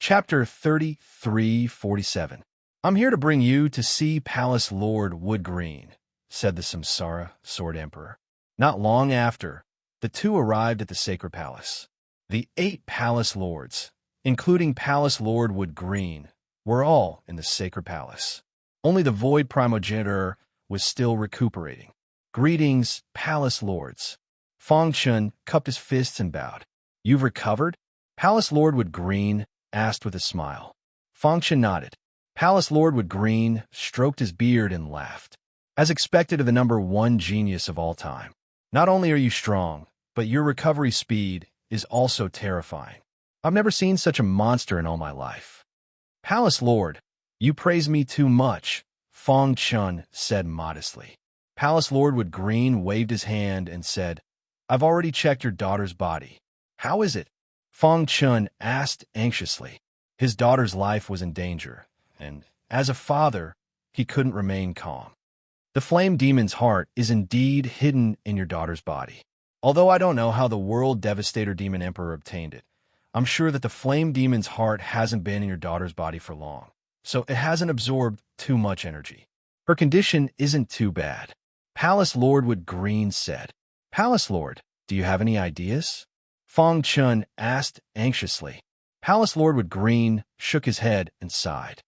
Chapter 3347. I'm here to bring you to see Palace Lord Woodgreen, said the Samsara Sword Emperor. Not long after, the two arrived at the sacred palace. The 8 palace lords, including Palace Lord Woodgreen, were all in the sacred palace. Only the void primogenitor was still recuperating. Greetings, palace lords. Fong Chun cupped his fists and bowed. You've recovered? Palace Lord Woodgreen asked with a smile. Fong Chun nodded. Palace Lord Woodgreen stroked his beard and laughed. As expected of the #1 genius of all time. Not only are you strong, but your recovery speed is also terrifying. I've never seen such a monster in all my life. Palace Lord, you praise me too much, Fong Chun said modestly. Palace Lord Woodgreen waved his hand and said, I've already checked your daughter's body. How is it? Fong Chun asked anxiously. His daughter's life was in danger, and, as a father, he couldn't remain calm. The flame demon's heart is indeed hidden in your daughter's body. Although I don't know how the World Devastator Demon Emperor obtained it, I'm sure that the flame demon's heart hasn't been in your daughter's body for long, so it hasn't absorbed too much energy. Her condition isn't too bad. Palace Lord Woodgreen said. Palace Lord, do you have any ideas? Fong Chun asked anxiously. Palace Lord Woodgreen shook his head and sighed.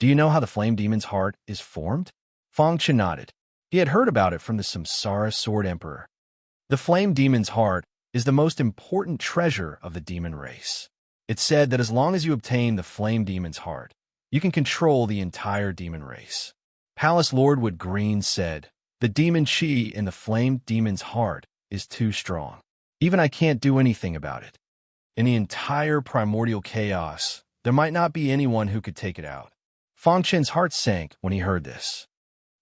Do you know how the flame demon's heart is formed? Fong Chun nodded. He had heard about it from the Samsara Sword Emperor. The flame demon's heart is the most important treasure of the demon race. It's said that as long as you obtain the flame demon's heart, you can control the entire demon race. Palace Lord Woodgreen said, the demon chi in the flame demon's heart is too strong. Even I can't do anything about it. In the entire primordial chaos, there might not be anyone who could take it out. Fong Chun's heart sank when he heard this.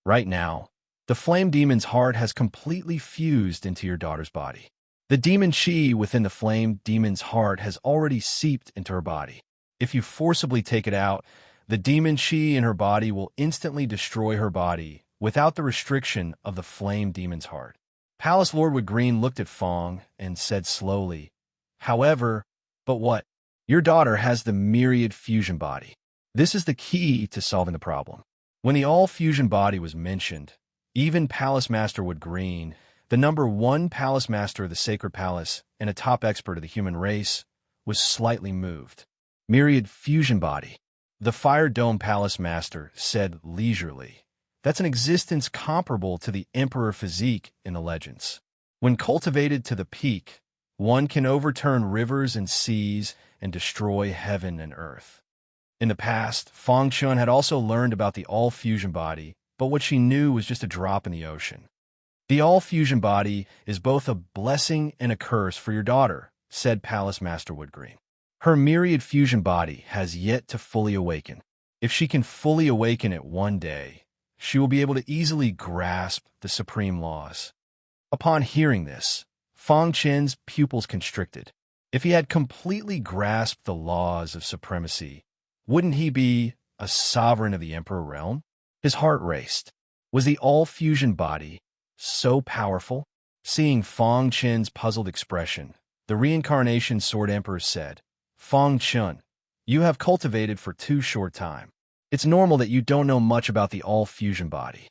Right now, the flame demon's heart has completely fused into your daughter's body. The demon chi within the flame demon's heart has already seeped into her body. If you forcibly take it out, the demon chi in her body will instantly destroy her body without the restriction of the flame demon's heart. Palace Lord Woodgreen looked at Fong and said slowly, However, but what? Your daughter has the myriad fusion body. This is the key to solving the problem. When the all-fusion body was mentioned, even Palace Master Woodgreen, the #1 Palace Master of the Sacred Palace and a top expert of the human race, was slightly moved. Myriad fusion body. The Fire Dome Palace Master said leisurely, That's an existence comparable to the Emperor physique in the legends. When cultivated to the peak, one can overturn rivers and seas and destroy heaven and earth. In the past, Fong Chun had also learned about the all-fusion body, but what she knew was just a drop in the ocean. The all-fusion body is both a blessing and a curse for your daughter, said Palace Master Woodgreen. Her myriad fusion body has yet to fully awaken. If she can fully awaken it one day, she will be able to easily grasp the supreme laws. Upon hearing this, Fong Chun's pupils constricted. If he had completely grasped the laws of supremacy, wouldn't he be a sovereign of the Emperor realm? His heart raced. Was the all-fusion body so powerful? Seeing Fong Chun's puzzled expression, the Reincarnation Sword Emperor said, Fong Chun, you have cultivated for too short time. It's normal that you don't know much about the all-fusion body.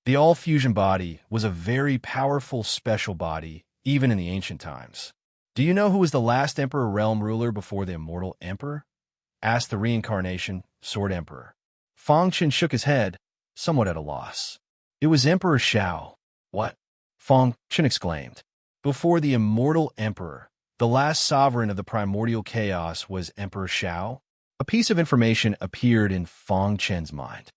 The all-fusion body was a very powerful special body, even in the ancient times. Do you know who was the last Emperor realm ruler before the immortal Emperor? Asked the Reincarnation Sword Emperor. Fong Chun shook his head, somewhat at a loss. It was Emperor Shao. What? Fong Chun exclaimed. Before the immortal Emperor, the last sovereign of the primordial chaos was Emperor Shao? A piece of information appeared in Fong Chun's mind.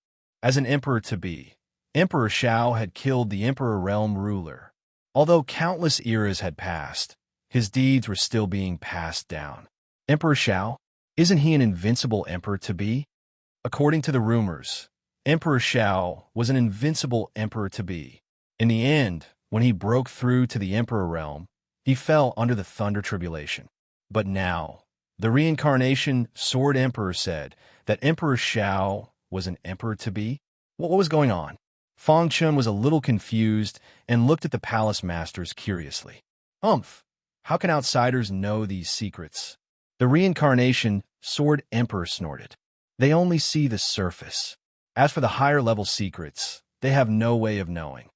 As an emperor-to-be, Emperor Shao had killed the Emperor realm ruler. Although countless eras had passed, his deeds were still being passed down. Emperor Shao? Isn't he an invincible emperor-to-be? According to the rumors, Emperor Shao was an invincible emperor-to-be. In the end, when he broke through to the Emperor realm, he fell under the Thunder Tribulation. But now, the Reincarnation Sword Emperor said that Emperor Shao was an emperor-to-be? What was going on? Fong Chun was a little confused and looked at the palace masters curiously. How can outsiders know these secrets? The Reincarnation Sword Emperor snorted. They only see the surface. As for the higher-level secrets, they have no way of knowing.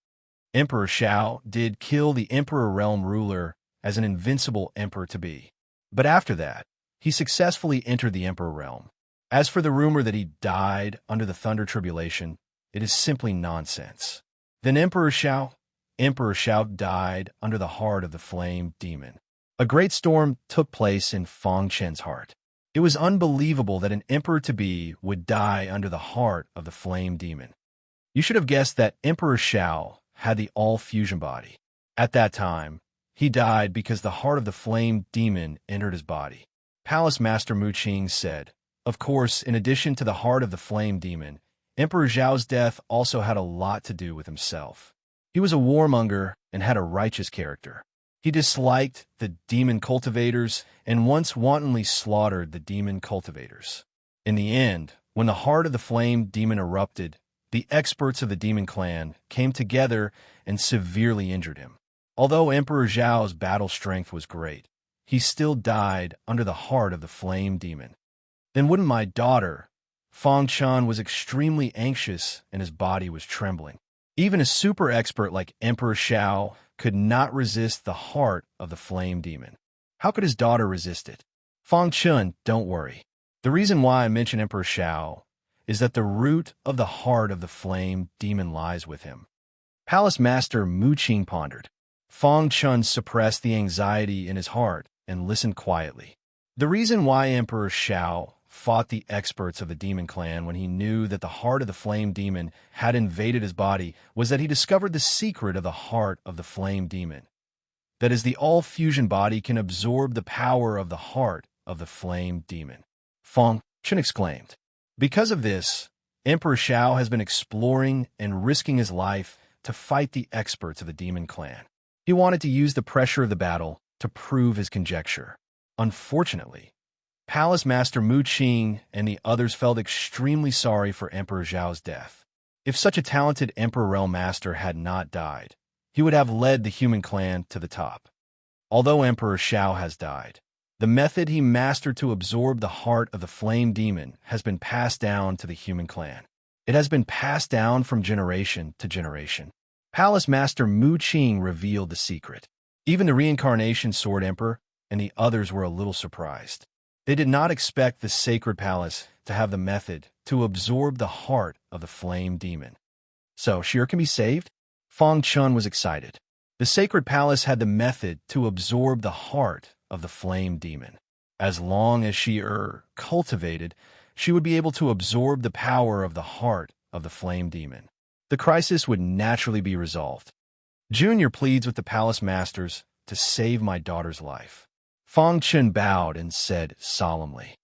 Emperor Shao did kill the Emperor Realm ruler as an invincible emperor-to-be. But after that, he successfully entered the Emperor Realm. As for the rumor that he died under the Thunder Tribulation, it is simply nonsense. Then Emperor Shao died under the heart of the Flame Demon. A great storm took place in Fang Chen's heart. It was unbelievable that an emperor-to-be would die under the heart of the Flame Demon. You should have guessed that Emperor Shao had the all-fusion body. At that time, he died because the heart of the Flame Demon entered his body. Palace Master Mu Qing said, of course, in addition to the heart of the Flame Demon, Emperor Zhao's death also had a lot to do with himself. He was a warmonger and had a righteous character. He disliked the demon cultivators and once wantonly slaughtered the demon cultivators. In the end, when the heart of the Flame Demon erupted, the experts of the demon clan came together and severely injured him. Although Emperor Zhao's battle strength was great, he still died under the heart of the Flame Demon. Then wouldn't my daughter? Fang Chan was extremely anxious and his body was trembling. Even a super expert like Emperor Shao could not resist the heart of the Flame Demon. How could his daughter resist it? Fang Chun, don't worry. The reason why I mention Emperor Shao is that the root of the heart of the Flame Demon lies with him. Palace Master Mu Qing pondered. Fang Chun suppressed the anxiety in his heart and listened quietly. The reason why Emperor Shao fought the experts of the demon clan when he knew that the heart of the Flame Demon had invaded his body was that he discovered the secret of the heart of the Flame Demon. That is, the all-fusion body can absorb the power of the heart of the Flame Demon. Fang Chun exclaimed. Because of this, Emperor Shao has been exploring and risking his life to fight the experts of the demon clan. He wanted to use the pressure of the battle to prove his conjecture. Unfortunately, Palace Master Mu Qing and the others felt extremely sorry for Emperor Zhao's death. If such a talented Emperor Realm Master had not died, he would have led the human clan to the top. Although Emperor Shao has died, the method he mastered to absorb the heart of the Flame Demon has been passed down to the human clan. It has been passed down from generation to generation. Palace Master Mu Qing revealed the secret. Even the Reincarnation Sword Emperor and the others were a little surprised. They did not expect the Sacred Palace to have the method to absorb the heart of the Flame Demon. So, Shir can be saved? Fang Chun was excited. The Sacred Palace had the method to absorb the heart of the Flame Demon. As long as she cultivated, she would be able to absorb the power of the heart of the Flame Demon. The crisis would naturally be resolved. Junior pleads with the Palace Masters to save my daughter's life. Fang Chun bowed and said solemnly,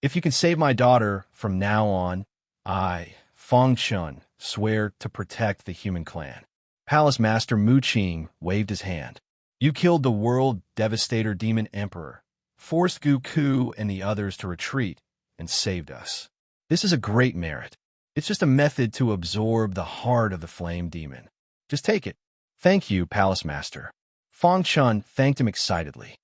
if you can save my daughter from now on, I, Fang Chun, swear to protect the human clan. Palace Master Mu Qing waved his hand. You killed the World Devastator Demon Emperor, forced Goku and the others to retreat, and saved us. This is a great merit. It's just a method to absorb the heart of the Flame Demon. Just take it. Thank you, Palace Master. Fang Chun thanked him excitedly.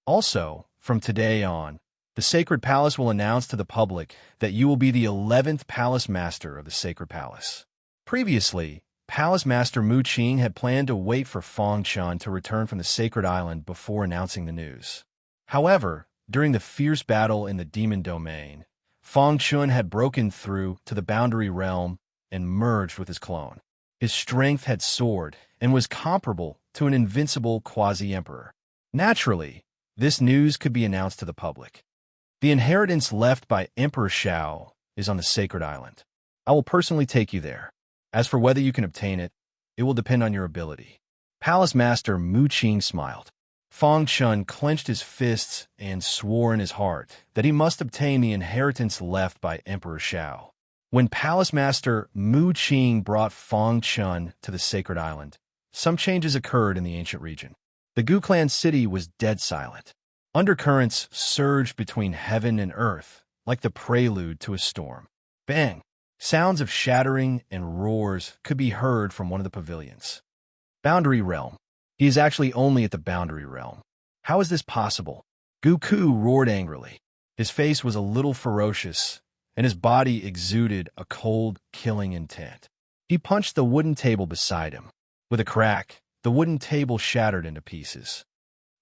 Also, from today on, the Sacred Palace will announce to the public that you will be the 11th Palace Master of the Sacred Palace. Previously, Palace Master Mu Qing had planned to wait for Fang Chun to return from the Sacred Island before announcing the news. However, during the fierce battle in the Demon Domain, Fang Chun had broken through to the Boundary Realm and merged with his clone. His strength had soared and was comparable to an invincible quasi-emperor. Naturally, this news could be announced to the public. The inheritance left by Emperor Shao is on the Sacred Island. I will personally take you there. As for whether you can obtain it, it will depend on your ability. Palace Master Mu Qing smiled. Fang Chun clenched his fists and swore in his heart that he must obtain the inheritance left by Emperor Shao. When Palace Master Mu Qing brought Fang Chun to the Sacred Island, some changes occurred in the ancient region. The Gu Clan city was dead silent. Undercurrents surged between heaven and earth, like the prelude to a storm. Bang! Sounds of shattering and roars could be heard from one of the pavilions. Boundary Realm. He is actually only at the Boundary Realm. How is this possible? Goku roared angrily. His face was a little ferocious, and his body exuded a cold, killing intent. He punched the wooden table beside him. With a crack, the wooden table shattered into pieces.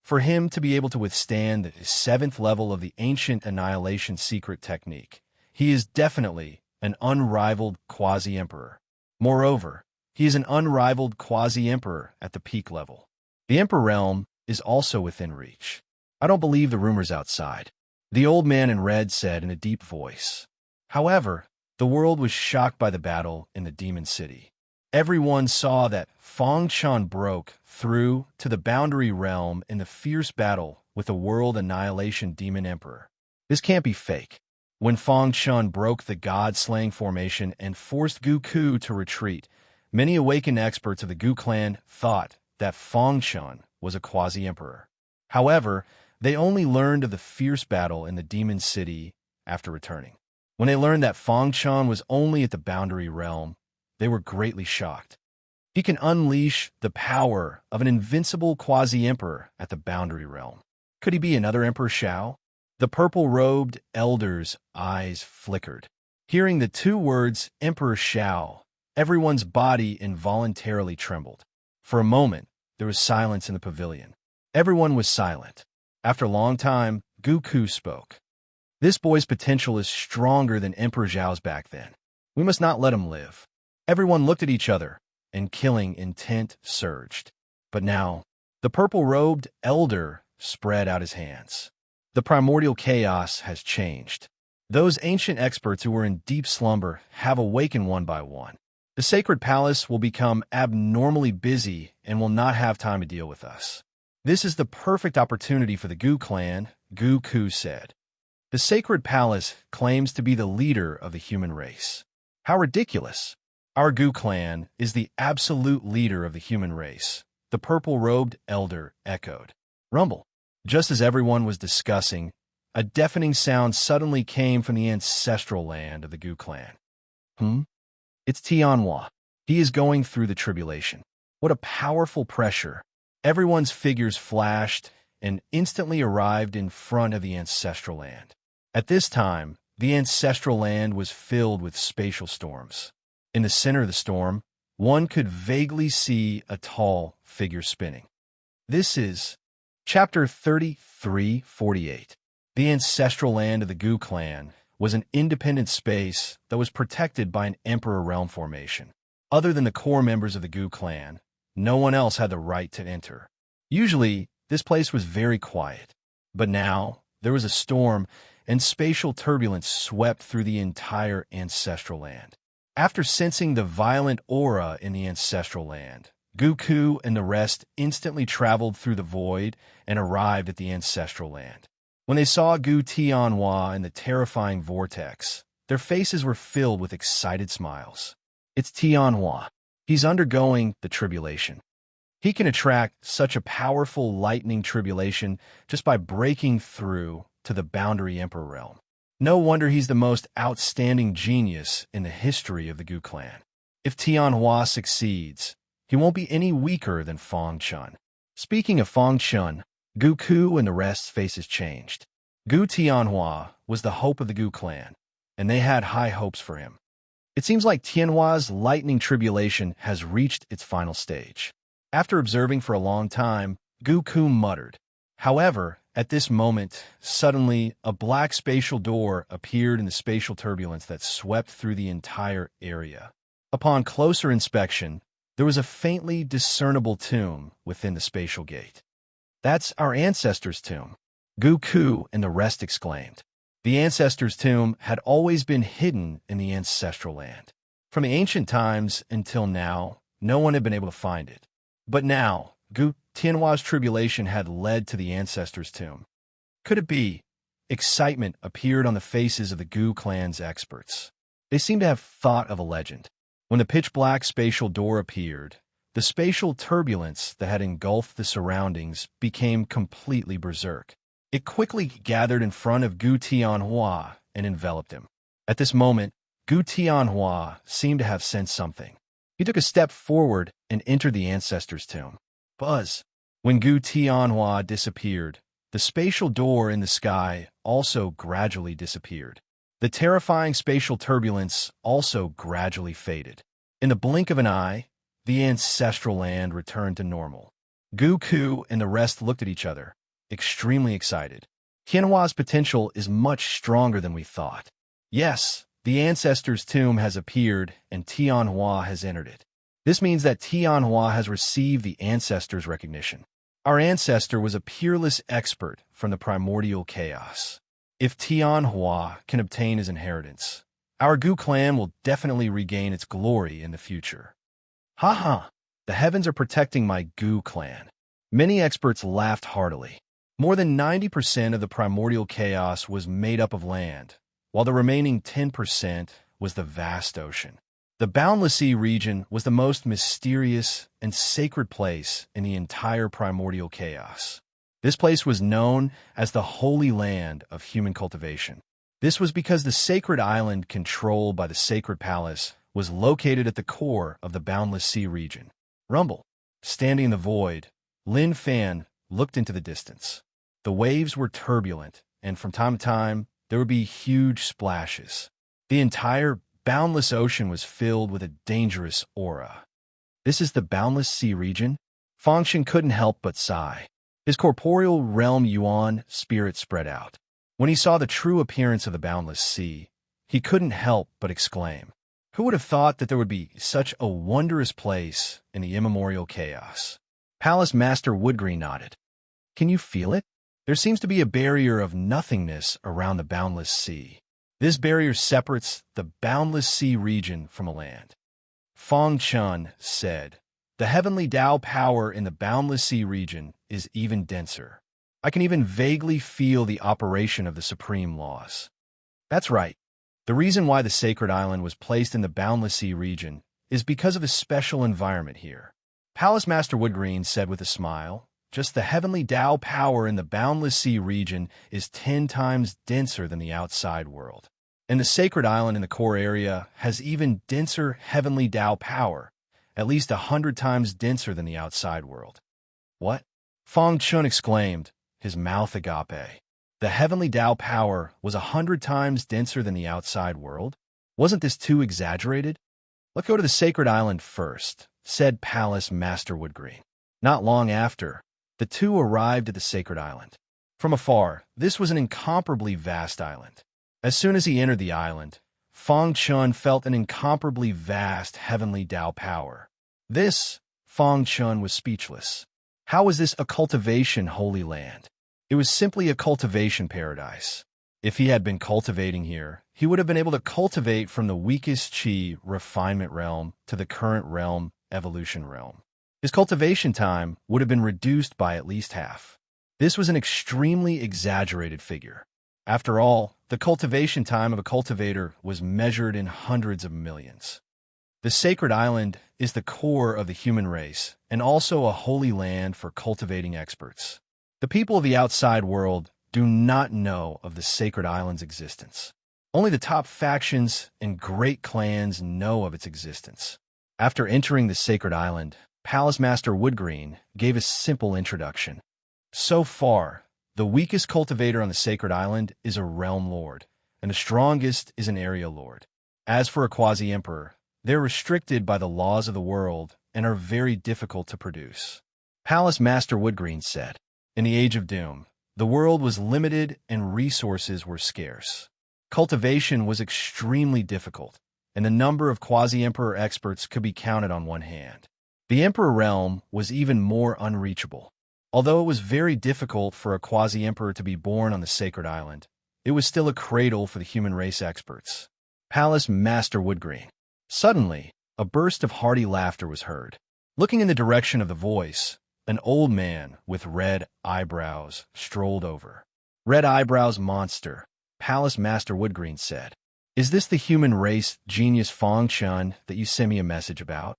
For him to be able to withstand the 7th level of the ancient annihilation secret technique, he is definitely an unrivaled quasi-emperor. Moreover, he is an unrivaled quasi-emperor at the peak level. The Emperor realm is also within reach. I don't believe the rumors outside, the old man in red said in a deep voice. However, the world was shocked by the battle in the Demon City. Everyone saw that Fang Chun broke through to the boundary realm in the fierce battle with the World Annihilation Demon Emperor. This can't be fake. When Fang Chun broke the God-slaying formation and forced Goku to retreat, many awakened experts of the Gu clan thought that Fang Chun was a quasi-emperor. However, they only learned of the fierce battle in the Demon City after returning. When they learned that Fang Chun was only at the boundary realm, they were greatly shocked. He can unleash the power of an invincible quasi-emperor at the boundary realm. Could he be another Emperor Shao? The purple-robed elder's eyes flickered. Hearing the 2 words, Emperor Shao, everyone's body involuntarily trembled. For a moment, there was silence in the pavilion. Everyone was silent. After a long time, Goku spoke. This boy's potential is stronger than Emperor Zhao's back then. We must not let him live. Everyone looked at each other, and killing intent surged. But now, the purple-robed elder spread out his hands. The primordial chaos has changed. Those ancient experts who were in deep slumber have awakened one by one. The sacred palace will become abnormally busy and will not have time to deal with us. This is the perfect opportunity for the Gu clan, Goku said. The sacred palace claims to be the leader of the human race. How ridiculous! Our Gu clan is the absolute leader of the human race, the purple-robed elder echoed. Rumble. Just as everyone was discussing, a deafening sound suddenly came from the ancestral land of the Gu clan. It's Tianhua. He is going through the tribulation. What a powerful pressure. Everyone's figures flashed and instantly arrived in front of the ancestral land. At this time, the ancestral land was filled with spatial storms. In the center of the storm, one could vaguely see a tall figure spinning. This is Chapter 3348. The ancestral land of the Gu clan was an independent space that was protected by an Emperor realm formation. Other than the core members of the Gu clan, no one else had the right to enter. Usually, this place was very quiet. But now, there was a storm, and spatial turbulence swept through the entire ancestral land. After sensing the violent aura in the ancestral land, Goku and the rest instantly traveled through the void and arrived at the ancestral land. When they saw Gu Tianhua in the terrifying vortex, their faces were filled with excited smiles. It's Tianhua. He's undergoing the tribulation. He can attract such a powerful lightning tribulation just by breaking through to the boundary Emperor realm. No wonder he's the most outstanding genius in the history of the Gu clan. If Tianhua succeeds, he won't be any weaker than Fang Chun. Speaking of Fang Chun, Goku and the rest's faces changed. Gu Tianhua was the hope of the Gu clan, and they had high hopes for him. It seems like Tianhua's lightning tribulation has reached its final stage. After observing for a long time, Goku muttered. However, at this moment, suddenly, a black spatial door appeared in the spatial turbulence that swept through the entire area. Upon closer inspection, there was a faintly discernible tomb within the spatial gate. That's our ancestors' tomb, Goku and the rest exclaimed. The ancestors' tomb had always been hidden in the ancestral land. From the ancient times until now, no one had been able to find it. But now, Gu Tianhua's tribulation had led to the ancestors' tomb. Could it be? Excitement appeared on the faces of the Gu clan's experts. They seemed to have thought of a legend. When the pitch-black spatial door appeared, the spatial turbulence that had engulfed the surroundings became completely berserk. It quickly gathered in front of Gu Tianhua and enveloped him. At this moment, Gu Tianhua seemed to have sensed something. He took a step forward and entered the ancestors' tomb. Buzz! When Gu Tianhua disappeared, The spatial door in the sky also gradually disappeared. The terrifying spatial turbulence also gradually faded. In the blink of an eye, the ancestral land returned to normal. Goku and the rest looked at each other, extremely excited. Tianhua's potential is much stronger than we thought. Yes, the ancestor's tomb has appeared and Tianhua has entered it. This means that Tianhua has received the ancestor's recognition. Our ancestor was a peerless expert from the primordial chaos. If Tianhua can obtain his inheritance, our Gu clan will definitely regain its glory in the future. Ha! The heavens are protecting my Gu clan. Many experts laughed heartily. More than 90% of the primordial chaos was made up of land, while the remaining 10% was the vast ocean. The Boundless Sea region was the most mysterious and sacred place in the entire primordial chaos. This place was known as the Holy Land of human cultivation. This was because the sacred island controlled by the sacred palace was located at the core of the Boundless Sea region. Rumble. Standing in the void, Lin Fan looked into the distance. The waves were turbulent, and from time to time, there would be huge splashes. The entire boundless ocean was filled with a dangerous aura. This is the Boundless Sea region? Fangshan couldn't help but sigh. His corporeal realm Yuan spirit spread out. When he saw the true appearance of the Boundless Sea, he couldn't help but exclaim, "Who would have thought that there would be such a wondrous place in the immemorial chaos?" Palace Master Woodgreen nodded. "Can you feel it? There seems to be a barrier of nothingness around the Boundless Sea. This barrier separates the Boundless Sea region from a land." Fang Chun said, "The heavenly Tao power in the Boundless Sea region is even denser. I can even vaguely feel the operation of the supreme laws." That's right. The reason why the sacred island was placed in the Boundless Sea region is because of a special environment here. Palace Master Woodgreen said with a smile, "Just the heavenly Tao power in the Boundless Sea region is 10 times denser than the outside world. And the sacred island in the core area has even denser heavenly Tao power, at least 100 times denser than the outside world." "What?" Fang Chun exclaimed, his mouth agape. The heavenly Tao power was 100 times denser than the outside world? Wasn't this too exaggerated? "Let's go to the sacred island first," said Palace Master Woodgreen. Not long after, the two arrived at the sacred island. From afar, this was an incomparably vast island. As soon as he entered the island, Fang Chun felt an incomparably vast heavenly Tao power. Fang Chun was speechless. How was this a cultivation holy land? It was simply a cultivation paradise. If he had been cultivating here, he would have been able to cultivate from the weakest chi refinement realm to the current realm evolution realm. His cultivation time would have been reduced by at least half. This was an extremely exaggerated figure. After all, the cultivation time of a cultivator was measured in hundreds of millions. The sacred island is the core of the human race and also a holy land for cultivating experts. The people of the outside world do not know of the sacred island's existence. Only the top factions and great clans know of its existence. After entering the sacred island, Palace Master Woodgreen gave a simple introduction. So far, the weakest cultivator on the sacred island is a realm lord, and the strongest is an area lord. As for a quasi-emperor, they're restricted by the laws of the world and are very difficult to produce. Palace Master Woodgreen said, "In the Age of Doom, the world was limited and resources were scarce. Cultivation was extremely difficult, and the number of quasi-emperor experts could be counted on one hand. The emperor realm was even more unreachable. Although it was very difficult for a quasi-emperor to be born on the sacred island, it was still a cradle for the human race experts." Palace Master Woodgreen. Suddenly, a burst of hearty laughter was heard. Looking in the direction of the voice, an old man with red eyebrows strolled over. "Red Eyebrows Monster," Palace Master Woodgreen said. "Is this the human race genius Fang Chun that you sent me a message about?"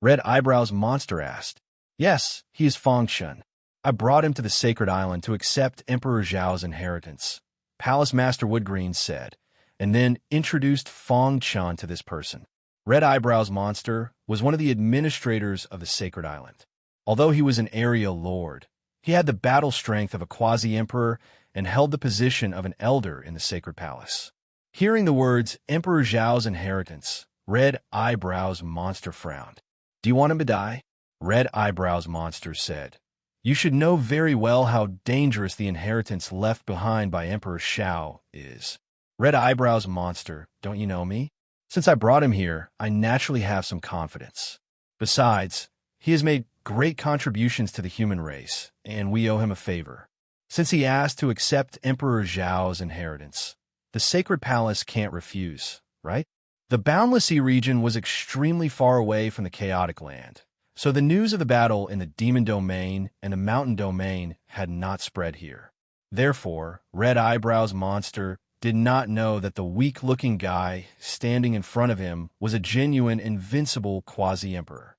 Red Eyebrows Monster asked. "Yes, he is Fang Chun. I brought him to the sacred island to accept Emperor Zhao's inheritance," Palace Master Woodgreen said, and then introduced Fang Chun to this person. Red Eyebrows Monster was one of the administrators of the sacred island. Although he was an area lord, He had the battle strength of a quasi-emperor and held the position of an elder in the sacred palace. Hearing the words, Emperor Zhao's inheritance, Red Eyebrows Monster frowned. "Do you want him to die?" Red Eyebrows Monster said. "You should know very well how dangerous the inheritance left behind by Emperor Zhao is." Red Eyebrows Monster, "Don't you know me? Since I brought him here, I naturally have some confidence. Besides, he has made great contributions to the human race, and we owe him a favor. Since he asked to accept Emperor Zhao's inheritance, the sacred palace can't refuse, right?" The Boundless Sea region was extremely far away from the chaotic land, so the news of the battle in the Demon Domain and the Mountain Domain had not spread here. Therefore, Red Eyebrows Monster did not know that the weak-looking guy standing in front of him was a genuine, invincible quasi-emperor.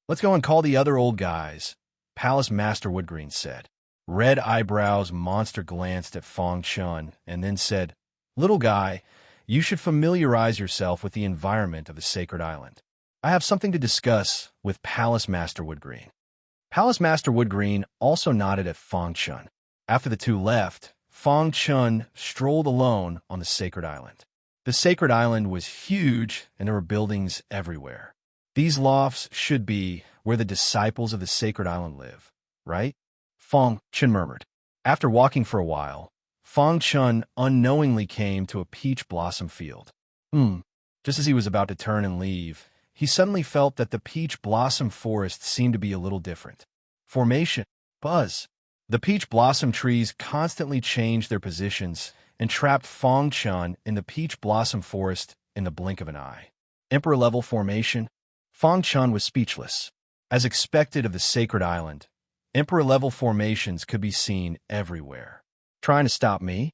"Let's go and call the other old guys," Palace Master Woodgreen said. Red Eyebrows Monster glanced at Fong Chun and then said, "Little guy, you should familiarize yourself with the environment of the sacred island. I have something to discuss with Palace Master Woodgreen." Palace Master Woodgreen also nodded at Fong Chun. After the two left, Fong Chun strolled alone on the sacred island. The sacred island was huge, and there were buildings everywhere. "These lofts should be where the disciples of the sacred island live, right?" Fong Chun murmured. After walking for a while, Fong Chun unknowingly came to a peach blossom field. Just as he was about to turn and leave, he suddenly felt that the peach blossom forest seemed to be a little different. Formation. Buzz. The peach blossom trees constantly changed their positions and trapped Fong Chun in the peach blossom forest in the blink of an eye. Emperor-level formation. Fong Chun was speechless. As expected of the sacred island, Emperor-level formations could be seen everywhere. "Trying to stop me?"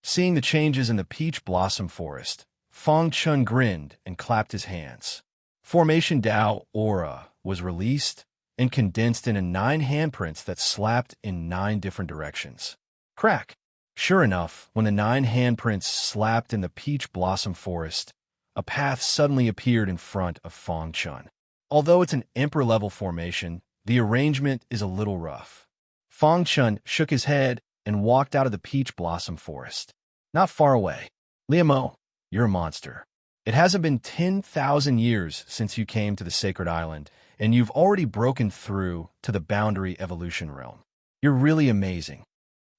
Seeing the changes in the peach blossom forest, Fong Chun grinned and clapped his hands. Formation Dao Aura was released and condensed into 9 handprints that slapped in 9 different directions. Crack! Sure enough, when the 9 handprints slapped in the peach blossom forest, a path suddenly appeared in front of Fong Chun. Although it's an emperor-level formation, the arrangement is a little rough. Fong Chun shook his head and walked out of the peach blossom forest. Not far away. "Liamo, you're a monster. It hasn't been 10,000 years since you came to the sacred island, and you've already broken through to the boundary evolution realm. You're really amazing."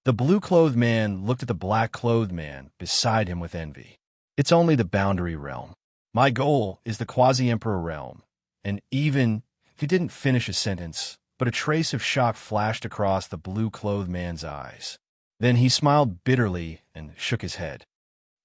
The blue-clothed man looked at the black-clothed man beside him with envy. "It's only the boundary realm. My goal is the quasi-emperor realm." And even he didn't finish his sentence, but a trace of shock flashed across the blue-clothed man's eyes. Then he smiled bitterly and shook his head.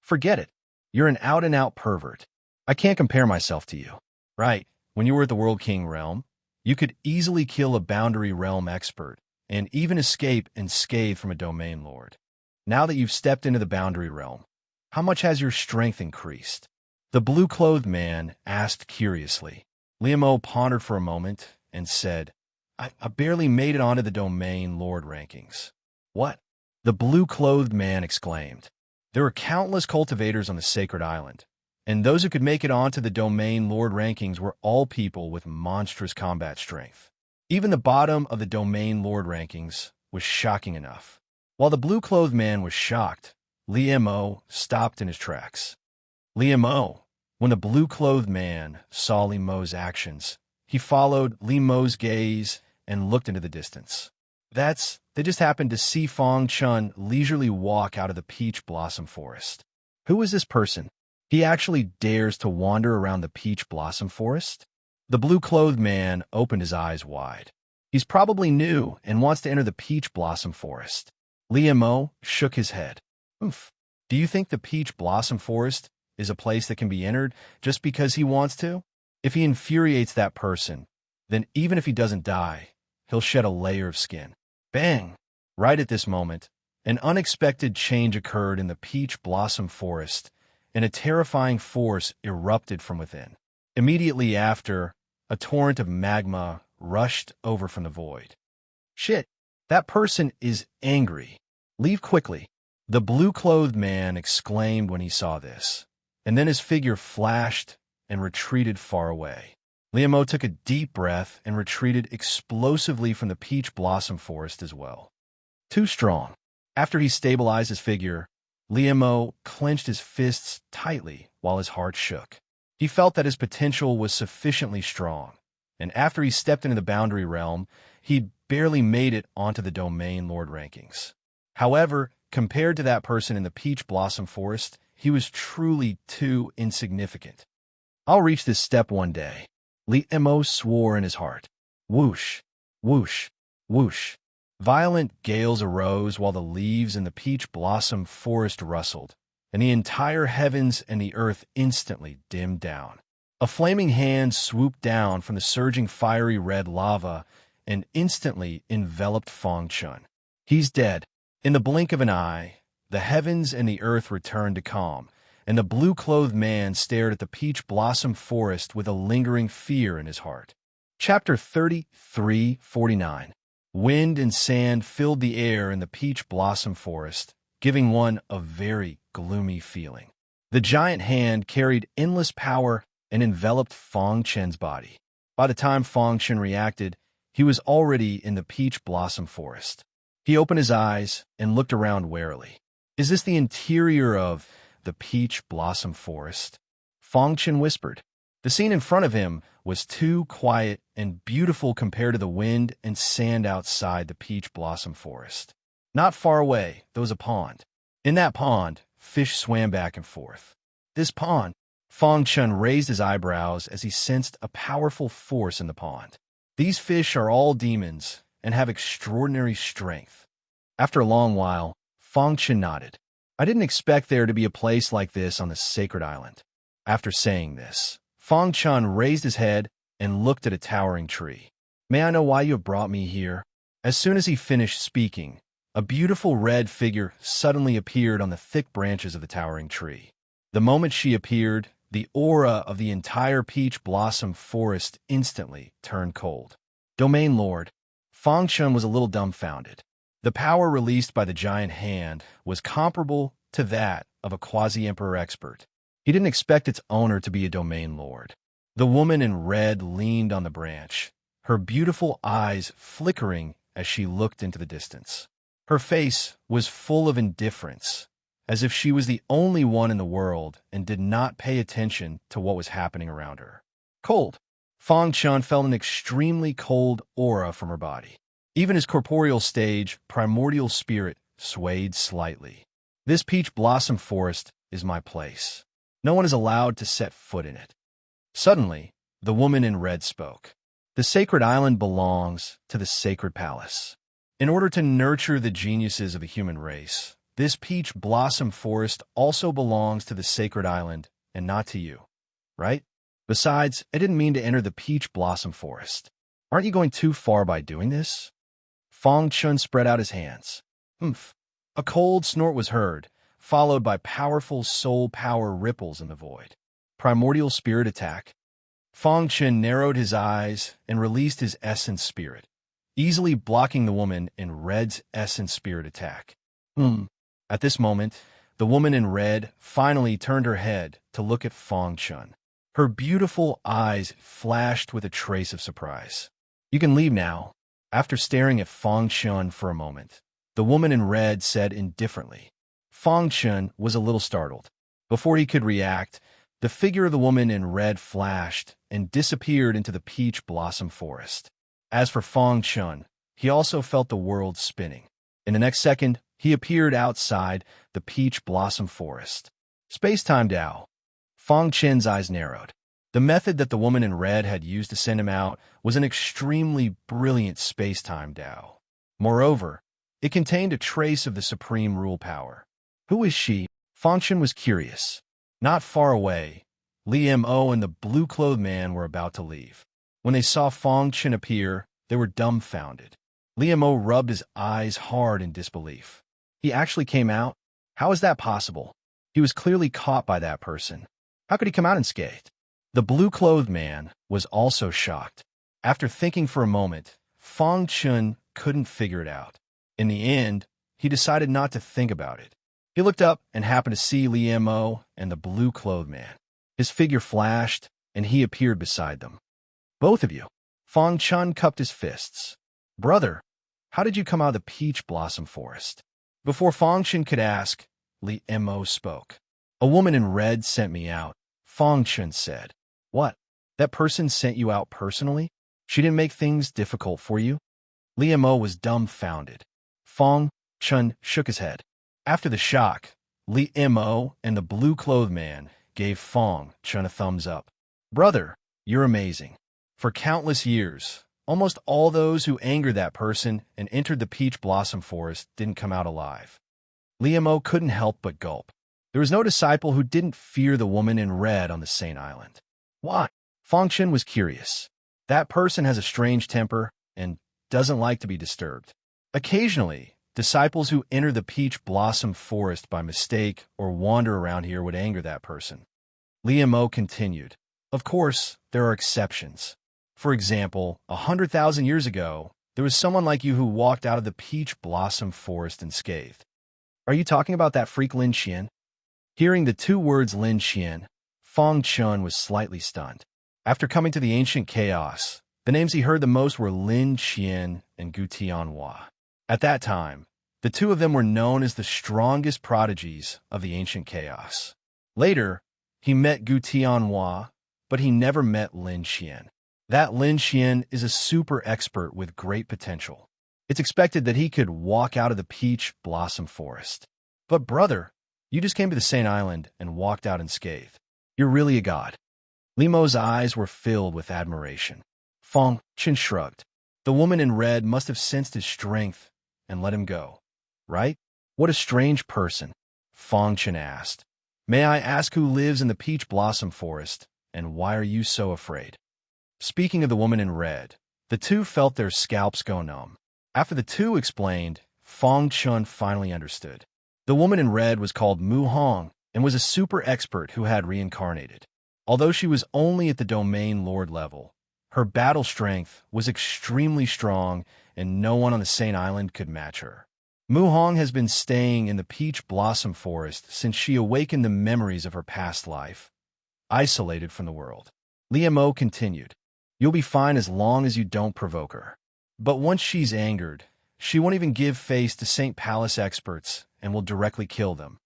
"Forget it. You're an out-and-out pervert. I can't compare myself to you. Right, when you were at the World King realm, you could easily kill a boundary realm expert and even escape unscathed from a domain lord. Now that you've stepped into the boundary realm, how much has your strength increased?" The blue-clothed man asked curiously. Liamo pondered for a moment and said, I barely made it onto the domain lord rankings." "What?" the blue-clothed man exclaimed. "There are countless cultivators on the sacred island, and those who could make it onto the domain lord rankings were all people with monstrous combat strength. Even the bottom of the domain lord rankings was shocking enough." While the blue-clothed man was shocked, Liamo stopped in his tracks. Liamo. When the blue-clothed man saw Liamo's actions, he followed Liamo's gaze and looked into the distance. They just happened to see Fong Chun leisurely walk out of the peach blossom forest. Who is this person? He actually dares to wander around the peach blossom forest? The blue-clothed man opened his eyes wide. He's probably new and wants to enter the peach blossom forest. Liamo shook his head. Do you think the peach blossom forest is a place that can be entered just because he wants to? If he infuriates that person, then even if he doesn't die, he'll shed a layer of skin. Bang! Right at this moment, an unexpected change occurred in the peach blossom forest, and a terrifying force erupted from within. Immediately after, a torrent of magma rushed over from the void. "Shit! That person is angry. Leave quickly," the blue-clothed man exclaimed when he saw this, and then his figure flashed and retreated far away. Liamo took a deep breath and retreated explosively from the peach blossom forest as well. Too strong. After he stabilized his figure, Liamo clenched his fists tightly while his heart shook. He felt that his potential was sufficiently strong, and after he stepped into the boundary realm, he'd barely made it onto the Domain Lord rankings. However, compared to that person in the peach blossom forest, he was truly too insignificant. I'll reach this step one day, Liamo swore in his heart. Whoosh, whoosh, whoosh. Violent gales arose while the leaves in the peach blossom forest rustled, and the entire heavens and the earth instantly dimmed down. A flaming hand swooped down from the surging fiery red lava and instantly enveloped Feng Chun. He's dead. In the blink of an eye, the heavens and the earth returned to calm, and the blue-clothed man stared at the peach blossom forest with a lingering fear in his heart. Chapter 33:49. Wind and sand filled the air in the peach blossom forest, giving one a very gloomy feeling. The giant hand carried endless power and enveloped Feng Chen's body. By the time Feng Chen reacted, he was already in the peach blossom forest. He opened his eyes and looked around warily. Is this the interior of the peach blossom forest? Feng Chen whispered. The scene in front of him was too quiet and beautiful compared to the wind and sand outside the peach blossom forest. Not far away, there was a pond. In that pond, fish swam back and forth. This pond? Feng Chen raised his eyebrows as he sensed a powerful force in the pond. These fish are all demons and have extraordinary strength. After a long while, Feng Chen nodded. I didn't expect there to be a place like this on the sacred island. After saying this, Feng Chen raised his head and looked at a towering tree. May I know why you have brought me here? As soon as he finished speaking, a beautiful red figure suddenly appeared on the thick branches of the towering tree. The moment she appeared, the aura of the entire peach blossom forest instantly turned cold. Domain Lord. Feng Chen was a little dumbfounded. The power released by the giant hand was comparable to that of a quasi-emperor expert. He didn't expect its owner to be a domain lord. The woman in red leaned on the branch, her beautiful eyes flickering as she looked into the distance. Her face was full of indifference, as if she was the only one in the world and did not pay attention to what was happening around her. Cold. Feng Chen felt an extremely cold aura from her body. Even his corporeal stage, primordial spirit, swayed slightly. This peach blossom forest is my place. No one is allowed to set foot in it. Suddenly, the woman in red spoke. The sacred island belongs to the sacred palace. In order to nurture the geniuses of the human race, this peach blossom forest also belongs to the sacred island and not to you, right? Besides, I didn't mean to enter the peach blossom forest. Aren't you going too far by doing this? Feng Chen spread out his hands. Humph. A cold snort was heard, followed by powerful soul power ripples in the void. Primordial spirit attack. Feng Chen narrowed his eyes and released his essence spirit, easily blocking the woman in red's essence spirit attack. At this moment, the woman in red finally turned her head to look at Feng Chen. Her beautiful eyes flashed with a trace of surprise. You can leave now. After staring at Feng Chen for a moment, the woman in red said indifferently. Feng Chen was a little startled. Before he could react, the figure of the woman in red flashed and disappeared into the peach blossom forest. As for Feng Chen, he also felt the world spinning. In the next second, he appeared outside the peach blossom forest. Space-time Dao. Feng Chen's eyes narrowed. The method that the woman in red had used to send him out was an extremely brilliant space-time Dao. Moreover, it contained a trace of the supreme rule power. Who is she? Feng Chen was curious. Not far away, Liamo and the blue-clothed man were about to leave. When they saw Feng Chen appear, they were dumbfounded. Liamo rubbed his eyes hard in disbelief. He actually came out? How is that possible? He was clearly caught by that person. How could he come out unscathed? The blue-clothed man was also shocked. After thinking for a moment, Feng Chen couldn't figure it out. In the end, he decided not to think about it. He looked up and happened to see Liamo and the blue-clothed man. His figure flashed, and he appeared beside them. Both of you. Fong Chun cupped his fists. Brother, how did you come out of the peach blossom forest? Before Fong Chun could ask, Li Mo spoke. A woman in red sent me out, Fong Chun said. What? That person sent you out personally? She didn't make things difficult for you? Li Mo was dumbfounded. Fong Chun shook his head. After the shock, Li Mo and the blue-clothed man gave Fong Chun a thumbs up. Brother, you're amazing. For countless years, almost all those who angered that person and entered the peach blossom forest didn't come out alive. Li Mo couldn't help but gulp. There was no disciple who didn't fear the woman in red on the Saint Island. Why? Fong Chun was curious. That person has a strange temper and doesn't like to be disturbed. Occasionally, disciples who enter the peach blossom forest by mistake or wander around here would anger that person. Li Mo continued. Of course, there are exceptions. For example, 100,000 years ago, there was someone like you who walked out of the peach blossom forest unscathed. Are you talking about that freak Lin Qian? Hearing the two words Lin Qian, Fong Chun was slightly stunned. After coming to the ancient chaos, the names he heard the most were Lin Qian and Gu Tianhua. At that time, the two of them were known as the strongest prodigies of the ancient chaos. Later, he met Gu Tianhua, but he never met Lin Qian. That Lin Qian is a super expert with great potential. It's expected that he could walk out of the peach blossom forest. But brother, you just came to the Saint Island and walked out unscathed. You're really a god. Li Mo's eyes were filled with admiration. Fong Chun shrugged. The woman in red must have sensed his strength and let him go. Right? What a strange person, Fong Chun asked. May I ask who lives in the peach blossom forest, and why are you so afraid? Speaking of the woman in red, the two felt their scalps go numb. After the two explained, Fong Chun finally understood. The woman in red was called Mu Hong and was a super expert who had reincarnated. Although she was only at the domain lord level, her battle strength was extremely strong and no one on the Saint Island could match her. Mu Hong has been staying in the peach blossom forest since she awakened the memories of her past life, isolated from the world. Li Mo continued. You'll be fine as long as you don't provoke her. But once she's angered, she won't even give face to St. Palace experts and will directly kill them.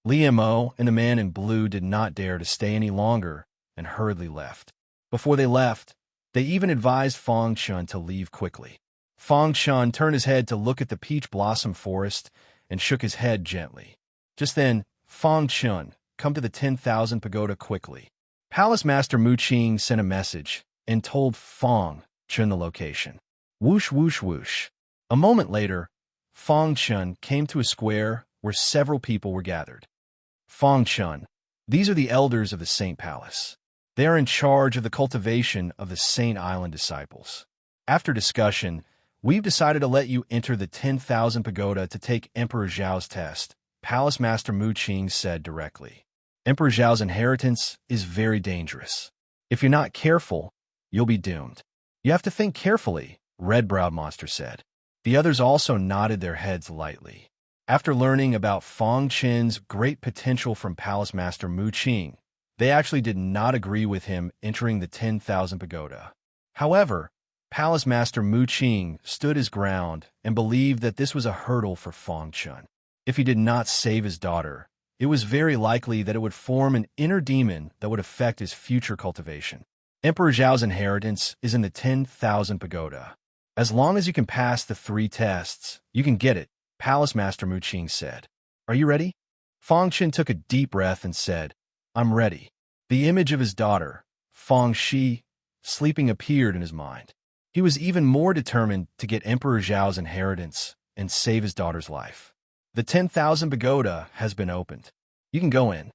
Li Mo and the man in blue did not dare to stay any longer and hurriedly left. Before they left, they even advised Fong Chun to leave quickly. Fong Chun turned his head to look at the peach blossom forest and shook his head gently. Just then, Fong Chun, come to the 10,000 pagoda quickly. Palace Master Mu Qing sent a message and told Fong Chun the location. Whoosh, whoosh, whoosh. A moment later, Fong Chun came to a square where several people were gathered. Fong Chun, these are the elders of the Saint Palace. They are in charge of the cultivation of the Saint Island disciples. After discussion, we've decided to let you enter the 10,000 pagoda to take Emperor Zhao's test, Palace Master Mu Qing said directly. Emperor Zhao's inheritance is very dangerous. If you're not careful, you'll be doomed. You have to think carefully, Red-Browed Monster said. The others also nodded their heads lightly. After learning about Fong Chin's great potential from Palace Master Mu Qing, they actually did not agree with him entering the 10,000 pagoda. However, Palace Master Mu Qing stood his ground and believed that this was a hurdle for Fong Chun. If he did not save his daughter, it was very likely that it would form an inner demon that would affect his future cultivation. Emperor Zhao's inheritance is in the 10,000 pagoda. As long as you can pass the 3 tests, you can get it, Palace Master Mu Qing said. Are you ready? Fong Chun took a deep breath and said, I'm ready. The image of his daughter, Fong Shi, sleeping appeared in his mind. He was even more determined to get Emperor Zhao's inheritance and save his daughter's life. The 10,000 pagoda has been opened. You can go in.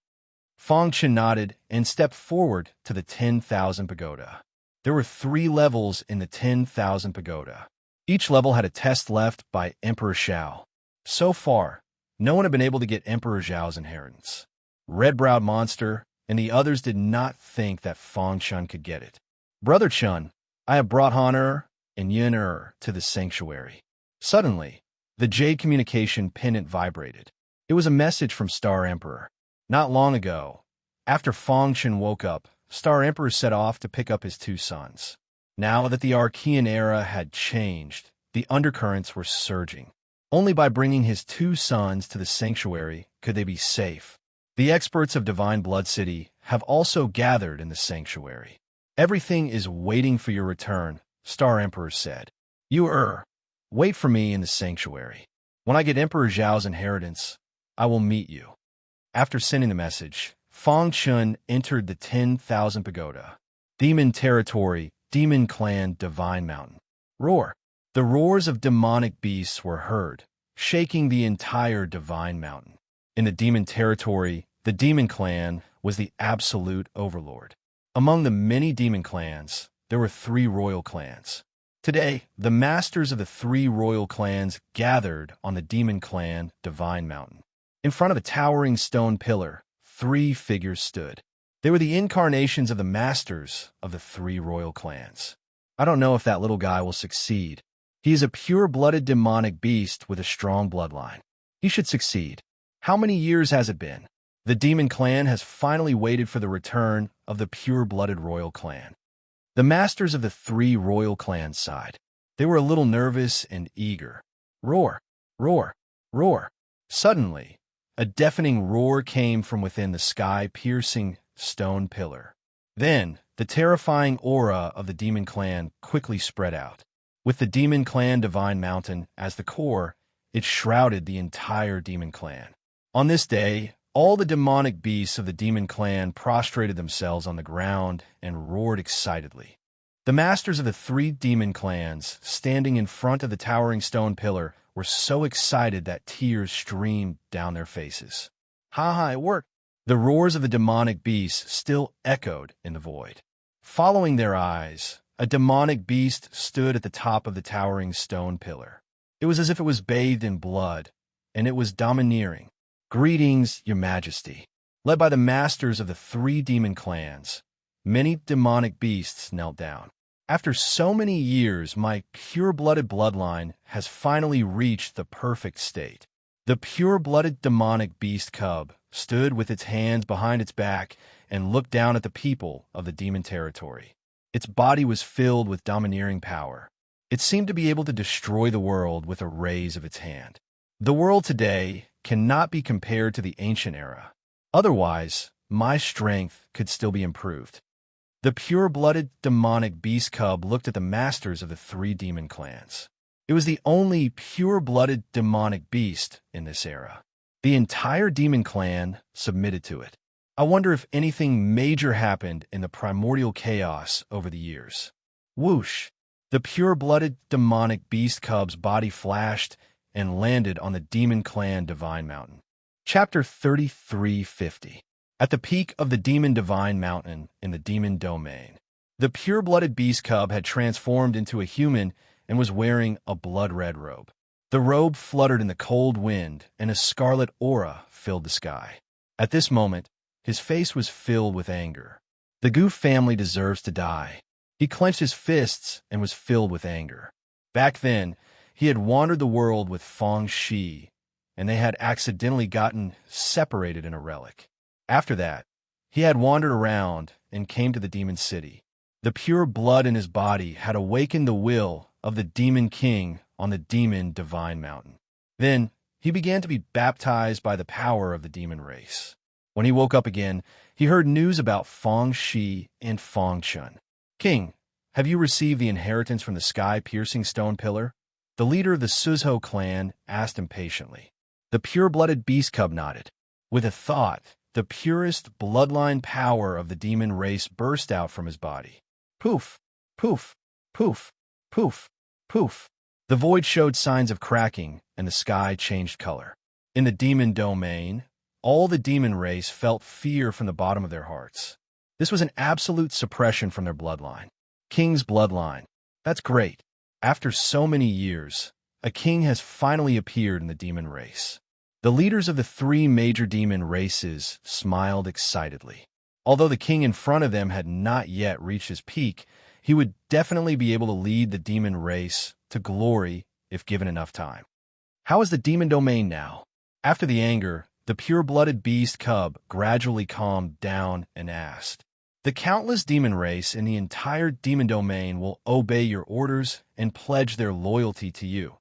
Fong Chun nodded and stepped forward to the 10,000 pagoda. There were 3 levels in the 10,000 pagoda. Each level had a test left by Emperor Zhao. So far, no one had been able to get Emperor Zhao's inheritance. Red-Browed Monster and the others did not think that Fong Chun could get it. Brother Chun, I have brought honor and yin to the sanctuary. Suddenly, the jade communication pendant vibrated. It was a message from Star Emperor. Not long ago, after Fong Chun woke up, Star Emperor set off to pick up his 2 sons. Now that the Archean era had changed, the undercurrents were surging. Only by bringing his two sons to the sanctuary could they be safe. The experts of Divine Blood City have also gathered in the sanctuary. Everything is waiting for your return, Star Emperor said. Wait for me in the sanctuary. When I get Emperor Zhao's inheritance, I will meet you. After sending the message, Fang Chun entered the 10,000 pagoda. Demon territory, demon clan, divine mountain. Roar. The roars of demonic beasts were heard, shaking the entire divine mountain. In the demon territory, the demon clan was the absolute overlord. Among the many demon clans, there were 3 royal clans. Today, the masters of the 3 royal clans gathered on the demon clan divine mountain. In front of a towering stone pillar, 3 figures stood. They were the incarnations of the masters of the 3 royal clans. I don't know if that little guy will succeed. He is a pure-blooded demonic beast with a strong bloodline. He should succeed. How many years has it been? The demon clan has finally waited for the return of the pure-blooded royal clan. The masters of the 3 royal clans sighed. They were a little nervous and eager. Roar, roar, roar. Suddenly, a deafening roar came from within the sky-piercing stone pillar. Then, the terrifying aura of the demon clan quickly spread out. With the demon clan divine mountain as the core, it shrouded the entire demon clan. On this day, all the demonic beasts of the demon clan prostrated themselves on the ground and roared excitedly. The masters of the 3 demon clans, standing in front of the towering stone pillar, were so excited that tears streamed down their faces. Ha, it worked! The roars of the demonic beasts still echoed in the void. Following their eyes, a demonic beast stood at the top of the towering stone pillar. It was as if it was bathed in blood, and it was domineering. Greetings, Your Majesty. Led by the masters of the 3 demon clans, many demonic beasts knelt down. After so many years, my pure-blooded bloodline has finally reached the perfect state. The pure-blooded demonic beast cub stood with its hands behind its back and looked down at the people of the demon territory. Its body was filled with domineering power. It seemed to be able to destroy the world with a raise of its hand. The world today cannot be compared to the ancient era. Otherwise, my strength could still be improved. The pure-blooded demonic beast cub looked at the masters of the 3 demon clans. It was the only pure-blooded demonic beast in this era. The entire demon clan submitted to it. I wonder if anything major happened in the primordial chaos over the years. Whoosh! The pure-blooded demonic beast cub's body flashed and landed on the demon clan divine mountain. Chapter 3350. At the peak of the demon divine mountain in the demon domain, the pure-blooded beast cub had transformed into a human and was wearing a blood-red robe. The robe fluttered in the cold wind, and a scarlet aura filled the sky. At this moment, his face was filled with anger. The Goof family deserves to die. He clenched his fists and was filled with anger. Back then, he had wandered the world with Fang Shi, and they had accidentally gotten separated in a relic. After that, he had wandered around and came to the demon city. The pure blood in his body had awakened the will of the demon king on the demon divine mountain. Then, he began to be baptized by the power of the demon race. When he woke up again, he heard news about Fang Shi and Fang Chun. King, have you received the inheritance from the sky-piercing stone pillar? The leader of the Suzhou clan asked impatiently. The pure-blooded beast cub nodded. With a thought, the purest bloodline power of the demon race burst out from his body. Poof, poof, poof, poof, poof. The void showed signs of cracking, and the sky changed color. In the demon domain, all the demon race felt fear from the bottom of their hearts. This was an absolute suppression from their bloodline. King's bloodline. That's great. After so many years, a king has finally appeared in the demon race. The leaders of the 3 major demon races smiled excitedly. Although the king in front of them had not yet reached his peak, he would definitely be able to lead the demon race to glory if given enough time. How is the demon domain now? After the anger, the pure-blooded beast cub gradually calmed down and asked. The countless demon race in the entire demon domain will obey your orders and pledge their loyalty to you,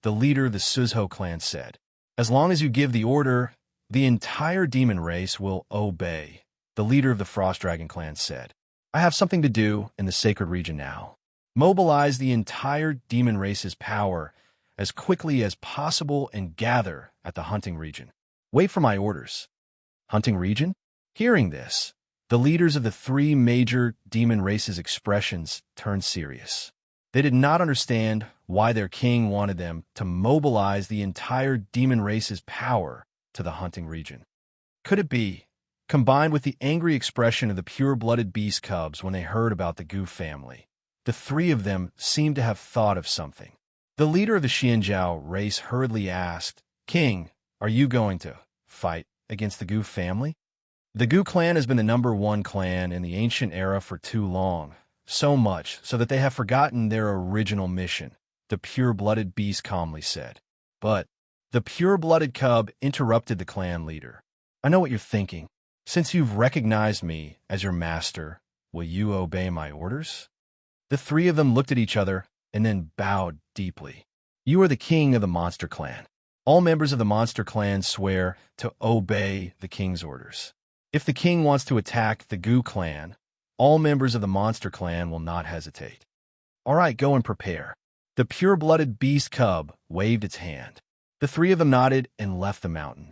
the leader of the Suzuho clan said. As long as you give the order, the entire demon race will obey, the leader of the Frost Dragon clan said. I have something to do in the sacred region now. Mobilize the entire demon race's power as quickly as possible and gather at the hunting region. Wait for my orders. Hunting region? Hearing this, the leaders of the three major demon races' expressions turned serious. They did not understand why their king wanted them to mobilize the entire demon race's power to the hunting region. Could it be, combined with the angry expression of the pure-blooded beast cubs when they heard about the Gu family, the three of them seemed to have thought of something. The leader of the Xianjiao race hurriedly asked, King, are you going to fight against the Gu family? The Gu clan has been the #1 clan in the ancient era for too long, so much so that they have forgotten their original mission, the pure-blooded beast calmly said. But the pure-blooded cub interrupted the clan leader. I know what you're thinking. Since you've recognized me as your master, will you obey my orders? The three of them looked at each other and then bowed deeply. You are the king of the monster clan. All members of the monster clan swear to obey the king's orders. If the king wants to attack the Gu clan, all members of the monster clan will not hesitate. All right, go and prepare. The pure-blooded beast cub waved its hand. The three of them nodded and left the mountain.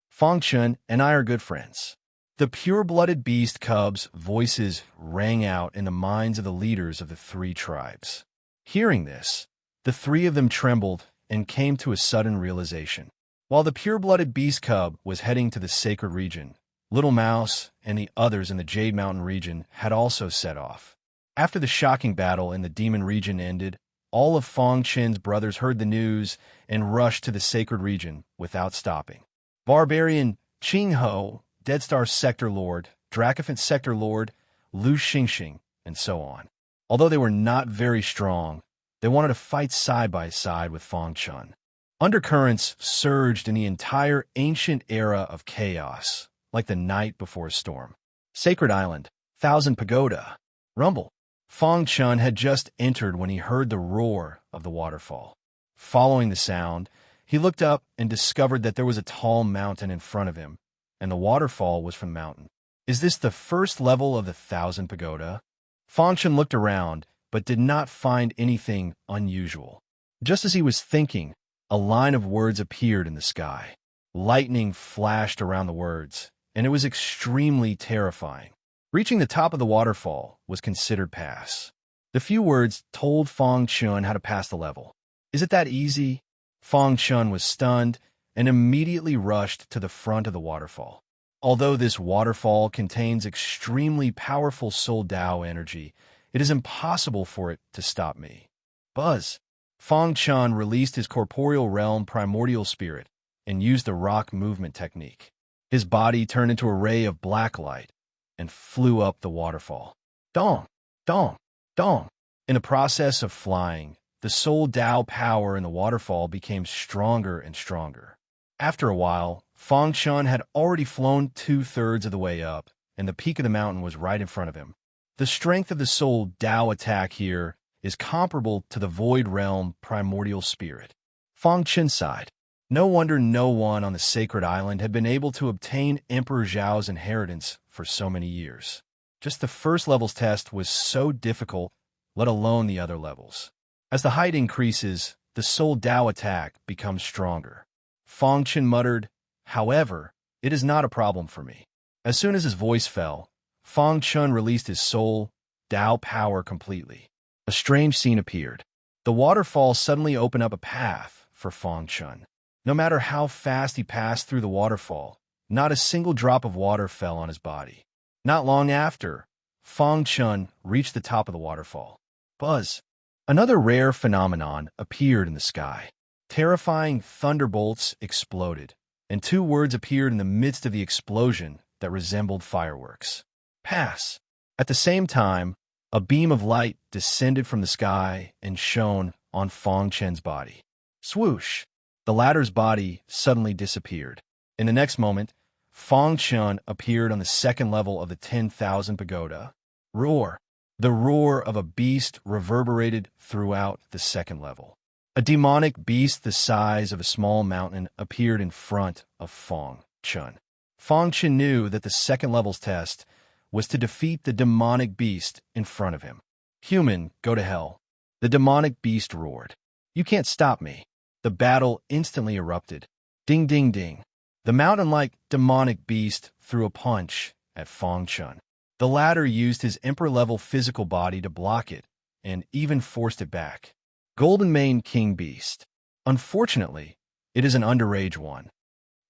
Fang Chun and I are good friends. The pure-blooded beast cubs' voices rang out in the minds of the leaders of the three tribes. Hearing this, the three of them trembled and came to a sudden realization. While the pure-blooded beast cub was heading to the sacred region, Little Mouse and the others in the Jade Mountain region had also set off. After the shocking battle in the demon region ended, all of Fang Chen's brothers heard the news and rushed to the sacred region without stopping. Barbarian Qing Ho, Dead Star Sector Lord, Dracophant Sector Lord, Lu Xingxing, and so on. Although they were not very strong, they wanted to fight side by side with Fang Chun. Undercurrents surged in the entire ancient era of chaos, like the night before a storm. Sacred Island, Thousand Pagoda, rumble. Fang Chun had just entered when he heard the roar of the waterfall. Following the sound, he looked up and discovered that there was a tall mountain in front of him, and the waterfall was from the mountain. Is this the first level of the Thousand Pagoda? Fang Chun looked around, but did not find anything unusual. Just as he was thinking, a line of words appeared in the sky. Lightning flashed around the words, and it was extremely terrifying. Reaching the top of the waterfall was considered pass. The few words told Fang Chun how to pass the level. Is it that easy? Fang Chun was stunned and immediately rushed to the front of the waterfall. Although this waterfall contains extremely powerful Soul Dao energy, it is impossible for it to stop me. Buzz! Fang Chun released his corporeal realm primordial spirit and used the rock movement technique. His body turned into a ray of black light and flew up the waterfall. Dong! Dong! Dong! In the process of flying, the Soul Dao power in the waterfall became stronger and stronger. After a while, Fang Chun had already flown 2/3 of the way up, and the peak of the mountain was right in front of him. The strength of the Soul Dao attack here is comparable to the Void Realm primordial spirit. Fang Chun sighed. No wonder no one on the sacred island had been able to obtain Emperor Zhao's inheritance for so many years. Just the first level's test was so difficult, let alone the other levels. As the height increases, the Soul Dao attack becomes stronger. Fang Chun muttered, however, it is not a problem for me. As soon as his voice fell, Fang Chun released his Soul Dao power completely. A strange scene appeared. The waterfall suddenly opened up a path for Fang Chun. No matter how fast he passed through the waterfall, not a single drop of water fell on his body. Not long after, Fang Chun reached the top of the waterfall. Buzz! Another rare phenomenon appeared in the sky. Terrifying thunderbolts exploded, and two words appeared in the midst of the explosion that resembled fireworks. Pass! At the same time, a beam of light descended from the sky and shone on Fang Chun's body. Swoosh! The latter's body suddenly disappeared. In the next moment, Fang Chun appeared on the second level of the 10,000 pagoda. Roar. The roar of a beast reverberated throughout the second level. A demonic beast the size of a small mountain appeared in front of Fang Chun. Fang Chun knew that the second level's test was to defeat the demonic beast in front of him. Human, go to hell. The demonic beast roared. You can't stop me. The battle instantly erupted. Ding, ding, ding. The mountain-like demonic beast threw a punch at Fang Chun. The latter used his emperor-level physical body to block it and even forced it back. Golden Mane King Beast. Unfortunately, it is an underage one.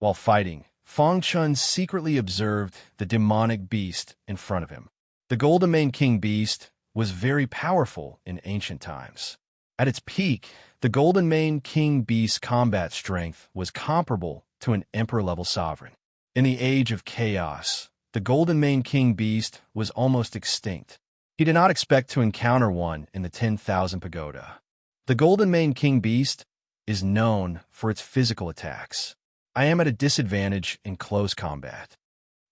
While fighting, Fang Chun secretly observed the demonic beast in front of him. The Golden Mane King Beast was very powerful in ancient times. At its peak, the Golden Mane King Beast's combat strength was comparable to an emperor-level sovereign. In the Age of Chaos, the Golden Mane King Beast was almost extinct. He did not expect to encounter one in the 10,000 pagoda. The Golden Mane King Beast is known for its physical attacks. I am at a disadvantage in close combat.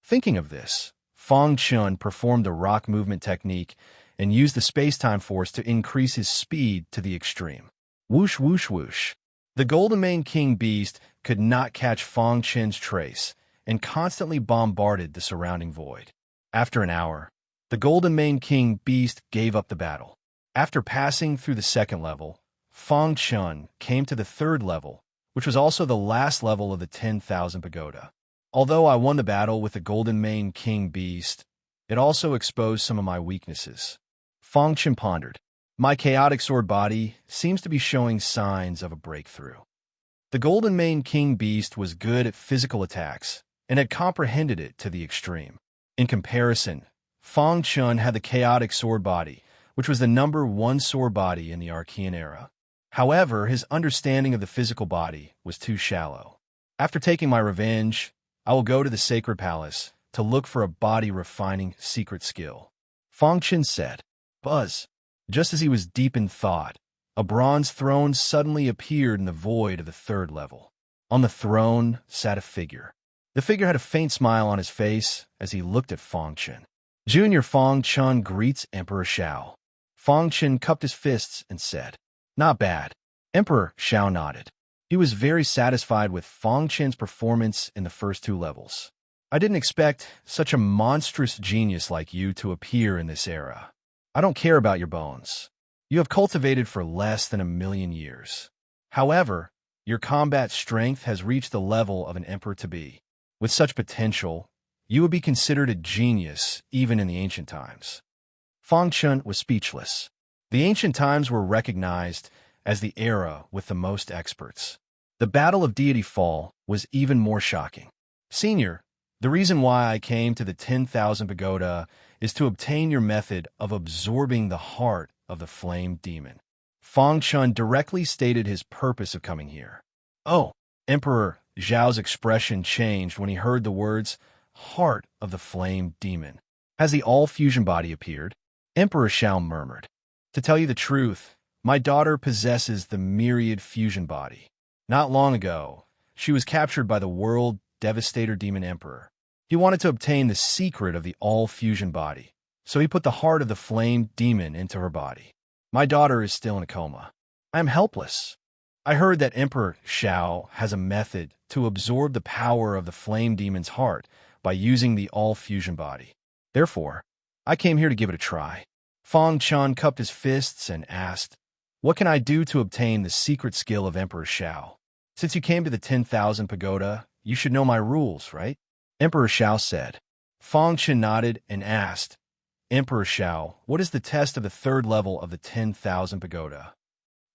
Thinking of this, Fang Chun performed a rock movement technique and used the space-time force to increase his speed to the extreme. Whoosh, whoosh, whoosh. The Golden Mane King Beast could not catch Fang Chun's trace and constantly bombarded the surrounding void. After an hour, the Golden Mane King Beast gave up the battle. After passing through the second level, Fang Chun came to the third level, which was also the last level of the 10,000 pagoda. Although I won the battle with the Golden Mane King Beast, it also exposed some of my weaknesses. Fang Chun pondered. My chaotic sword body seems to be showing signs of a breakthrough. The Golden Mane King Beast was good at physical attacks and had comprehended it to the extreme. In comparison, Fang Chun had the chaotic sword body, which was the #1 sword body in the Archean era. However, his understanding of the physical body was too shallow. After taking my revenge, I will go to the Sacred Palace to look for a body-refining secret skill. Fang Chun said. Buzz. Just as he was deep in thought, a bronze throne suddenly appeared in the void of the third level. On the throne sat a figure. The figure had a faint smile on his face as he looked at Fang Chun. Junior Fang Chun greets Emperor Shao. Fang Chun cupped his fists and said, Not bad. Emperor Shao nodded. He was very satisfied with Fang Chun's performance in the first 2 levels. I didn't expect such a monstrous genius like you to appear in this era. I don't care about your bones. You have cultivated for less than 1,000,000 years. However, your combat strength has reached the level of an emperor-to-be. With such potential, you would be considered a genius even in the ancient times. Fang Chun was speechless. The ancient times were recognized as the era with the most experts. The Battle of Deity Fall was even more shocking. Senior, the reason why I came to the 10,000 pagoda is to obtain your method of absorbing the heart of the flame demon. Fang Chun directly stated his purpose of coming here. Oh, Emperor Zhao's expression changed when he heard the words, heart of the flame demon. Has the all-fusion body appeared? Emperor Shao murmured. To tell you the truth, my daughter possesses the myriad fusion body. Not long ago, she was captured by the world devastator demon emperor. He wanted to obtain the secret of the all-fusion body, so he put the heart of the flame demon into her body. My daughter is still in a coma. I am helpless. I heard that Emperor Shao has a method to absorb the power of the flame demon's heart by using the all-fusion body. Therefore, I came here to give it a try. Fang Chun cupped his fists and asked, What can I do to obtain the secret skill of Emperor Shao? Since you came to the 10,000 pagoda, you should know my rules, right? Emperor Shao said. Fang Chun nodded and asked, Emperor Shao, what is the test of the third level of the 10,000 pagoda?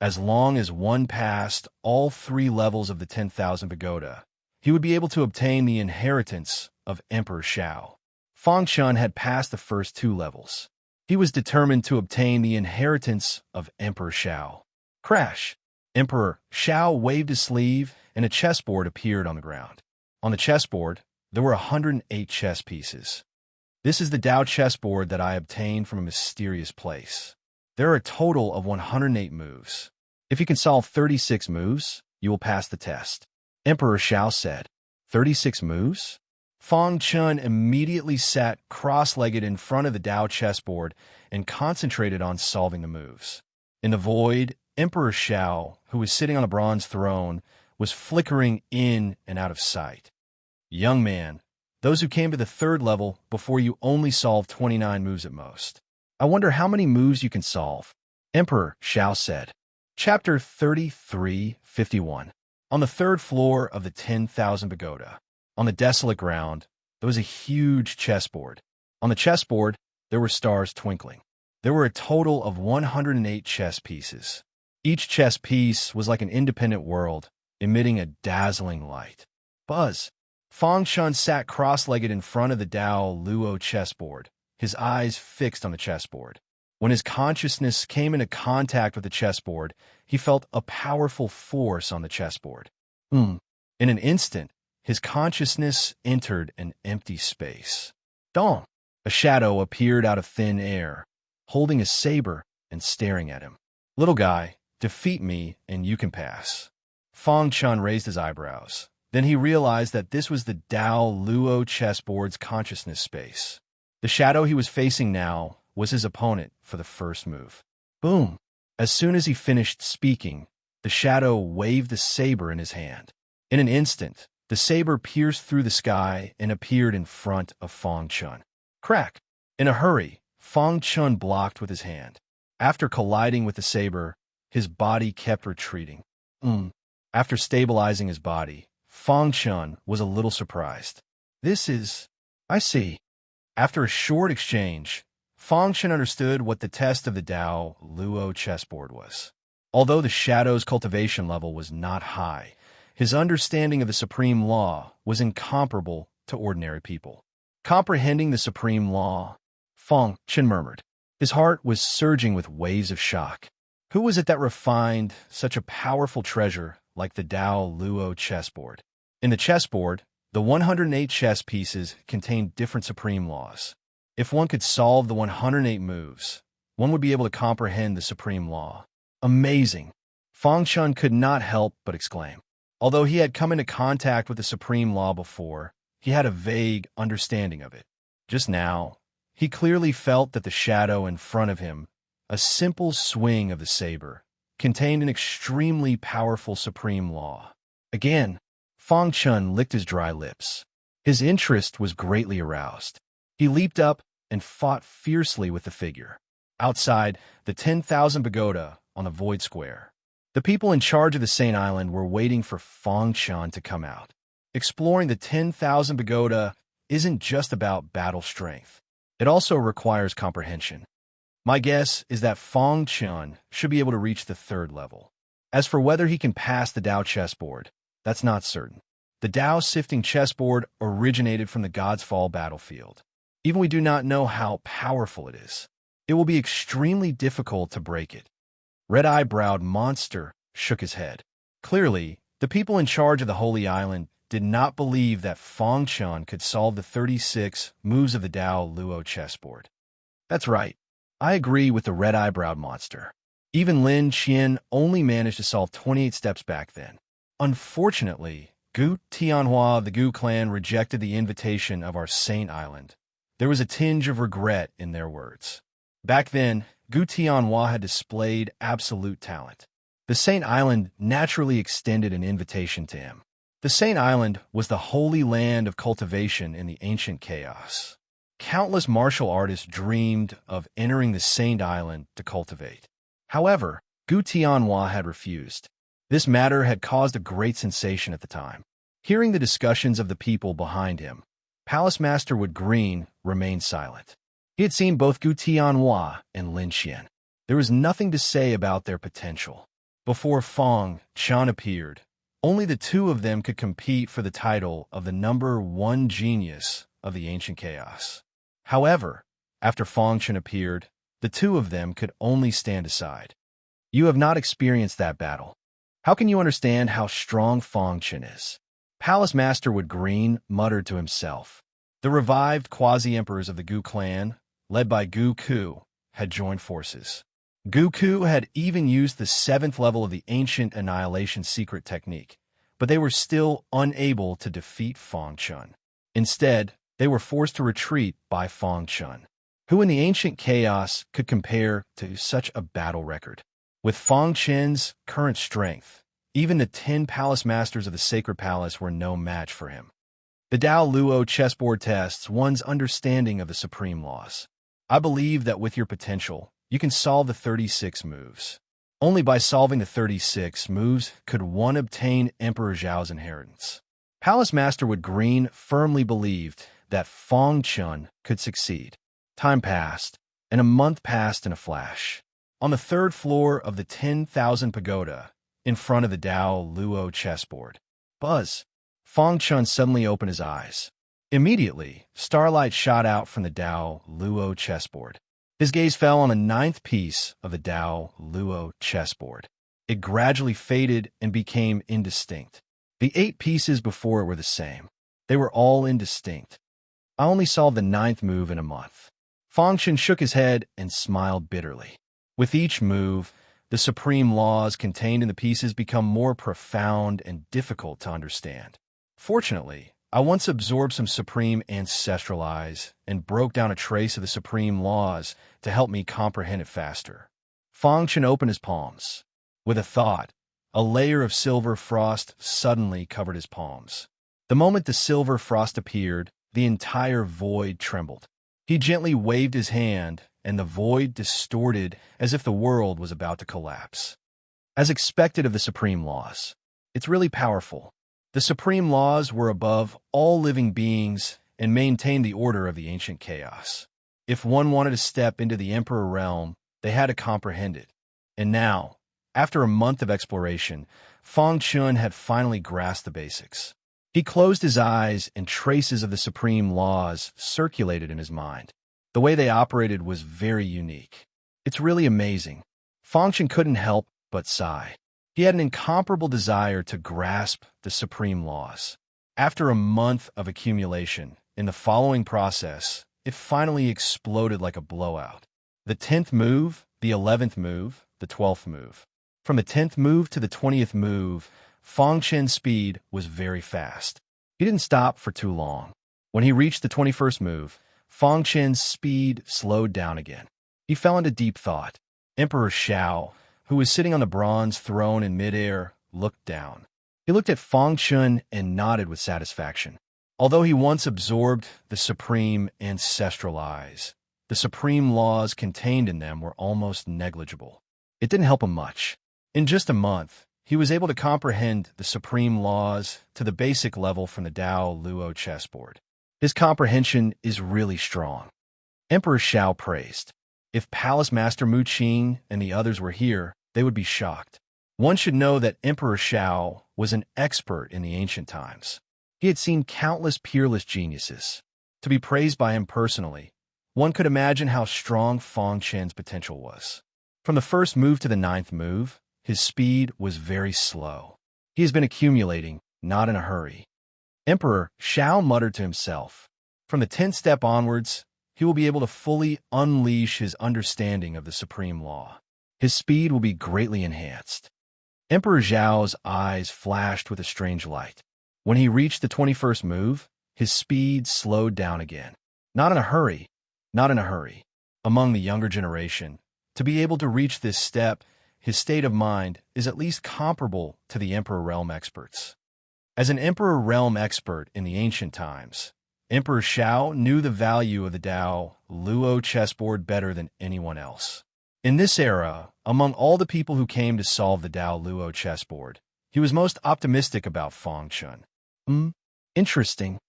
As long as one passed all 3 levels of the 10,000 pagoda, he would be able to obtain the inheritance of Emperor Shao. Fang Chun had passed the first 2 levels. He was determined to obtain the inheritance of Emperor Shao. Crash! Emperor Shao waved his sleeve, and a chessboard appeared on the ground. On the chessboard, there were 108 chess pieces. This is the Dao chessboard that I obtained from a mysterious place. There are a total of 108 moves. If you can solve 36 moves, you will pass the test. Emperor Shao said, 36 moves? Fong Chun immediately sat cross-legged in front of the Dao chessboard and concentrated on solving the moves. In the void, Emperor Xiao, who was sitting on a bronze throne, was flickering in and out of sight. Young man, those who came to the third level before you only solved 29 moves at most. I wonder how many moves you can solve, Emperor Xiao said. Chapter 33:51. On the third floor of the 10,000 pagoda, on the desolate ground, there was a huge chessboard. On the chessboard, there were stars twinkling. There were a total of 108 chess pieces. Each chess piece was like an independent world, emitting a dazzling light. Buzz. Fong Chun sat cross-legged in front of the Dao Luo chessboard, his eyes fixed on the chessboard. When his consciousness came into contact with the chessboard, he felt a powerful force on the chessboard. In an instant, his consciousness entered an empty space. Dong! A shadow appeared out of thin air, holding a saber and staring at him. Little guy, defeat me and you can pass. Fong Chun raised his eyebrows. Then he realized that this was the Dao Luo chessboard's consciousness space. The shadow he was facing now was his opponent for the first move. Boom! As soon as he finished speaking, the shadow waved the saber in his hand. In an instant, the saber pierced through the sky and appeared in front of Fong Chun. Crack! In a hurry, Fong Chun blocked with his hand. After colliding with the saber, his body kept retreating. After stabilizing his body, Fong Chun was a little surprised. I see. After a short exchange, Fong Chun understood what the test of the Dao Luo chessboard was. Although the shadow's cultivation level was not high, his understanding of the supreme law was incomparable to ordinary people. Comprehending the supreme law, Fong Chun murmured. His heart was surging with waves of shock. Who was it that refined such a powerful treasure like the Dao Luo chessboard? In the chessboard, the 108 chess pieces contained different supreme laws. If one could solve the 108 moves, one would be able to comprehend the supreme law. Amazing! Fong Chun could not help but exclaim. Although he had come into contact with the supreme law before, he had a vague understanding of it. Just now, he clearly felt that the shadow in front of him, a simple swing of the saber, contained an extremely powerful supreme law. Again, Fong Chun licked his dry lips. His interest was greatly aroused. He leaped up and fought fiercely with the figure. Outside the 10,000 pagoda on the void square, the people in charge of the Saint Island were waiting for Fong Chun to come out. Exploring the 10,000 pagoda isn't just about battle strength. It also requires comprehension. My guess is that Fong Chun should be able to reach the third level. As for whether he can pass the Dao chessboard, that's not certain. The Dao sifting chessboard originated from the God's Fall battlefield. Even we do not know how powerful it is. It will be extremely difficult to break it. Red-Eye-Browed Monster shook his head. Clearly, the people in charge of the Holy Island did not believe that Fong Chun could solve the 36 moves of the Dao Luo chessboard. That's right. I agree with the Red-Eye-Browed Monster. Even Lin Qian only managed to solve 28 steps back then. Unfortunately, Gu Tianhua of the Gu clan rejected the invitation of our Saint Island. There was a tinge of regret in their words. Back then, Gu Tianhua had displayed absolute talent. The Saint Island naturally extended an invitation to him. The Saint Island was the holy land of cultivation in the ancient chaos. Countless martial artists dreamed of entering the Saint Island to cultivate. However, Gu Tianhua had refused. This matter had caused a great sensation at the time. Hearing the discussions of the people behind him, Palace Master Wood Green remained silent. He had seen both Gu Tianhua and Lin Qian. There was nothing to say about their potential. Before Fong Chun appeared, only the two of them could compete for the title of the #1 genius of the ancient chaos. However, after Fong Chun appeared, the two of them could only stand aside. You have not experienced that battle. How can you understand how strong Fong Chun is? Palace Master Wood Green muttered to himself. The revived quasi-emperors of the Gu clan, led by Gu Ku, had joined forces. Gu Ku had even used the 7th level of the ancient annihilation secret technique, but they were still unable to defeat Fong Chun. Instead, they were forced to retreat by Fang Chun, who in the ancient chaos could compare to such a battle record. With Fang Chen's current strength, even the 10 palace masters of the Sacred Palace were no match for him. The Dao Luo chessboard tests one's understanding of the supreme laws. I believe that with your potential, you can solve the 36 moves. Only by solving the 36 moves could one obtain Emperor Zhao's inheritance. Palace Master Wood Green firmly believed that Fang Chun could succeed. Time passed, and a month passed in a flash. On the third floor of the 10,000 pagoda, in front of the Dao Luo chessboard, buzz! Fang Chun suddenly opened his eyes. Immediately, starlight shot out from the Dao Luo chessboard. His gaze fell on the 9th piece of the Dao Luo chessboard. It gradually faded and became indistinct. The 8 pieces before it were the same. They were all indistinct. I only solved the 9th move in a month. Fang Chun shook his head and smiled bitterly. With each move, the supreme laws contained in the pieces become more profound and difficult to understand. Fortunately, I once absorbed some supreme ancestral eyes and broke down a trace of the supreme laws to help me comprehend it faster. Fang Chun opened his palms. With a thought, a layer of silver frost suddenly covered his palms. The moment the silver frost appeared, the entire void trembled. He gently waved his hand, and the void distorted as if the world was about to collapse. As expected of the supreme laws, it's really powerful. The supreme laws were above all living beings and maintained the order of the ancient chaos. If one wanted to step into the Emperor realm, they had to comprehend it. And now, after a month of exploration, Fang Chun had finally grasped the basics. He closed his eyes and traces of the supreme laws circulated in his mind. The way they operated was very unique. It's really amazing. Fang Chun couldn't help but sigh. He had an incomparable desire to grasp the supreme laws. After a month of accumulation, in the following process, it finally exploded like a blowout. The 10th move, the 11th move, the 12th move. From the 10th move to the 20th move, Fang Chun's speed was very fast. He didn't stop for too long. When he reached the 21st move, Fang Chun's speed slowed down again. He fell into deep thought. Emperor Xiao, who was sitting on the bronze throne in midair, looked down. He looked at Fang Chun and nodded with satisfaction. Although he once absorbed the supreme ancestral eyes, the supreme laws contained in them were almost negligible. It didn't help him much. In just a month, he was able to comprehend the supreme laws to the basic level from the Dao Luo chessboard. His comprehension is really strong. Emperor Xiao praised. If Palace Master Mu Qing and the others were here, they would be shocked. One should know that Emperor Xiao was an expert in the ancient times. He had seen countless peerless geniuses. To be praised by him personally, one could imagine how strong Fang Chun's potential was. From the first move to the 9th move, his speed was very slow. He has been accumulating, not in a hurry. Emperor Xiao muttered to himself. From the 10th step onwards, he will be able to fully unleash his understanding of the supreme law. His speed will be greatly enhanced. Emperor Zhao's eyes flashed with a strange light. When he reached the 21st move, his speed slowed down again. Not in a hurry, not in a hurry. Among the younger generation, to be able to reach this step, his state of mind is at least comparable to the Emperor Realm experts. As an Emperor Realm expert in the ancient times, Emperor Xiao knew the value of the Dao Luo chessboard better than anyone else. In this era, among all the people who came to solve the Dao Luo chessboard, he was most optimistic about Fang Chun. Interesting.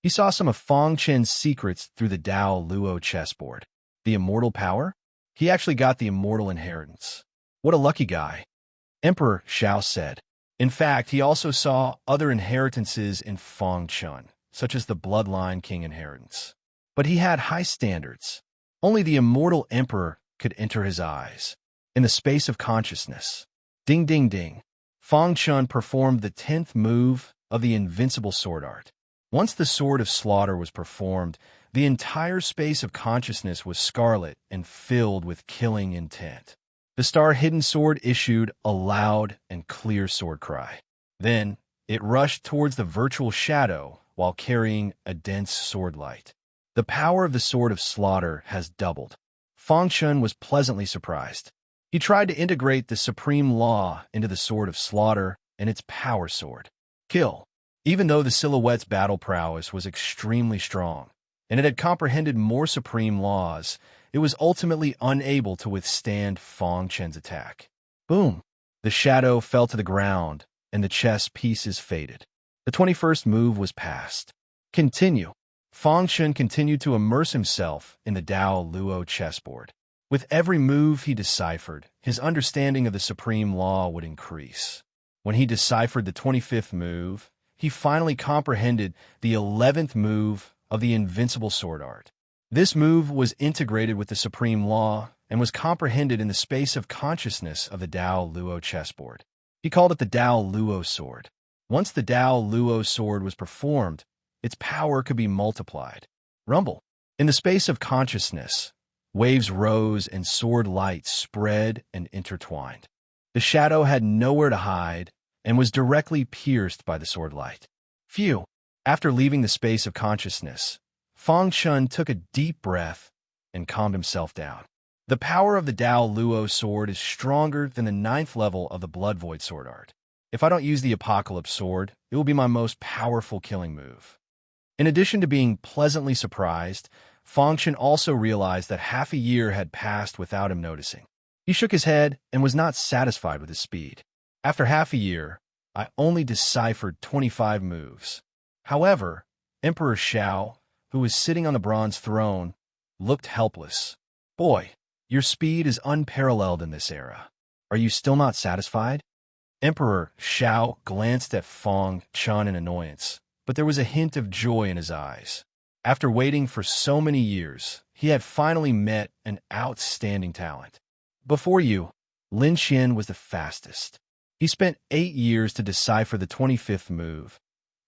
He saw some of Fang Chun's secrets through the Dao Luo chessboard. The immortal power? He actually got the immortal inheritance. What a lucky guy. Emperor Xiao said. In fact, he also saw other inheritances in Fang Chun, such as the Bloodline King inheritance. But he had high standards. Only the immortal emperor could enter his eyes. In the space of consciousness. Ding, ding, ding. Fang Chun performed the 10th move of the invincible sword art. Once the sword of slaughter was performed, the entire space of consciousness was scarlet and filled with killing intent. The star-hidden sword issued a loud and clear sword cry. Then, it rushed towards the virtual shadow, while carrying a dense sword light. The power of the Sword of Slaughter has doubled. Fang Chun was pleasantly surprised. He tried to integrate the supreme law into the Sword of Slaughter and its power sword. Kill. Even though the silhouette's battle prowess was extremely strong, and it had comprehended more supreme laws, it was ultimately unable to withstand Fang Chun's attack. Boom! The shadow fell to the ground, and the chess pieces faded. The 21st move was passed. Continue. Fang Chun continued to immerse himself in the Dao Luo chessboard. With every move he deciphered, his understanding of the supreme law would increase. When he deciphered the 25th move, he finally comprehended the 11th move of the invincible sword art. This move was integrated with the supreme law and was comprehended in the space of consciousness of the Dao Luo chessboard. He called it the Dao Luo sword. Once the Dao Luo sword was performed, its power could be multiplied. Rumble. In the space of consciousness, waves rose and sword light spread and intertwined. The shadow had nowhere to hide and was directly pierced by the sword light. Phew! After leaving the space of consciousness, Fang Chun took a deep breath and calmed himself down. The power of the Dao Luo sword is stronger than the 9th level of the Blood Void sword art. If I don't use the Apocalypse sword, it will be my most powerful killing move. In addition to being pleasantly surprised, Fang Chun also realized that half a year had passed without him noticing. He shook his head and was not satisfied with his speed. After half a year, I only deciphered 25 moves. However, Emperor Shao, who was sitting on the bronze throne, looked helpless. Boy, your speed is unparalleled in this era. Are you still not satisfied? Emperor Shao glanced at Fang Chun in annoyance, but there was a hint of joy in his eyes. After waiting for so many years, he had finally met an outstanding talent. Before you, Lin Xian was the fastest. He spent 8 years to decipher the 25th move,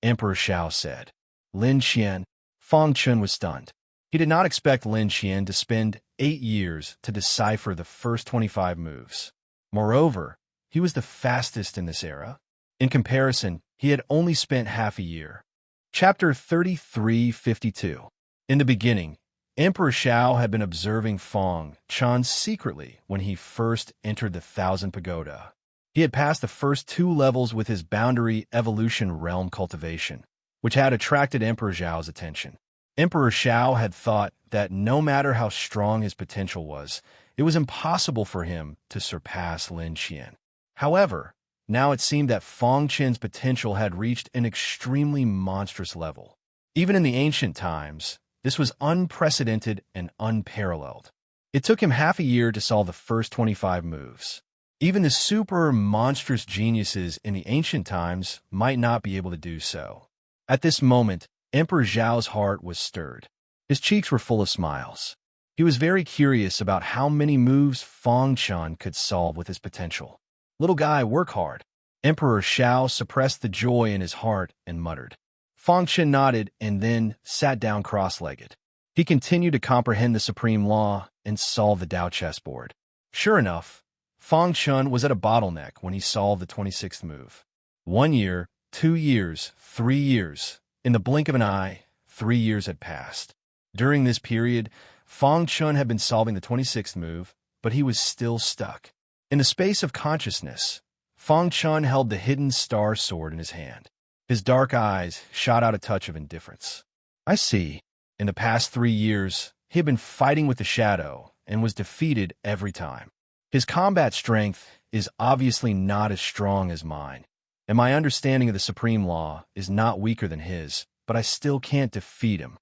Emperor Shao said. Lin Xian. Fang Chun was stunned. He did not expect Lin Xian to spend 8 years to decipher the first 25 moves. Moreover, he was the fastest in this era. In comparison, he had only spent half a year. Chapter 3352. In the beginning, Emperor Shao had been observing Fang Chun secretly when he first entered the Thousand Pagoda. He had passed the first 2 levels with his boundary evolution realm cultivation, which had attracted Emperor Zhao's attention. Emperor Shao had thought that no matter how strong his potential was, it was impossible for him to surpass Lin Xian. However, now it seemed that Fang Chun's potential had reached an extremely monstrous level. Even in the ancient times, this was unprecedented and unparalleled. It took him half a year to solve the first 25 moves. Even the super monstrous geniuses in the ancient times might not be able to do so. At this moment, Emperor Zhao's heart was stirred. His cheeks were full of smiles. He was very curious about how many moves Fang Chun could solve with his potential. Little guy, work hard. Emperor Shao suppressed the joy in his heart and muttered. Fang Chun nodded and then sat down cross-legged. He continued to comprehend the supreme law and solve the Dao chessboard. Sure enough, Fang Chun was at a bottleneck when he solved the 26th move. 1 year, 2 years, 3 years. In the blink of an eye, 3 years had passed. During this period, Fang Chun had been solving the 26th move, but he was still stuck. In the space of consciousness, Fang Chun held the hidden star sword in his hand. His dark eyes shot out a touch of indifference. I see. In the past 3 years, he had been fighting with the shadow and was defeated every time. His combat strength is obviously not as strong as mine, and my understanding of the supreme law is not weaker than his, but I still can't defeat him.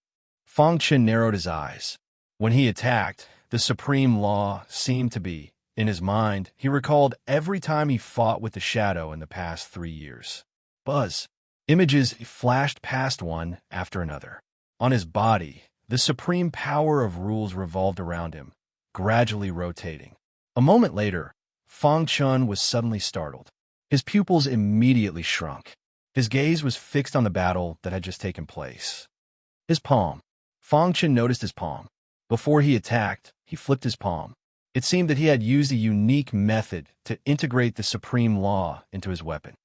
Fang Chun narrowed his eyes. When he attacked, the supreme law seemed to be, in his mind, he recalled every time he fought with the shadow in the past 3 years. Buzz. Images flashed past one after another. On his body, the supreme power of rules revolved around him, gradually rotating. A moment later, Fang Chun was suddenly startled. His pupils immediately shrunk. His gaze was fixed on the battle that had just taken place. His palm. Fang Chun noticed his palm. Before he attacked, he flipped his palm. It seemed that he had used a unique method to integrate the supreme law into his weapon.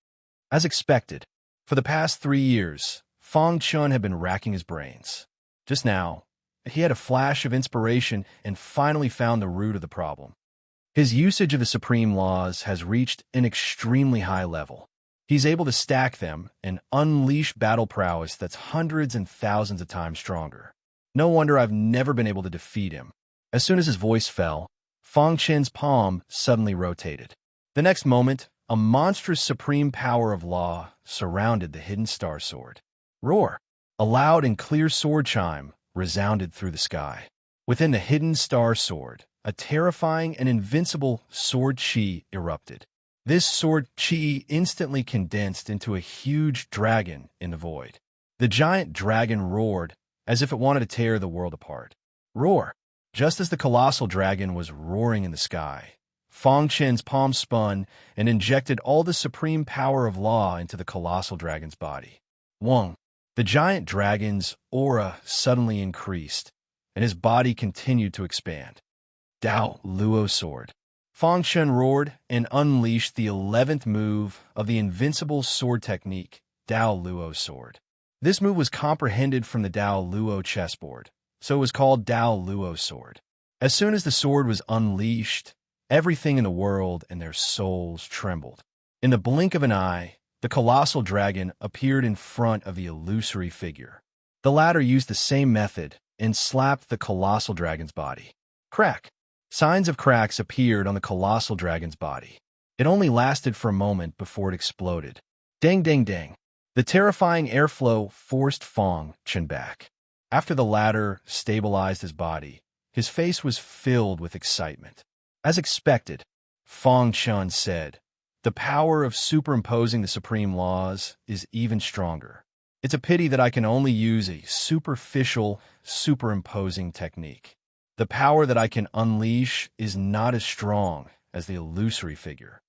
As expected, for the past 3 years, Fang Chun had been racking his brains. Just now, he had a flash of inspiration and finally found the root of the problem. His usage of the supreme laws has reached an extremely high level. He's able to stack them and unleash battle prowess that's hundreds and thousands of times stronger. No wonder I've never been able to defeat him. As soon as his voice fell, Fang Chen's palm suddenly rotated. The next moment, a monstrous supreme power of law surrounded the hidden star sword. Roar! A loud and clear sword chime resounded through the sky. Within the hidden star sword, a terrifying and invincible sword chi erupted. This sword chi instantly condensed into a huge dragon in the void. The giant dragon roared as if it wanted to tear the world apart. Roar! Just as the colossal dragon was roaring in the sky, Fang Chen's palm spun and injected all the supreme power of law into the colossal dragon's body. Wong! The giant dragon's aura suddenly increased, and his body continued to expand. Dao Luo Sword. Fang Chen roared and unleashed the 11th move of the invincible sword technique, Dao Luo Sword. This move was comprehended from the Dao Luo chessboard, so it was called Dao Luo Sword. As soon as the sword was unleashed, everything in the world and their souls trembled. In the blink of an eye, the colossal dragon appeared in front of the illusory figure. The latter used the same method and slapped the colossal dragon's body. Crack! Signs of cracks appeared on the colossal dragon's body. It only lasted for a moment before it exploded. Dang, dang, dang. The terrifying airflow forced Fang Chen back. After the latter stabilized his body, his face was filled with excitement. As expected, Fang Chen said, "The power of superimposing the supreme laws is even stronger. It's a pity that I can only use a superficial superimposing technique. The power that I can unleash is not as strong as the illusory figure."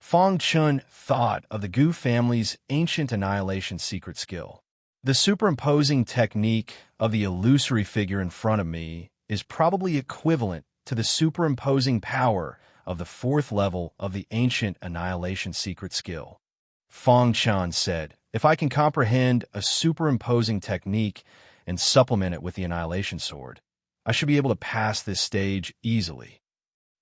Fang Chen thought of the Gu family's ancient annihilation secret skill. The superimposing technique of the illusory figure in front of me is probably equivalent to the superimposing power of the 4th level of the ancient annihilation secret skill. Fang Chen said, "If I can comprehend a superimposing technique and supplement it with the annihilation sword, I should be able to pass this stage easily."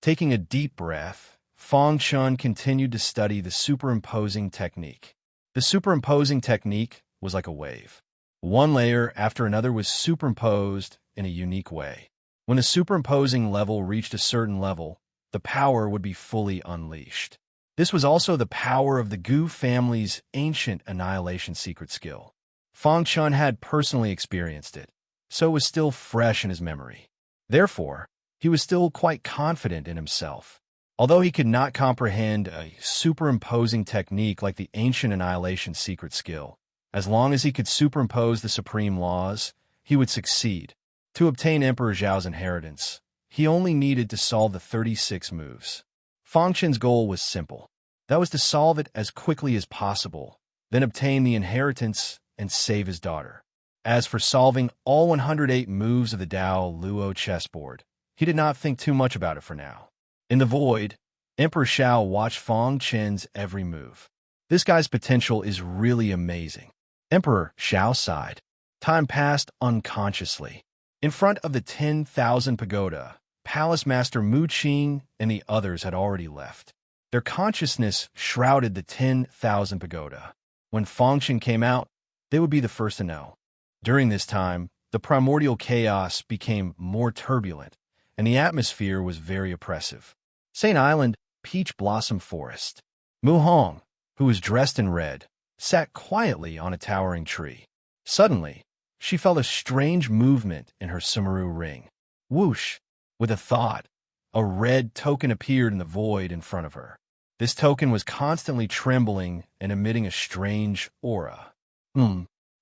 Taking a deep breath, Fang Chen continued to study the superimposing technique. The superimposing technique was like a wave. One layer after another was superimposed in a unique way. When the superimposing level reached a certain level, the power would be fully unleashed. This was also the power of the Gu family's ancient annihilation secret skill. Fang Chen had personally experienced it, so it was still fresh in his memory. Therefore, he was still quite confident in himself. Although he could not comprehend a superimposing technique like the ancient annihilation secret skill, as long as he could superimpose the supreme laws, he would succeed. To obtain Emperor Zhao's inheritance, he only needed to solve the 36 moves. Fang Chen's goal was simple. That was to solve it as quickly as possible, then obtain the inheritance and save his daughter. As for solving all 108 moves of the Dao Luo chessboard, he did not think too much about it for now. In the void, Emperor Xiao watched Fang Chen's every move. This guy's potential is really amazing. Emperor Xiao sighed. Time passed unconsciously. In front of the 10,000 pagoda, Palace Master Mu Qing and the others had already left. Their consciousness shrouded the 10,000 pagoda. When Fang Chen came out, they would be the first to know. During this time, the primordial chaos became more turbulent, and the atmosphere was very oppressive. Saint Island, Peach Blossom Forest. Mu Hong, who was dressed in red, sat quietly on a towering tree. Suddenly, she felt a strange movement in her Sumeru ring. Whoosh! With a thought, a red token appeared in the void in front of her. This token was constantly trembling and emitting a strange aura.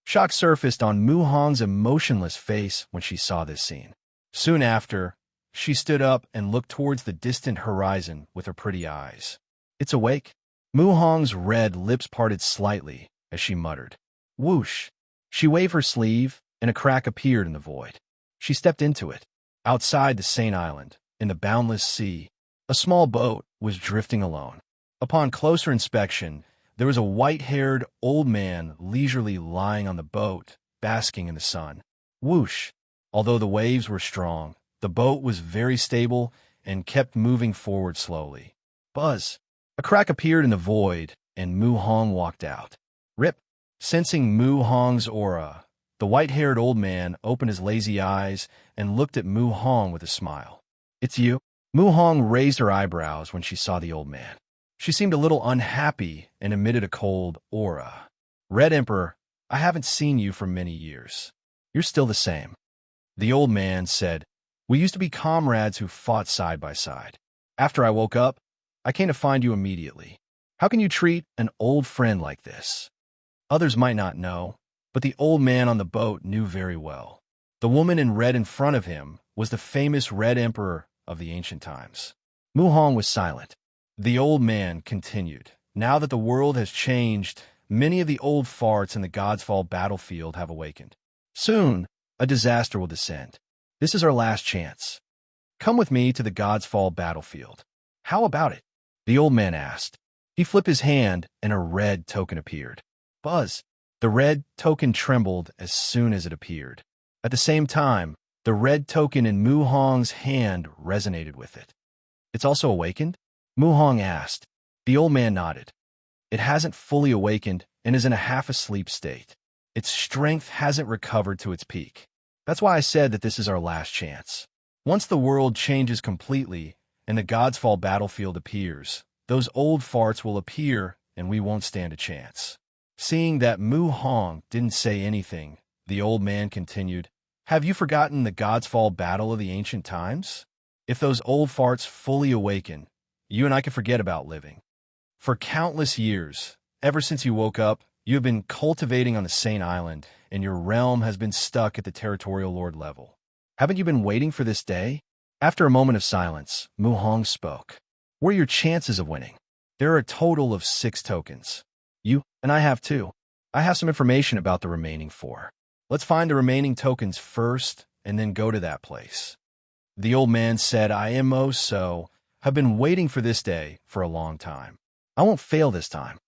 Shock surfaced on Mu Hong's emotionless face when she saw this scene. Soon after, she stood up and looked towards the distant horizon with her pretty eyes. "It's awake?" Mu Hong's red lips parted slightly as she muttered. Whoosh! She waved her sleeve, and a crack appeared in the void. She stepped into it. Outside the Saint Island, in the boundless sea, a small boat was drifting alone. Upon closer inspection, there was a white-haired old man leisurely lying on the boat, basking in the sun. Whoosh! Although the waves were strong, the boat was very stable and kept moving forward slowly. Buzz! A crack appeared in the void, and Mu Hong walked out. Rip! Sensing Mu Hong's aura, the white-haired old man opened his lazy eyes and looked at Mu Hong with a smile. "It's you?" Mu Hong raised her eyebrows when she saw the old man. She seemed a little unhappy and emitted a cold aura. "Red Emperor, I haven't seen you for many years. You're still the same." The old man said, "We used to be comrades who fought side by side. After I woke up, I came to find you immediately. How can you treat an old friend like this?" Others might not know, but the old man on the boat knew very well. The woman in red in front of him was the famous Red Emperor of the ancient times. Mu Hong was silent. The old man continued, "Now that the world has changed, many of the old farts in the God's Fall battlefield have awakened. Soon, a disaster will descend. This is our last chance. Come with me to the God's Fall battlefield." "How about it?" the old man asked. He flipped his hand, and a red token appeared. Buzz! The red token trembled as soon as it appeared. At the same time, the red token in Mu Hong's hand resonated with it. "It's also awakened?" Mu Hong asked. The old man nodded. "It hasn't fully awakened and is in a half-asleep state. Its strength hasn't recovered to its peak. That's why I said that this is our last chance. Once the world changes completely and the God's Fall battlefield appears, those old farts will appear and we won't stand a chance." Seeing that Mu Hong didn't say anything, the old man continued, "Have you forgotten the God's Fall battle of the ancient times? If those old farts fully awaken, you and I can forget about living. For countless years, ever since you woke up, you have been cultivating on the same island, and your realm has been stuck at the territorial lord level. Haven't you been waiting for this day?" After a moment of silence, Mu Hong spoke. "What are your chances of winning?" "There are a total of 6 tokens. You and I have 2. I have some information about the remaining 4. Let's find the remaining tokens first, and then go to that place." The old man said, "I am have been waiting for this day for a long time. I won't fail this time."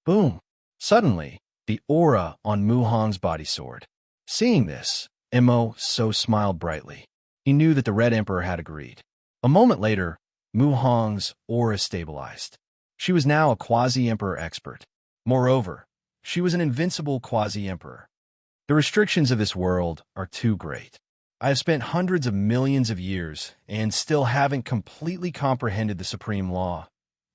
Boom! Suddenly, the aura on Mu Hong's body soared. Seeing this, Mo smiled brightly. He knew that the Red Emperor had agreed. A moment later, Mu Hong's aura stabilized. She was now a quasi-emperor expert. Moreover, she was an invincible quasi-emperor. The restrictions of this world are too great. I have spent hundreds of millions of years and still haven't completely comprehended the supreme law,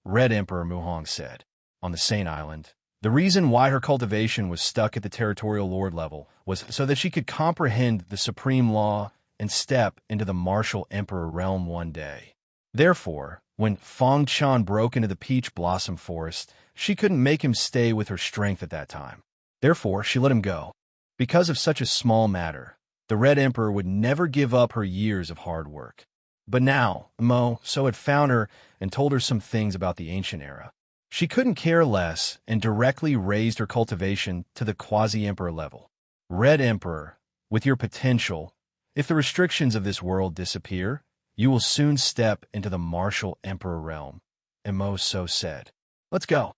Red Emperor Mu Hong said. On the Saint Island, the reason why her cultivation was stuck at the territorial lord level was so that she could comprehend the supreme law and step into the martial emperor realm one day. Therefore, when Fong Chan broke into the peach blossom forest, she couldn't make him stay with her strength at that time. Therefore, she let him go. Because of such a small matter, the Red Emperor would never give up her years of hard work. But now, Mo had found her and told her some things about the ancient era. She couldn't care less and directly raised her cultivation to the quasi-emperor level. "Red Emperor, with your potential, if the restrictions of this world disappear, you will soon step into the martial emperor realm," Mo said. Let's go.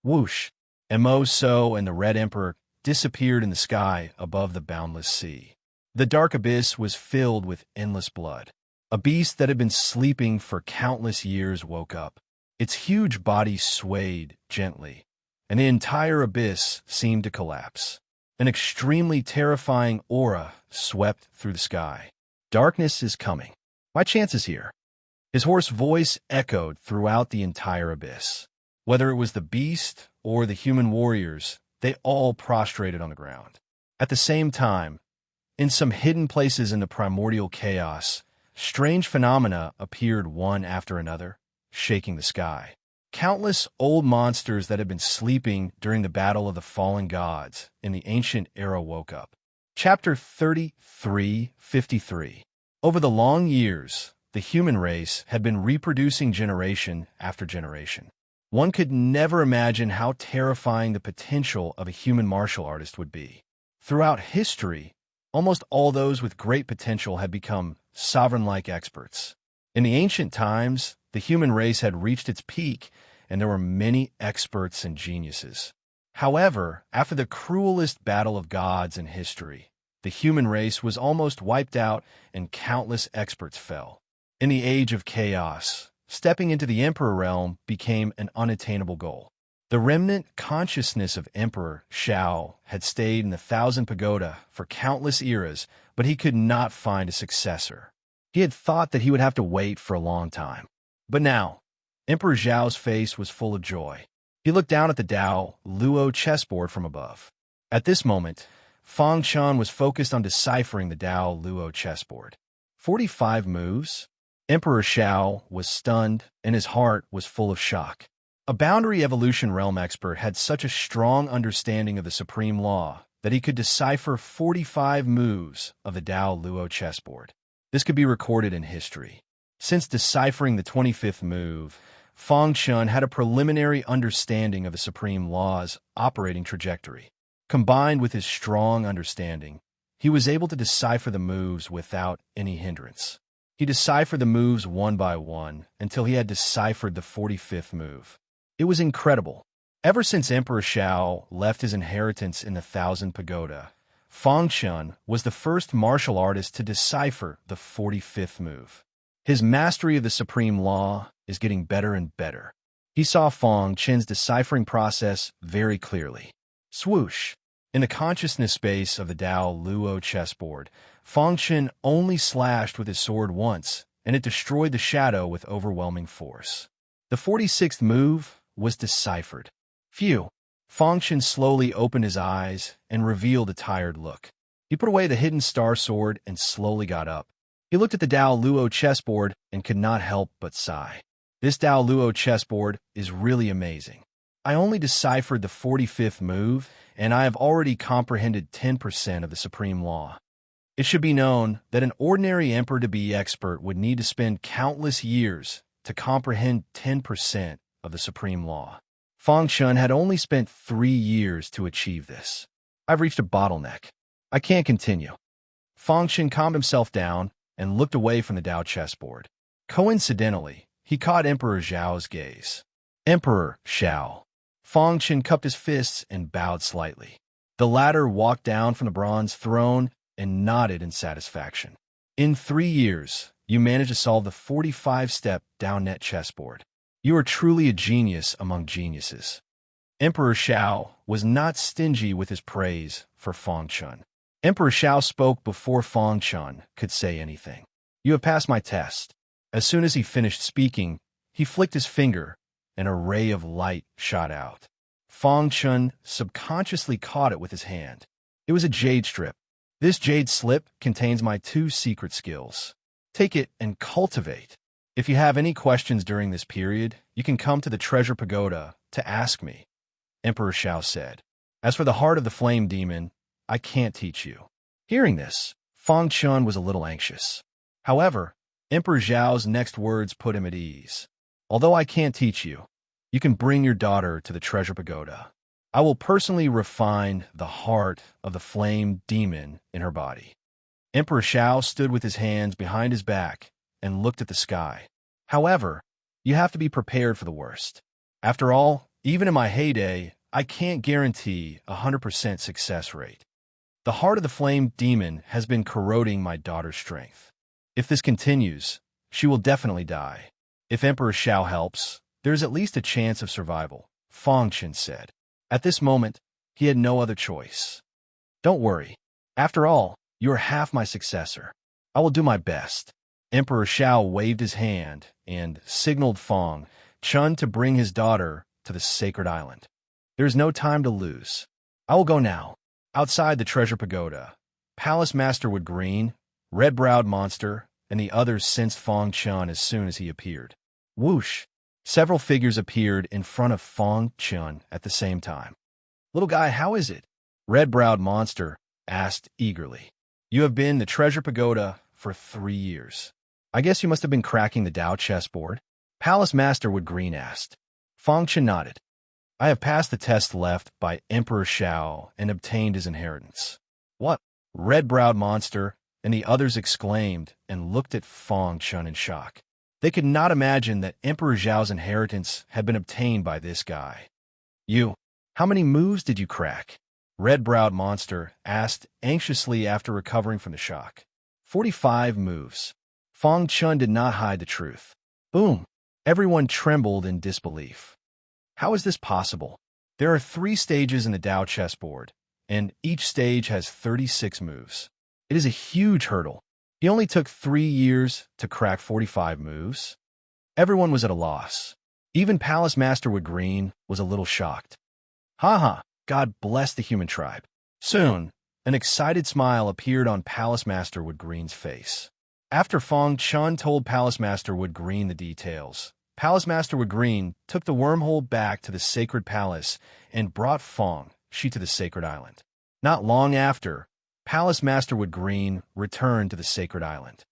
Whoosh! Mo and the Red Emperor disappeared in the sky above the boundless sea. The dark abyss was filled with endless blood. A beast that had been sleeping for countless years woke up. Its huge body swayed gently, and the entire abyss seemed to collapse. An extremely terrifying aura swept through the sky. "Darkness is coming. My chance is here." His hoarse voice echoed throughout the entire abyss. Whether it was the beast or the human warriors, they all prostrated on the ground. At the same time, in some hidden places in the primordial chaos, strange phenomena appeared one after another, shaking the sky. Countless old monsters that had been sleeping during the battle of the fallen gods in the ancient era woke up. Chapter 33:53. Over the long years, the human race had been reproducing generation after generation. One could never imagine how terrifying the potential of a human martial artist would be. Throughout history, almost all those with great potential had become sovereign-like experts. In the ancient times, the human race had reached its peak and there were many experts and geniuses. However, after the cruelest battle of gods in history, the human race was almost wiped out and countless experts fell. In the age of chaos, stepping into the Emperor realm became an unattainable goal. The remnant consciousness of Emperor Shao had stayed in the Thousand Pagoda for countless eras, but he could not find a successor. He had thought that he would have to wait for a long time. But now, Emperor Zhao's face was full of joy. He looked down at the Dao Luo chessboard from above. At this moment, Fang Chun was focused on deciphering the Dao Luo chessboard. 45 moves? Emperor Shao was stunned, and his heart was full of shock. A boundary evolution realm expert had such a strong understanding of the supreme law that he could decipher 45 moves of the Dao Luo chessboard. This could be recorded in history. Since deciphering the 25th move, Fang Chun had a preliminary understanding of the supreme law's operating trajectory. Combined with his strong understanding, he was able to decipher the moves without any hindrance. He deciphered the moves one by one until he had deciphered the 45th move. It was incredible. Ever since Emperor Shao left his inheritance in the Thousand Pagoda, Fang Chun was the first martial artist to decipher the 45th move. His mastery of the supreme law is getting better and better. He saw Fang Chun's deciphering process very clearly. Swoosh! In the consciousness space of the Dao Luo chessboard, Fang Chun only slashed with his sword once, and it destroyed the shadow with overwhelming force. The 46th move was deciphered. Phew! Fang Chun slowly opened his eyes and revealed a tired look. He put away the hidden star sword and slowly got up. He looked at the Dao Luo chessboard and could not help but sigh. This Dao Luo chessboard is really amazing. I only deciphered the 45th move, and I have already comprehended 10% of the supreme law. It should be known that an ordinary emperor to be expert would need to spend countless years to comprehend 10% of the supreme law. Fang Chun had only spent 3 years to achieve this. I've reached a bottleneck. I can't continue. Fang Chun calmed himself down and looked away from the Dao chessboard. Coincidentally, he caught Emperor Zhao's gaze. Emperor Shao. Fang Chun cupped his fists and bowed slightly. The latter walked down from the bronze throne and nodded in satisfaction. In 3 years, you managed to solve the 45-step down-net chessboard. You are truly a genius among geniuses. Emperor Shao was not stingy with his praise for Fang Chun. Emperor Shao spoke before Fang Chun could say anything. You have passed my test. As soon as he finished speaking, he flicked his finger, and a ray of light shot out. Fang Chun subconsciously caught it with his hand. It was a jade strip. This jade slip contains my 2 secret skills. Take it and cultivate. If you have any questions during this period, you can come to the Treasure Pagoda to ask me, Emperor Shao said. As for the heart of the flame demon, I can't teach you. Hearing this, Fang Chun was a little anxious. However, Emperor Zhao's next words put him at ease. Although I can't teach you, you can bring your daughter to the Treasure Pagoda. I will personally refine the heart of the flame demon in her body. Emperor Shao stood with his hands behind his back and looked at the sky. However, you have to be prepared for the worst. After all, even in my heyday, I can't guarantee a 100% success rate. The heart of the flame demon has been corroding my daughter's strength. If this continues, she will definitely die. If Emperor Shao helps, there is at least a chance of survival, Fang Chun said. At this moment, he had no other choice. Don't worry. After all, you are half my successor. I will do my best. Emperor Shao waved his hand and signaled Fang Chun to bring his daughter to the sacred island. There is no time to lose. I will go now. Outside the Treasure Pagoda, Palace Master Wood Green, Red-Browed Monster, and the others sensed Fang Chun as soon as he appeared. Whoosh! Several figures appeared in front of Fang Chun at the same time. Little guy, how is it? Red-Browed Monster asked eagerly. You have been in the Treasure Pagoda for 3 years. I guess you must have been cracking the Dao chessboard? Palace Master Wood Green asked. Fang Chun nodded. I have passed the test left by Emperor Shao and obtained his inheritance. What? Red-Browed Monster and the others exclaimed and looked at Fang Chun in shock. They could not imagine that Emperor Zhao's inheritance had been obtained by this guy. You, how many moves did you crack? Red-browed monster asked anxiously after recovering from the shock. 45 moves. Fong Chun did not hide the truth. Boom! Everyone trembled in disbelief. How is this possible? There are 3 stages in the Dao chessboard, and each stage has 36 moves. It is a huge hurdle. He only took 3 years to crack 45 moves. Everyone was at a loss. Even Palace Master Wood Green was a little shocked. Haha, God bless the human tribe. Soon, an excited smile appeared on Palace Master Wood Green's face. After Fong Chun told Palace Master Wood Green the details, Palace Master Wood Green took the wormhole back to the sacred palace and brought Fong Shi to the sacred island. Not long after, Palace Master Wood Green returned to the sacred island.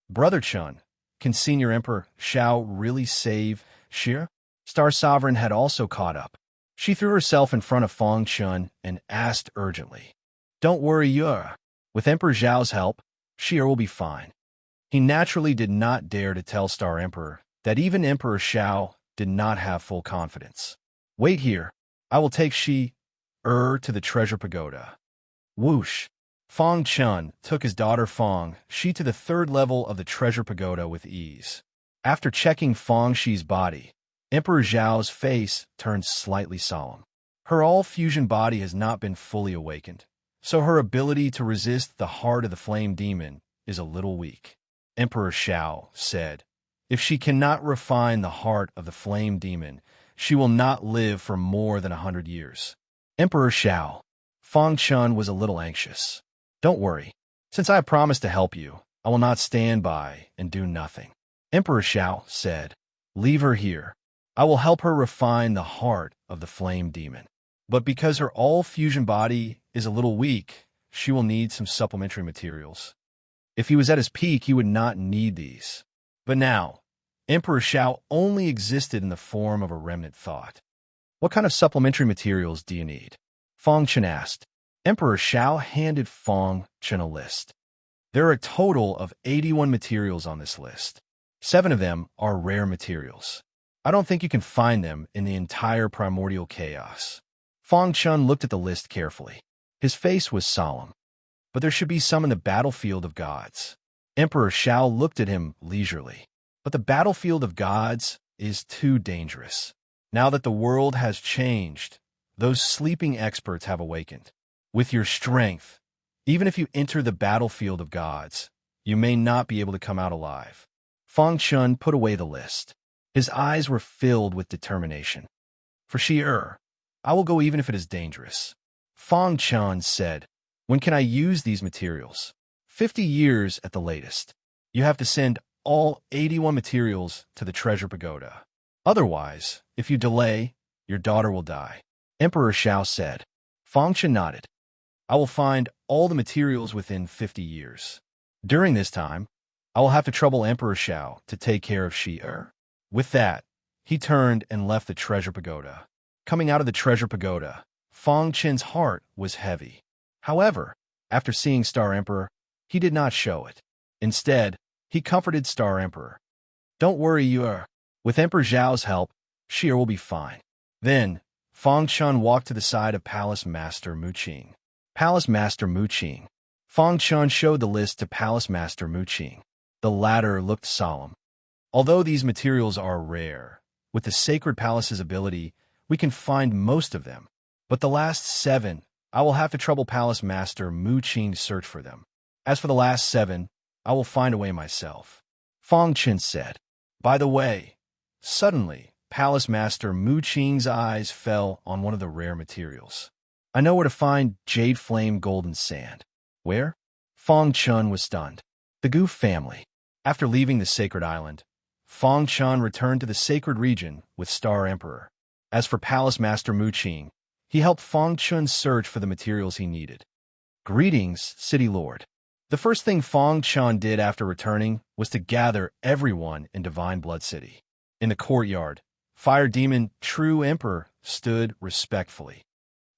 Brother Chun, can Senior Emperor Xiao really save Shi? Star Sovereign had also caught up. She threw herself in front of Fong Chun and asked urgently, "Don't worry, Yura. With Emperor Zhao's help, Shi will be fine." He naturally did not dare to tell Star Emperor that even Emperor Xiao did not have full confidence. "Wait here. I will take Shi to the treasure pagoda." Whoosh! Fong Chun took his daughter Fong Shi to the 3rd level of the treasure pagoda with ease. After checking Fong Shi's body, Emperor Zhao's face turned slightly solemn. Her all-fusion body has not been fully awakened, so her ability to resist the heart of the flame demon is a little weak. Emperor Xiao said, "If she cannot refine the heart of the flame demon, she will not live for more than 100 years. Emperor Xiao. Fong Chun was a little anxious. "Don't worry. Since I have promised to help you, I will not stand by and do nothing." Emperor Xiao said, "Leave her here. I will help her refine the heart of the flame demon. But because her all-fusion body is a little weak, she will need some supplementary materials. If he was at his peak, he would not need these. But now, Emperor Xiao only existed in the form of a remnant thought. What kind of supplementary materials do you need?" Fong Chun asked. Emperor Xiao handed Fong Chun a list. There are a total of 81 materials on this list. 7 of them are rare materials. I don't think you can find them in the entire primordial chaos. Fong Chun looked at the list carefully. His face was solemn. But there should be some in the battlefield of gods. Emperor Xiao looked at him leisurely. But the battlefield of gods is too dangerous. Now that the world has changed, those sleeping experts have awakened. With your strength, even if you enter the battlefield of gods, you may not be able to come out alive. Fong Chun put away the list. His eyes were filled with determination. For Shi, I will go even if it is dangerous. Fong Chun said, "When can I use these materials?" 50 years at the latest. You have to send all 81 materials to the treasure pagoda. Otherwise, if you delay, your daughter will die. Emperor Xiao said. Fong Chun nodded. I will find all the materials within 50 years. During this time, I will have to trouble Emperor Xiao to take care of Shi. With that, he turned and left the treasure pagoda. Coming out of the treasure pagoda, Fong Chun's heart was heavy. However, after seeing Star Emperor, he did not show it. Instead, he comforted Star Emperor. Don't worry, with Emperor Zhao's help, Shi will be fine. Then, Fong Chun walked to the side of Palace Master Muqing. Palace Master Muqing. Fong Chun showed the list to Palace Master Muqing. The latter looked solemn. Although these materials are rare, with the Sacred Palace's ability, we can find most of them. But the last 7, I will have to trouble Palace Master Muqing to search for them. As for the last 7, I will find a way myself. Fong Chun said. By the way, suddenly, Palace Master Muqing's eyes fell on one of the rare materials. I know where to find Jade Flame Golden Sand. Where? Fong Chun was stunned. The Goof family. After leaving the sacred island, Fong Chun returned to the sacred region with Star Emperor. As for Palace Master Muqing, he helped Fong Chun search for the materials he needed. Greetings, City Lord. The first thing Fong Chun did after returning was to gather everyone in Divine Blood City. In the courtyard, Fire Demon True Emperor stood respectfully.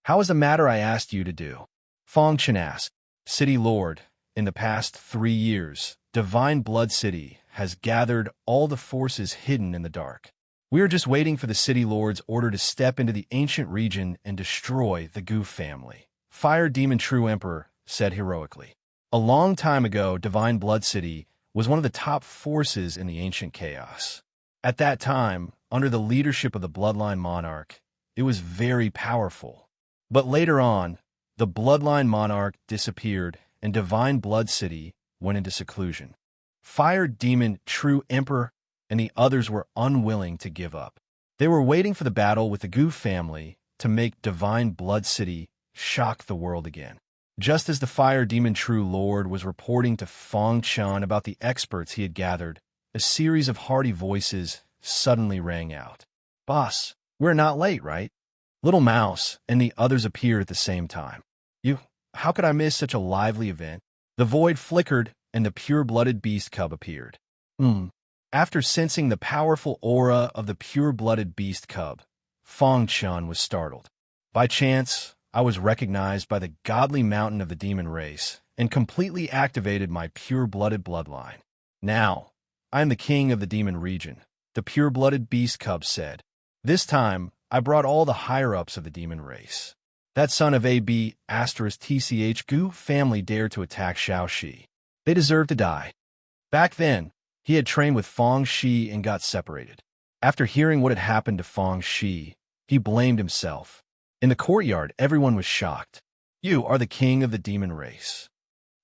How is the matter I asked you to do? Fong Chun asked. City Lord, in the past 3 years, Divine Blood City has gathered all the forces hidden in the dark. We are just waiting for the City Lord's order to step into the ancient region and destroy the Goof family. Fire Demon True Emperor said heroically. A long time ago, Divine Blood City was one of the top forces in the ancient chaos. At that time, under the leadership of the Bloodline Monarch, it was very powerful. But later on, the Bloodline Monarch disappeared and Divine Blood City went into seclusion. Fire Demon True Emperor and the others were unwilling to give up. They were waiting for the battle with the Goof family to make Divine Blood City shock the world again. Just as the Fire Demon True Lord was reporting to Fong Chun about the experts he had gathered, a series of hearty voices suddenly rang out. "Boss, we're not late, right?" Little Mouse and the others appeared at the same time. How could I miss such a lively event?" The void flickered and the pure-blooded beast cub appeared. After sensing the powerful aura of the pure-blooded beast cub, Fong Chun was startled. By chance, I was recognized by the godly mountain of the demon race and completely activated my pure-blooded bloodline. "Now, I am the king of the demon region," the pure-blooded beast cub said. "This time, I brought all the higher-ups of the demon race. That son of AB *TCH Gu family dared to attack Xiaoxi. They deserve to die." Back then, he had trained with Fong Shi and got separated. After hearing what had happened to Fong Shi, he blamed himself. In the courtyard, everyone was shocked. "You are the king of the demon race."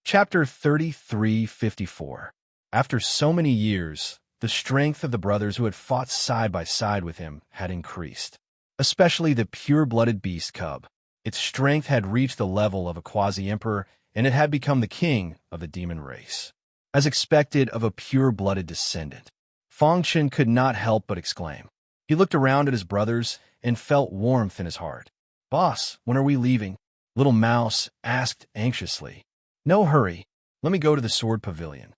Chapter 3354. After so many years, the strength of the brothers who had fought side by side with him had increased. Especially the pure-blooded beast cub. Its strength had reached the level of a quasi-emperor, and it had become the king of the demon race. As expected of a pure-blooded descendant, Fong Chen could not help but exclaim. He looked around at his brothers and felt warmth in his heart. "Boss, when are we leaving?" Little Mouse asked anxiously. "No hurry. Let me go to the Sword Pavilion."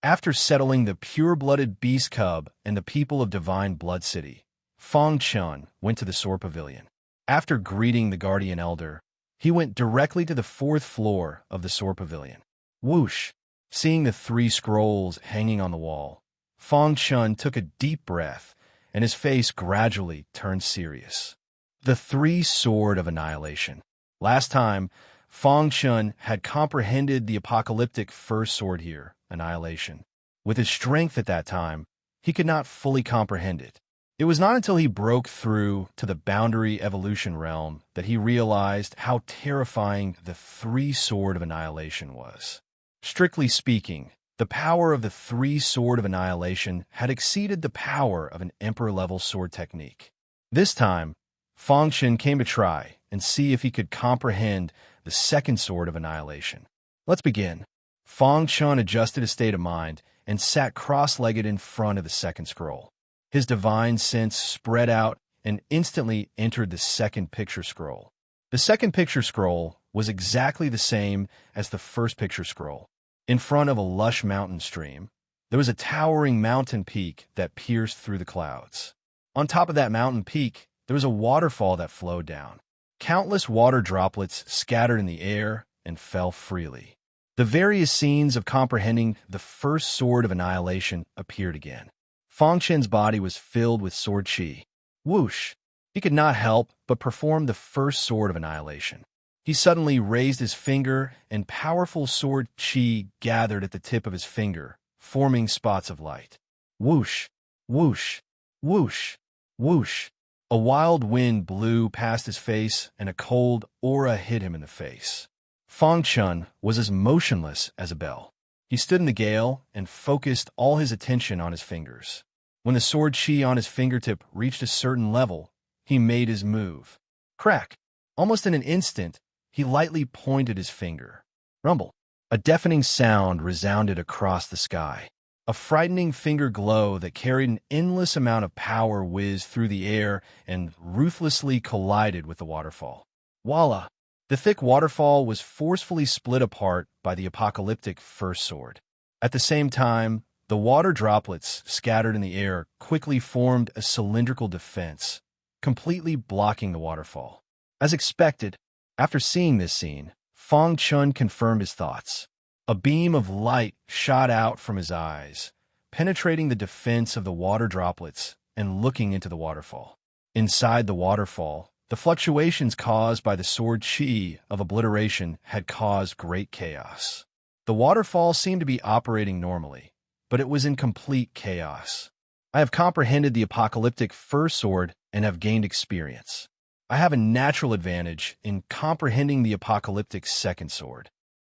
After settling the pure-blooded beast cub and the people of Divine Blood City, Fong Chun went to the Sword Pavilion. After greeting the Guardian Elder, he went directly to the 4th floor of the Sword Pavilion. Whoosh! Seeing the 3 scrolls hanging on the wall, Fong Chun took a deep breath, and his face gradually turned serious. The 3 Sword of Annihilation. Last time, Fong Chun had comprehended the apocalyptic first sword here, Annihilation. With his strength at that time, he could not fully comprehend it. It was not until he broke through to the boundary evolution realm that he realized how terrifying the 3 Sword of Annihilation was. Strictly speaking, the power of the 3 Sword of Annihilation had exceeded the power of an Emperor-level sword technique. This time, Fong Chen came to try and see if he could comprehend the 2nd Sword of Annihilation. "Let's begin." Fong Chen adjusted his state of mind and sat cross-legged in front of the 2nd scroll. His divine sense spread out and instantly entered the 2nd picture scroll. The 2nd picture scroll was exactly the same as the 1st picture scroll. In front of a lush mountain stream, there was a towering mountain peak that pierced through the clouds. On top of that mountain peak, there was a waterfall that flowed down. Countless water droplets scattered in the air and fell freely. The various scenes of comprehending the 1st Sword of Annihilation appeared again. Fong Chen's body was filled with sword chi. Whoosh! He could not help but perform the 1st Sword of Annihilation. He suddenly raised his finger, and powerful sword chi gathered at the tip of his finger, forming spots of light. Whoosh! Whoosh! Whoosh! Whoosh! A wild wind blew past his face, and a cold aura hit him in the face. Fong Chun was as motionless as a bell. He stood in the gale and focused all his attention on his fingers. When the sword chi on his fingertip reached a certain level, he made his move. Crack! Almost in an instant, he lightly pointed his finger. Rumble! A deafening sound resounded across the sky. A frightening finger glow that carried an endless amount of power whizzed through the air and ruthlessly collided with the waterfall. Voila! The thick waterfall was forcefully split apart by the apocalyptic first sword. At the same time, the water droplets scattered in the air quickly formed a cylindrical defense, completely blocking the waterfall. As expected, after seeing this scene, Fong Chun confirmed his thoughts. A beam of light shot out from his eyes, penetrating the defense of the water droplets and looking into the waterfall. Inside the waterfall, the fluctuations caused by the sword chi of obliteration had caused great chaos. The waterfall seemed to be operating normally, but it was in complete chaos. I have comprehended the apocalyptic first sword and have gained experience. I have a natural advantage in comprehending the apocalyptic second sword.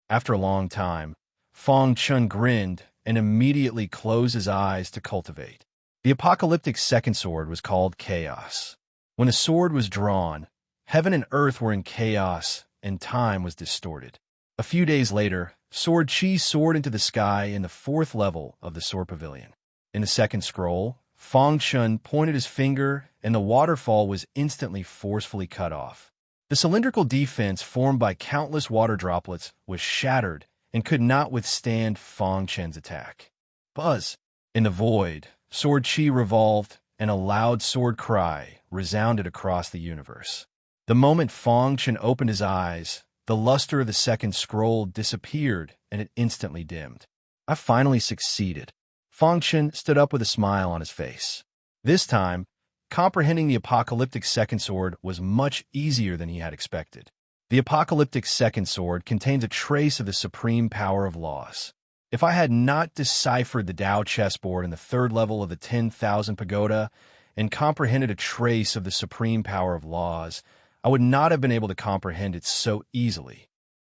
After a long time, Fong Chun grinned and immediately closed his eyes to cultivate. The apocalyptic second sword was called Chaos. When a sword was drawn, heaven and earth were in chaos and time was distorted. A few days later, Sword Chi soared into the sky in the 4th level of the Sword Pavilion. In the second scroll, Fong Chun pointed his finger and the waterfall was instantly forcefully cut off. The cylindrical defense formed by countless water droplets was shattered and could not withstand Fong Chun's attack. Buzz! In the void, Sword Chi revolved and a loud sword cry resounded across the universe. The moment Fong Chun opened his eyes, the luster of the second scroll disappeared and it instantly dimmed. I finally succeeded. Fong Chun stood up with a smile on his face. This time, comprehending the apocalyptic second sword was much easier than he had expected. The apocalyptic second sword contains a trace of the supreme power of laws. If I had not deciphered the Tao chessboard in the 3rd level of the 10,000 pagoda and comprehended a trace of the supreme power of laws, I would not have been able to comprehend it so easily.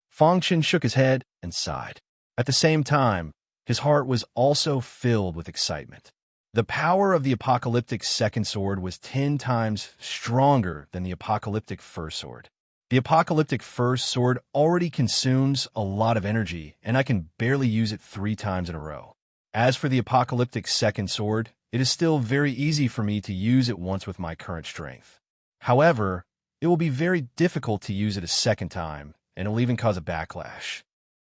Fong Chun shook his head and sighed. At the same time, his heart was also filled with excitement. The power of the apocalyptic second sword was 10 times stronger than the apocalyptic first sword. The apocalyptic first sword already consumes a lot of energy, and I can barely use it 3 times in a row. As for the apocalyptic second sword, it is still very easy for me to use it once with my current strength. However, it will be very difficult to use it a second time, and it will even cause a backlash.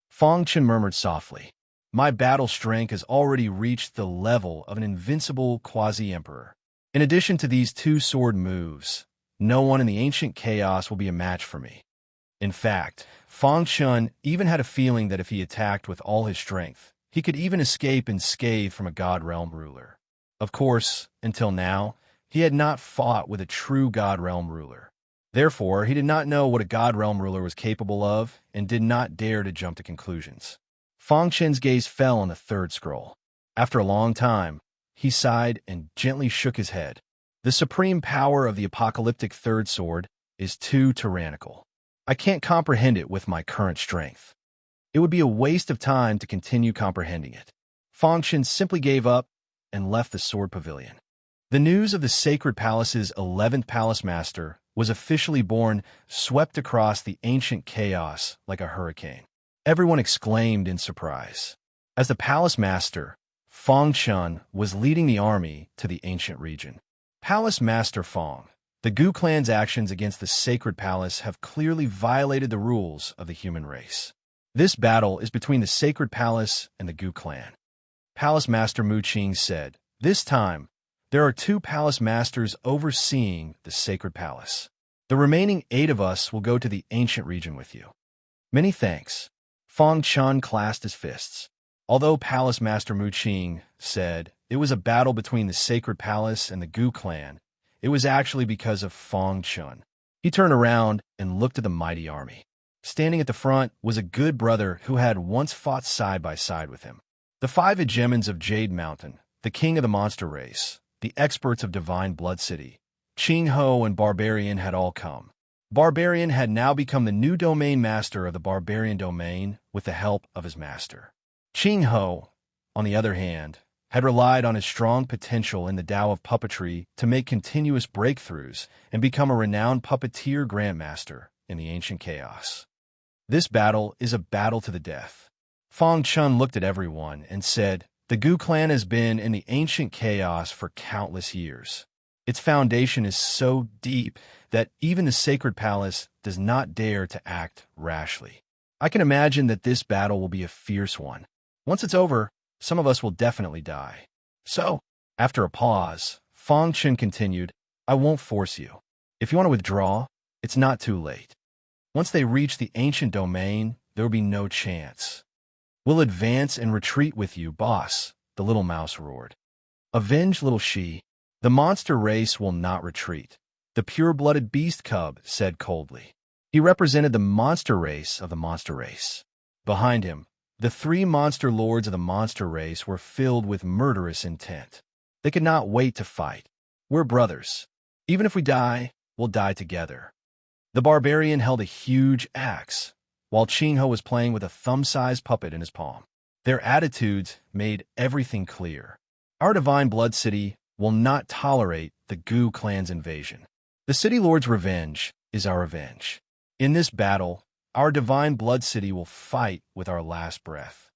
Fong Chun murmured softly, "My battle strength has already reached the level of an invincible quasi-emperor. In addition to these 2 sword moves, no one in the ancient chaos will be a match for me." In fact, Fong Chun even had a feeling that if he attacked with all his strength, he could even escape unscathed from a God Realm ruler. Of course, until now, he had not fought with a true God Realm ruler. Therefore, he did not know what a God Realm ruler was capable of and did not dare to jump to conclusions. Fong Chun's gaze fell on the 3rd scroll. After a long time, he sighed and gently shook his head. The supreme power of the apocalyptic third sword is too tyrannical. I can't comprehend it with my current strength. It would be a waste of time to continue comprehending it. Fong Chun simply gave up and left the sword pavilion. The news of the Sacred Palace's 11th Palace Master was officially born, swept across the ancient chaos like a hurricane. Everyone exclaimed in surprise. As the Palace Master, Fong Chun was leading the army to the ancient region. Palace Master Fong, the Gu clan's actions against the Sacred Palace have clearly violated the rules of the human race. This battle is between the Sacred Palace and the Gu clan. Palace Master Mu Qing said, "This time, there are 2 Palace Masters overseeing the Sacred Palace. The remaining 8 of us will go to the ancient region with you." "Many thanks." Fong Chun clasped his fists. Although Palace Master Mu Qing said it was a battle between the Sacred Palace and the Gu clan, it was actually because of Fong Chun. He turned around and looked at the mighty army. Standing at the front was a good brother who had once fought side by side with him. The 5 hegemons of Jade Mountain, the king of the monster race, the experts of Divine Blood City, Ching Ho and Barbarian had all come. Barbarian had now become the new domain master of the Barbarian domain with the help of his master. Ching Ho, on the other hand, had relied on his strong potential in the Tao of puppetry to make continuous breakthroughs and become a renowned puppeteer grandmaster in the ancient chaos. This battle is a battle to the death. Fong Chun looked at everyone and said, "The Gu clan has been in the ancient chaos for countless years. Its foundation is so deep that even the Sacred Palace does not dare to act rashly. I can imagine that this battle will be a fierce one. Once it's over, some of us will definitely die. So," after a pause, Fong Chun continued, "I won't force you. If you want to withdraw, it's not too late. Once they reach the ancient domain, there will be no chance. We'll advance and retreat with you, boss," the little mouse roared. Avenge, little she. The monster race will not retreat, the pure-blooded beast cub said coldly. He represented the monster race of the monster race. Behind him, the three monster lords of the monster race were filled with murderous intent. They could not wait to fight. We're brothers. Even if we die, we'll die together. The barbarian held a huge axe, while Chingho was playing with a thumb-sized puppet in his palm. Their attitudes made everything clear. Our divine blood city will not tolerate the Gu clan's invasion. The city lord's revenge is our revenge. In this battle, our divine blood city will fight with our last breath.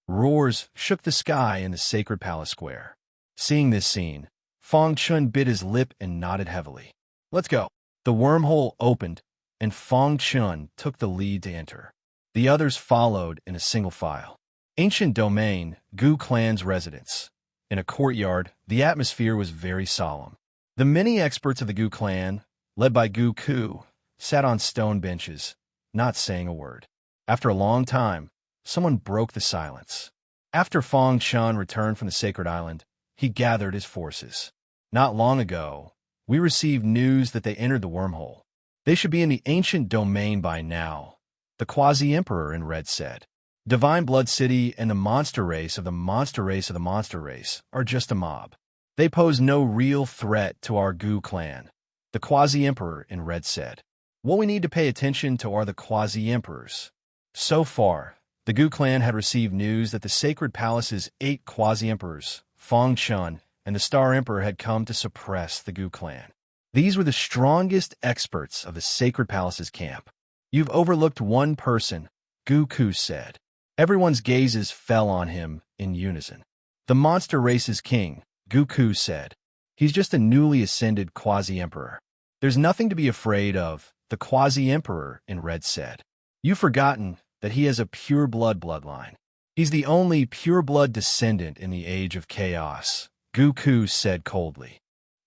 Roars shook the sky in the sacred palace square. Seeing this scene, Fang Chun bit his lip and nodded heavily. Let's go. The wormhole opened, and Fang Chun took the lead to enter. The others followed in a single file. Ancient domain, Gu clan's residence. In a courtyard, the atmosphere was very solemn. The many experts of the Gu clan, led by Gu Ku, sat on stone benches, not saying a word. After a long time, someone broke the silence. After Fang Chun returned from the sacred island, he gathered his forces. Not long ago, we received news that they entered the wormhole. They should be in the ancient domain by now, the quasi-emperor in red said. Divine Blood City and the monster race of the monster race of the monster race are just a mob. They pose no real threat to our Gu clan, the quasi-emperor in red said. What we need to pay attention to are the quasi-emperors. So far, the Gu clan had received news that the sacred palace's 8 quasi-emperors, Fang Chun, and the Star Emperor had come to suppress the Gu clan. These were the strongest experts of the sacred palace's camp. You've overlooked one person, Gu Ku said. Everyone's gazes fell on him in unison. The monster race's king, Gu Ku said. He's just a newly ascended quasi-emperor. There's nothing to be afraid of, the quasi-emperor in red said. You've forgotten that he has a pure-blood bloodline. He's the only pure-blood descendant in the age of chaos, Gu Ku said coldly.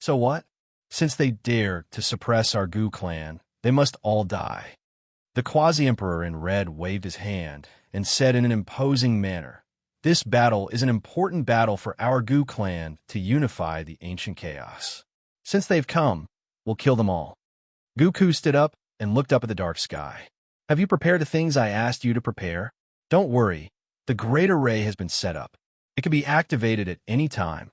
So what? Since they dare to suppress our Gu clan, they must all die. The quasi-emperor in red waved his hand and said in an imposing manner, This battle is an important battle for our Gu clan to unify the ancient chaos. Since they've come, we'll kill them all. Gu Ku stood up and looked up at the dark sky. Have you prepared the things I asked you to prepare? Don't worry, the great array has been set up. It can be activated at any time,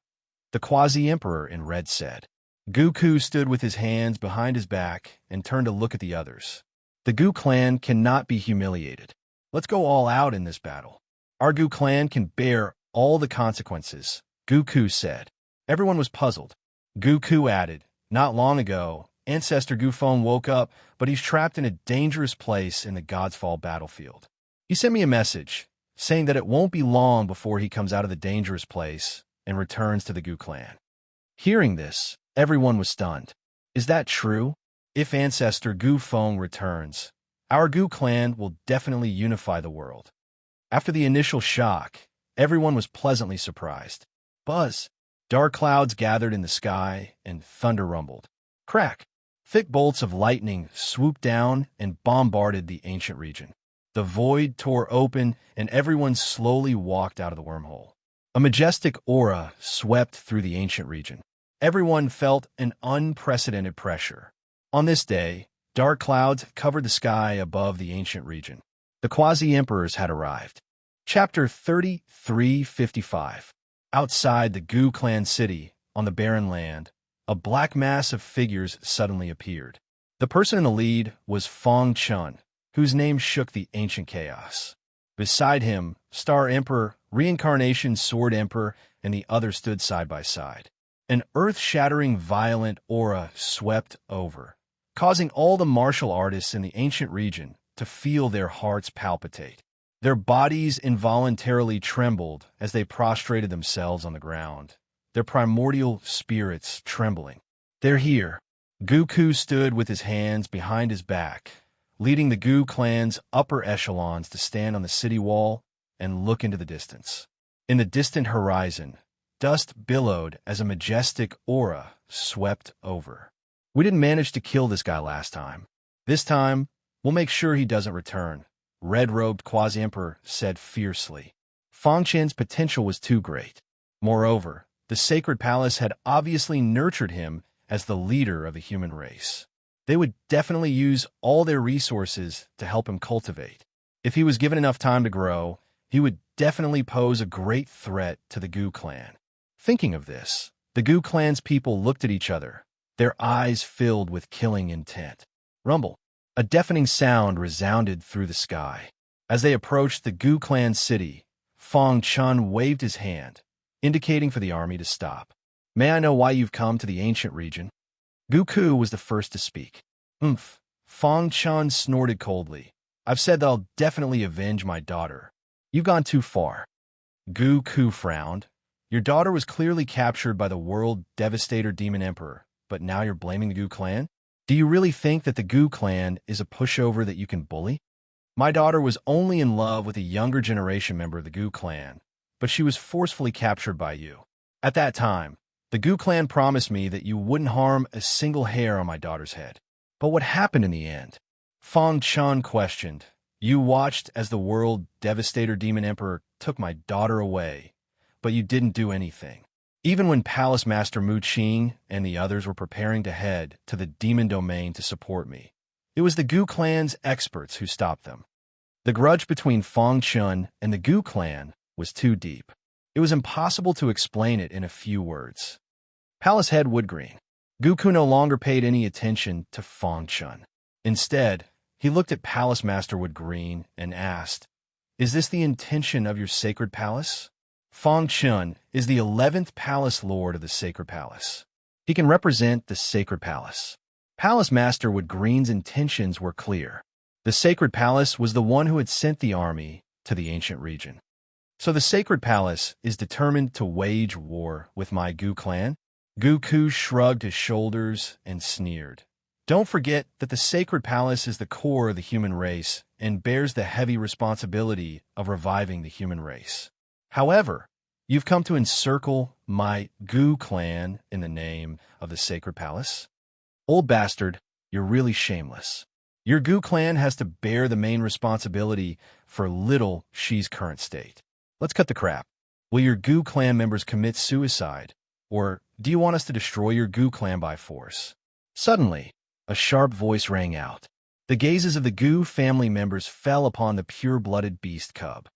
the quasi-emperor in red said. Gu Ku stood with his hands behind his back and turned to look at the others. The Gu clan cannot be humiliated. Let's go all out in this battle. Our Gu clan can bear all the consequences, Gu Ku said. Everyone was puzzled. Gu Ku added, Not long ago, Ancestor Gu Feng woke up, but he's trapped in a dangerous place in the God's Fall battlefield. He sent me a message, saying that it won't be long before he comes out of the dangerous place and returns to the Gu clan. Hearing this, everyone was stunned. Is that true? If Ancestor Gu Feng returns, our Gu clan will definitely unify the world. After the initial shock, everyone was pleasantly surprised. Buzz. Dark clouds gathered in the sky and thunder rumbled. Crack. Thick bolts of lightning swooped down and bombarded the ancient region. The void tore open and everyone slowly walked out of the wormhole. A majestic aura swept through the ancient region. Everyone felt an unprecedented pressure. On this day, dark clouds covered the sky above the ancient region. The quasi-emperors had arrived. Chapter 3355. Outside the Gu clan city, on the barren land, a black mass of figures suddenly appeared. The person in the lead was Fang Chun, whose name shook the ancient chaos. Beside him, Star Emperor, Reincarnation Sword Emperor, and the others stood side by side. An earth-shattering violent aura swept over, causing all the martial artists in the ancient region to feel their hearts palpitate. Their bodies involuntarily trembled as they prostrated themselves on the ground, their primordial spirits trembling. They're here. Gu Ku stood with his hands behind his back, leading the Gu clan's upper echelons to stand on the city wall and look into the distance. In the distant horizon, dust billowed as a majestic aura swept over. We didn't manage to kill this guy last time. This time, we'll make sure he doesn't return, red-robed quasi-emperor said fiercely. Fang Chen's potential was too great. Moreover, the sacred palace had obviously nurtured him as the leader of the human race. They would definitely use all their resources to help him cultivate. If he was given enough time to grow, he would definitely pose a great threat to the Gu clan. Thinking of this, the Gu clan's people looked at each other, their eyes filled with killing intent. Rumble. A deafening sound resounded through the sky. As they approached the Gu clan city, Fong Chun waved his hand, indicating for the army to stop. May I know why you've come to the ancient region? Gu Ku was the first to speak. Fong Chun snorted coldly. I've said that I'll definitely avenge my daughter. You've gone too far. Gu Ku frowned. Your daughter was clearly captured by the world devastator demon emperor, but now you're blaming the Gu clan? Do you really think that the Gu clan is a pushover that you can bully? My daughter was only in love with a younger generation member of the Gu clan, but she was forcefully captured by you. At that time, the Gu clan promised me that you wouldn't harm a single hair on my daughter's head. But what happened in the end? Fong Chun questioned. You watched as the world devastator demon emperor took my daughter away, but you didn't do anything. Even when Palace Master Mu Qing and the others were preparing to head to the demon domain to support me, it was the Gu clan's experts who stopped them. The grudge between Fong Chun and the Gu clan was too deep. It was impossible to explain it in a few words. Palace Head Woodgreen. Gu Ku no longer paid any attention to Fong Chun. Instead, he looked at Palace Master Woodgreen and asked, Is this the intention of your sacred palace? Fong Chun is the 11th Palace Lord of the Sacred Palace. He can represent the Sacred Palace. Palace Master Woodgreen's intentions were clear. The Sacred Palace was the one who had sent the army to the ancient region. So the Sacred Palace is determined to wage war with my Gu clan? Gu Ku shrugged his shoulders and sneered. Don't forget that the Sacred Palace is the core of the human race and bears the heavy responsibility of reviving the human race. However, you've come to encircle my Gu clan in the name of the Sacred Palace? Old bastard, you're really shameless. Your Gu clan has to bear the main responsibility for little Xi's current state. Let's cut the crap. Will your Gu clan members commit suicide, or do you want us to destroy your Gu clan by force? Suddenly, a sharp voice rang out. The gazes of the Gu family members fell upon the pure-blooded beast cub.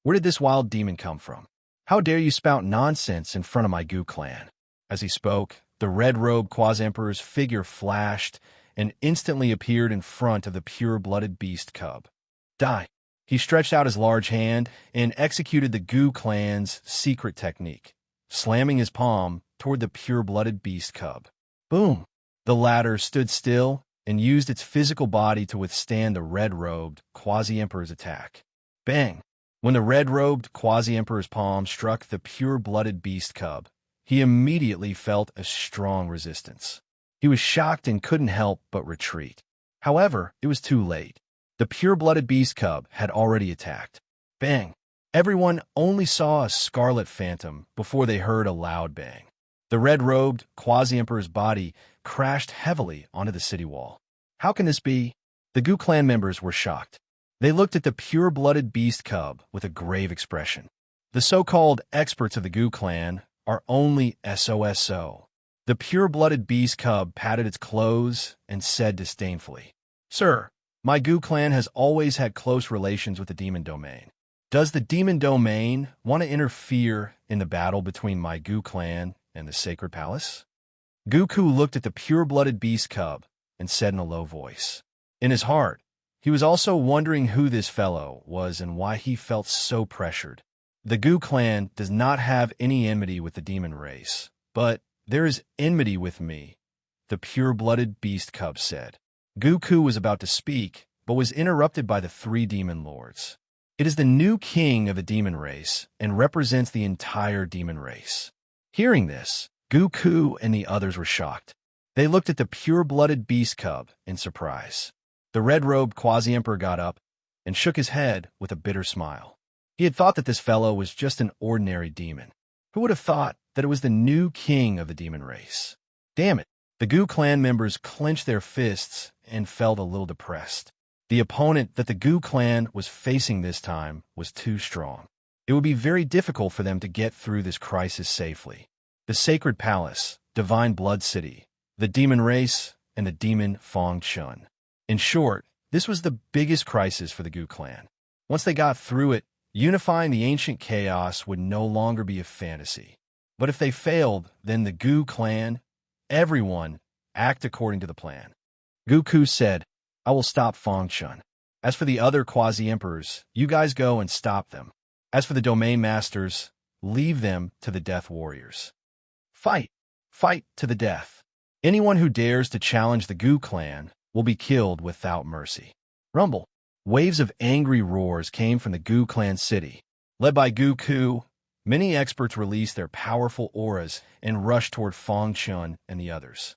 Where did this wild demon come from? How dare you spout nonsense in front of my Gu clan? As he spoke, the red-robed quasi-emperor's figure flashed and instantly appeared in front of the pure-blooded beast cub. Die! He stretched out his large hand and executed the Gu clan's secret technique, slamming his palm toward the pure-blooded beast cub. Boom! The latter stood still and used its physical body to withstand the red-robed quasi-emperor's attack. Bang! When the red-robed quasi-emperor's palm struck the pure-blooded beast cub, he immediately felt a strong resistance. He was shocked and couldn't help but retreat. However, it was too late. The pure-blooded beast cub had already attacked. Bang! Everyone only saw a scarlet phantom before they heard a loud bang. The red-robed quasi-emperor's body crashed heavily onto the city wall. How can this be? The Gu clan members were shocked. They looked at the pure-blooded beast cub with a grave expression. The so-called experts of the Gu clan are only SOSO. The pure-blooded beast cub patted its clothes and said disdainfully, Sir, my Gu clan has always had close relations with the demon domain. Does the demon domain want to interfere in the battle between my Gu clan and the Sacred Palace? Gu Ku looked at the pure-blooded beast cub and said in a low voice. In his heart, he was also wondering who this fellow was and why he felt so pressured. The Gu clan does not have any enmity with the demon race, but there is enmity with me, the pure-blooded beast cub said. Gu Ku was about to speak, but was interrupted by the three demon lords. It is the new king of the demon race and represents the entire demon race. Hearing this, Gu Ku and the others were shocked. They looked at the pure-blooded beast cub in surprise. The red-robed quasi-emperor got up and shook his head with a bitter smile. He had thought that this fellow was just an ordinary demon. Who would have thought that it was the new king of the demon race? Damn it! The Gu clan members clenched their fists and felt a little depressed. The opponent that the Gu clan was facing this time was too strong. It would be very difficult for them to get through this crisis safely. The Sacred Palace, Divine Blood City, the Demon Race, and the Demon Fong Chun. In short, this was the biggest crisis for the Gu clan. Once they got through it, unifying the ancient chaos would no longer be a fantasy. But if they failed, then the Gu clan, everyone, act according to the plan. Gu Ku said, "I will stop Fong Chun. As for the other quasi-emperors, you guys go and stop them. As for the domain masters, leave them to the death warriors. Fight! Fight to the death. Anyone who dares to challenge the Gu clan will be killed without mercy." Rumble. Waves of angry roars came from the Gu clan city. Led by Gu Ku, many experts released their powerful auras and rushed toward Fong Chun and the others.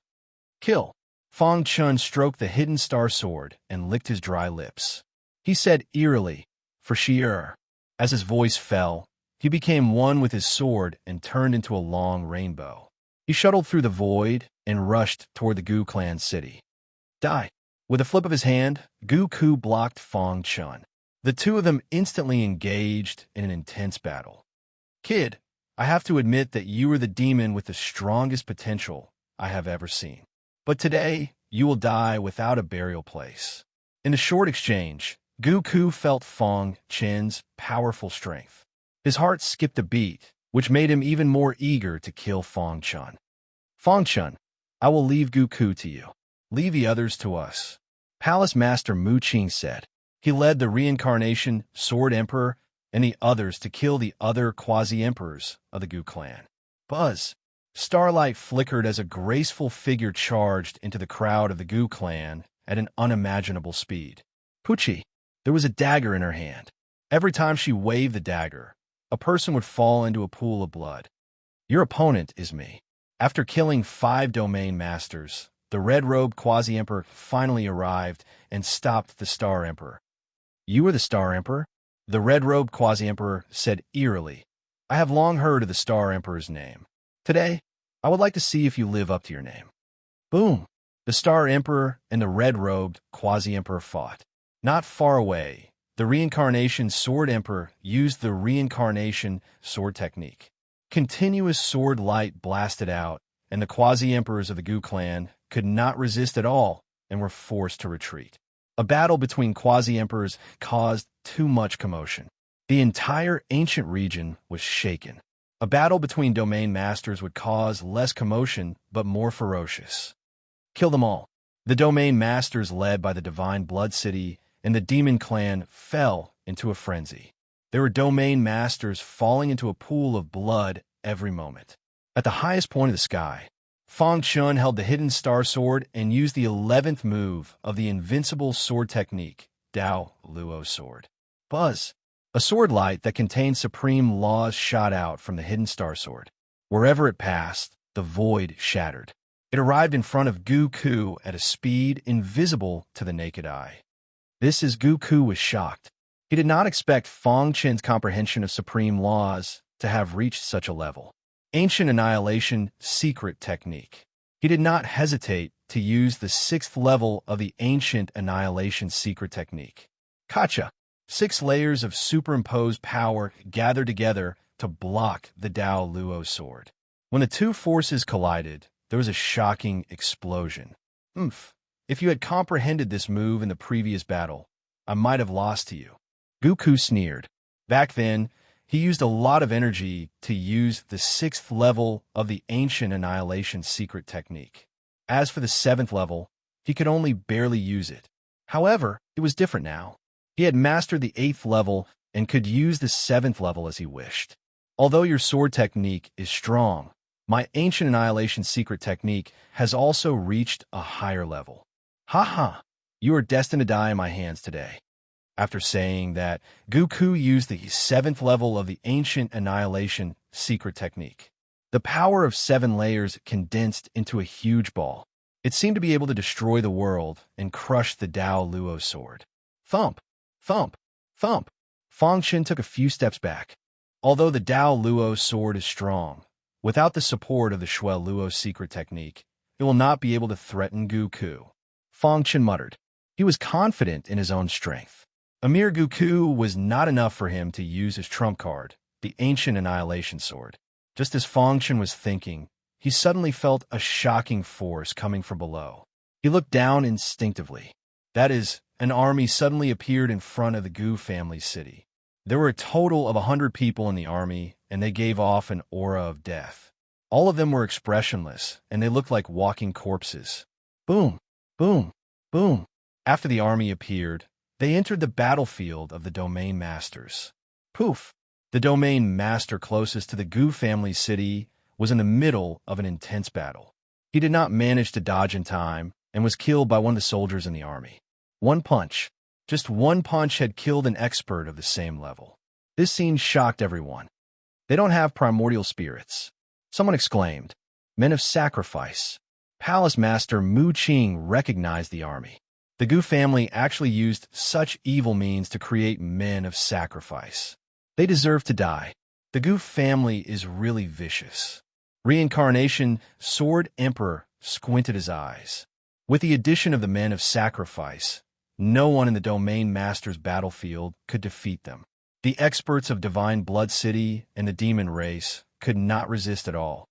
Kill. Fong Chun stroked the hidden star sword and licked his dry lips. He said eerily, "For Shi'er." As his voice fell, he became one with his sword and turned into a long rainbow. He shuttled through the void and rushed toward the Gu clan city. Die. With a flip of his hand, Gu Ku blocked Fong Chun. The two of them instantly engaged in an intense battle. Kid, I have to admit that you are the demon with the strongest potential I have ever seen. But today, you will die without a burial place. In a short exchange, Gu Ku felt Fong Chun's powerful strength. His heart skipped a beat, which made him even more eager to kill Fong Chun. Fong Chun, I will leave Gu Ku to you. Leave the others to us. Palace Master Mu Qing said. He led the reincarnation Sword Emperor and the others to kill the other quasi-emperors of the Gu clan. Buzz. Starlight flickered as a graceful figure charged into the crowd of the Gu clan at an unimaginable speed. Pucci. There was a dagger in her hand. Every time she waved the dagger, a person would fall into a pool of blood. Your opponent is me. After killing 5 domain masters, the red-robed quasi-emperor finally arrived and stopped the Star Emperor. You are the Star Emperor? The red-robed quasi-emperor said eerily. I have long heard of the Star Emperor's name. Today, I would like to see if you live up to your name. Boom! The Star Emperor and the red-robed quasi-emperor fought. Not far away, the reincarnation Sword Emperor used the reincarnation sword technique. Continuous sword light blasted out, and the quasi-emperors of the Gu clan could not resist at all and were forced to retreat. A battle between quasi-emperors caused too much commotion. The entire ancient region was shaken. A battle between domain masters would cause less commotion but more ferocious. Kill them all. The domain masters led by the Divine Blood City and the Demon Clan fell into a frenzy. There were domain masters falling into a pool of blood every moment. At the highest point of the sky, Fong Chun held the hidden star sword and used the 11th move of the invincible sword technique, Dao Luo sword. Buzz. A sword light that contained supreme laws shot out from the hidden star sword. Wherever it passed, the void shattered. It arrived in front of Gu Ku at a speed invisible to the naked eye. This is Gu Ku was shocked. He did not expect Fong Chun's comprehension of supreme laws to have reached such a level. Ancient Annihilation Secret Technique. He did not hesitate to use the 6th level of the Ancient Annihilation Secret Technique. Kacha. 6 layers of superimposed power gathered together to block the Dao Luo sword. When the two forces collided, there was a shocking explosion. If you had comprehended this move in the previous battle, I might have lost to you. Gu Ku sneered. Back then, he used a lot of energy to use the 6th level of the Ancient Annihilation Secret Technique. As for the 7th level, he could only barely use it. However, it was different now. He had mastered the 8th level and could use the 7th level as he wished. Although your sword technique is strong, my Ancient Annihilation Secret Technique has also reached a higher level. Ha! You are destined to die in my hands today. After saying that, Gu Ku used the 7th level of the Ancient Annihilation Secret Technique. The power of 7 layers condensed into a huge ball. It seemed to be able to destroy the world and crush the Dao Luo sword. Thump! Thump! Thump! Fong Chun took a few steps back. Although the Dao Luo sword is strong, without the support of the Shui Luo secret technique, it will not be able to threaten Gu Ku. Fong Chun muttered. He was confident in his own strength. A mere Gu Ku was not enough for him to use his trump card, the ancient annihilation sword. Just as Fang Chen was thinking, he suddenly felt a shocking force coming from below. He looked down instinctively. That is, an army suddenly appeared in front of the Gu family city. There were a total of 100 people in the army, and they gave off an aura of death. All of them were expressionless, and they looked like walking corpses. Boom, boom, boom. After the army appeared, they entered the battlefield of the domain masters. Poof! The domain master closest to the Gu family city was in the middle of an intense battle. He did not manage to dodge in time and was killed by one of the soldiers in the army. One punch. Just one punch had killed an expert of the same level. This scene shocked everyone. They don't have primordial spirits. Someone exclaimed, "Men of sacrifice." Palace Master Mu Qing recognized the army. The Gu family actually used such evil means to create men of sacrifice. They deserve to die. The Gu family is really vicious. Reincarnation Sword Emperor squinted his eyes. With the addition of the men of sacrifice, no one in the Domain Master's battlefield could defeat them. The experts of Divine Blood City and the Demon Race could not resist at all.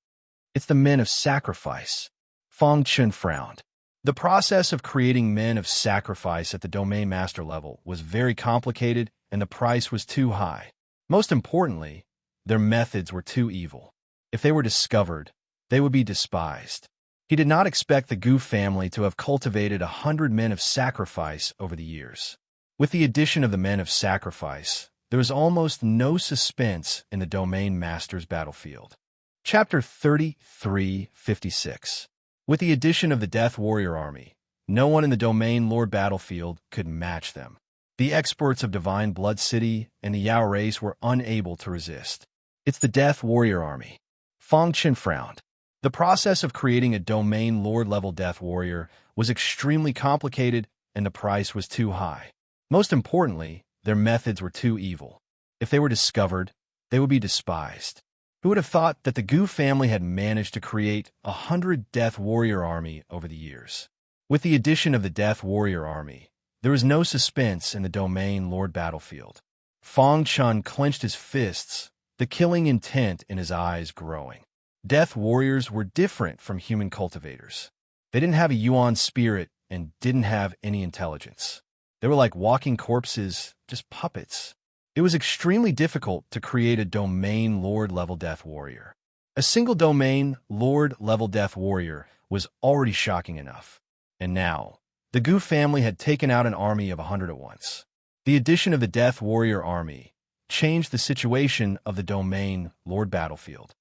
It's the men of sacrifice. Fang Chen frowned. The process of creating men of sacrifice at the Domain Master level was very complicated, and the price was too high. Most importantly, their methods were too evil. If they were discovered, they would be despised. He did not expect the Gu family to have cultivated 100 men of sacrifice over the years. With the addition of the men of sacrifice, there was almost no suspense in the Domain Master's battlefield. Chapter 33:56. With the addition of the Death Warrior Army, no one in the Domain Lord battlefield could match them. The experts of Divine Blood City and the Yao race were unable to resist. It's the Death Warrior Army. Fang Chen frowned. The process of creating a Domain Lord-level Death Warrior was extremely complicated, and the price was too high. Most importantly, their methods were too evil. If they were discovered, they would be despised. Who would have thought that the Gu family had managed to create 100 Death Warrior Army over the years? With the addition of the Death Warrior Army, there was no suspense in the Domain Lord battlefield. Fang Chen clenched his fists, the killing intent in his eyes growing. Death Warriors were different from human cultivators. They didn't have a Yuan spirit and didn't have any intelligence. They were like walking corpses, just puppets. It was extremely difficult to create a Domain Lord-level Death Warrior. A single Domain Lord-level Death Warrior was already shocking enough. And now, the Gu family had taken out an army of 100 at once. The addition of the Death Warrior Army changed the situation of the Domain Lord battlefield.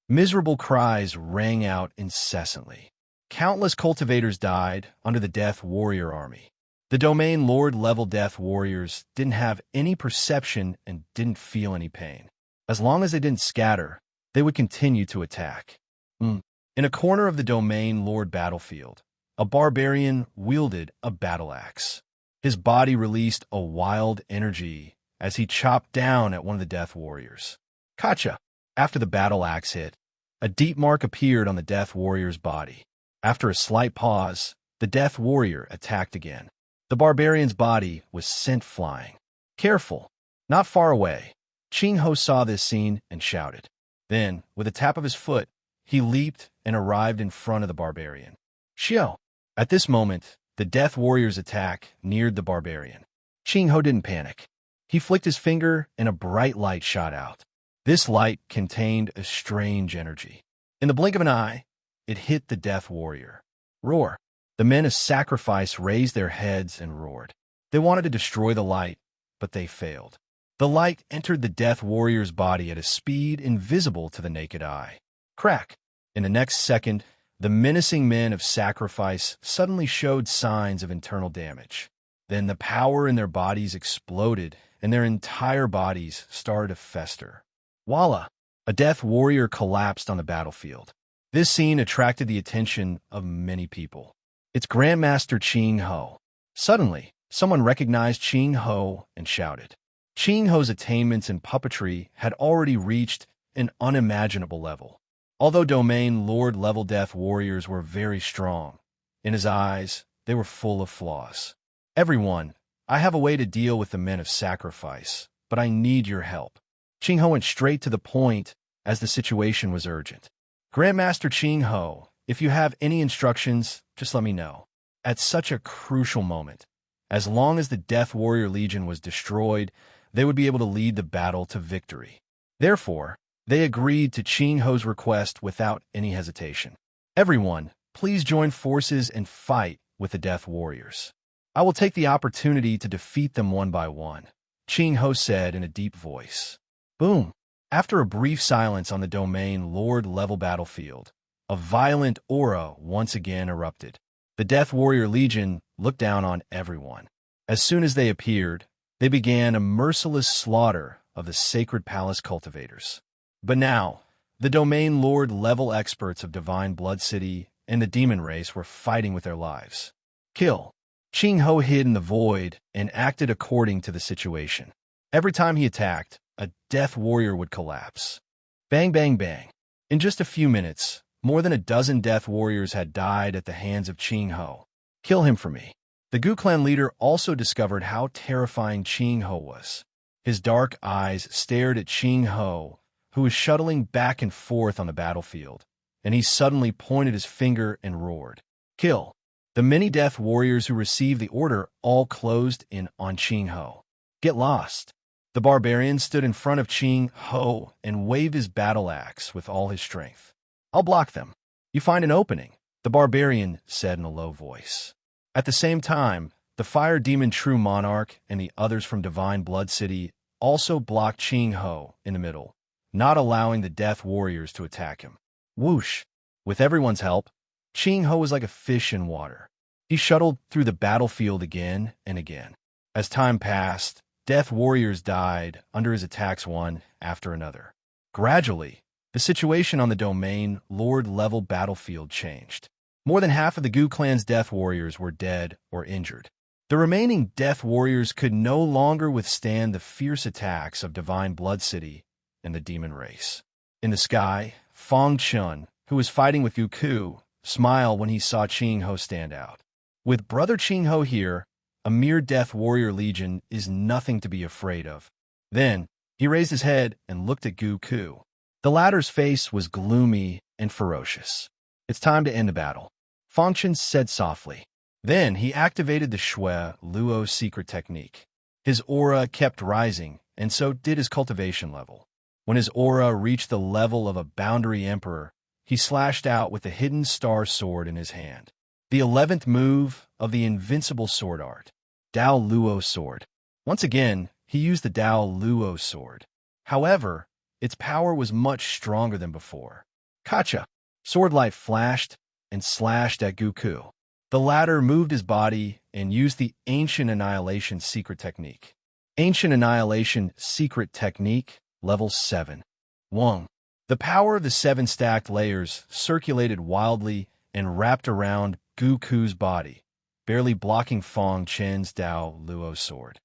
Miserable cries rang out incessantly. Countless cultivators died under the Death Warrior Army. The Domain Lord-level Death Warriors didn't have any perception and didn't feel any pain. As long as they didn't scatter, they would continue to attack. In a corner of the Domain Lord battlefield, a barbarian wielded a battle axe. His body released a wild energy as he chopped down at one of the Death Warriors. Kacha! After the battle axe hit, a deep mark appeared on the Death Warrior's body. After a slight pause, the Death Warrior attacked again. The barbarian's body was sent flying. Careful! Not far away. Qing Ho saw this scene and shouted. Then, with a tap of his foot, he leaped and arrived in front of the barbarian. Xiao! At this moment, the Death Warrior's attack neared the barbarian. Qing Ho didn't panic. He flicked his finger and a bright light shot out. This light contained a strange energy. In the blink of an eye, it hit the Death Warrior. Roar! The men of sacrifice raised their heads and roared. They wanted to destroy the light, but they failed. The light entered the Death Warrior's body at a speed invisible to the naked eye. Crack! In the next second, the menacing men of sacrifice suddenly showed signs of internal damage. Then the power in their bodies exploded, and their entire bodies started to fester. Voila! A Death Warrior collapsed on the battlefield. This scene attracted the attention of many people. It's Grandmaster Qing Ho. Suddenly, someone recognized Qing Ho and shouted. Qing Ho's attainments in puppetry had already reached an unimaginable level. Although Domain Lord-level Death Warriors were very strong, in his eyes, they were full of flaws. Everyone, I have a way to deal with the men of sacrifice, but I need your help. Ching Ho went straight to the point as the situation was urgent. Grandmaster Ching Ho, if you have any instructions, just let me know. At such a crucial moment, as long as the Death Warrior Legion was destroyed, they would be able to lead the battle to victory. Therefore, they agreed to Ching Ho's request without any hesitation. Everyone, please join forces and fight with the Death Warriors. I will take the opportunity to defeat them one by one, Ching Ho said in a deep voice. Boom! After a brief silence on the domain Lord-level battlefield, a violent aura once again erupted. The Death Warrior Legion looked down on everyone. As soon as they appeared, they began a merciless slaughter of the Sacred Palace cultivators. But now, the domain Lord-level experts of Divine Blood City and the Demon Race were fighting with their lives. Kill. Ching Ho hid in the void and acted according to the situation. Every time he attacked, a Death Warrior would collapse. Bang, bang, bang. In just a few minutes, more than a dozen Death Warriors had died at the hands of Ching Ho. Kill him for me. The Gu clan leader also discovered how terrifying Ching Ho was. His dark eyes stared at Ching Ho, who was shuttling back and forth on the battlefield, and he suddenly pointed his finger and roared. Kill. The many Death Warriors who received the order all closed in on Ching Ho. Get lost. The barbarian stood in front of Ching Ho and waved his battle axe with all his strength. I'll block them. You find an opening, the barbarian said in a low voice. At the same time, the Fire Demon True Monarch and the others from Divine Blood City also blocked Ching Ho in the middle, not allowing the Death Warriors to attack him. Whoosh! With everyone's help, Ching Ho was like a fish in water. He shuttled through the battlefield again and again. As time passed, Death Warriors died under his attacks one after another. Gradually, the situation on the domain Lord-level battlefield changed. More than half of the Gu clan's Death Warriors were dead or injured. The remaining Death Warriors could no longer withstand the fierce attacks of Divine Blood City and the Demon Race. In the sky, Fong Chun, who was fighting with Gu Ku, smiled when he saw Ching Ho stand out. With Brother Ching Ho here, a mere Death Warrior Legion is nothing to be afraid of. Then, he raised his head and looked at Gu Ku. The latter's face was gloomy and ferocious. It's time to end the battle, Fong Chun said softly. Then he activated the Shui Luo secret technique. His aura kept rising, and so did his cultivation level. When his aura reached the level of a boundary emperor, he slashed out with the hidden star sword in his hand. The 11th move of the invincible sword art, Dao Luo sword. Once again, he used the Dao Luo sword. However, its power was much stronger than before. Kacha! Sword light flashed and slashed at Gu Ku. The latter moved his body and used the Ancient Annihilation secret technique. Ancient Annihilation secret technique, level 7. Wong. The power of the 7 stacked layers circulated wildly and wrapped around Gu Ku's body, barely blocking Fong Chen's Dao Luo sword.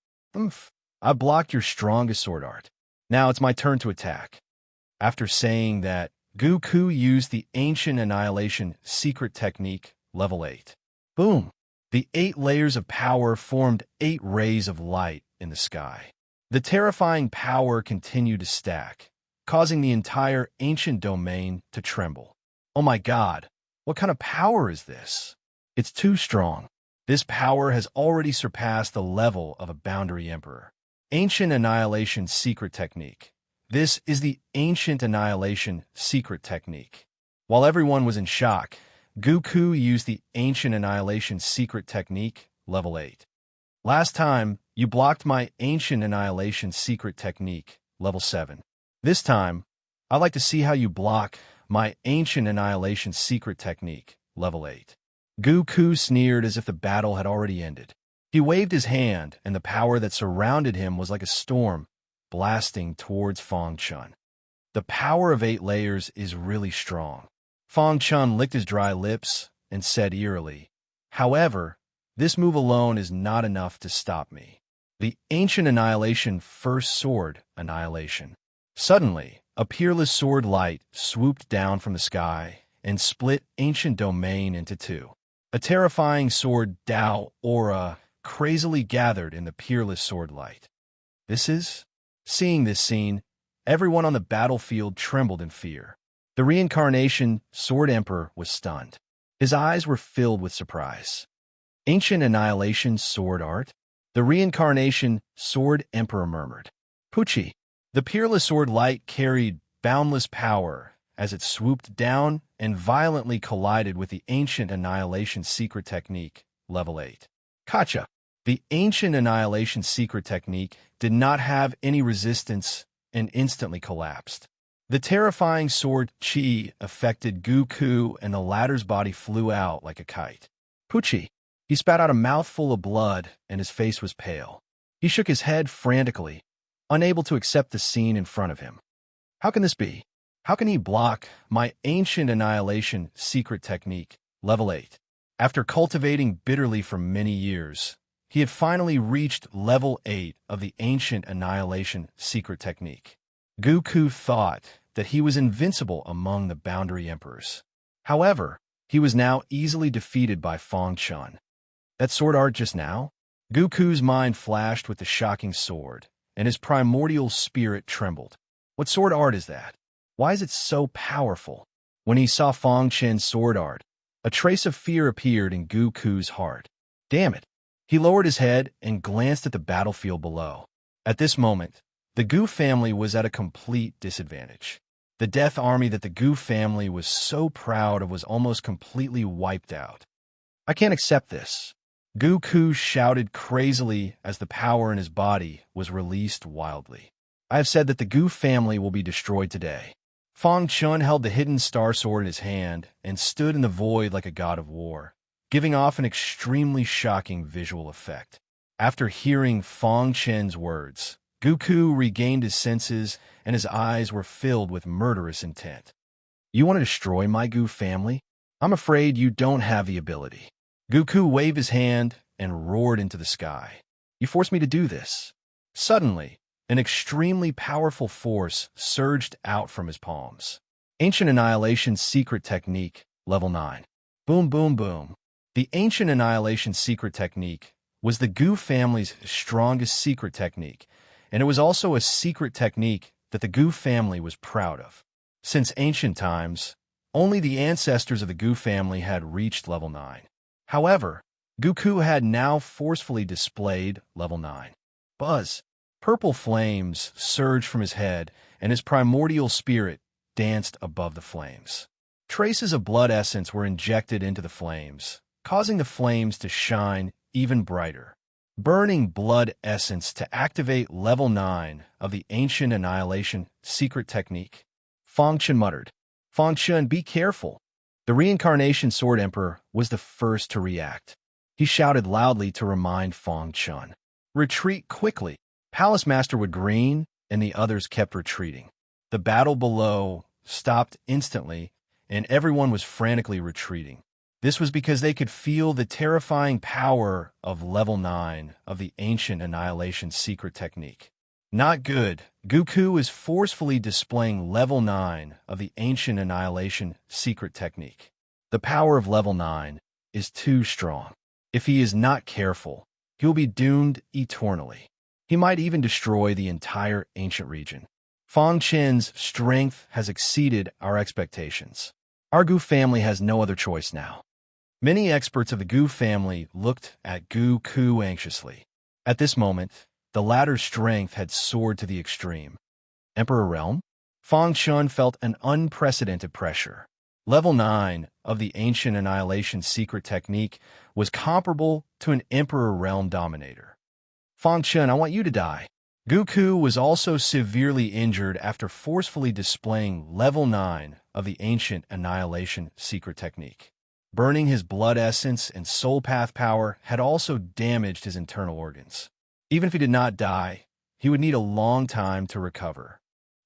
I blocked your strongest sword art. Now it's my turn to attack. After saying that, Gu Ku used the Ancient Annihilation secret technique, level 8. Boom! The 8 layers of power formed 8 rays of light in the sky. The terrifying power continued to stack, causing the entire ancient domain to tremble. Oh my god, what kind of power is this? It's too strong. This power has already surpassed the level of a boundary emperor. Ancient Annihilation secret technique. This is the Ancient Annihilation secret technique. While everyone was in shock, Gu Ku used the Ancient Annihilation secret technique, level 8. Last time, you blocked my Ancient Annihilation secret technique, level 7. This time, I'd like to see how you block my Ancient Annihilation secret technique, level 8. Gu Ku sneered as if the battle had already ended. He waved his hand, and the power that surrounded him was like a storm, blasting towards Fong Chun. The power of 8 layers is really strong. Fong Chun licked his dry lips and said eerily, however, this move alone is not enough to stop me. The Ancient Annihilation First Sword Annihilation. Suddenly, a peerless sword light swooped down from the sky and split ancient domain into 2. A terrifying sword Dao aura crazily gathered in the peerless sword light. Seeing this scene, Everyone on the battlefield trembled in fear. The reincarnation Sword Emperor was stunned. His eyes were filled with surprise. Ancient Annihilation Sword Art? The reincarnation Sword Emperor murmured. Pucci. The peerless sword light carried boundless power as it swooped down and violently collided with the Ancient Annihilation Secret Technique, Level 8. Kacha. The Ancient Annihilation Secret Technique did not have any resistance and instantly collapsed. The terrifying sword Chi affected Goku, and the latter's body flew out like a kite. Pucci. He spat out a mouthful of blood, and his face was pale. He shook his head frantically, unable to accept the scene in front of him. How can this be? How can he block my Ancient Annihilation Secret Technique, Level 8? After cultivating bitterly for many years, he had finally reached Level 8 of the Ancient Annihilation Secret Technique. Goku thought that he was invincible among the Boundary Emperors. However, he was now easily defeated by Fang Chun. That sword art just now? Goku's mind flashed with the shocking sword, and his primordial spirit trembled. What sword art is that? Why is it so powerful? When he saw Fang Chen's sword art, a trace of fear appeared in Goku's heart. Damn it! He lowered his head and glanced at the battlefield below. At this moment, the Gu family was at a complete disadvantage. The death army that the Gu family was so proud of was almost completely wiped out. I can't accept this. Goku shouted crazily as the power in his body was released wildly. I have said that the Gu family will be destroyed today. Fang Chun held the hidden star sword in his hand and stood in the void like a god of war, giving off an extremely shocking visual effect. After hearing Fang Chen's words, Goku regained his senses and his eyes were filled with murderous intent. You want to destroy my Gu family? I'm afraid you don't have the ability. Goku waved his hand and roared into the sky. You forced me to do this. Suddenly, an extremely powerful force surged out from his palms. Ancient Annihilation Secret Technique, Level 9. Boom, boom, boom. The Ancient Annihilation Secret Technique was the Gu family's strongest secret technique, and it was also a secret technique that the Gu family was proud of. Since ancient times, only the ancestors of the Gu family had reached Level 9. However, Goku had now forcefully displayed Level 9. Buzz. Purple flames surged from his head, and his primordial spirit danced above the flames. Traces of blood essence were injected into the flames, causing the flames to shine even brighter. Burning blood essence to activate Level 9 of the Ancient Annihilation Secret Technique. Fang Chun muttered. Fang Chun, be careful. The Reincarnation Sword Emperor was the first to react. He shouted loudly to remind Fang Chun. Retreat quickly. Palace Master Wood Green and the others kept retreating. The battle below stopped instantly, and everyone was frantically retreating. This was because they could feel the terrifying power of Level 9 of the Ancient Annihilation Secret Technique. Not good. Goku is forcefully displaying Level 9 of the Ancient Annihilation Secret Technique. The power of Level 9 is too strong. If he is not careful, he will be doomed eternally. He might even destroy the entire ancient region. Fang Chen's strength has exceeded our expectations. Our Gu family has no other choice now. Many experts of the Gu family looked at Goku anxiously. At this moment, the latter's strength had soared to the extreme. Emperor Realm? Fang Chun felt an unprecedented pressure. Level 9 of the Ancient Annihilation Secret Technique was comparable to an Emperor Realm Dominator. Fang Chun, I want you to die. Goku was also severely injured after forcefully displaying Level 9 of the Ancient Annihilation Secret Technique. Burning his blood essence and soul path power had also damaged his internal organs. Even if he did not die, he would need a long time to recover.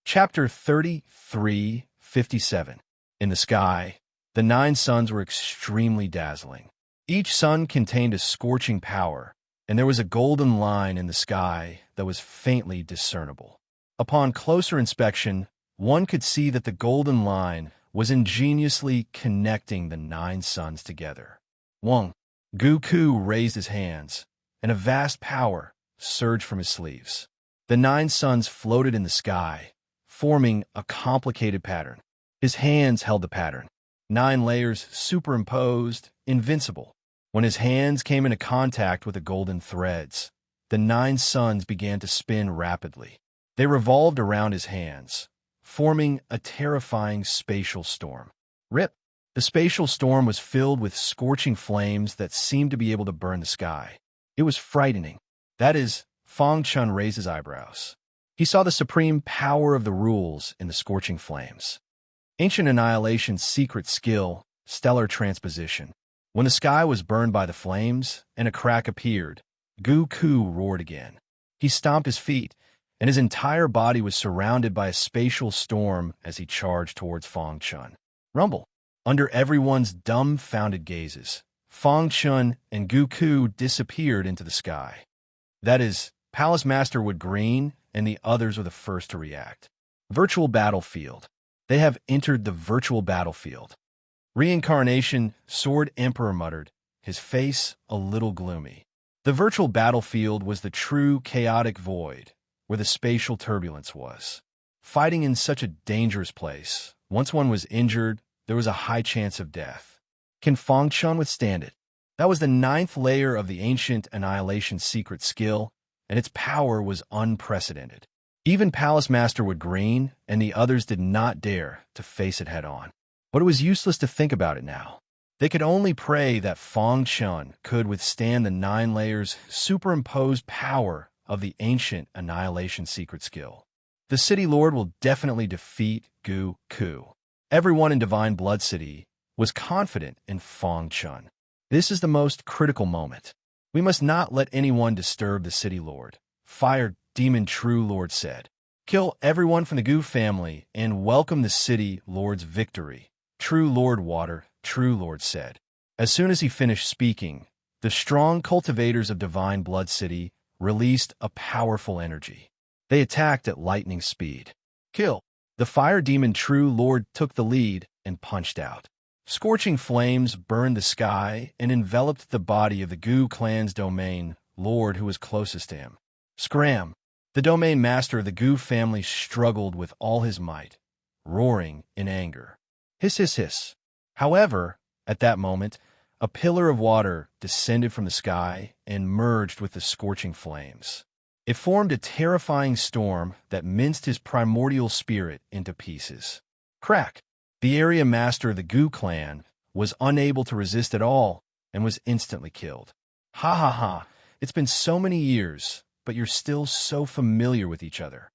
Chapter 33:57. In the sky, the 9 suns were extremely dazzling. Each sun contained a scorching power, and there was a golden line in the sky that was faintly discernible. Upon closer inspection, one could see that the golden line was ingeniously connecting the 9 suns together. Wong. Goku raised his hands, and a vast power surged from his sleeves. The 9 suns floated in the sky, forming a complicated pattern. His hands held the pattern. 9 layers superimposed, invincible. When his hands came into contact with the golden threads, the 9 suns began to spin rapidly. They revolved around his hands, forming a terrifying spatial storm. Rip! The spatial storm was filled with scorching flames that seemed to be able to burn the sky. It was frightening. That is, Fang Chun raised his eyebrows. He saw the supreme power of the rules in the scorching flames. Ancient Annihilation's secret skill, stellar transposition. When the sky was burned by the flames and a crack appeared, Gu Ku roared again. He stomped his feet, and his entire body was surrounded by a spatial storm as he charged towards Fang Chun. Rumble! Under everyone's dumbfounded gazes, Fang Chun and Gu Ku disappeared into the sky. That is, Palace Master Wood Green and the others were the first to react. Virtual battlefield. They have entered the virtual battlefield. Reincarnation, Sword Emperor muttered, his face a little gloomy. The virtual battlefield was the true chaotic void, where the spatial turbulence was. Fighting in such a dangerous place, once one was injured, there was a high chance of death. Can Fang Chun withstand it? That was the 9th layer of the ancient Annihilation secret skill, and its power was unprecedented. Even Palace Master Wood Green and the others did not dare to face it head-on. But it was useless to think about it now. They could only pray that Fang Chun could withstand the 9 layers superimposed power of the ancient Annihilation secret skill. The City Lord will definitely defeat Gu Ku. Everyone in Divine Blood City was confident in Fang Chun. This is the most critical moment. We must not let anyone disturb the City Lord. Fire Demon True Lord said. Kill everyone from the Gu family and welcome the City Lord's victory. True Lord Water, True Lord said. As soon as he finished speaking, the strong cultivators of Divine Blood City released a powerful energy. They attacked at lightning speed. Kill! The fire demon True Lord took the lead and punched out. Scorching flames burned the sky and enveloped the body of the Gu clan's domain lord who was closest to him. Scram! The domain master of the Gu family struggled with all his might, roaring in anger. Hiss, hiss, hiss. However, at that moment, a pillar of water descended from the sky and merged with the scorching flames. It formed a terrifying storm that minced his primordial spirit into pieces. Crack! The area master of the Gu clan was unable to resist at all and was instantly killed. Ha ha ha! It's been so many years, but you're still so familiar with each other.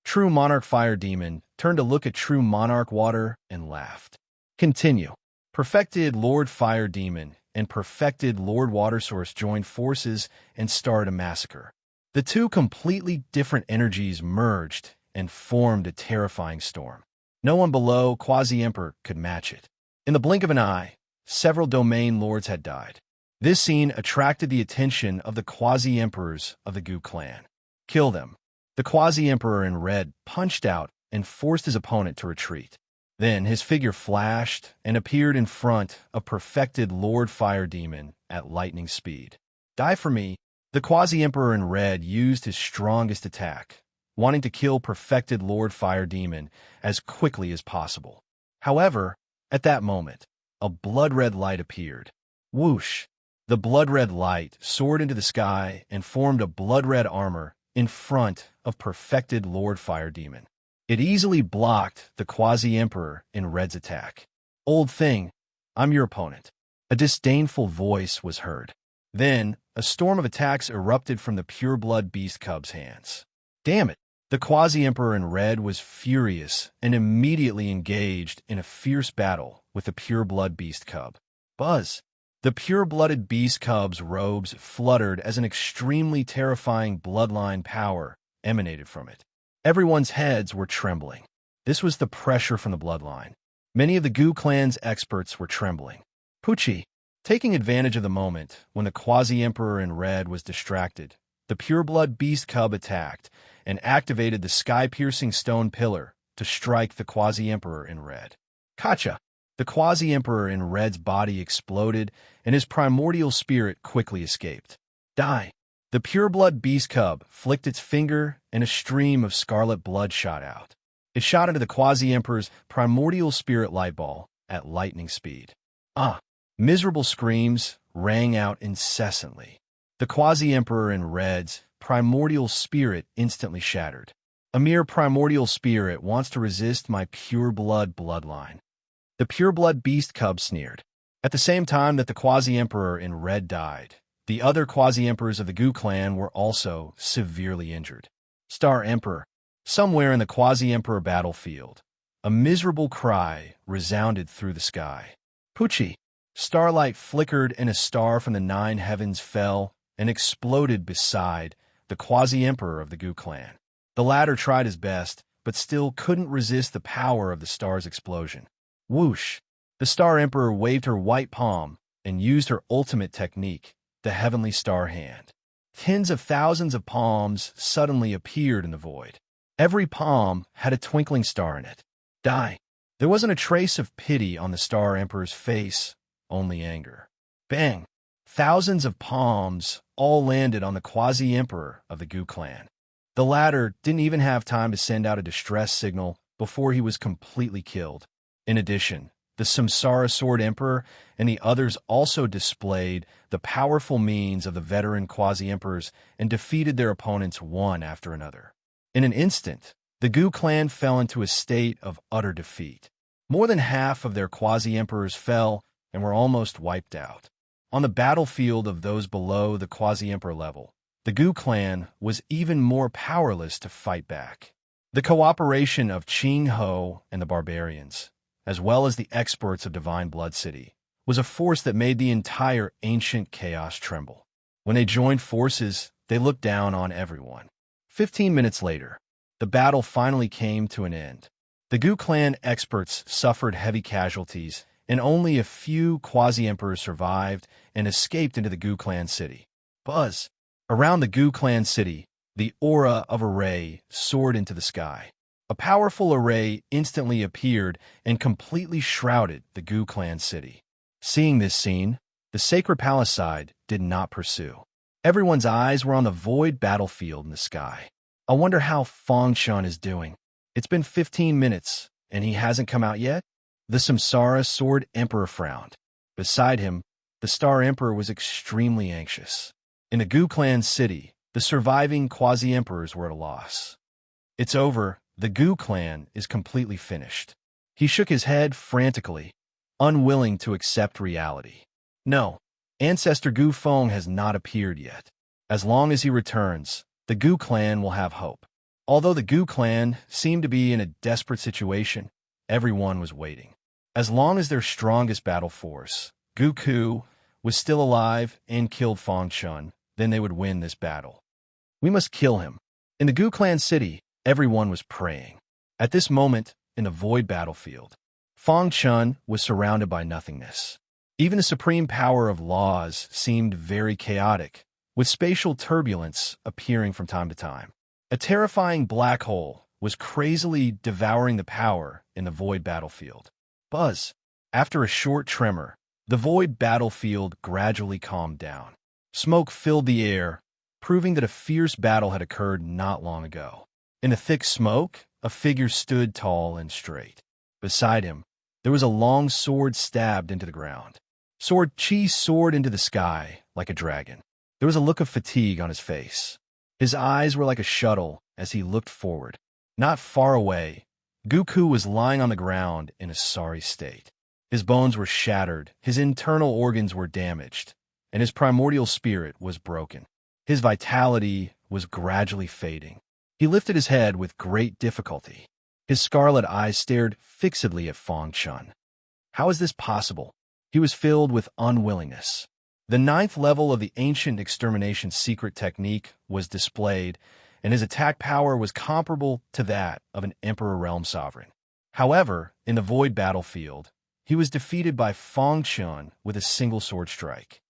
True Monarch Fire Demon turned to look at True Monarch Water and laughed. Continue. Perfected Lord Fire Demon and Perfected Lord Water Source joined forces and started a massacre. The two completely different energies merged and formed a terrifying storm. No one below Quasi-Emperor could match it. In the blink of an eye, several domain lords had died. This scene attracted the attention of the Quasi-Emperors of the Gu clan. Kill them. The Quasi-Emperor in red punched out and forced his opponent to retreat. Then his figure flashed and appeared in front of Perfected Lord Fire Demon at lightning speed. Die for me. The Quasi-Emperor in red used his strongest attack, wanting to kill Perfected Lord Fire Demon as quickly as possible. However, at that moment, a blood-red light appeared. Whoosh! The blood-red light soared into the sky and formed a blood-red armor in front of Perfected Lord Fire Demon. It easily blocked the Quasi-Emperor in red's attack. Old thing, I'm your opponent. A disdainful voice was heard. Then, a storm of attacks erupted from the pure-blood beast cub's hands. Damn it! The Quasi-Emperor in red was furious and immediately engaged in a fierce battle with the pure-blood beast cub. Buzz! The pure-blooded beast cub's robes fluttered as an extremely terrifying bloodline power emanated from it. Everyone's heads were trembling. This was the pressure from the bloodline. Many of the Gu clan's experts were trembling. Pucci! Taking advantage of the moment when the Quasi-Emperor in red was distracted, the pure-blood beast cub attacked and activated the sky-piercing stone pillar to strike the Quasi-Emperor in red. Kacha! The Quasi-Emperor in red's body exploded, and his primordial spirit quickly escaped. Die! The pure-blood beast cub flicked its finger, and a stream of scarlet blood shot out. It shot into the Quasi-Emperor's primordial spirit light ball at lightning speed. Ah! Miserable screams rang out incessantly. The Quasi-Emperor in red's primordial spirit instantly shattered. A mere primordial spirit wants to resist my pure-blood bloodline. The pure-blood beast cub sneered. At the same time that the Quasi-Emperor in red died, the other Quasi-Emperors of the Gu clan were also severely injured. Star Emperor. Somewhere in the Quasi-Emperor battlefield, a miserable cry resounded through the sky. Pucci! Starlight flickered and a star from the 9 heavens fell and exploded beside the Quasi-Emperor of the Gu clan. The latter tried his best, but still couldn't resist the power of the star's explosion. Whoosh! The Star Emperor waved her white palm and used her ultimate technique, the Heavenly Star Hand. Tens of thousands of palms suddenly appeared in the void. Every palm had a twinkling star in it. Die! There wasn't a trace of pity on the Star Emperor's face, only anger. Bang! Thousands of palms all landed on the Quasi-Emperor of the Gu clan. The latter didn't even have time to send out a distress signal before he was completely killed. In addition, the Samsara Sword Emperor and the others also displayed the powerful means of the veteran Quasi-Emperors and defeated their opponents one after another. In an instant, the Gu clan fell into a state of utter defeat. More than half of their Quasi-Emperors fell and were almost wiped out. On the battlefield of those below the Quasi-Emperor level, the Gu clan was even more powerless to fight back. The cooperation of Qing Ho and the barbarians, as well as the experts of Divine Blood City, was a force that made the entire ancient chaos tremble. When they joined forces, they looked down on everyone. 15 minutes later, the battle finally came to an end. The Gu clan experts suffered heavy casualties, and only a few Quasi-Emperors survived and escaped into the Gu clan city. Buzz! Around the Gu clan city, the aura of a ray soared into the sky. A powerful array instantly appeared and completely shrouded the Gu clan city. Seeing this scene, the sacred palace side did not pursue. Everyone's eyes were on the void battlefield in the sky. I wonder how Fang Shun is doing. It's been 15 minutes, and he hasn't come out yet? The Samsara Sword Emperor frowned. Beside him, the Star Emperor was extremely anxious. In the Gu clan city, the surviving Quasi-Emperors were at a loss. It's over. The Gu clan is completely finished. He shook his head frantically, unwilling to accept reality. No, Ancestor Gu Feng has not appeared yet. As long as he returns, the Gu clan will have hope. Although the Gu clan seemed to be in a desperate situation, everyone was waiting. As long as their strongest battle force, Gu Ku, was still alive and killed Fang Shun, then they would win this battle. We must kill him. In the Gu clan city, everyone was praying. At this moment, in the void battlefield, Fang Shun was surrounded by nothingness. Even the supreme power of laws seemed very chaotic, with spatial turbulence appearing from time to time. A terrifying black hole was crazily devouring the power in the void battlefield. Buzz! After a short tremor, the void battlefield gradually calmed down. Smoke filled the air, proving that a fierce battle had occurred not long ago. In the thick smoke, a figure stood tall and straight. Beside him, there was a long sword stabbed into the ground. Sword Chi soared into the sky like a dragon. There was a look of fatigue on his face. His eyes were like a shuttle as he looked forward. Not far away, Gu Ku was lying on the ground in a sorry state. His bones were shattered, his internal organs were damaged, and his primordial spirit was broken. His vitality was gradually fading. He lifted his head with great difficulty. His scarlet eyes stared fixedly at Fang Shun. How is this possible? He was filled with unwillingness. The 9th level of the ancient extermination secret technique was displayed, and his attack power was comparable to that of an Emperor Realm Sovereign. However, in the void battlefield, he was defeated by Fang Shun with a single sword strike.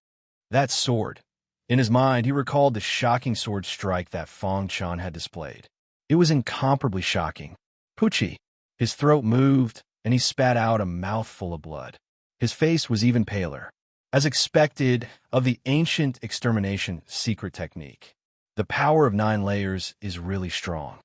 That sword. In his mind, he recalled the shocking sword strike that Fang Shun had displayed. It was incomparably shocking. Pucci. His throat moved, and he spat out a mouthful of blood. His face was even paler. As expected of the ancient extermination secret technique, the power of 9 layers is really strong.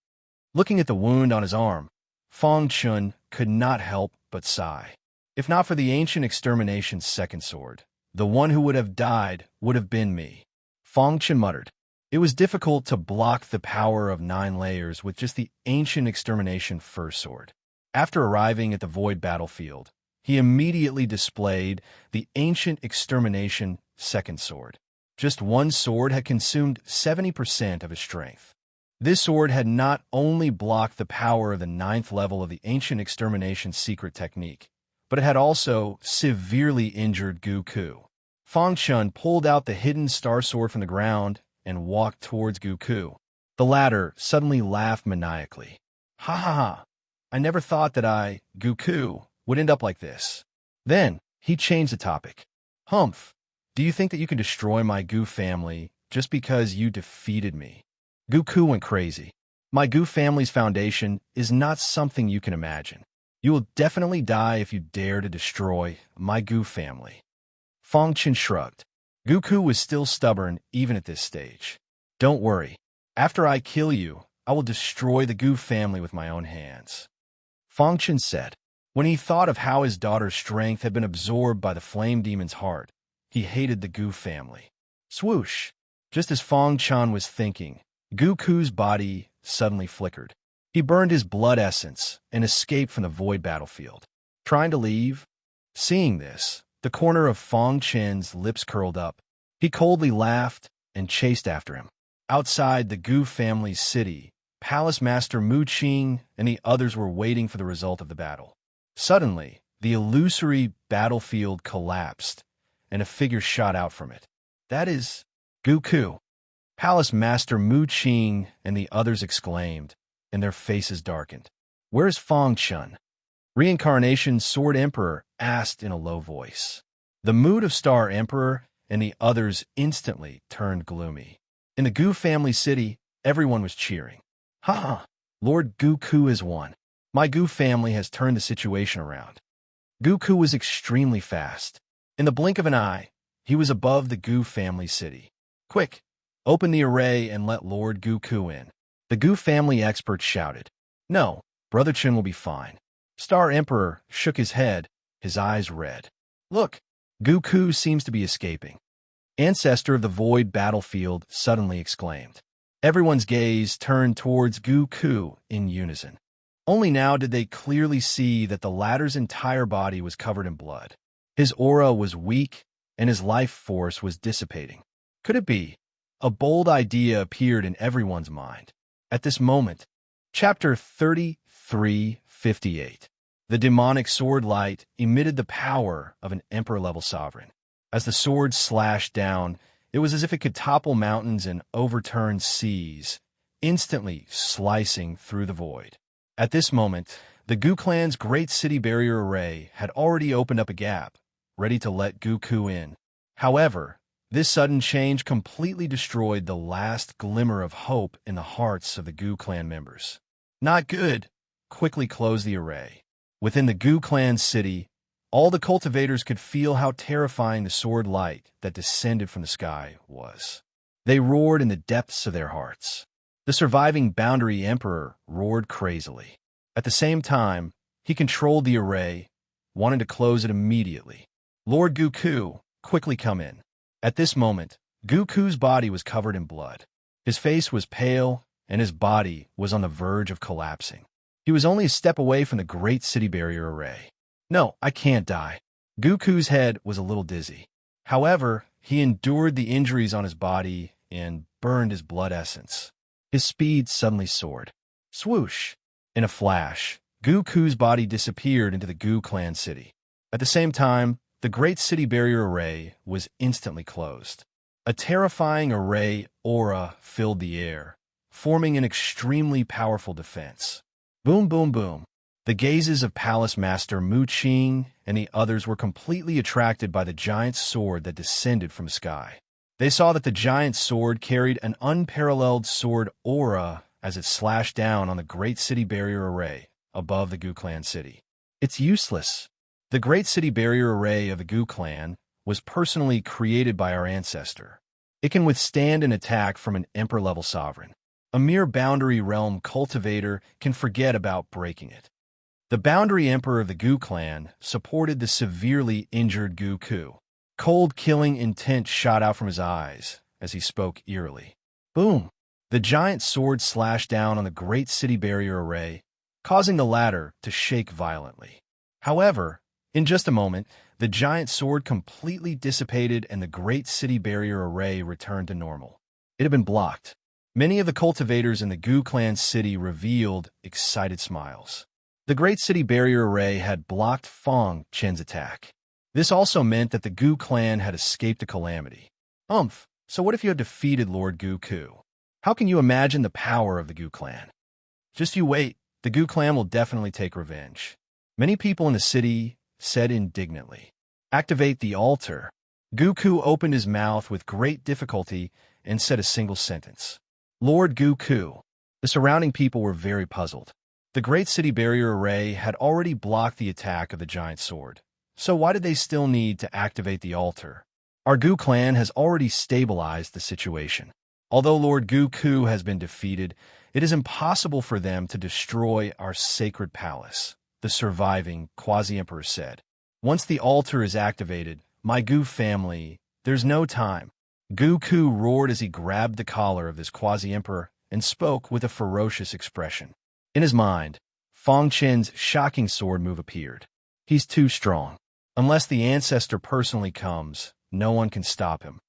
Looking at the wound on his arm, Fong Chun could not help but sigh. If not for the ancient extermination's second sword, the one who would have died would have been me. Fong Chun muttered. It was difficult to block the power of 9 layers with just the ancient extermination first sword. After arriving at the void battlefield, he immediately displayed the ancient extermination second sword. Just one sword had consumed 70% of his strength. This sword had not only blocked the power of the 9th level of the ancient extermination secret technique, but it had also severely injured Gu Ku. Fong Chun pulled out the hidden star sword from the ground and walked towards Gu Ku. The latter suddenly laughed maniacally. Ha ha ha! I never thought that Gu Ku, would end up like this. Then, he changed the topic. Humph, do you think that you can destroy my Gu family just because you defeated me? Gu Ku went crazy. My Gu family's foundation is not something you can imagine. You will definitely die if you dare to destroy my Gu family. Fong Chun shrugged. Gu Ku was still stubborn even at this stage. Don't worry. After I kill you, I will destroy the Gu family with my own hands. Fong Chun said. When he thought of how his daughter's strength had been absorbed by the flame demon's heart, he hated the Gu family. Swoosh! Just as Fong Chun was thinking, Gu Ku's body suddenly flickered. He burned his blood essence and escaped from the void battlefield. Trying to leave? Seeing this, the corner of Fong Chun's lips curled up. He coldly laughed and chased after him. Outside the Gu family's city, Palace Master Mu Qing and the others were waiting for the result of the battle. Suddenly, the illusory battlefield collapsed, and a figure shot out from it. That is Gu Ku. Palace Master Mu Qing and the others exclaimed, and their faces darkened. Where is Fong Chun? Reincarnation Sword Emperor asked in a low voice. The mood of Star Emperor and the others instantly turned gloomy. In the Gu family city, everyone was cheering. Ha ha! Lord Gu Ku has won. My Gu family has turned the situation around. Gu Ku was extremely fast. In the blink of an eye, he was above the Gu family city. Quick, open the array and let Lord Gu Ku in. The Gu family expert shouted. No, Brother Chun will be fine. Star Emperor shook his head, his eyes red. Look, Gu Ku seems to be escaping. Ancestor of the void battlefield suddenly exclaimed. Everyone's gaze turned towards Gu Ku in unison. Only now did they clearly see that the latter's entire body was covered in blood. His aura was weak, and his life force was dissipating. Could it be? A bold idea appeared in everyone's mind. At this moment, Chapter 3358. The demonic sword light emitted the power of an emperor-level sovereign. As the sword slashed down, it was as if it could topple mountains and overturn seas, instantly slicing through the void. At this moment, the Gu clan's great city barrier array had already opened up a gap, ready to let Gu Ku in. However, this sudden change completely destroyed the last glimmer of hope in the hearts of the Gu clan members. Not good. Quickly close the array. Within the Gu clan city, all the cultivators could feel how terrifying the sword light that descended from the sky was. They roared in the depths of their hearts. The surviving Boundary Emperor roared crazily. At the same time, he controlled the array, wanting to close it immediately. Lord Gu Ku, quickly come in. At this moment, Gu Ku's body was covered in blood. His face was pale, and his body was on the verge of collapsing. He was only a step away from the great city barrier array. No, I can't die. Gu Ku's head was a little dizzy. However, he endured the injuries on his body and burned his blood essence. His speed suddenly soared. Swoosh! In a flash, Gu Ku's body disappeared into the Gu clan city. At the same time, the great city barrier array was instantly closed. A terrifying array aura filled the air, forming an extremely powerful defense. Boom, boom, boom. The gazes of Palace Master Mu Qing and the others were completely attracted by the giant sword that descended from the sky. They saw that the giant sword carried an unparalleled sword aura as it slashed down on the great city barrier array above the Gu clan city. It's useless. The great city barrier array of the Gu clan was personally created by our ancestor. It can withstand an attack from an emperor-level sovereign. A mere boundary realm cultivator can forget about breaking it. The boundary emperor of the Gu clan supported the severely injured Gu Ku. Cold, killing intent shot out from his eyes as he spoke eerily. Boom! The giant sword slashed down on the great city barrier array, causing the latter to shake violently. However, in just a moment, the giant sword completely dissipated and the great city barrier array returned to normal. It had been blocked. Many of the cultivators in the Gu clan city revealed excited smiles. The great city barrier array had blocked Fong Chen's attack. This also meant that the Gu clan had escaped a calamity. So what if you had defeated Lord Gu Ku? How can you imagine the power of the Gu clan? Just you wait, the Gu clan will definitely take revenge. Many people in the city said indignantly. Activate the altar. Gu Ku opened his mouth with great difficulty and said a single sentence. Lord Gu Ku. The surrounding people were very puzzled. The great city barrier array had already blocked the attack of the giant sword. So why did they still need to activate the altar? Our Gu clan has already stabilized the situation. Although Lord Gu Ku has been defeated, it is impossible for them to destroy our sacred palace, the surviving quasi-emperor said. Once the altar is activated, my Gu family, there's no time. Gu Ku roared as he grabbed the collar of this quasi-emperor and spoke with a ferocious expression. In his mind, Fong Chen's shocking sword move appeared. He's too strong. Unless the ancestor personally comes, no one can stop him.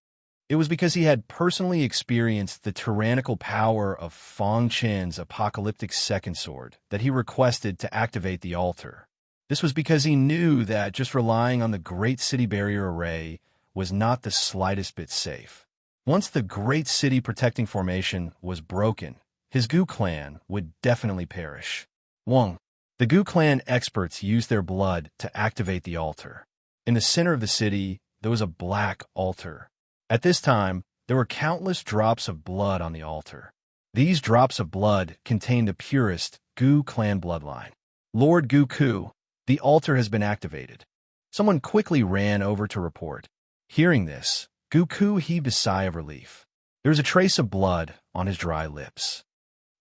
It was because he had personally experienced the tyrannical power of Fong Chen's apocalyptic second sword that he requested to activate the altar. This was because he knew that just relying on the Great City Barrier Array was not the slightest bit safe. Once the Great City Protecting Formation was broken, his Gu clan would definitely perish. 1. The Gu clan experts used their blood to activate the altar. In the center of the city, there was a black altar. At this time, there were countless drops of blood on the altar. These drops of blood contained the purest Gu clan bloodline. Lord Gu Ku, the altar has been activated. Someone quickly ran over to report. Hearing this, Gu Ku heaved a sigh of relief. There was a trace of blood on his dry lips.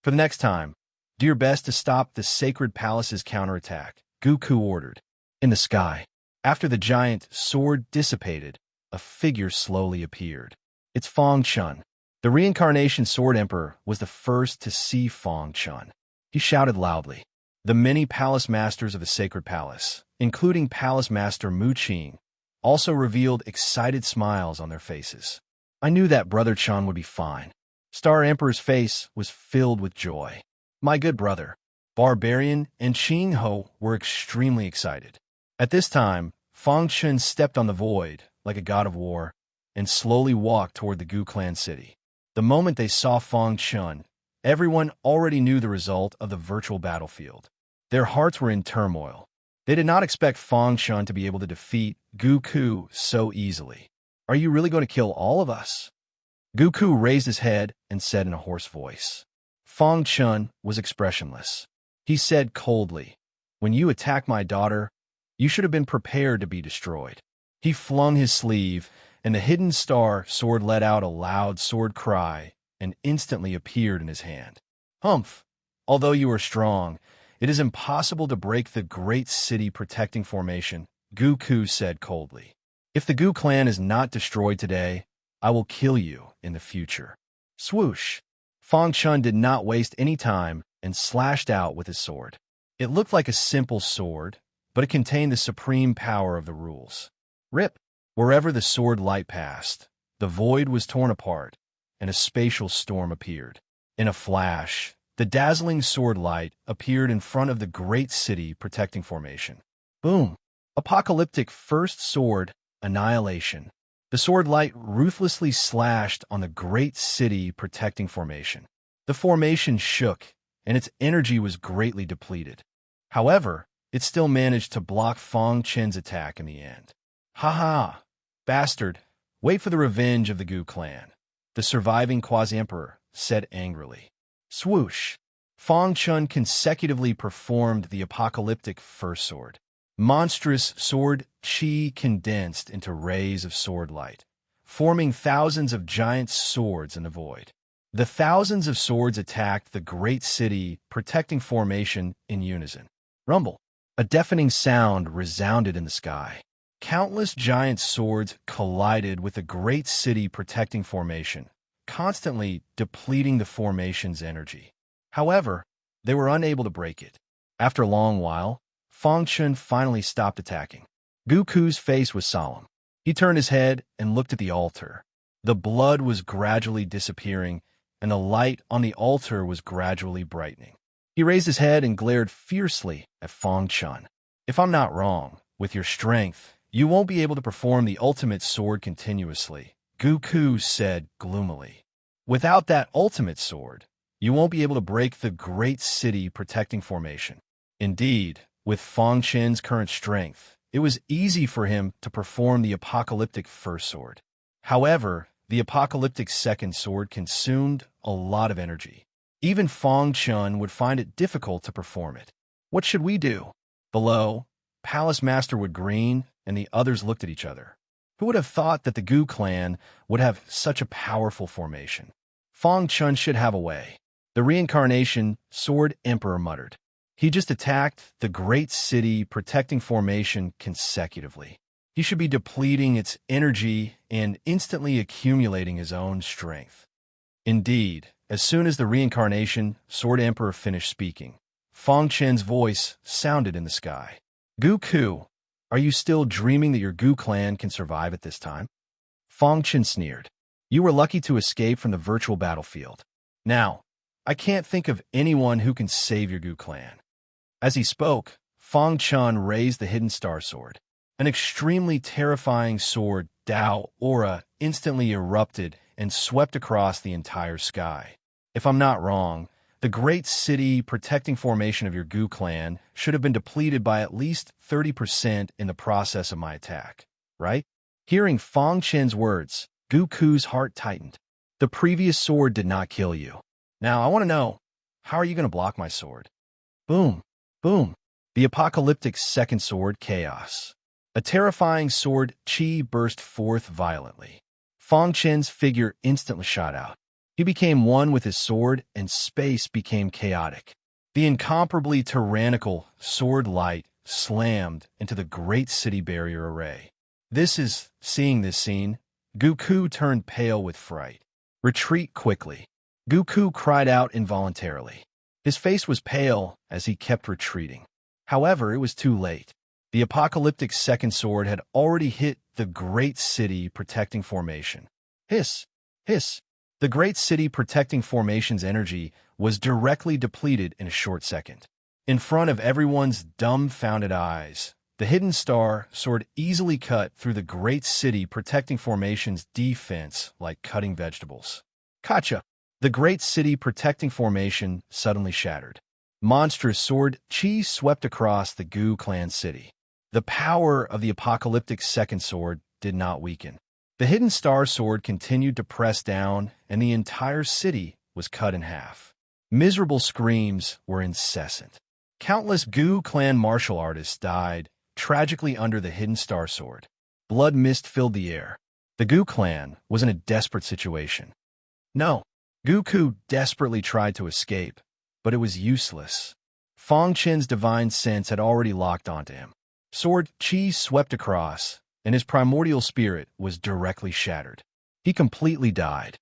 For the next time, do your best to stop the sacred palace's counterattack, Gu Ku ordered. In the sky, after the giant sword dissipated, a figure slowly appeared. It's Fong Chun. The reincarnation sword emperor was the first to see Fong Chun. He shouted loudly. The many palace masters of the sacred palace, including palace master Mu Qing, also revealed excited smiles on their faces. I knew that Brother Chun would be fine. Star Emperor's face was filled with joy. My good brother, Barbarian and Qing Ho were extremely excited. At this time, Fong Chun stepped on the void, like a god of war, and slowly walked toward the Gu clan city. The moment they saw Fong Chun, everyone already knew the result of the virtual battlefield. Their hearts were in turmoil. They did not expect Fong Chun to be able to defeat Gu Ku so easily. Are you really going to kill all of us? Gu Ku raised his head and said in a hoarse voice. Fong Chun was expressionless. He said coldly, when you attacked my daughter, you should have been prepared to be destroyed. He flung his sleeve, and the hidden star sword let out a loud sword cry and instantly appeared in his hand. Humph! Although you are strong, it is impossible to break the great city protecting formation, Gu Ku said coldly. If the Gu clan is not destroyed today, I will kill you in the future. Swoosh! Fong Chun did not waste any time and slashed out with his sword. It looked like a simple sword, but it contained the supreme power of the rules. Rip! Wherever the sword light passed, the void was torn apart, and a spatial storm appeared. In a flash, the dazzling sword light appeared in front of the great city protecting formation. Boom! Apocalyptic first sword, annihilation. The sword light ruthlessly slashed on the great city protecting formation. The formation shook, and its energy was greatly depleted. However, it still managed to block Fong Chen's attack in the end. Ha ha! Bastard! Wait for the revenge of the Gu clan, the surviving quasi-emperor said angrily. Swoosh! Fong Chun consecutively performed the apocalyptic first sword. Monstrous sword chi condensed into rays of sword light, forming thousands of giant swords in the void. The thousands of swords attacked the great city protecting formation in unison. Rumble! A deafening sound resounded in the sky. Countless giant swords collided with a great city protecting formation, constantly depleting the formation's energy. However, they were unable to break it. After a long while, Fang Chun finally stopped attacking. Guku's face was solemn. He turned his head and looked at the altar. The blood was gradually disappearing, and the light on the altar was gradually brightening. He raised his head and glared fiercely at Fang Chun. "If I'm not wrong, with your strength, you won't be able to perform the ultimate sword continuously," Guku said gloomily. "Without that ultimate sword, you won't be able to break the great city protecting formation." Indeed, with Fang Chun's current strength, it was easy for him to perform the apocalyptic first sword. However, the apocalyptic second sword consumed a lot of energy. Even Fang Chun would find it difficult to perform it. "What should we do?" Below, Palace Master Wood Green and the others looked at each other. Who would have thought that the Gu clan would have such a powerful formation? Fang Chun should have a way. The reincarnation Sword Emperor muttered. He just attacked the great city protecting formation consecutively. He should be depleting its energy and instantly accumulating his own strength. Indeed, as soon as the reincarnation Sword Emperor finished speaking, Fang Chun's voice sounded in the sky. "Guku, are you still dreaming that your Gu clan can survive at this time?" Fang Chun sneered. "You were lucky to escape from the virtual battlefield. Now, I can't think of anyone who can save your Gu clan." As he spoke, Fang Chun raised the hidden star sword. An extremely terrifying sword, Dao aura, instantly erupted and swept across the entire sky. "If I'm not wrong, the great city protecting formation of your Gu clan should have been depleted by at least 30% in the process of my attack, right?" Hearing Fang Chun's words, Guku's heart tightened. "The previous sword did not kill you. Now I want to know, how are you going to block my sword?" Boom, boom. The apocalyptic second sword, Chaos. A terrifying sword, Qi, burst forth violently. Fang Chun's figure instantly shot out. He became one with his sword, and space became chaotic. The incomparably tyrannical sword light slammed into the great city barrier array. Seeing this scene, Guku turned pale with fright. "Retreat quickly." Guku cried out involuntarily. His face was pale as he kept retreating. However, it was too late. The apocalyptic second sword had already hit the great city protecting formation. Hiss! Hiss! The great city protecting formation's energy was directly depleted in a short second. In front of everyone's dumbfounded eyes, the hidden star sword easily cut through the great city protecting formation's defense like cutting vegetables. Kacha! The great city protecting formation suddenly shattered. Monstrous sword Qi swept across the Gu clan city. The power of the apocalyptic second sword did not weaken. The hidden star sword continued to press down, and the entire city was cut in half. Miserable screams were incessant. Countless Gu clan martial artists died tragically under the hidden star sword. Blood mist filled the air. The Gu clan was in a desperate situation. No, Guku desperately tried to escape, but it was useless. Fang Chun's divine sense had already locked onto him. Sword Qi swept across, and his primordial spirit was directly shattered. He completely died.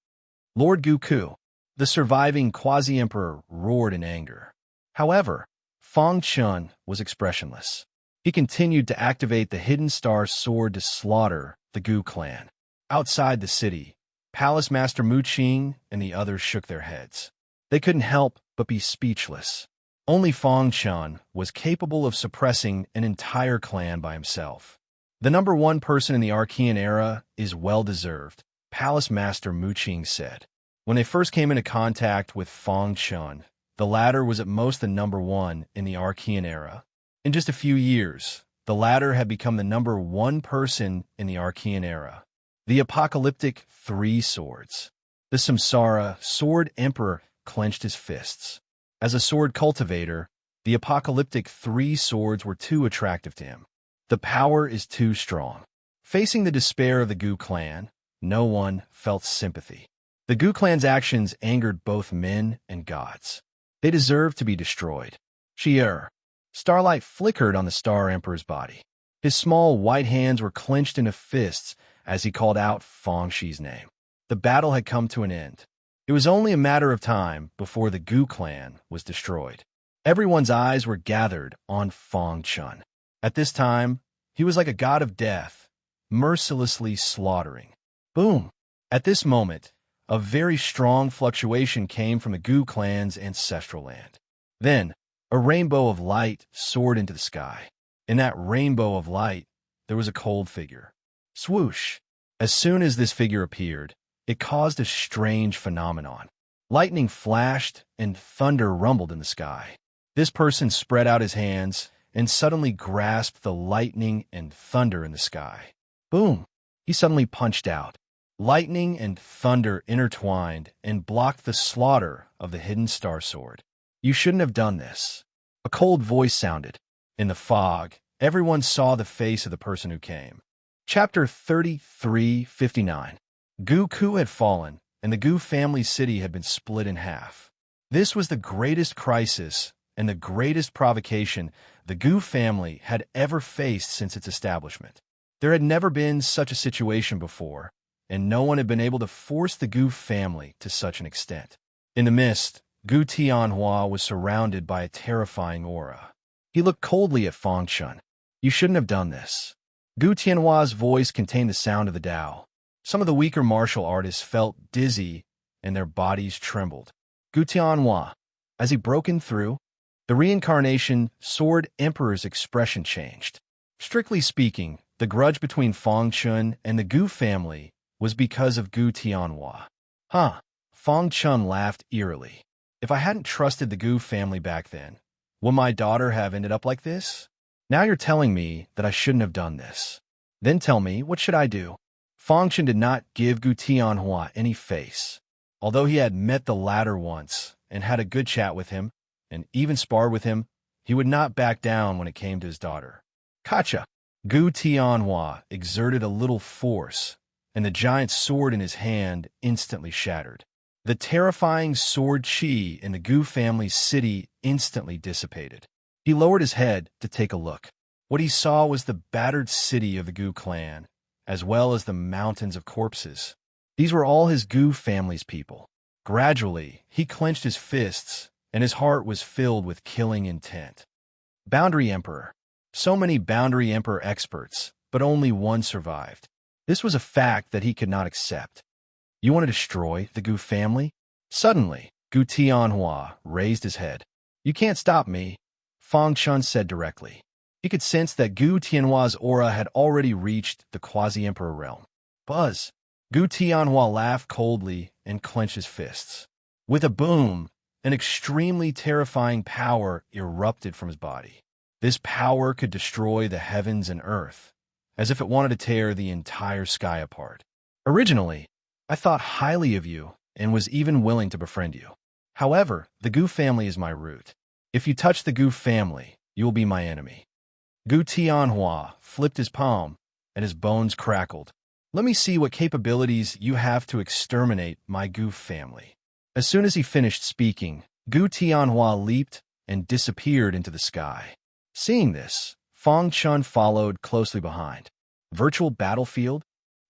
Lord Guku, the surviving quasi-emperor, roared in anger. However, Fang Chun was expressionless. He continued to activate the hidden star sword to slaughter the Gu clan. Outside the city, Palace Master Mu Qing and the others shook their heads. They couldn't help but be speechless. Only Fang Chun was capable of suppressing an entire clan by himself. "The number one person in the Archean era is well-deserved," Palace Master Mu Qing said. When they first came into contact with Fang Chun, the latter was at most the number one in the Archean era. In just a few years, the latter had become the number one person in the Archean era. The apocalyptic three swords. The Samsara Sword Emperor clenched his fists. As a sword cultivator, the apocalyptic three swords were too attractive to him. The power is too strong. Facing the despair of the Gu clan, no one felt sympathy. The Gu clan's actions angered both men and gods. They deserved to be destroyed. Shi'er. Starlight flickered on the Star Emperor's body. His small white hands were clenched into fists as he called out Feng Shi's name. The battle had come to an end. It was only a matter of time before the Gu clan was destroyed. Everyone's eyes were gathered on Feng Chun. At this time, he was like a god of death, mercilessly slaughtering. Boom! At this moment, a very strong fluctuation came from the Gu clan's ancestral land. Then, a rainbow of light soared into the sky. In that rainbow of light, there was a cold figure. Swoosh! As soon as this figure appeared, it caused a strange phenomenon. Lightning flashed and thunder rumbled in the sky. This person spread out his hands and suddenly grasped the lightning and thunder in the sky. Boom! He suddenly punched out. Lightning and thunder intertwined and blocked the slaughter of the hidden star sword. You shouldn't have done this. A cold voice sounded. In the fog, everyone saw the face of the person who came. Chapter 33:59. Gu Ku had fallen, and the Gu family city had been split in half. This was the greatest crisis and the greatest provocation the Gu family had ever faced since its establishment. There had never been such a situation before, and no one had been able to force the Gu family to such an extent. In the mist, Gu Tianhua was surrounded by a terrifying aura. He looked coldly at Feng Chun. You shouldn't have done this. Gu Tianhua's voice contained the sound of the Tao. Some of the weaker martial artists felt dizzy and their bodies trembled. Gu Tianhua, as he broke in through, the reincarnation Sword Emperor's expression changed. Strictly speaking, the grudge between Feng Chun and the Gu family was because of Gu Tianhua. Huh? Feng Chun laughed eerily. If I hadn't trusted the Gu family back then, would my daughter have ended up like this? Now you're telling me that I shouldn't have done this. Then tell me, what should I do? Feng Chun did not give Gu Tianhua any face. Although he had met the latter once and had a good chat with him, and even sparred with him, he would not back down when it came to his daughter. Gotcha! Gu Tianhua exerted a little force, and the giant sword in his hand instantly shattered. The terrifying sword chi in the Gu family's city instantly dissipated. He lowered his head to take a look. What he saw was the battered city of the Gu clan, as well as the mountains of corpses. These were all his Gu family's people. Gradually, he clenched his fists, and his heart was filled with killing intent. Boundary Emperor. So many Boundary Emperor experts, but only one survived. This was a fact that he could not accept. You want to destroy the Gu family? Suddenly, Gu Tianhua raised his head. You can't stop me, Feng Chun said directly. He could sense that Gu Tianhua's aura had already reached the quasi-emperor realm. Buzz! Gu Tianhua laughed coldly and clenched his fists. With a boom, an extremely terrifying power erupted from his body. This power could destroy the heavens and earth, as if it wanted to tear the entire sky apart. Originally, I thought highly of you and was even willing to befriend you. However, the Gu family is my root. If you touch the Gu family, you will be my enemy. Gu Tianhua flipped his palm, and his bones crackled. Let me see what capabilities you have to exterminate my Gu family. As soon as he finished speaking, Gu Tianhua leaped and disappeared into the sky. Seeing this, Feng Chun followed closely behind. Virtual battlefield?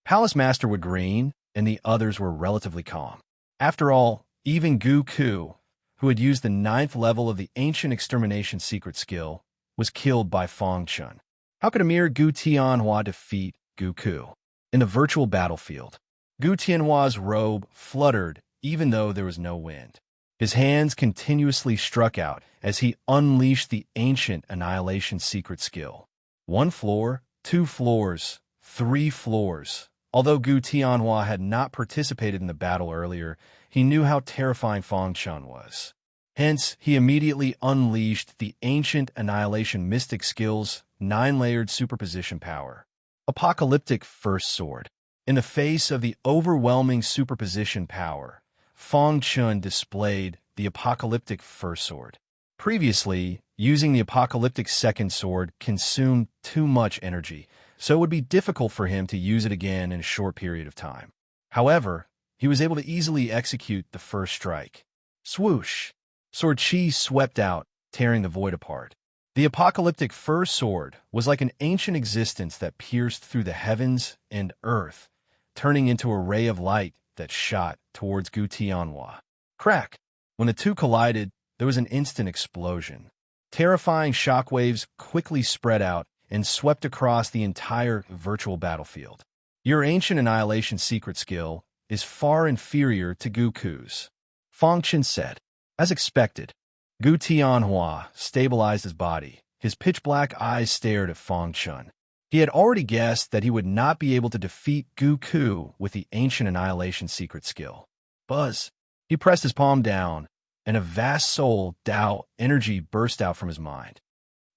Palace Master Wood Green and the others were relatively calm. After all, even Gu Ku, who had used the 9th level of the ancient extermination secret skill, was killed by Feng Chun. How could a mere Gu Tianhua defeat Gu Ku? In the virtual battlefield, Gu Tianhua's robe fluttered even though there was no wind. His hands continuously struck out as he unleashed the ancient annihilation secret skill. 1 floor, 2 floors, 3 floors. Although Gu Tianhua had not participated in the battle earlier, he knew how terrifying Feng Chun was. Hence, he immediately unleashed the ancient annihilation mystic skill's 9-layered superposition power. Apocalyptic First Sword. In the face of the overwhelming superposition power, Feng Chun displayed the Apocalyptic First Sword. Previously, using the Apocalyptic Second Sword consumed too much energy, so it would be difficult for him to use it again in a short period of time. However, he was able to easily execute the first strike. Swoosh! Sword chi swept out, tearing the void apart. The apocalyptic fur sword was like an ancient existence that pierced through the heavens and earth, turning into a ray of light that shot towards Gu Tianhua. Crack! When the two collided, there was an instant explosion. Terrifying shockwaves quickly spread out and swept across the entire virtual battlefield. Your ancient annihilation secret skill is far inferior to Guku's, Fang Chen said. As expected, Gu Tianhua stabilized his body. His pitch-black eyes stared at Fang Chen. He had already guessed that he would not be able to defeat Guku with the ancient annihilation secret skill. Buzz! He pressed his palm down, and a vast soul Dao energy burst out from his mind.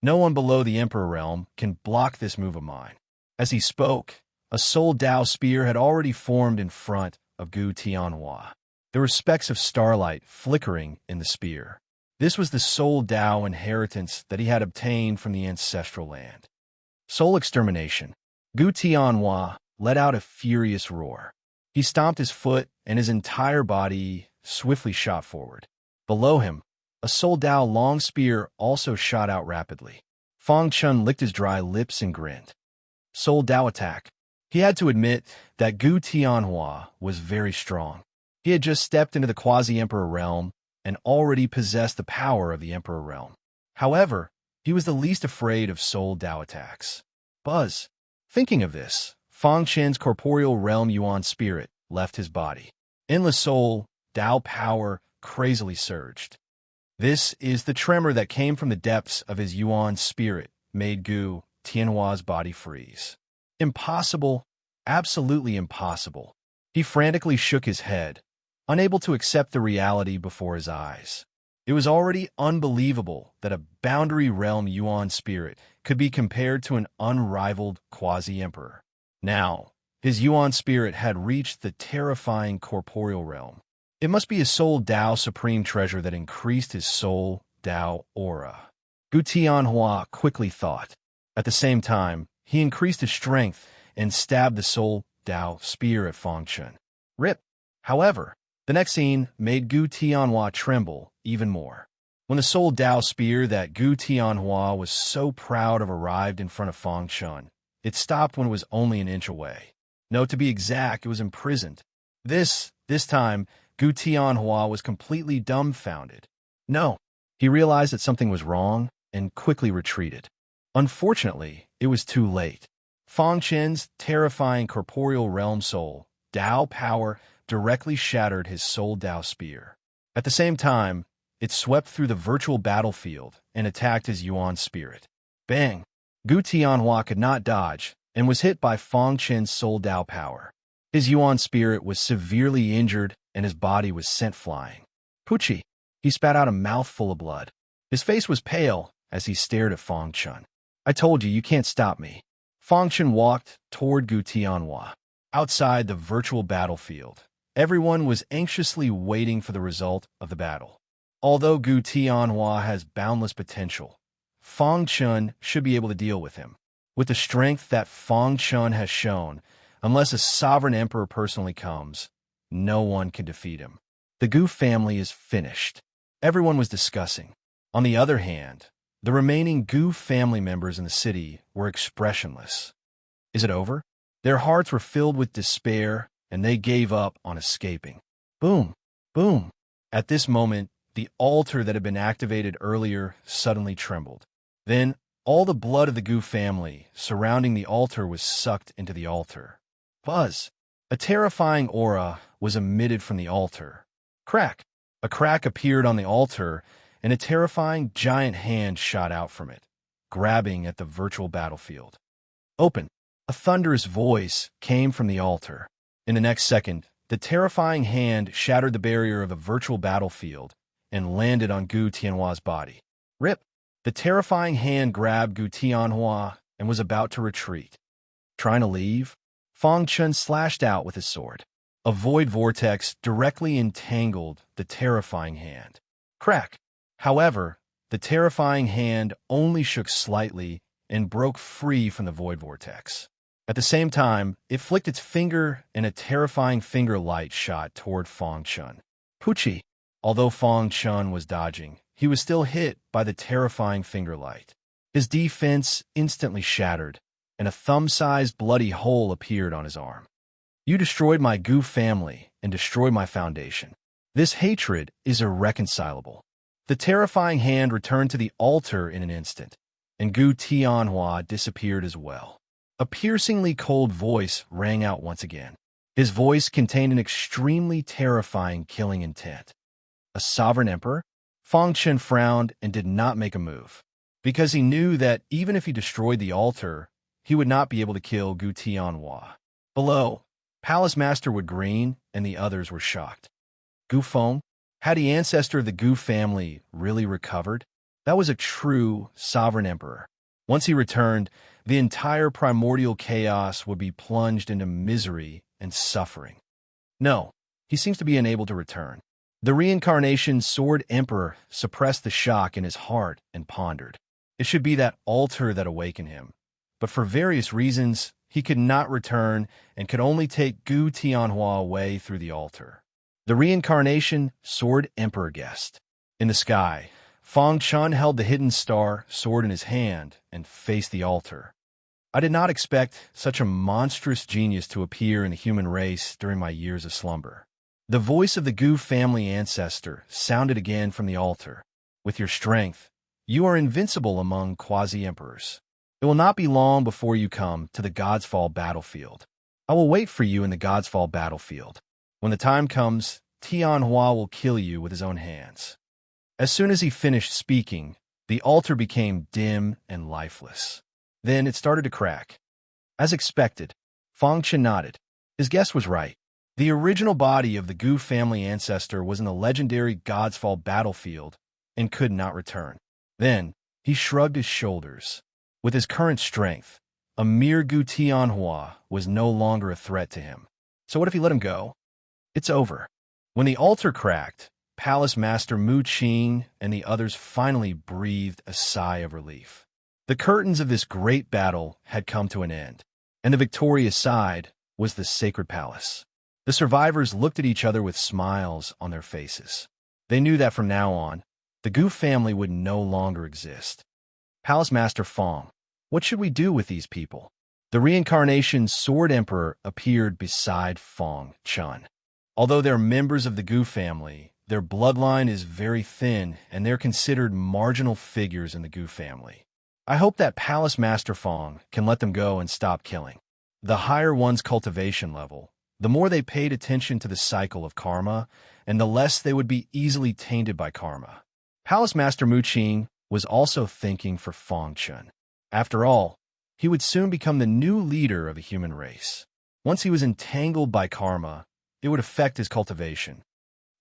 No one below the Emperor realm can block this move of mine. As he spoke, a soul Dao spear had already formed in front of Gu Tianhua. There were specks of starlight flickering in the spear. This was the soul Dao inheritance that he had obtained from the ancestral land. Soul extermination. Gu Tianhua let out a furious roar. He stomped his foot, and his entire body swiftly shot forward. Below him, a soul Dao long spear also shot out rapidly. Fang Chen licked his dry lips and grinned. Soul Dao attack. He had to admit that Gu Tianhua was very strong. He had just stepped into the quasi-emperor realm and already possessed the power of the emperor realm. However, he was the least afraid of soul Dao attacks. Buzz. Thinking of this, Fang Chen's corporeal realm Yuan spirit left his body. Endless soul Dao power crazily surged. This is the tremor that came from the depths of his Yuan spirit made Gu Tianhua's body freeze. Impossible, absolutely impossible. He frantically shook his head, unable to accept the reality before his eyes. It was already unbelievable that a boundary realm Yuan spirit could be compared to an unrivaled quasi-emperor. Now, his Yuan spirit had reached the terrifying corporeal realm. It must be his soul Dao supreme treasure that increased his soul Dao aura. Gu Tianhua quickly thought. At the same time, he increased his strength and stabbed the soul Dao spear at Fang Chen. Rip! However, the next scene made Gu Tianhua tremble even more. When the soul Dao spear that Gu Tianhua was so proud of arrived in front of Fang Chen, it stopped when it was only an inch away. No, to be exact, it was imprisoned. This time, Gu Tianhua was completely dumbfounded. No, he realized that something was wrong and quickly retreated. Unfortunately, it was too late. Fang Chen's terrifying corporeal realm soul, Dao power, directly shattered his soul Dao spear. At the same time, it swept through the virtual battlefield and attacked his Yuan spirit. Bang! Gu Tianhua could not dodge and was hit by Fang Chen's soul Dao power. His Yuan spirit was severely injured and his body was sent flying. Pucci! He spat out a mouthful of blood. His face was pale as he stared at Fang Chen. I told you can't stop me. Fang Chen walked toward Gu Tianhua. Outside the virtual battlefield, everyone was anxiously waiting for the result of the battle. Although Gu Tianhua has boundless potential, Fang Chen should be able to deal with him. With the strength that Fang Chen has shown, unless a sovereign emperor personally comes, no one can defeat him. The Gu family is finished. Everyone was discussing. On the other hand, the remaining Gu family members in the city were expressionless. Is it over? Their hearts were filled with despair, and they gave up on escaping. Boom! Boom! At this moment, the altar that had been activated earlier suddenly trembled. Then, all the blood of the Gu family surrounding the altar was sucked into the altar. Buzz! A terrifying aura was emitted from the altar. Crack! A crack appeared on the altar, and a terrifying giant hand shot out from it, grabbing at the virtual battlefield. Open! A thunderous voice came from the altar. In the next second, the terrifying hand shattered the barrier of the virtual battlefield and landed on Gu Tianhua's body. Rip! The terrifying hand grabbed Gu Tianhua and was about to retreat. Trying to leave, Fang Chen slashed out with his sword. A void vortex directly entangled the terrifying hand. Crack! However, the terrifying hand only shook slightly and broke free from the void vortex. At the same time, it flicked its finger and a terrifying finger light shot toward Fang Chen. Pucci! Although Fang Chen was dodging, he was still hit by the terrifying finger light. His defense instantly shattered, and a thumb-sized bloody hole appeared on his arm. You destroyed my Gu family and destroyed my foundation. This hatred is irreconcilable. The terrifying hand returned to the altar in an instant, and Gu Tianhua disappeared as well. A piercingly cold voice rang out once again. His voice contained an extremely terrifying killing intent. A sovereign emperor? Fang Chen frowned and did not make a move, because he knew that even if he destroyed the altar, he would not be able to kill Gu Tianhua. Below, Palace Master Wood Green and the others were shocked. Gu Feng? Had the ancestor of the Gu family really recovered? That was a true sovereign emperor. Once he returned, the entire primordial chaos would be plunged into misery and suffering. No, he seems to be unable to return. The reincarnation Sword Emperor suppressed the shock in his heart and pondered. It should be that altar that awakened him. But for various reasons, he could not return and could only take Gu Tianhua away through the altar. The reincarnation Sword Emperor guessed. In the sky, Fang Chun held the hidden star sword in his hand and faced the altar. I did not expect such a monstrous genius to appear in the human race during my years of slumber. The voice of the Gu family ancestor sounded again from the altar. With your strength, you are invincible among quasi-emperors. It will not be long before you come to the God's Fall battlefield. I will wait for you in the God's Fall battlefield. When the time comes, Tianhua will kill you with his own hands. As soon as he finished speaking, the altar became dim and lifeless. Then it started to crack. As expected, Fang Chen nodded. His guess was right. The original body of the Gu family ancestor was in the legendary God's Fall battlefield and could not return. Then, he shrugged his shoulders. With his current strength, a mere Gu Tianhua was no longer a threat to him. So what if he let him go? It's over. When the altar cracked, Palace Master Mu Qing and the others finally breathed a sigh of relief. The curtains of this great battle had come to an end, and the victorious side was the sacred palace. The survivors looked at each other with smiles on their faces. They knew that from now on, the Gu family would no longer exist. Palace Master Fang, what should we do with these people? The reincarnation Sword Emperor appeared beside Fang Chun. Although they're members of the Gu family, their bloodline is very thin, and they're considered marginal figures in the Gu family. I hope that Palace Master Fang can let them go and stop killing. The higher one's cultivation level, the more they paid attention to the cycle of karma, and the less they would be easily tainted by karma. Palace Master Mu Qing was also thinking for Fang Chun. After all, he would soon become the new leader of the human race. Once he was entangled by karma, it would affect his cultivation.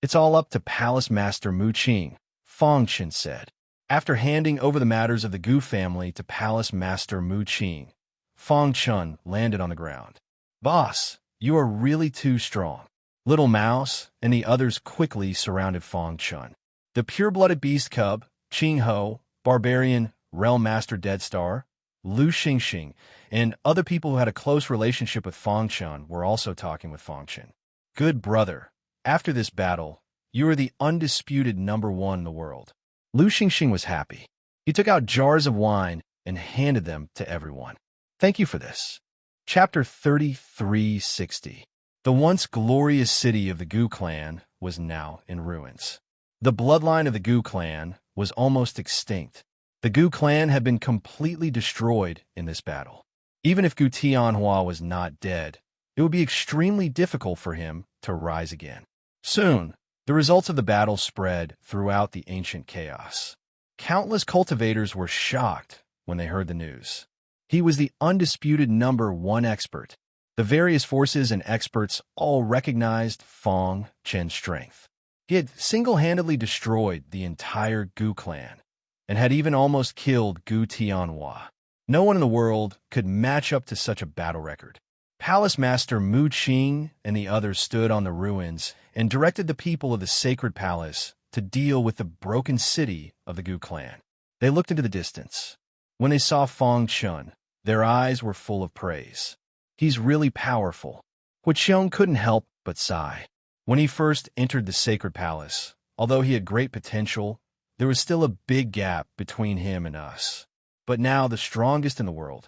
It's all up to Palace Master Mu Qing, Fang Chen said. After handing over the matters of the Gu family to Palace Master Mu Qing, Fang Chun landed on the ground. Boss, you are really too strong. Little Mouse and the others quickly surrounded Fang Chun. The pure-blooded beast cub, Qing Ho, barbarian, realm master Deadstar, Lu Xingxing, and other people who had a close relationship with Fang Chun were also talking with Fang Chen. Good brother, after this battle, you are the undisputed #1 in the world. Lu Xingxing was happy. He took out jars of wine and handed them to everyone. Thank you for this. Chapter 3360. The once glorious city of the Gu clan was now in ruins. The bloodline of the Gu clan was almost extinct. The Gu clan had been completely destroyed in this battle. Even if Gu Tianhua was not dead, it would be extremely difficult for him to rise again. Soon, the results of the battle spread throughout the ancient chaos. Countless cultivators were shocked when they heard the news. He was the undisputed #1 expert. The various forces and experts all recognized Fang Chen's strength. He had single-handedly destroyed the entire Gu clan, and had even almost killed Gu Tianhua. No one in the world could match up to such a battle record. Palace Master Mu Qing and the others stood on the ruins and directed the people of the sacred palace to deal with the broken city of the Gu clan. They looked into the distance. When they saw Fang Chun, their eyes were full of praise. He's really powerful. Hu Qiong couldn't help but sigh. When he first entered the sacred palace, although he had great potential, there was still a big gap between him and us. but now the strongest in the world.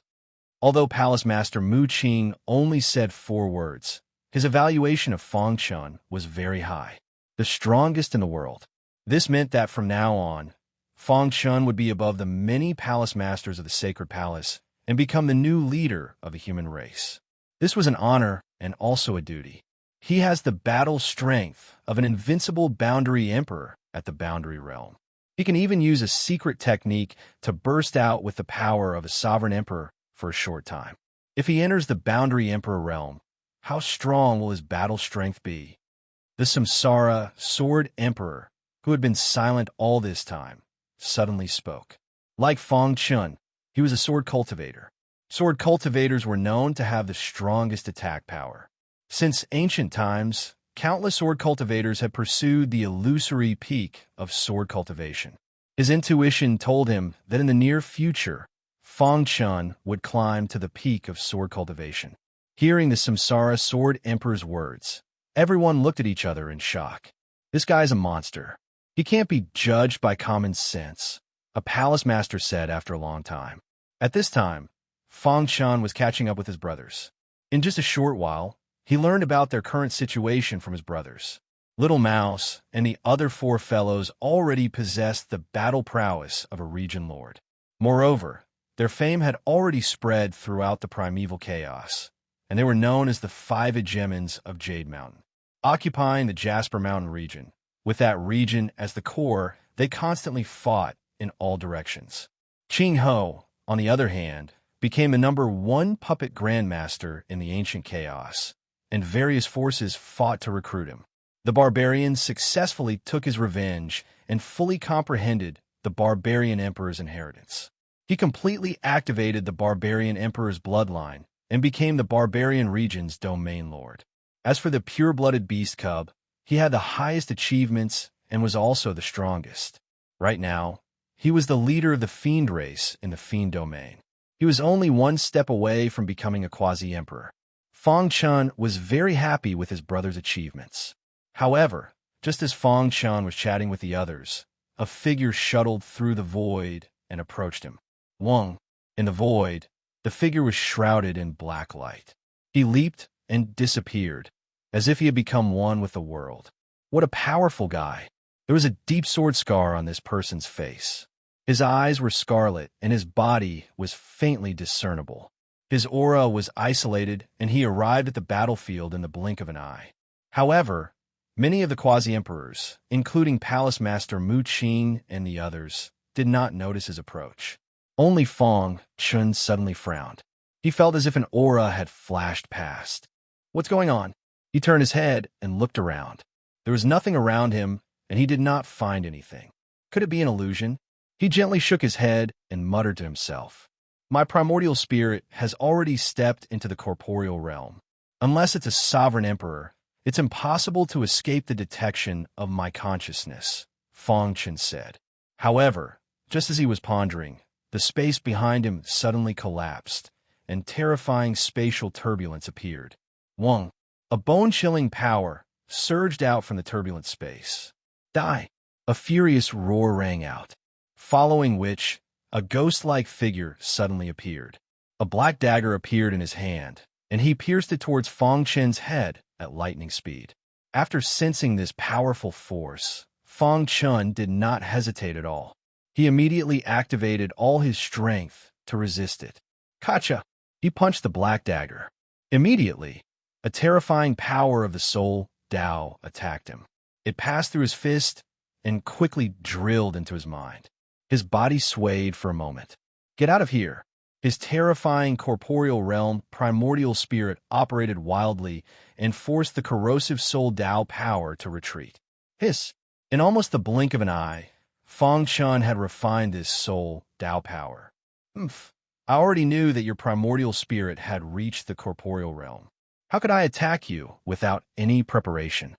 Although Palace Master Mu Qing only said 4 words, his evaluation of Fang Chun was very high. The strongest in the world. This meant that from now on, Fang Chun would be above the many palace masters of the sacred palace and become the new leader of the human race. This was an honor and also a duty. He has the battle strength of an invincible boundary emperor at the boundary realm. He can even use a secret technique to burst out with the power of a sovereign emperor for a short time. If he enters the boundary emperor realm, how strong will his battle strength be? The Samsara sword emperor, who had been silent all this time, suddenly spoke. Like Fang Chun, he was a sword cultivator. Sword cultivators were known to have the strongest attack power. Since ancient times, countless sword cultivators had pursued the illusory peak of sword cultivation. His intuition told him that in the near future, Fang Chun would climb to the peak of sword cultivation. Hearing the Samsara sword emperor's words, everyone looked at each other in shock. This guy's a monster. He can't be judged by common sense, a palace master said after a long time. At this time, Fang Chun was catching up with his brothers. In just a short while, he learned about their current situation from his brothers. Little Mouse and the other 4 fellows already possessed the battle prowess of a region lord. Moreover, their fame had already spread throughout the primeval chaos, and they were known as the 5 hegemons of Jade Mountain. Occupying the Jasper Mountain region, with that region as the core, they constantly fought in all directions. Qing Ho, on the other hand, became the #1 puppet grandmaster in the ancient chaos, and various forces fought to recruit him. The barbarians successfully took his revenge and fully comprehended the barbarian emperor's inheritance. He completely activated the barbarian emperor's bloodline and became the barbarian region's domain lord. As for the pure-blooded beast cub, he had the highest achievements and was also the strongest. Right now, he was the leader of the fiend race in the fiend domain. He was only 1 step away from becoming a quasi-emperor. Fang Chun was very happy with his brother's achievements. However, just as Fang Chun was chatting with the others, a figure shuttled through the void and approached him. Wang. In the void, the figure was shrouded in black light. He leaped and disappeared, as if he had become one with the world. What a powerful guy! There was a deep sword scar on this person's face. His eyes were scarlet, and his body was faintly discernible. His aura was isolated, and he arrived at the battlefield in the blink of an eye. However, many of the quasi-emperors, including Palace Master Mu Qing and the others, did not notice his approach. Only Fang Chun suddenly frowned. He felt as if an aura had flashed past. What's going on? He turned his head and looked around. There was nothing around him, and he did not find anything. Could it be an illusion? He gently shook his head and muttered to himself. My primordial spirit has already stepped into the corporeal realm. Unless it's a sovereign emperor, it's impossible to escape the detection of my consciousness, Fang Chun said. However, just as he was pondering, the space behind him suddenly collapsed, and terrifying spatial turbulence appeared. Wang, a bone-chilling power, surged out from the turbulent space. Die! A furious roar rang out, following which, a ghost-like figure suddenly appeared. A black dagger appeared in his hand, and he pierced it towards Fang Chun's head at lightning speed. After sensing this powerful force, Fang Chun did not hesitate at all. He immediately activated all his strength to resist it. Kacha! He punched the black dagger. Immediately, a terrifying power of the soul, Dao, attacked him. It passed through his fist and quickly drilled into his mind. His body swayed for a moment. Get out of here! His terrifying corporeal realm, primordial spirit, operated wildly and forced the corrosive soul Dao power to retreat. Hiss! In almost the blink of an eye, Fang Chun had refined this soul Dao power. Umph! I already knew that your primordial spirit had reached the corporeal realm. How could I attack you without any preparation?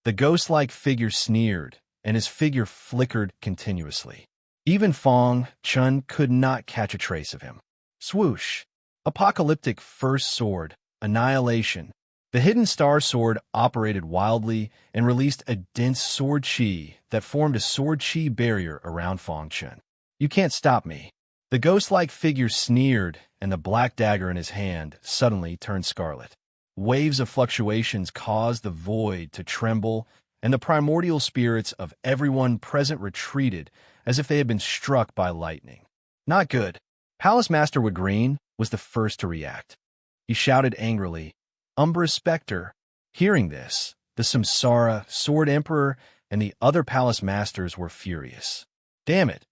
The ghost-like figure sneered, and his figure flickered continuously. Even Fang Chun could not catch a trace of him. Swoosh! Apocalyptic first sword, annihilation. The hidden star sword operated wildly and released a dense sword chi that formed a sword chi barrier around Fang Chun. You can't stop me. The ghost-like figure sneered, and the black dagger in his hand suddenly turned scarlet. Waves of fluctuations caused the void to tremble, and the primordial spirits of everyone present retreated as if they had been struck by lightning. Not good. Palace Master Wood Green was the first to react. He shouted angrily, "Umbra Spectre!" Hearing this, the Samsara, Sword Emperor, and the other palace masters were furious. Damn it!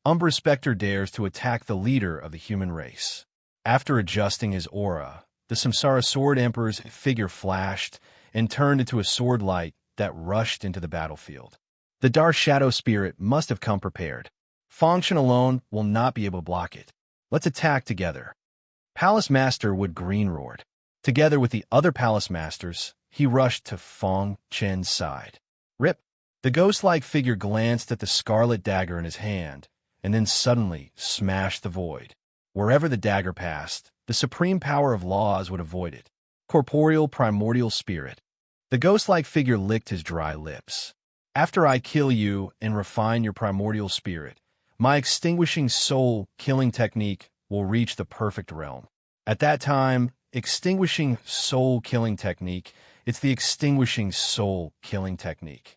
Umbra Spectre dares to attack the leader of the human race. After adjusting his aura, the Samsara Sword Emperor's figure flashed and turned into a sword light that rushed into the battlefield. The Dark Shadow Spirit must have come prepared. Fangshan alone will not be able to block it. Let's attack together. Palace Master Wood Green roared. Together with the other palace masters, he rushed to Fang Chen's side. Rip! The ghost-like figure glanced at the scarlet dagger in his hand, and then suddenly smashed the void. Wherever the dagger passed, the supreme power of laws would avoid it. Corporeal primordial spirit. The ghost-like figure licked his dry lips. After I kill you and refine your primordial spirit, my extinguishing soul killing technique will reach the perfect realm. At that time, extinguishing soul killing technique, it's the extinguishing soul killing technique.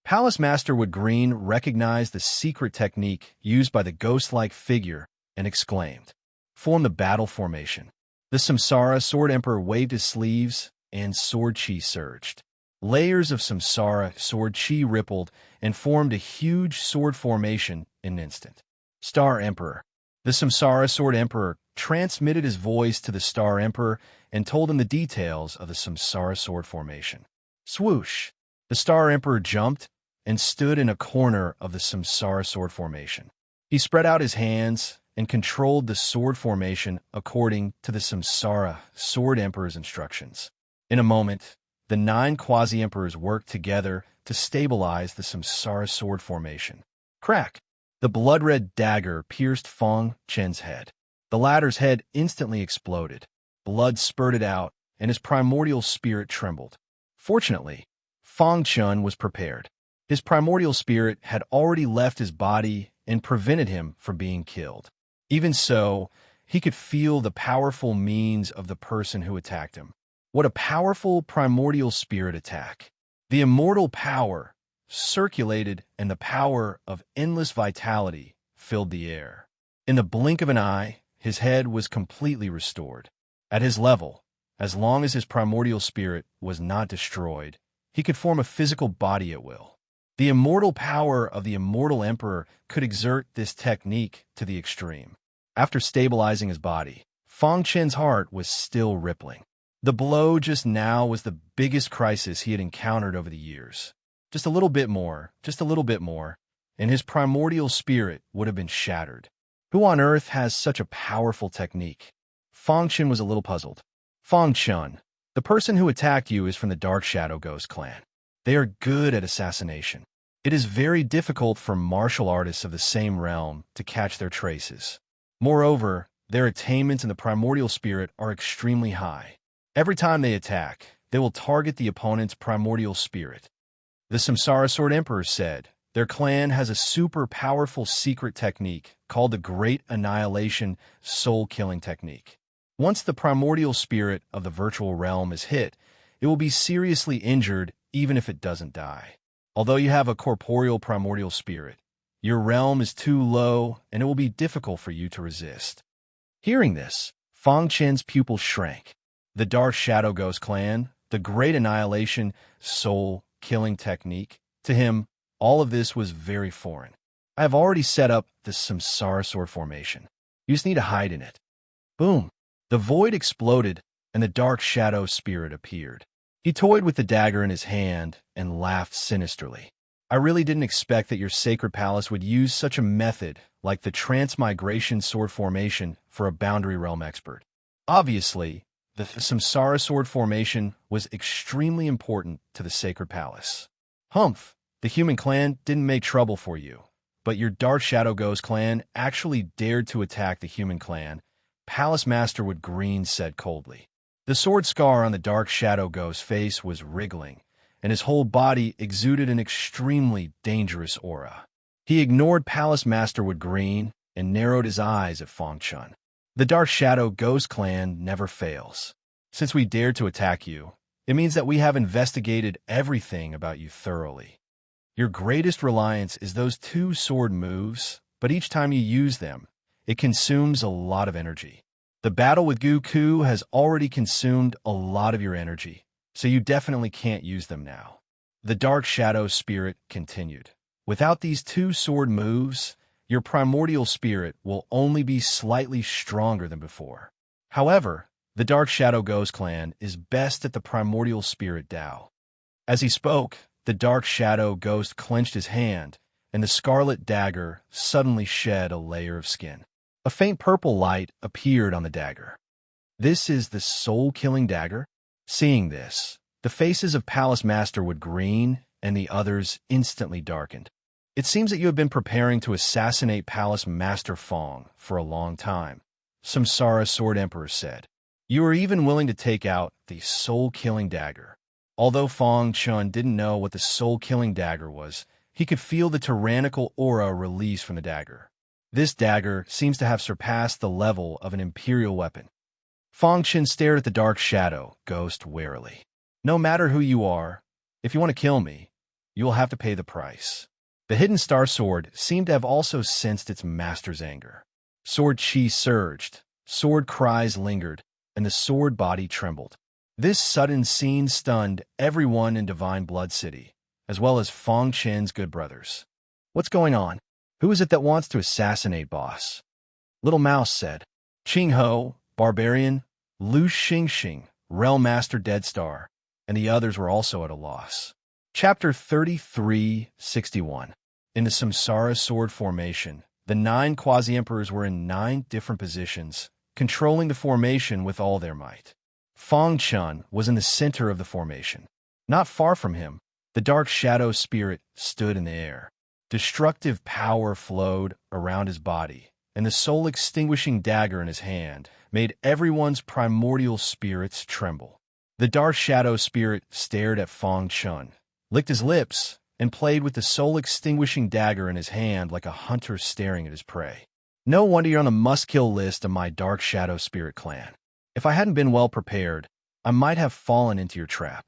Palace Master Wood Green recognized the secret technique used by the ghost-like figure and exclaimed, "Form the battle formation." The Samsara Sword Emperor waved his sleeves, and sword chi surged. Layers of Samsara sword chi rippled and formed a huge sword formation in an instant. Star Emperor. The Samsara Sword Emperor transmitted his voice to the Star Emperor and told him the details of the Samsara sword formation. Swoosh! The Star Emperor jumped and stood in a corner of the Samsara sword formation. He spread out his hands and controlled the sword formation according to the Samsara Sword Emperor's instructions. In a moment, the 9 quasi-emperors worked together to stabilize the Samsara sword formation. Crack! The blood-red dagger pierced Fang Chen's head. The latter's head instantly exploded. Blood spurted out, and his primordial spirit trembled. Fortunately, Fang Chen was prepared. His primordial spirit had already left his body and prevented him from being killed. Even so, he could feel the powerful means of the person who attacked him. What a powerful primordial spirit attack. The immortal power circulated, and the power of endless vitality filled the air. In the blink of an eye, his head was completely restored. At his level, as long as his primordial spirit was not destroyed, he could form a physical body at will. The immortal power of the immortal emperor could exert this technique to the extreme. After stabilizing his body, Fang Chen's heart was still rippling. The blow just now was the biggest crisis he had encountered over the years. Just a little bit more, and his primordial spirit would have been shattered. Who on earth has such a powerful technique? Fang Chen was a little puzzled. Fang Chen, the person who attacked you is from the Dark Shadow Ghost clan. They are good at assassination. It is very difficult for martial artists of the same realm to catch their traces. Moreover, their attainments in the primordial spirit are extremely high. Every time they attack, they will target the opponent's primordial spirit. The Samsara Sword Emperor said their clan has a super powerful secret technique called the Great Annihilation Soul-Killing Technique. Once the primordial spirit of the virtual realm is hit, it will be seriously injured even if it doesn't die. Although you have a corporeal primordial spirit, your realm is too low and it will be difficult for you to resist. Hearing this, Fang Chen's pupil shrank. The Dark Shadow Ghost clan, the Great Annihilation Soul-Killing Technique, to him, all of this was very foreign. I have already set up the Samsara sword formation. You just need to hide in it. Boom! The void exploded and the Dark Shadow spirit appeared. He toyed with the dagger in his hand and laughed sinisterly. I really didn't expect that your sacred palace would use such a method like the transmigration sword formation for a boundary realm expert. Obviously, the Samsara sword formation was extremely important to the sacred palace. Humph, the human clan didn't make trouble for you, but your Dark Shadow Ghost clan actually dared to attack the human clan, Palace Master Wood Green said coldly. The sword scar on the Dark Shadow Ghost's face was wriggling, and his whole body exuded an extremely dangerous aura. He ignored Palace Master Wood Green and narrowed his eyes at Fang Chun. The Dark Shadow Ghost Clan never fails. Since we dared to attack you, it means that we have investigated everything about you thoroughly. Your greatest reliance is those 2 sword moves, but each time you use them, it consumes a lot of energy. The battle with Goku has already consumed a lot of your energy, so you definitely can't use them now. The Dark Shadow Spirit continued. Without these 2 sword moves, your primordial spirit will only be slightly stronger than before. However, the Dark Shadow Ghost Clan is best at the primordial spirit Tao. As he spoke, the Dark Shadow Ghost clenched his hand, and the scarlet dagger suddenly shed a layer of skin. A faint purple light appeared on the dagger. This is the soul-killing dagger? Seeing this, the faces of Palace Master Wood Green and the others instantly darkened. It seems that you have been preparing to assassinate Palace Master Fong for a long time, Samsara Sword Emperor said. You are even willing to take out the soul-killing dagger. Although Fang Chun didn't know what the soul-killing dagger was, he could feel the tyrannical aura release from the dagger. This dagger seems to have surpassed the level of an imperial weapon. Fang Chun stared at the Dark Shadow Ghost warily. No matter who you are, if you want to kill me, you will have to pay the price. The hidden star sword seemed to have also sensed its master's anger. Sword chi surged, sword cries lingered, and the sword body trembled. This sudden scene stunned everyone in Divine Blood City, as well as Fang Chen's good brothers. What's going on? Who is it that wants to assassinate boss? Little Mouse said. Ching Ho, Barbarian, Lu Xingxing, Realm Master Deadstar, and the others were also at a loss. Chapter 33:61. In the Samsara Sword Formation, the 9 Quasi-Emperors were in 9 different positions, controlling the formation with all their might. Fang Chun was in the center of the formation. Not far from him, the Dark Shadow Spirit stood in the air. Destructive power flowed around his body, and the soul-extinguishing dagger in his hand made everyone's primordial spirits tremble. The Dark Shadow Spirit stared at Fang Chun, licked his lips, and played with the soul-extinguishing dagger in his hand like a hunter staring at his prey. No wonder you're on the must-kill list of my Dark Shadow Spirit clan. If I hadn't been well prepared, I might have fallen into your trap.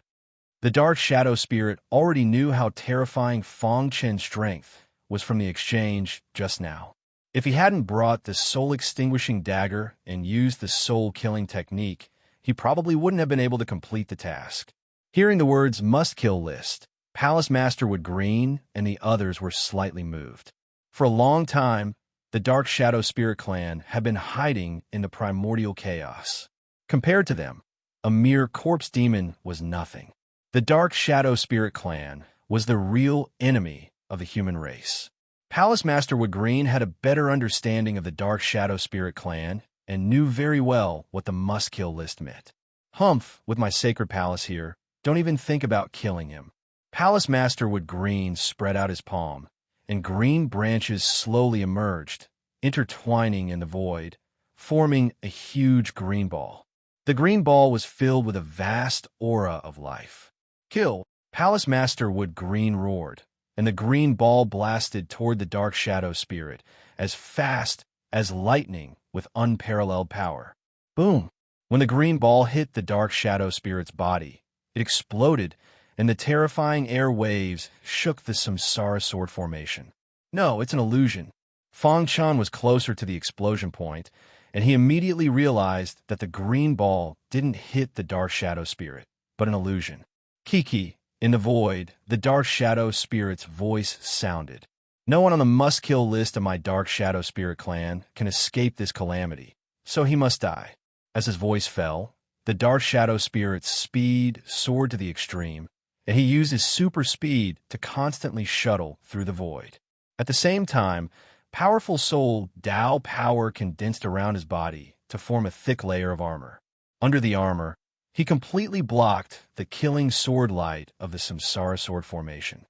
The Dark Shadow Spirit already knew how terrifying Fang Chen's strength was from the exchange just now. If he hadn't brought the soul-extinguishing dagger and used the soul-killing technique, he probably wouldn't have been able to complete the task. Hearing the words must-kill list, Palace Master Wood Green and the others were slightly moved. For a long time, the Dark Shadow Spirit clan had been hiding in the primordial chaos. Compared to them, a mere corpse demon was nothing. The Dark Shadow Spirit clan was the real enemy of the human race. Palace Master Wood Green had a better understanding of the Dark Shadow Spirit clan and knew very well what the must-kill list meant. Humph, with my sacred palace here, don't even think about killing him. Palace Master Wood Green spread out his palm, and green branches slowly emerged, intertwining in the void, forming a huge green ball. The green ball was filled with a vast aura of life. Kill! Palace Master Wood Green roared, and the green ball blasted toward the Dark Shadow Spirit as fast as lightning with unparalleled power. Boom! When the green ball hit the Dark Shadow Spirit's body, it exploded, and the terrifying air waves shook the Samsara Sword Formation. No, it's an illusion. Fang Chun was closer to the explosion point, and he immediately realized that the green ball didn't hit the Dark Shadow Spirit, but an illusion. Kiki, in the void, the Dark Shadow Spirit's voice sounded. No one on the must-kill list of my Dark Shadow Spirit clan can escape this calamity, so he must die. As his voice fell, the Dark Shadow Spirit's speed soared to the extreme, and he used his super speed to constantly shuttle through the void. At the same time, powerful soul Tao power condensed around his body to form a thick layer of armor. Under the armor, he completely blocked the killing sword light of the Samsara Sword Formation.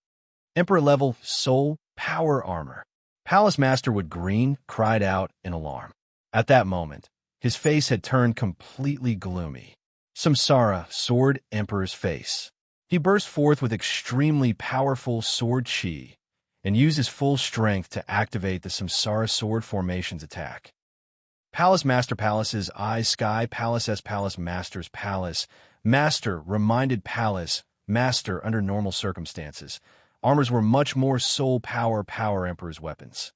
Emperor-level soul power armor. Palace Master Wood Green cried out in alarm. At that moment, his face had turned completely gloomy. Samsara Sword Emperor's face. He burst forth with extremely powerful sword chi, and used his full strength to activate the Samsara Sword Formation's attack. Palace Master Palace's eyes sky Palace S Palace Master's Palace. Master reminded Palace Master under normal circumstances. Armors were much more soul power Emperor's weapons.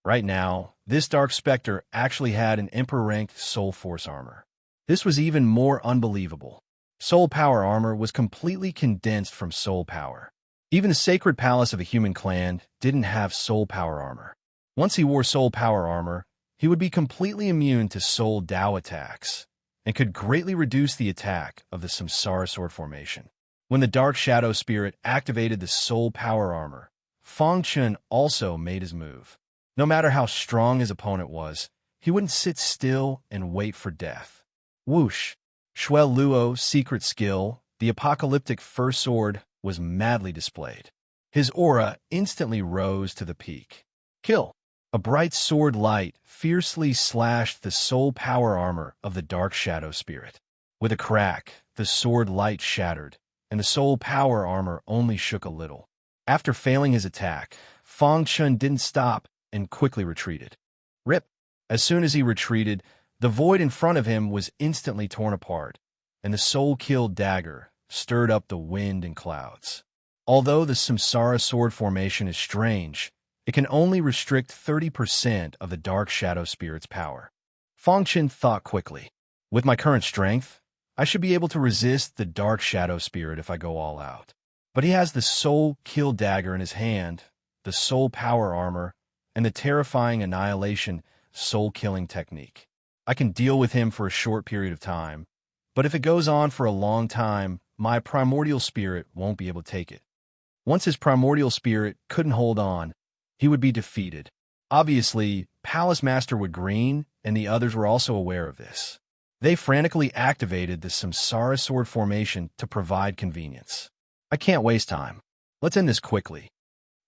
Right now, this Dark Spectre actually had an Emperor-ranked Soul Force armor. This was even more unbelievable. Soul power armor was completely condensed from soul power. Even the Sacred Palace of a human clan didn't have soul power armor. Once he wore soul power armor, he would be completely immune to soul Dao attacks, and could greatly reduce the attack of the Samsara Sword Formation. When the Dark Shadow Spirit activated the soul power armor, Fang Chun also made his move. No matter how strong his opponent was, he wouldn't sit still and wait for death. Whoosh! Shuel Luo's secret skill, the apocalyptic first sword, was madly displayed. His aura instantly rose to the peak. Kill! A bright sword light fiercely slashed the soul power armor of the Dark Shadow Spirit. With a crack, the sword light shattered, and the soul power armor only shook a little. After failing his attack, Fang Chun didn't stop and quickly retreated. Rip! As soon as he retreated, the void in front of him was instantly torn apart, and the soul-kill dagger stirred up the wind and clouds. Although the Samsara Sword Formation is strange, it can only restrict 30% of the Dark Shadow Spirit's power. Fang Chun thought quickly. With my current strength, I should be able to resist the Dark Shadow Spirit if I go all out. But he has the soul-kill dagger in his hand, the soul power armor, and the terrifying annihilation soul-killing technique. I can deal with him for a short period of time, but if it goes on for a long time, my primordial spirit won't be able to take it. Once his primordial spirit couldn't hold on, he would be defeated. Obviously, Palace Master Wood Green and the others were also aware of this. They frantically activated the Samsara Sword Formation to provide convenience. I can't waste time. Let's end this quickly.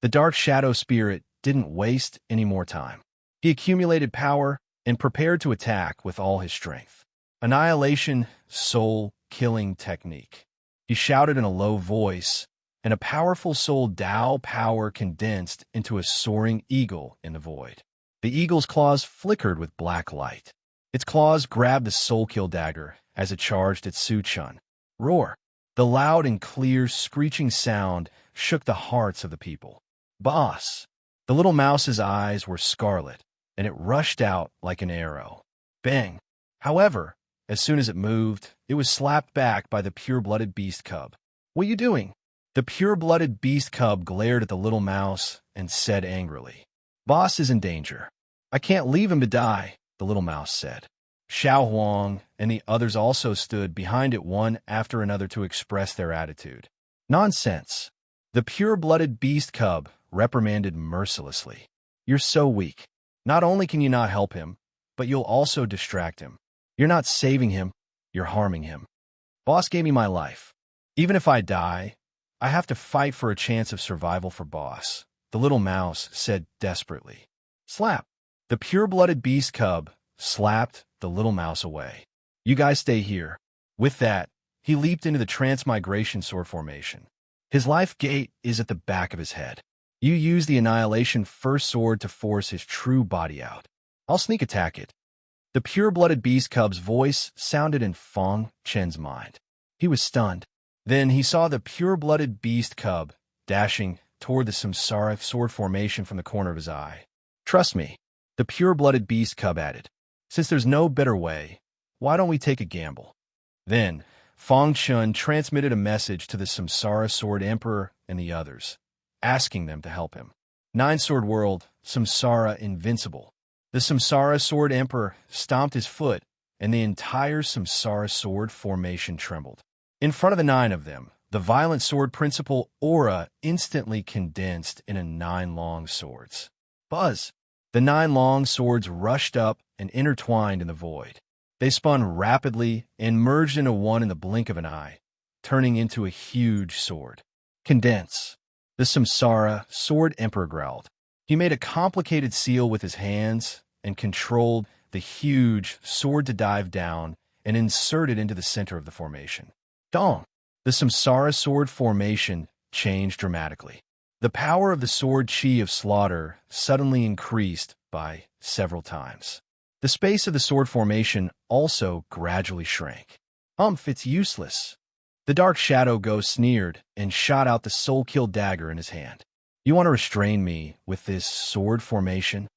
The Dark Shadow Spirit didn't waste any more time. He accumulated power and prepared to attack with all his strength. Annihilation soul-killing technique. He shouted in a low voice, and a powerful soul Dao power condensed into a soaring eagle in the void. The eagle's claws flickered with black light. Its claws grabbed the soul-kill dagger as it charged at Su Chun. Roar! The loud and clear screeching sound shook the hearts of the people. Boss! The little mouse's eyes were scarlet, and it rushed out like an arrow. Bang! However, as soon as it moved, it was slapped back by the pure-blooded beast cub. What are you doing? The pure-blooded beast cub glared at the little mouse and said angrily, Boss is in danger. I can't leave him to die, the little mouse said. Xiao Huang and the others also stood behind it one after another to express their attitude. Nonsense! The pure-blooded beast cub reprimanded mercilessly. You're so weak. Not only can you not help him, but you'll also distract him. You're not saving him, you're harming him. Boss gave me my life. Even if I die, I have to fight for a chance of survival for Boss, the little mouse said desperately. Slap! The pure-blooded beast cub slapped the little mouse away. You guys stay here. With that, he leaped into the transmigration sword formation. His life gate is at the back of his head. You use the annihilation first sword to force his true body out. I'll sneak attack it. The pure-blooded beast cub's voice sounded in Fang Chen's mind. He was stunned. Then he saw the pure-blooded beast cub dashing toward the Samsara sword formation from the corner of his eye. Trust me, the pure-blooded beast cub added. Since there's no better way, why don't we take a gamble? Then, Fang Chun transmitted a message to the Samsara Sword Emperor and the others, asking them to help him. Nine-Sword World, Samsara Invincible. The Samsara Sword Emperor stomped his foot, and the entire Samsara Sword Formation trembled. In front of the 9 of them, the violent sword principle aura instantly condensed into 9 long swords. Buzz! The 9 long swords rushed up and intertwined in the void. They spun rapidly and merged into one in the blink of an eye, turning into a huge sword. Condense! The Samsara Sword Emperor growled. He made a complicated seal with his hands and controlled the huge sword to dive down and insert it into the center of the formation. Dong! The Samsara Sword Formation changed dramatically. The power of the sword chi of slaughter suddenly increased by several times. The space of the sword formation also gradually shrank. It's useless. The dark shadow ghost sneered and shot out the soul-kill dagger in his hand. You want to restrain me with this sword formation?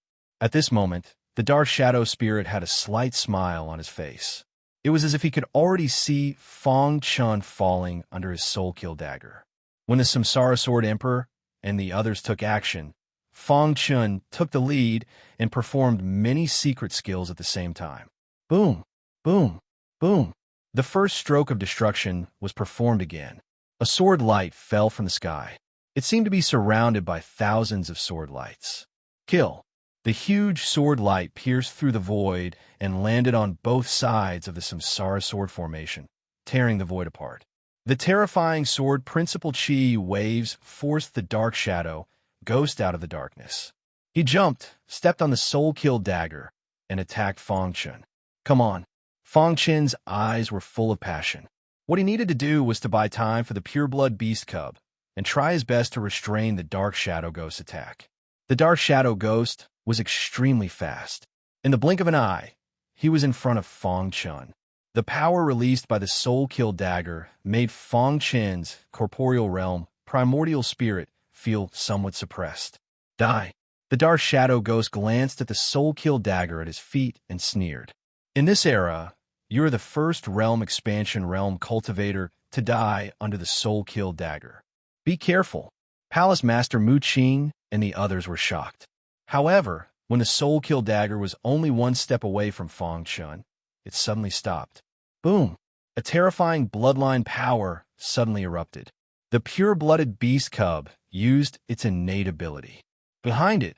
At this moment, the dark shadow spirit had a slight smile on his face. It was as if he could already see Fong Chun falling under his soul-kill dagger. When the Samsara Sword Emperor and the others took action, Fong Chun took the lead and performed many secret skills at the same time. Boom, boom, boom. The first stroke of destruction was performed again. A sword light fell from the sky. It seemed to be surrounded by thousands of sword lights. Kill. The huge sword light pierced through the void and landed on both sides of the Samsara sword formation, tearing the void apart. The terrifying sword principal chi waves forced the dark shadow ghost out of the darkness. He jumped, stepped on the soul-kill dagger, and attacked Fong Chun. Come on. Fong Chun's eyes were full of passion. What he needed to do was to buy time for the pure-blood beast cub and try his best to restrain the dark shadow ghost's attack. The dark shadow ghost was extremely fast. In the blink of an eye, he was in front of Fong Chun. The power released by the soul-kill dagger made Fong Chun's corporeal realm, primordial spirit, feel somewhat suppressed. Die. The dark shadow ghost glanced at the soul-kill dagger at his feet and sneered. In this era, you are the first realm expansion realm cultivator to die under the soul-kill dagger. Be careful. Palace Master Mu Qing and the others were shocked. However, when the soul-kill dagger was only one step away from Fong Chun, it suddenly stopped. Boom! A terrifying bloodline power suddenly erupted. The pure-blooded beast cub used its innate ability. Behind it,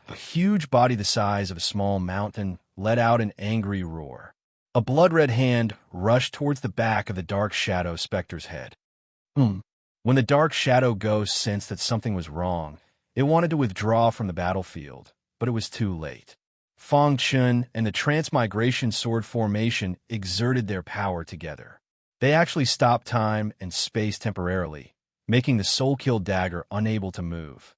a huge body the size of a small mountain let out an angry roar. A blood-red hand rushed towards the back of the dark shadow specter's head. When the dark shadow ghost sensed that something was wrong, it wanted to withdraw from the battlefield, but it was too late. Fong Chun and the transmigration sword formation exerted their power together. They actually stopped time and space temporarily, making the soul-kill dagger unable to move.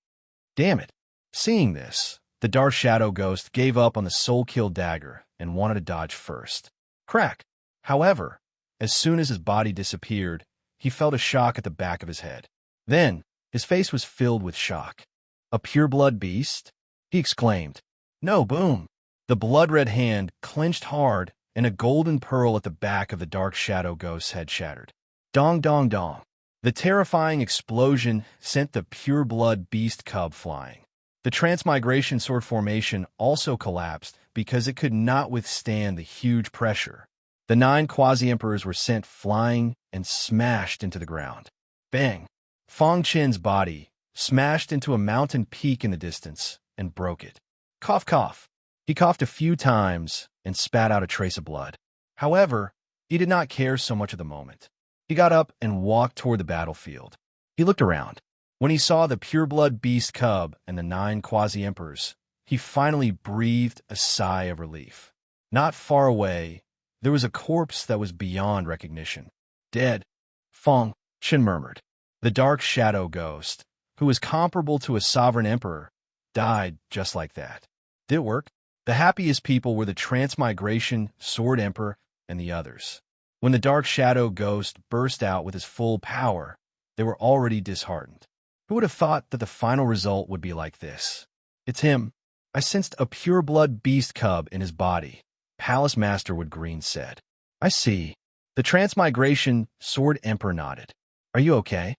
Damn it! Seeing this, the dark shadow ghost gave up on the soul-kill dagger and wanted to dodge first. Crack! However, as soon as his body disappeared, he felt a shock at the back of his head. Then, his face was filled with shock. A pure-blood beast? He exclaimed. No, boom! The blood-red hand clenched hard, and a golden pearl at the back of the dark shadow ghost's head shattered. Dong, dong, dong. The terrifying explosion sent the pure-blood beast cub flying. The transmigration sword formation also collapsed because it could not withstand the huge pressure. The 9 quasi-emperors were sent flying and smashed into the ground. Bang! Fong Chun's body smashed into a mountain peak in the distance and broke it. Cough, cough. He coughed a few times and spat out a trace of blood. However, he did not care so much at the moment. He got up and walked toward the battlefield. He looked around. When he saw the pure-blood beast cub and the 9 quasi-emperors, he finally breathed a sigh of relief. Not far away, there was a corpse that was beyond recognition. Dead, Fong Chun murmured. The dark shadow ghost, who was comparable to a sovereign emperor, died just like that. Did it work? The happiest people were the transmigration sword emperor and the others. When the dark shadow ghost burst out with his full power, they were already disheartened. Who would have thought that the final result would be like this? It's him. I sensed a pure-blood beast cub in his body, Palace Master Wood Green said. I see. The transmigration sword emperor nodded. Are you okay?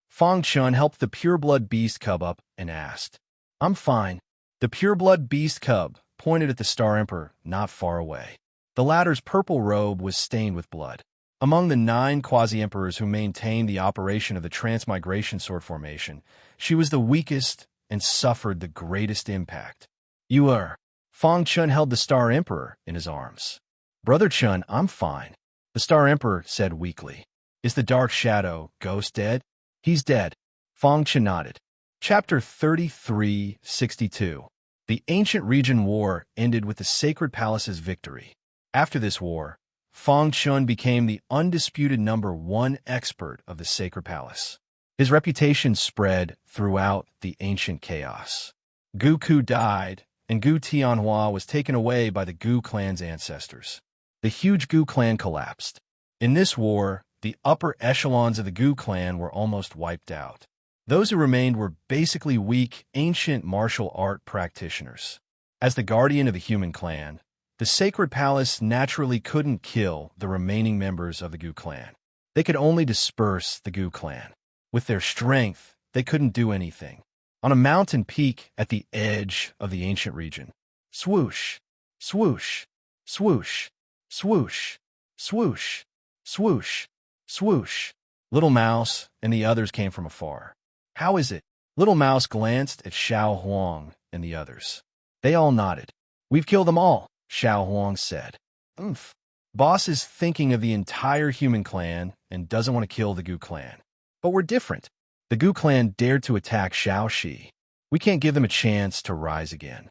Fong Chun helped the pure-blood beast cub up and asked. I'm fine. The pure-blood beast cub pointed at the Star Emperor not far away. The latter's purple robe was stained with blood. Among the 9 quasi-emperors who maintained the operation of the transmigration sword formation, she was the weakest and suffered the greatest impact. You are. Fong Chun held the Star Emperor in his arms. Brother Chun, I'm fine. The Star Emperor said weakly. Is the dark shadow ghost dead? He's dead. Fong Chun nodded. Chapter 3362. The Ancient Region War ended with the Sacred Palace's victory. After this war, Fong Chun became the undisputed #1 expert of the Sacred Palace. His reputation spread throughout the ancient chaos. Gu Ku died, and Gu Tianhua was taken away by the Gu clan's ancestors. The huge Gu clan collapsed. In this war, the upper echelons of the Gu clan were almost wiped out. Those who remained were basically weak, ancient martial art practitioners. As the guardian of the human clan, the sacred palace naturally couldn't kill the remaining members of the Gu clan. They could only disperse the Gu clan. With their strength, they couldn't do anything. On a mountain peak at the edge of the ancient region, swoosh, swoosh, swoosh, swoosh, swoosh, swoosh, swoosh. Little Mouse and the others came from afar. How is it? Little Mouse glanced at Xiao Huang and the others. They all nodded. We've killed them all, Xiao Huang said. Oomph. Boss is thinking of the entire human clan and doesn't want to kill the Gu clan. But we're different. The Gu clan dared to attack Xiao Shi. We can't give them a chance to rise again.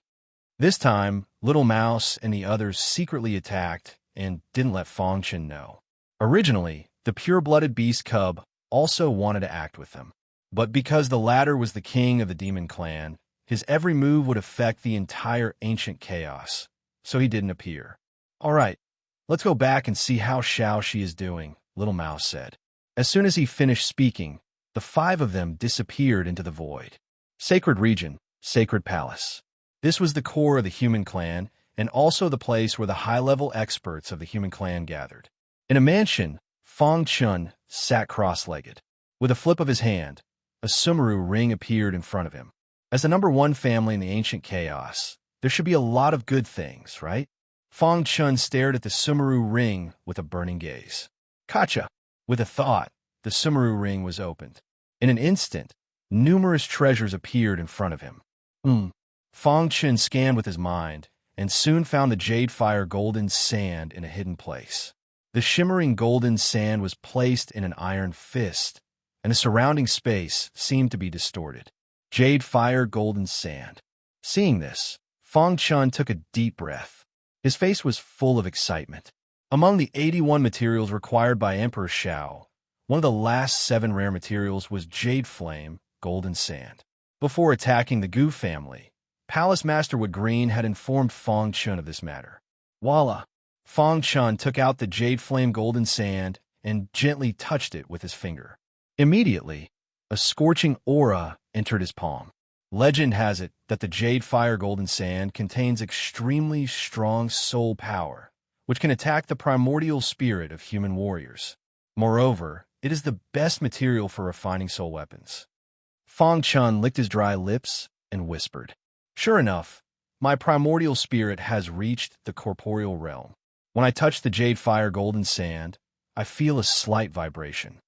This time, Little Mouse and the others secretly attacked and didn't let Fong Chen know. Originally, the pure-blooded beast cub also wanted to act with them. But because the latter was the king of the demon clan, his every move would affect the entire ancient chaos, so he didn't appear. All right, let's go back and see how Xiao Shi is doing, Little Mouse said. As soon as he finished speaking, the 5 of them disappeared into the void. Sacred region, sacred palace. This was the core of the human clan and also the place where the high-level experts of the human clan gathered. In a mansion, Fong Chun sat cross-legged. With a flip of his hand, a Sumeru ring appeared in front of him. As the number 1 family in the ancient chaos, there should be a lot of good things, right? Fong Chun stared at the Sumeru ring with a burning gaze. Gotcha! With a thought, the Sumeru ring was opened. In an instant, numerous treasures appeared in front of him. Fong Chun scanned with his mind, and soon found the jade fire golden sand in a hidden place. The shimmering golden sand was placed in an iron fist, and the surrounding space seemed to be distorted. Jade fire golden sand. Seeing this, Fong Chun took a deep breath. His face was full of excitement. Among the 81 materials required by Emperor Shao, one of the last 7 rare materials was jade flame, golden sand. Before attacking the Gu family, Palace Master Wood Green had informed Fong Chun of this matter. Voila! Fong Chun took out the jade flame golden sand and gently touched it with his finger. Immediately, a scorching aura entered his palm. Legend has it that the jade fire golden sand contains extremely strong soul power, which can attack the primordial spirit of human warriors. Moreover, it is the best material for refining soul weapons. Fong Chun licked his dry lips and whispered, Sure enough, my primordial spirit has reached the corporeal realm. When I touch the jade fire golden sand, I feel a slight vibration.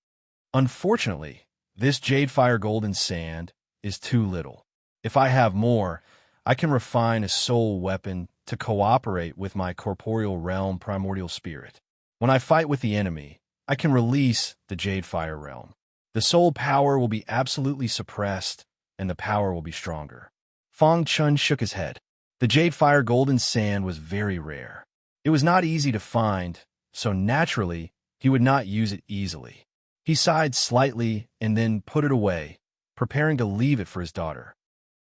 Unfortunately, this jade fire golden sand is too little. If I have more, I can refine a soul weapon to cooperate with my corporeal realm primordial spirit. When I fight with the enemy, I can release the jade fire realm. The soul power will be absolutely suppressed, and the power will be stronger. Fong Chun shook his head. The jade fire golden sand was very rare. It was not easy to find, so naturally, he would not use it easily. He sighed slightly and then put it away, preparing to leave it for his daughter.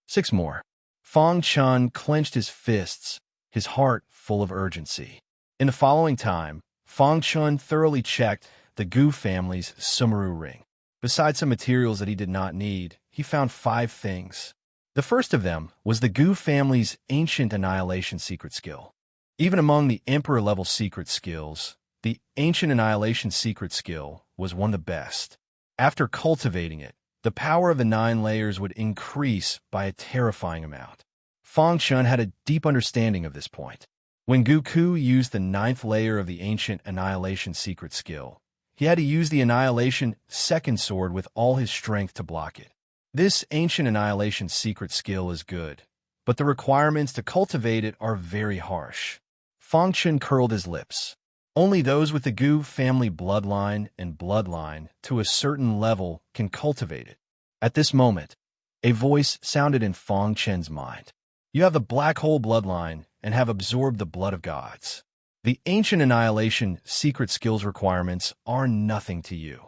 6 more. Fong Chun clenched his fists, his heart full of urgency. In the following time, Fong Chun thoroughly checked the Gu family's Sumeru ring. Besides some materials that he did not need, he found 5 things. The first of them was the Gu family's ancient annihilation secret skill. Even among the Emperor-level secret skills, the ancient annihilation secret skill was one of the best. After cultivating it, the power of the 9 layers would increase by a terrifying amount. Fong Chun had a deep understanding of this point. When Gu Ku used the 9th layer of the ancient annihilation secret skill, he had to use the annihilation second sword with all his strength to block it. This ancient annihilation secret skill is good, but the requirements to cultivate it are very harsh. Fong Chun curled his lips. Only those with the Gu family bloodline and bloodline to a certain level can cultivate it. At this moment, a voice sounded in Fong Chen's mind. You have the black hole bloodline and have absorbed the blood of gods. The ancient annihilation secret skills requirements are nothing to you.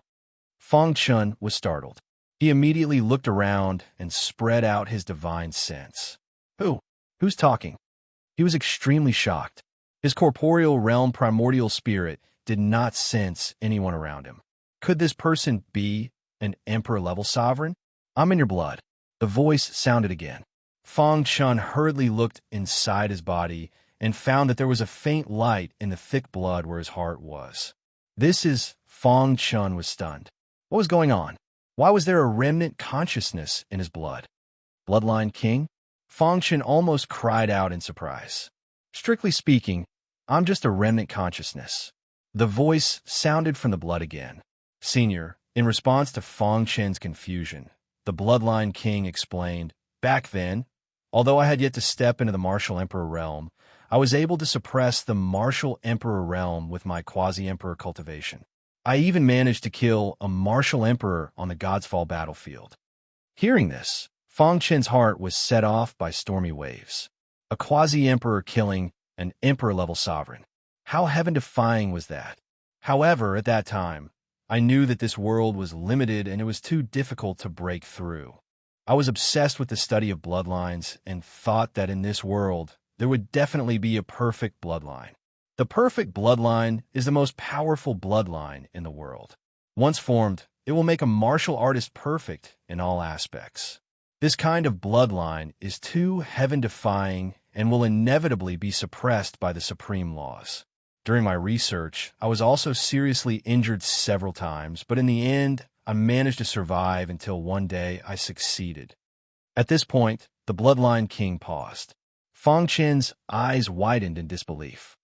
Fong Chun was startled. He immediately looked around and spread out his divine sense. Who? Who's talking? He was extremely shocked. His corporeal realm primordial spirit did not sense anyone around him. Could this person be an emperor-level sovereign? I'm in your blood. The voice sounded again. Fang Chun hurriedly looked inside his body and found that there was a faint light in the thick blood where his heart was. Fang Chun was stunned. What was going on? Why was there a remnant consciousness in his blood? Bloodline King? Fang Chun almost cried out in surprise. Strictly speaking, I'm just a remnant consciousness. The voice sounded from the blood again. Senior, in response to Fang Chun's confusion, the Bloodline King explained, back then, although I had yet to step into the Martial Emperor realm, I was able to suppress the Martial Emperor realm with my Quasi-Emperor cultivation. I even managed to kill a Martial Emperor on the God's Fall battlefield. Hearing this, Fang Chun's heart was set off by stormy waves. A Quasi-Emperor killing an Emperor-level sovereign. How heaven-defying was that? However, at that time, I knew that this world was limited and it was too difficult to break through. I was obsessed with the study of bloodlines and thought that in this world, there would definitely be a perfect bloodline. The perfect bloodline is the most powerful bloodline in the world. Once formed, it will make a martial artist perfect in all aspects. This kind of bloodline is too heaven-defying and will inevitably be suppressed by the supreme laws. During my research, I was also seriously injured several times, but in the end, I managed to survive until one day I succeeded. At this point, the Bloodline King paused. Fang Chun's eyes widened in disbelief.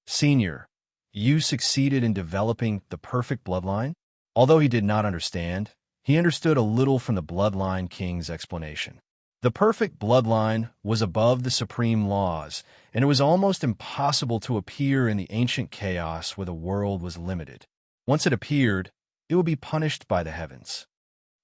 Senior, you succeeded in developing the perfect bloodline? Although he did not understand, he understood a little from the Bloodline King's explanation. The perfect bloodline was above the supreme laws, and it was almost impossible to appear in the ancient chaos where the world was limited. Once it appeared, it would be punished by the heavens.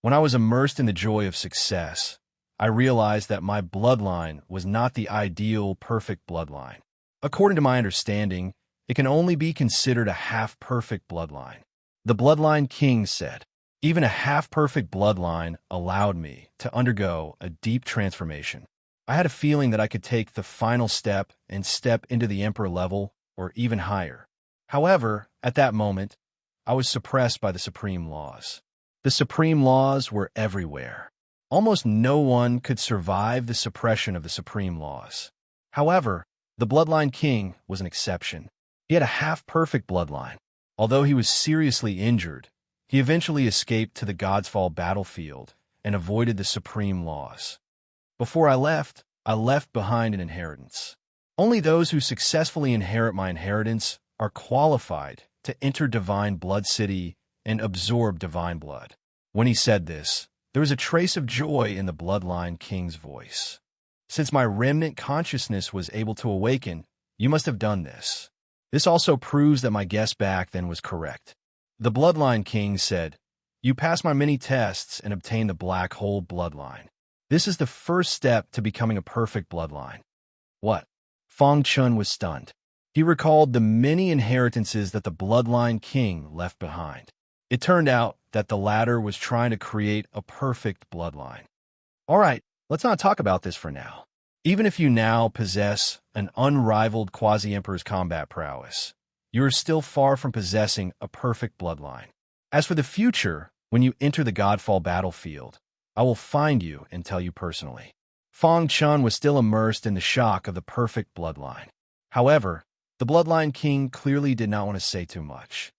When I was immersed in the joy of success, I realized that my bloodline was not the ideal perfect bloodline. According to my understanding, it can only be considered a half-perfect bloodline. The Bloodline King said, even a half-perfect bloodline allowed me to undergo a deep transformation. I had a feeling that I could take the final step and step into the Emperor level or even higher. However, at that moment, I was suppressed by the supreme laws. The supreme laws were everywhere. Almost no one could survive the suppression of the supreme laws. However, the Bloodline King was an exception. He had a half-perfect bloodline. Although he was seriously injured, he eventually escaped to the God's Fall battlefield and avoided the supreme laws. Before I left behind an inheritance. Only those who successfully inherit my inheritance are qualified to enter Divine Blood City and absorb divine blood. When he said this, there was a trace of joy in the Bloodline King's voice. Since my remnant consciousness was able to awaken, you must have done this. This also proves that my guess back then was correct. The Bloodline King said, you passed my many tests and obtained the Black Hole bloodline. This is the first step to becoming a perfect bloodline. What? Fang Chun was stunned. He recalled the many inheritances that the Bloodline King left behind. It turned out that the latter was trying to create a perfect bloodline. All right, let's not talk about this for now. Even if you now possess an unrivaled Quasi-Emperor's combat prowess, you are still far from possessing a perfect bloodline. As for the future, when you enter the Godfall battlefield, I will find you and tell you personally. Fang Chun was still immersed in the shock of the perfect bloodline. However, the Bloodline King clearly did not want to say too much.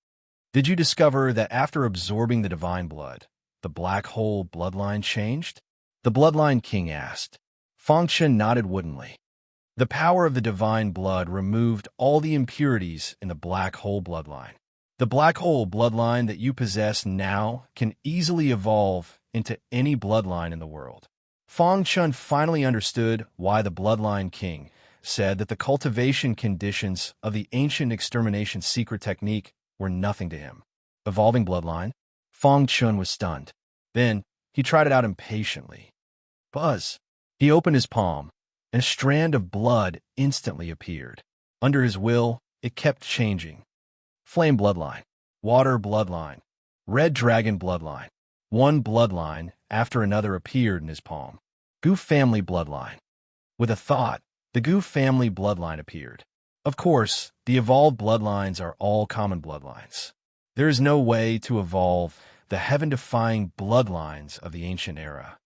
Did you discover that after absorbing the divine blood, the Black Hole bloodline changed? The Bloodline King asked. Fang Chun nodded woodenly. The power of the divine blood removed all the impurities in the Black Hole bloodline. The Black Hole bloodline that you possess now can easily evolve into any bloodline in the world. Fang Chun finally understood why the Bloodline King said that the cultivation conditions of the ancient extermination secret technique were nothing to him. Evolving bloodline? Fang Chun was stunned. Then, he tried it out impatiently. Buzz. He opened his palm, and a strand of blood instantly appeared. Under his will, it kept changing. Flame bloodline, water bloodline, red dragon bloodline. One bloodline after another appeared in his palm. Gu family bloodline. With a thought, the Gu family bloodline appeared. Of course, the evolved bloodlines are all common bloodlines. There is no way to evolve the heaven-defying bloodlines of the ancient era.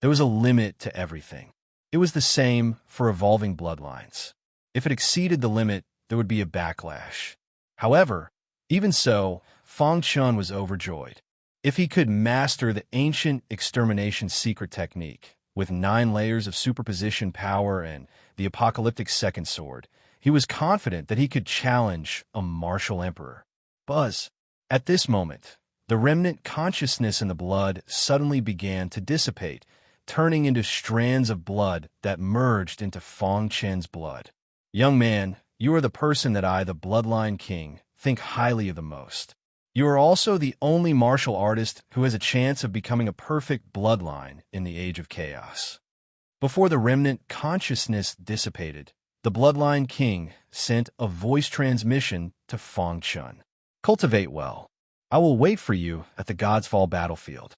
There was a limit to everything. It was the same for evolving bloodlines. If it exceeded the limit, there would be a backlash. However, even so, Feng Chun was overjoyed. If he could master the ancient extermination secret technique, with 9 layers of superposition power and the apocalyptic second sword, he was confident that he could challenge a martial emperor. Buzz. At this moment, the remnant consciousness in the blood suddenly began to dissipate, turning into strands of blood that merged into Feng Chen's blood. Young man, you are the person that I, the Bloodline King, think highly of the most. You are also the only martial artist who has a chance of becoming a perfect bloodline in the Age of Chaos. Before the remnant consciousness dissipated, the Bloodline King sent a voice transmission to Feng Chun. Cultivate well. I will wait for you at the God's Fall battlefield.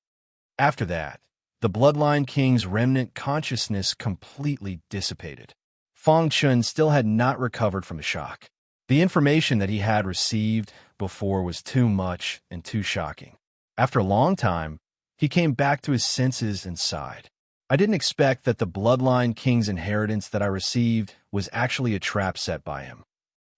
After that, the Bloodline King's remnant consciousness completely dissipated. Feng Chun still had not recovered from the shock. The information that he had received before was too much and too shocking. After a long time, he came back to his senses and sighed. I didn't expect that the Bloodline King's inheritance that I received was actually a trap set by him.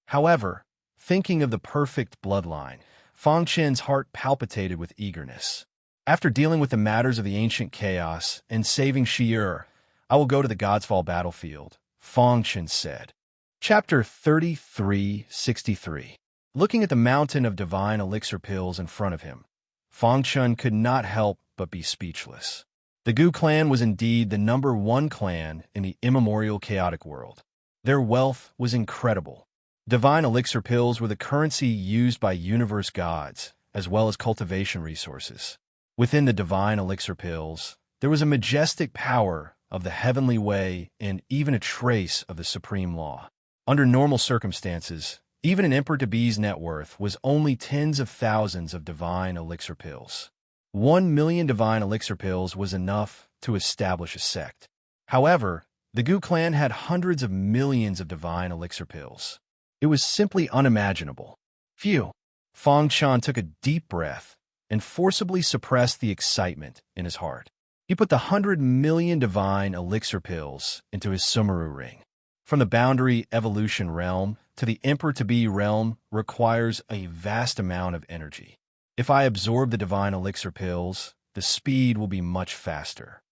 However, thinking of the perfect bloodline, Feng Chen's heart palpitated with eagerness. After dealing with the matters of the ancient chaos and saving Shi'er, I will go to the God's Fall battlefield, Feng Chen said. Chapter 3363. Looking at the mountain of divine elixir pills in front of him, Feng Chun could not help but be speechless. The Gu clan was indeed the #1 clan in the immemorial chaotic world. Their wealth was incredible. Divine elixir pills were the currency used by universe gods, as well as cultivation resources. Within the divine elixir pills, there was a majestic power of the heavenly way and even a trace of the supreme law. Under normal circumstances, even an emperor-to-be's net worth was only tens of thousands of divine elixir pills. 1 million divine elixir pills was enough to establish a sect. However, the Gu clan had hundreds of millions of divine elixir pills. It was simply unimaginable. Phew! Feng Chun took a deep breath and forcibly suppressed the excitement in his heart. He put the 100 million divine elixir pills into his Sumeru ring. From the boundary evolution realm to the emperor-to-be realm requires a vast amount of energy. If I absorb the divine elixir pills, the speed will be much faster.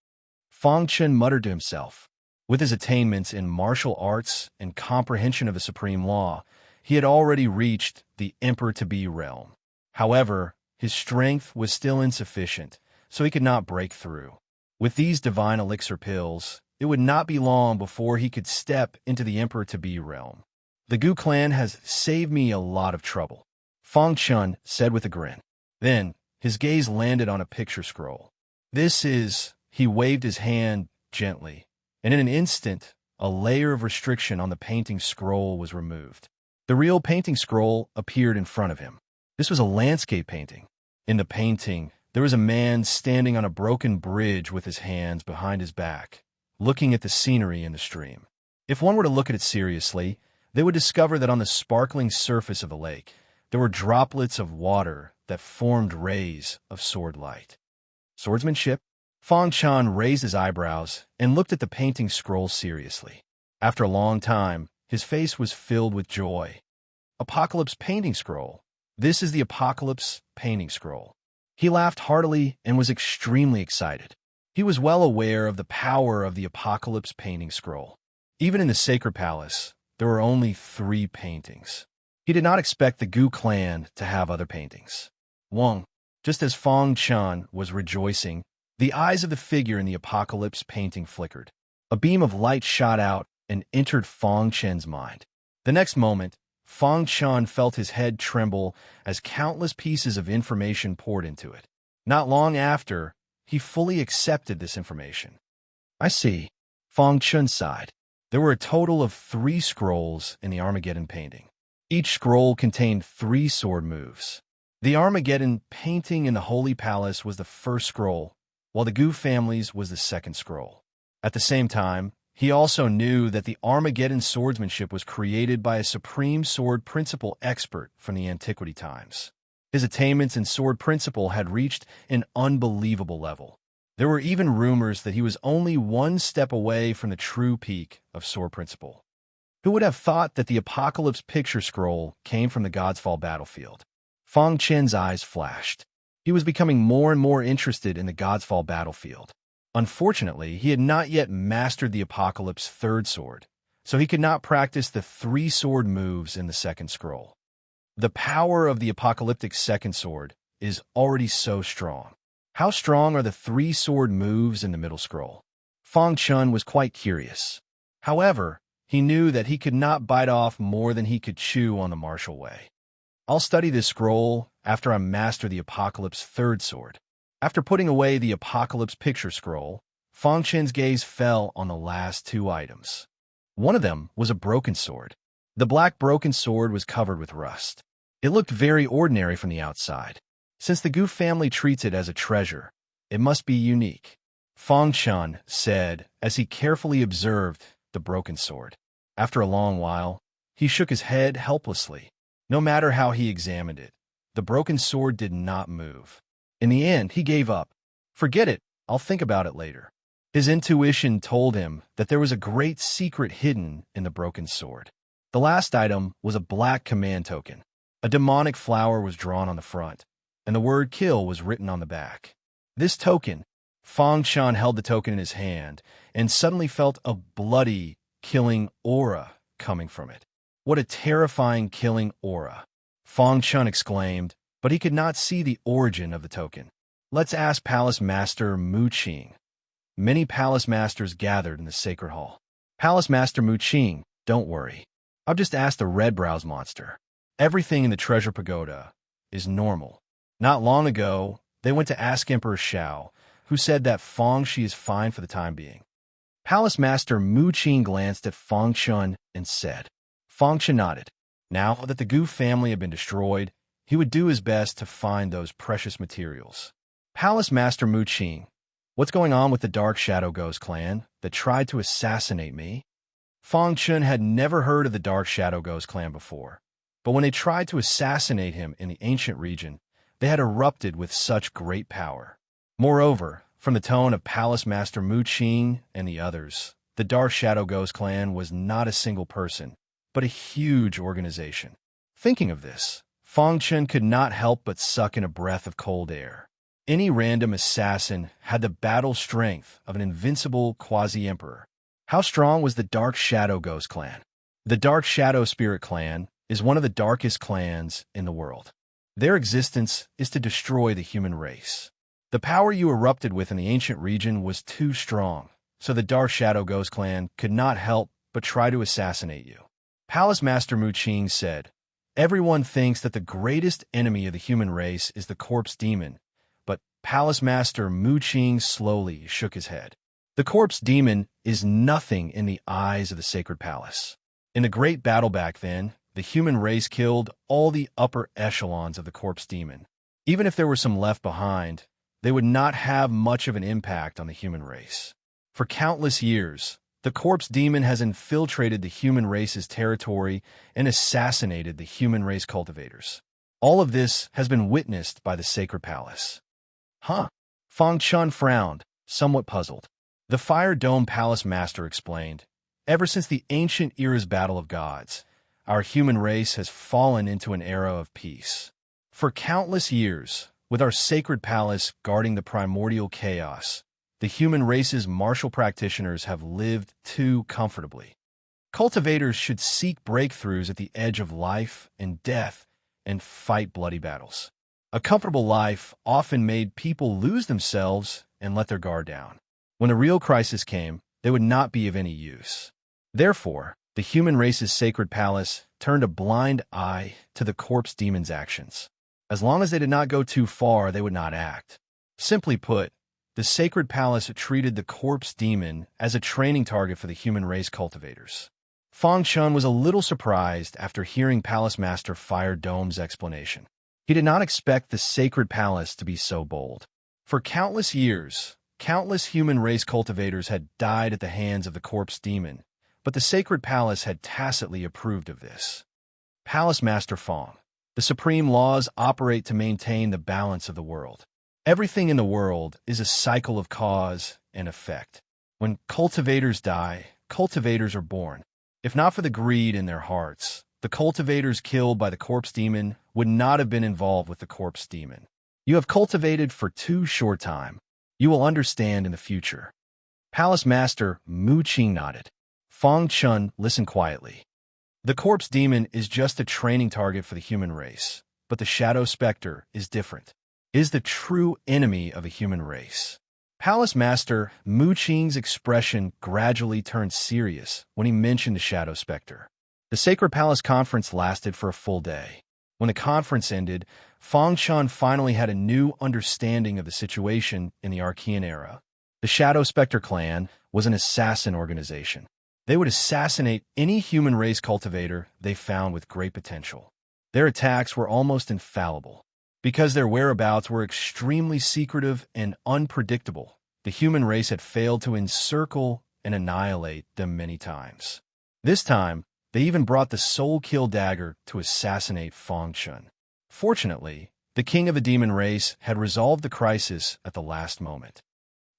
Feng Chun muttered to himself. With his attainments in martial arts and comprehension of the supreme law, he had already reached the emperor-to-be realm. However, his strength was still insufficient, so he could not break through. With these divine elixir pills, it would not be long before he could step into the emperor-to-be realm. The Gu clan has saved me a lot of trouble, Feng Chun said with a grin. Then, his gaze landed on a picture scroll. This is, he waved his hand gently, and in an instant, a layer of restriction on the painting scroll was removed. The real painting scroll appeared in front of him. This was a landscape painting. In the painting, there was a man standing on a broken bridge with his hands behind his back, looking at the scenery in the stream. If one were to look at it seriously, they would discover that on the sparkling surface of the lake, there were droplets of water that formed rays of sword light. Swordsmanship? Feng Chun raised his eyebrows and looked at the painting scroll seriously. After a long time, his face was filled with joy. Apocalypse painting scroll. This is the Apocalypse painting scroll. He laughed heartily and was extremely excited. He was well aware of the power of the Apocalypse painting scroll. Even in the Sacred Palace, there were only 3 paintings. He did not expect the Gu clan to have other paintings. Wong, just as Feng Chun was rejoicing, the eyes of the figure in the Apocalypse painting flickered. A beam of light shot out and entered Feng Chen's mind. The next moment, Feng Chun felt his head tremble as countless pieces of information poured into it. Not long after, he fully accepted this information. I see. Feng Chun sighed. There were a total of 3 scrolls in the Armageddon painting. Each scroll contained 3 sword moves. The Armageddon painting in the Holy Palace was the first scroll, while the Gu family's was the second scroll. At the same time, he also knew that the Armageddon swordsmanship was created by a supreme sword principle expert from the antiquity times. His attainments in sword principle had reached an unbelievable level. There were even rumors that he was only one step away from the true peak of sword principle. Who would have thought that the Apocalypse picture scroll came from the God's Fall battlefield? Fang Chen's eyes flashed. He was becoming more and more interested in the God's Fall battlefield. Unfortunately, he had not yet mastered the Apocalypse third sword, so he could not practice the three sword moves in the second scroll. The power of the apocalyptic second sword is already so strong. How strong are the three sword moves in the middle scroll? Fang Chun was quite curious. However, he knew that he could not bite off more than he could chew on the martial way. I'll study this scroll after I master the Apocalypse third sword. After putting away the Apocalypse picture scroll, Fang Chen's gaze fell on the last two items. One of them was a broken sword. The black broken sword was covered with rust. It looked very ordinary from the outside. Since the Gu family treats it as a treasure, it must be unique, Fang Chun said as he carefully observed the broken sword. After a long while, he shook his head helplessly. No matter how he examined it, the broken sword did not move. In the end, he gave up. Forget it, I'll think about it later. His intuition told him that there was a great secret hidden in the broken sword. The last item was a black command token. A demonic flower was drawn on the front, and the word kill was written on the back. This token, Fang Chun held the token in his hand and suddenly felt a bloody, killing aura coming from it. What a terrifying killing aura, Fang Chun exclaimed, but he could not see the origin of the token. Let's ask Palace Master Mu Qing. Many palace masters gathered in the sacred hall. Palace Master Mu Qing, don't worry. I've just asked the red-browsed monster. Everything in the treasure pagoda is normal. Not long ago, they went to ask Emperor Shao, who said that Fang Shi is fine for the time being. Palace Master Mu Qing glanced at Fang Chun and said. Fang Chun nodded. Now that the Gu family had been destroyed, he would do his best to find those precious materials. Palace Master Mu Qing, what's going on with the Dark Shadow Ghost clan that tried to assassinate me? Fang Chun had never heard of the Dark Shadow Ghost clan before, but when they tried to assassinate him in the ancient region, they had erupted with such great power. Moreover, from the tone of Palace Master Mu Qing and the others, the Dark Shadow Ghost clan was not a single person, but a huge organization. Thinking of this, Fang Chun could not help but suck in a breath of cold air. Any random assassin had the battle strength of an invincible quasi-emperor. How strong was the Dark Shadow Ghost clan? The Dark Shadow Spirit clan is one of the darkest clans in the world. Their existence is to destroy the human race. The power you erupted with in the ancient region was too strong, so the Dark Shadow Ghost clan could not help but try to assassinate you. Palace Master Mu Qing said, everyone thinks that the greatest enemy of the human race is the corpse demon, but Palace Master Mu Qing slowly shook his head. The corpse demon is nothing in the eyes of the sacred palace. In the great battle back then, the human race killed all the upper echelons of the corpse demon. Even if there were some left behind, they would not have much of an impact on the human race. For countless years, the corpse demon has infiltrated the human race's territory and assassinated the human race cultivators. All of this has been witnessed by the sacred palace. Huh? Fang Chun frowned, somewhat puzzled. The Fire Dome Palace Master explained, ever since the ancient era's battle of gods, our human race has fallen into an era of peace. For countless years, with our sacred palace guarding the primordial chaos, the human race's martial practitioners have lived too comfortably. Cultivators should seek breakthroughs at the edge of life and death and fight bloody battles. A comfortable life often made people lose themselves and let their guard down. When a real crisis came, they would not be of any use. Therefore, the human race's sacred palace turned a blind eye to the corpse demon's actions. As long as they did not go too far, they would not act. Simply put, the sacred palace treated the corpse demon as a training target for the human race cultivators. Fang Chun was a little surprised after hearing Palace Master Fire Dome's explanation. He did not expect the sacred palace to be so bold. For countless years, Countless human race cultivators had died at the hands of the corpse demon, but the sacred palace had tacitly approved of this. Palace Master Fong. The supreme laws operate to maintain the balance of the world. Everything in the world is a cycle of cause and effect. When cultivators die, cultivators are born. If not for the greed in their hearts, the cultivators killed by the corpse demon would not have been involved with the corpse demon. You have cultivated for too short time. You will understand in the future. Palace Master Mu Qing nodded. Fong Chun listened quietly. The corpse demon is just a training target for the human race, but the shadow specter is different. It is the true enemy of a human race. Palace Master Mu Qing's expression gradually turned serious when he mentioned the shadow specter. The Sacred Palace conference lasted for a full day. When the conference ended, Fong Chun finally had a new understanding of the situation in the Archean era. The Shadow Spectre clan was an assassin organization. They would assassinate any human race cultivator they found with great potential. Their attacks were almost infallible. Because their whereabouts were extremely secretive and unpredictable, the human race had failed to encircle and annihilate them many times. This time, they even brought the soul kill dagger to assassinate Fong Chun. Fortunately, the king of the demon race had resolved the crisis at the last moment.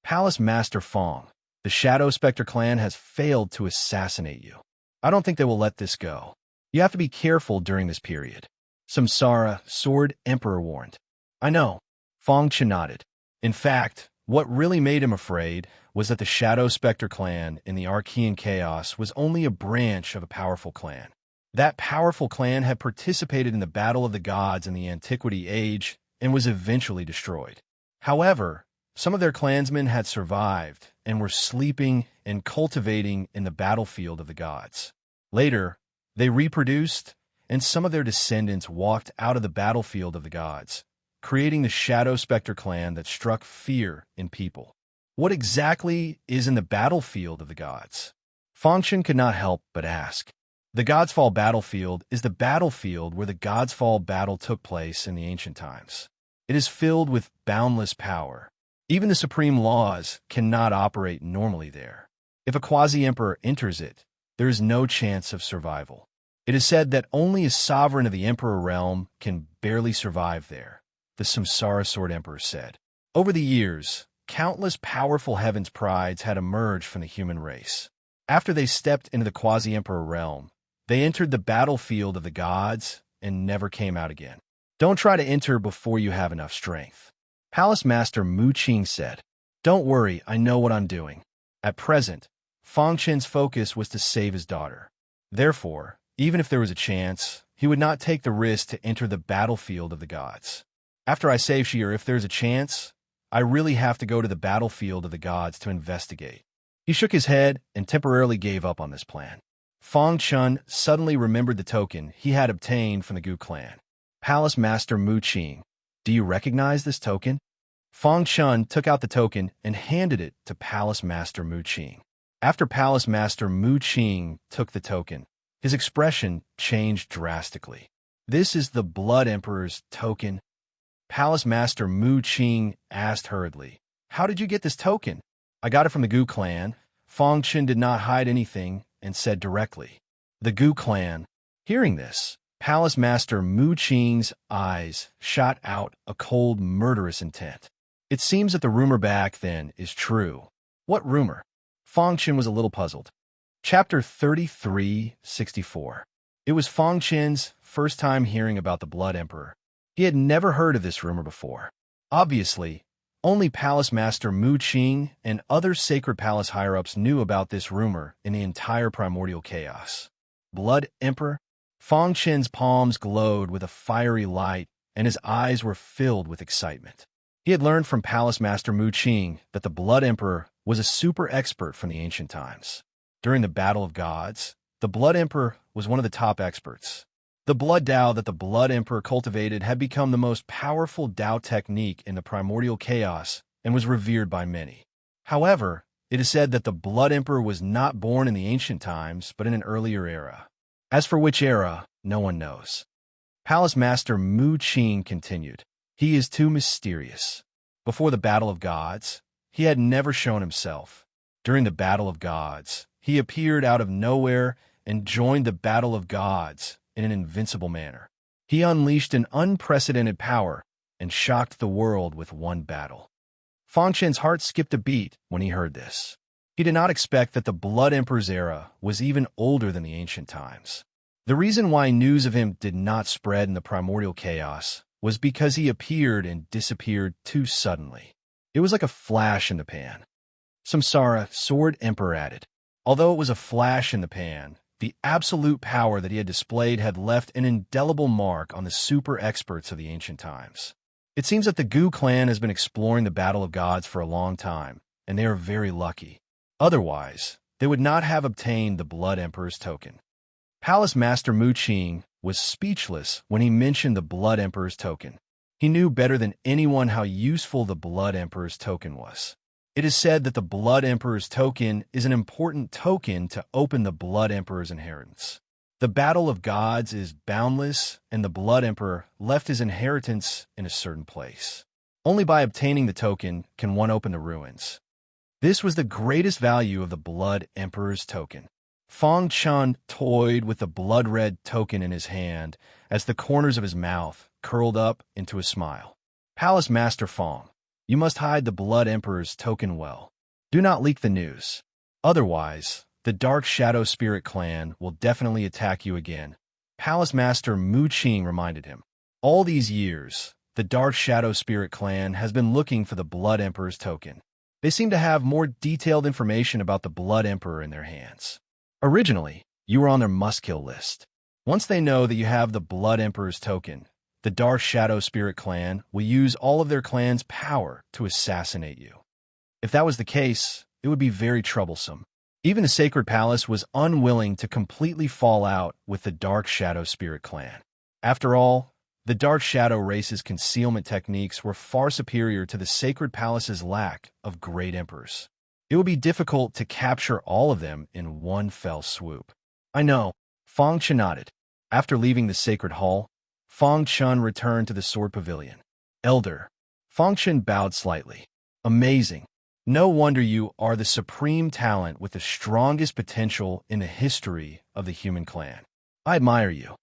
Palace Master Fong, the Shadow Spectre clan has failed to assassinate you. I don't think they will let this go. You have to be careful during this period. Samsara, Sword Emperor warned. I know. Fong Chun nodded. In fact, what really made him afraid was that the Shadow Spectre clan in the Archean chaos was only a branch of a powerful clan. That powerful clan had participated in the Battle of the Gods in the Antiquity Age and was eventually destroyed. However, some of their clansmen had survived and were sleeping and cultivating in the battlefield of the gods. Later, they reproduced, and some of their descendants walked out of the battlefield of the gods, creating the Shadow Spectre clan that struck fear in people. What exactly is in the battlefield of the gods? Fong Chun could not help but ask. The Gods Fall battlefield is the battlefield where the Gods Fall battle took place in the ancient times. It is filled with boundless power. Even the supreme laws cannot operate normally there. If a quasi-emperor enters it, there is no chance of survival. It is said that only a sovereign of the emperor realm can barely survive there, the Samsara Sword Emperor said. Over the years, countless powerful heavens prides had emerged from the human race. After they stepped into the quasi-emperor realm, they entered the battlefield of the gods and never came out again. Don't try to enter before you have enough strength. Palace Master Mu Qing said, Don't worry, I know what I'm doing. At present, Fong Chen's focus was to save his daughter. Therefore, even if there was a chance, he would not take the risk to enter the battlefield of the gods. After I save she, or if there's a chance, I really have to go to the battlefield of the gods to investigate. He shook his head and temporarily gave up on this plan. Fong Chun suddenly remembered the token he had obtained from the Gu clan. Palace Master Mu Qing, do you recognize this token? Fong Chun took out the token and handed it to Palace Master Mu Qing. After Palace Master Mu Qing took the token, his expression changed drastically. This is the Blood Emperor's token? Palace Master Mu Qing asked hurriedly, How did you get this token? I got it from the Gu clan. Fong Chun did not hide anything and said directly. The Gu clan. Hearing this, Palace Master Mu Qing's eyes shot out a cold, murderous intent. It seems that the rumor back then is true. What rumor? Fong Chun was a little puzzled. Chapter 3364. It was Fong Chen's first time hearing about the Blood Emperor. He had never heard of this rumor before. Obviously, only Palace Master Mu Qing and other Sacred Palace higher-ups knew about this rumor in the entire primordial chaos. Blood Emperor? Fong Chen's palms glowed with a fiery light, and his eyes were filled with excitement. He had learned from Palace Master Mu Qing that the Blood Emperor was a super expert from the ancient times. During the Battle of Gods, the Blood Emperor was one of the top experts. The Blood Dao that the Blood Emperor cultivated had become the most powerful Dao technique in the primordial chaos and was revered by many. However, it is said that the Blood Emperor was not born in the ancient times, but in an earlier era. As for which era, no one knows. Palace Master Mu Qing continued, He is too mysterious. Before the Battle of Gods, he had never shown himself. During the Battle of Gods, he appeared out of nowhere and joined the Battle of Gods in an invincible manner. He unleashed an unprecedented power and shocked the world with one battle. Fang Chen's heart skipped a beat when he heard this. He did not expect that the Blood Emperor's era was even older than the ancient times. The reason why news of him did not spread in the primordial chaos was because he appeared and disappeared too suddenly. It was like a flash in the pan. Samsara, Sword Emperor, added. Although it was a flash in the pan, the absolute power that he had displayed had left an indelible mark on the super experts of the ancient times. It seems that the Gu clan has been exploring the Battle of Gods for a long time, and they are very lucky. Otherwise, they would not have obtained the Blood Emperor's token. Palace Master Mu Qing was speechless when he mentioned the Blood Emperor's token. He knew better than anyone how useful the Blood Emperor's token was. It is said that the Blood Emperor's token is an important token to open the Blood Emperor's inheritance. The Battle of Gods is boundless, and the Blood Emperor left his inheritance in a certain place. Only by obtaining the token can one open the ruins. This was the greatest value of the Blood Emperor's token. Fang Chen toyed with the blood-red token in his hand as the corners of his mouth curled up into a smile. Palace Master Fang, you must hide the Blood Emperor's token well. Do not leak the news. Otherwise, the Dark Shadow Spirit clan will definitely attack you again. Palace Master Mu Qing reminded him. All these years, the Dark Shadow Spirit clan has been looking for the Blood Emperor's token. They seem to have more detailed information about the Blood Emperor in their hands. Originally, you were on their must-kill list. Once they know that you have the Blood Emperor's token, the Dark Shadow Spirit clan will use all of their clan's power to assassinate you. If that was the case, it would be very troublesome. Even the Sacred Palace was unwilling to completely fall out with the Dark Shadow Spirit clan. After all, the Dark Shadow race's concealment techniques were far superior to the Sacred Palace's lack of great emperors. It would be difficult to capture all of them in one fell swoop. I know, Fang Chen nodded. After leaving the Sacred Hall, Fang Chen returned to the Sword Pavilion. Elder, Fang Chen bowed slightly. Amazing. No wonder you are the supreme talent with the strongest potential in the history of the human clan. I admire you.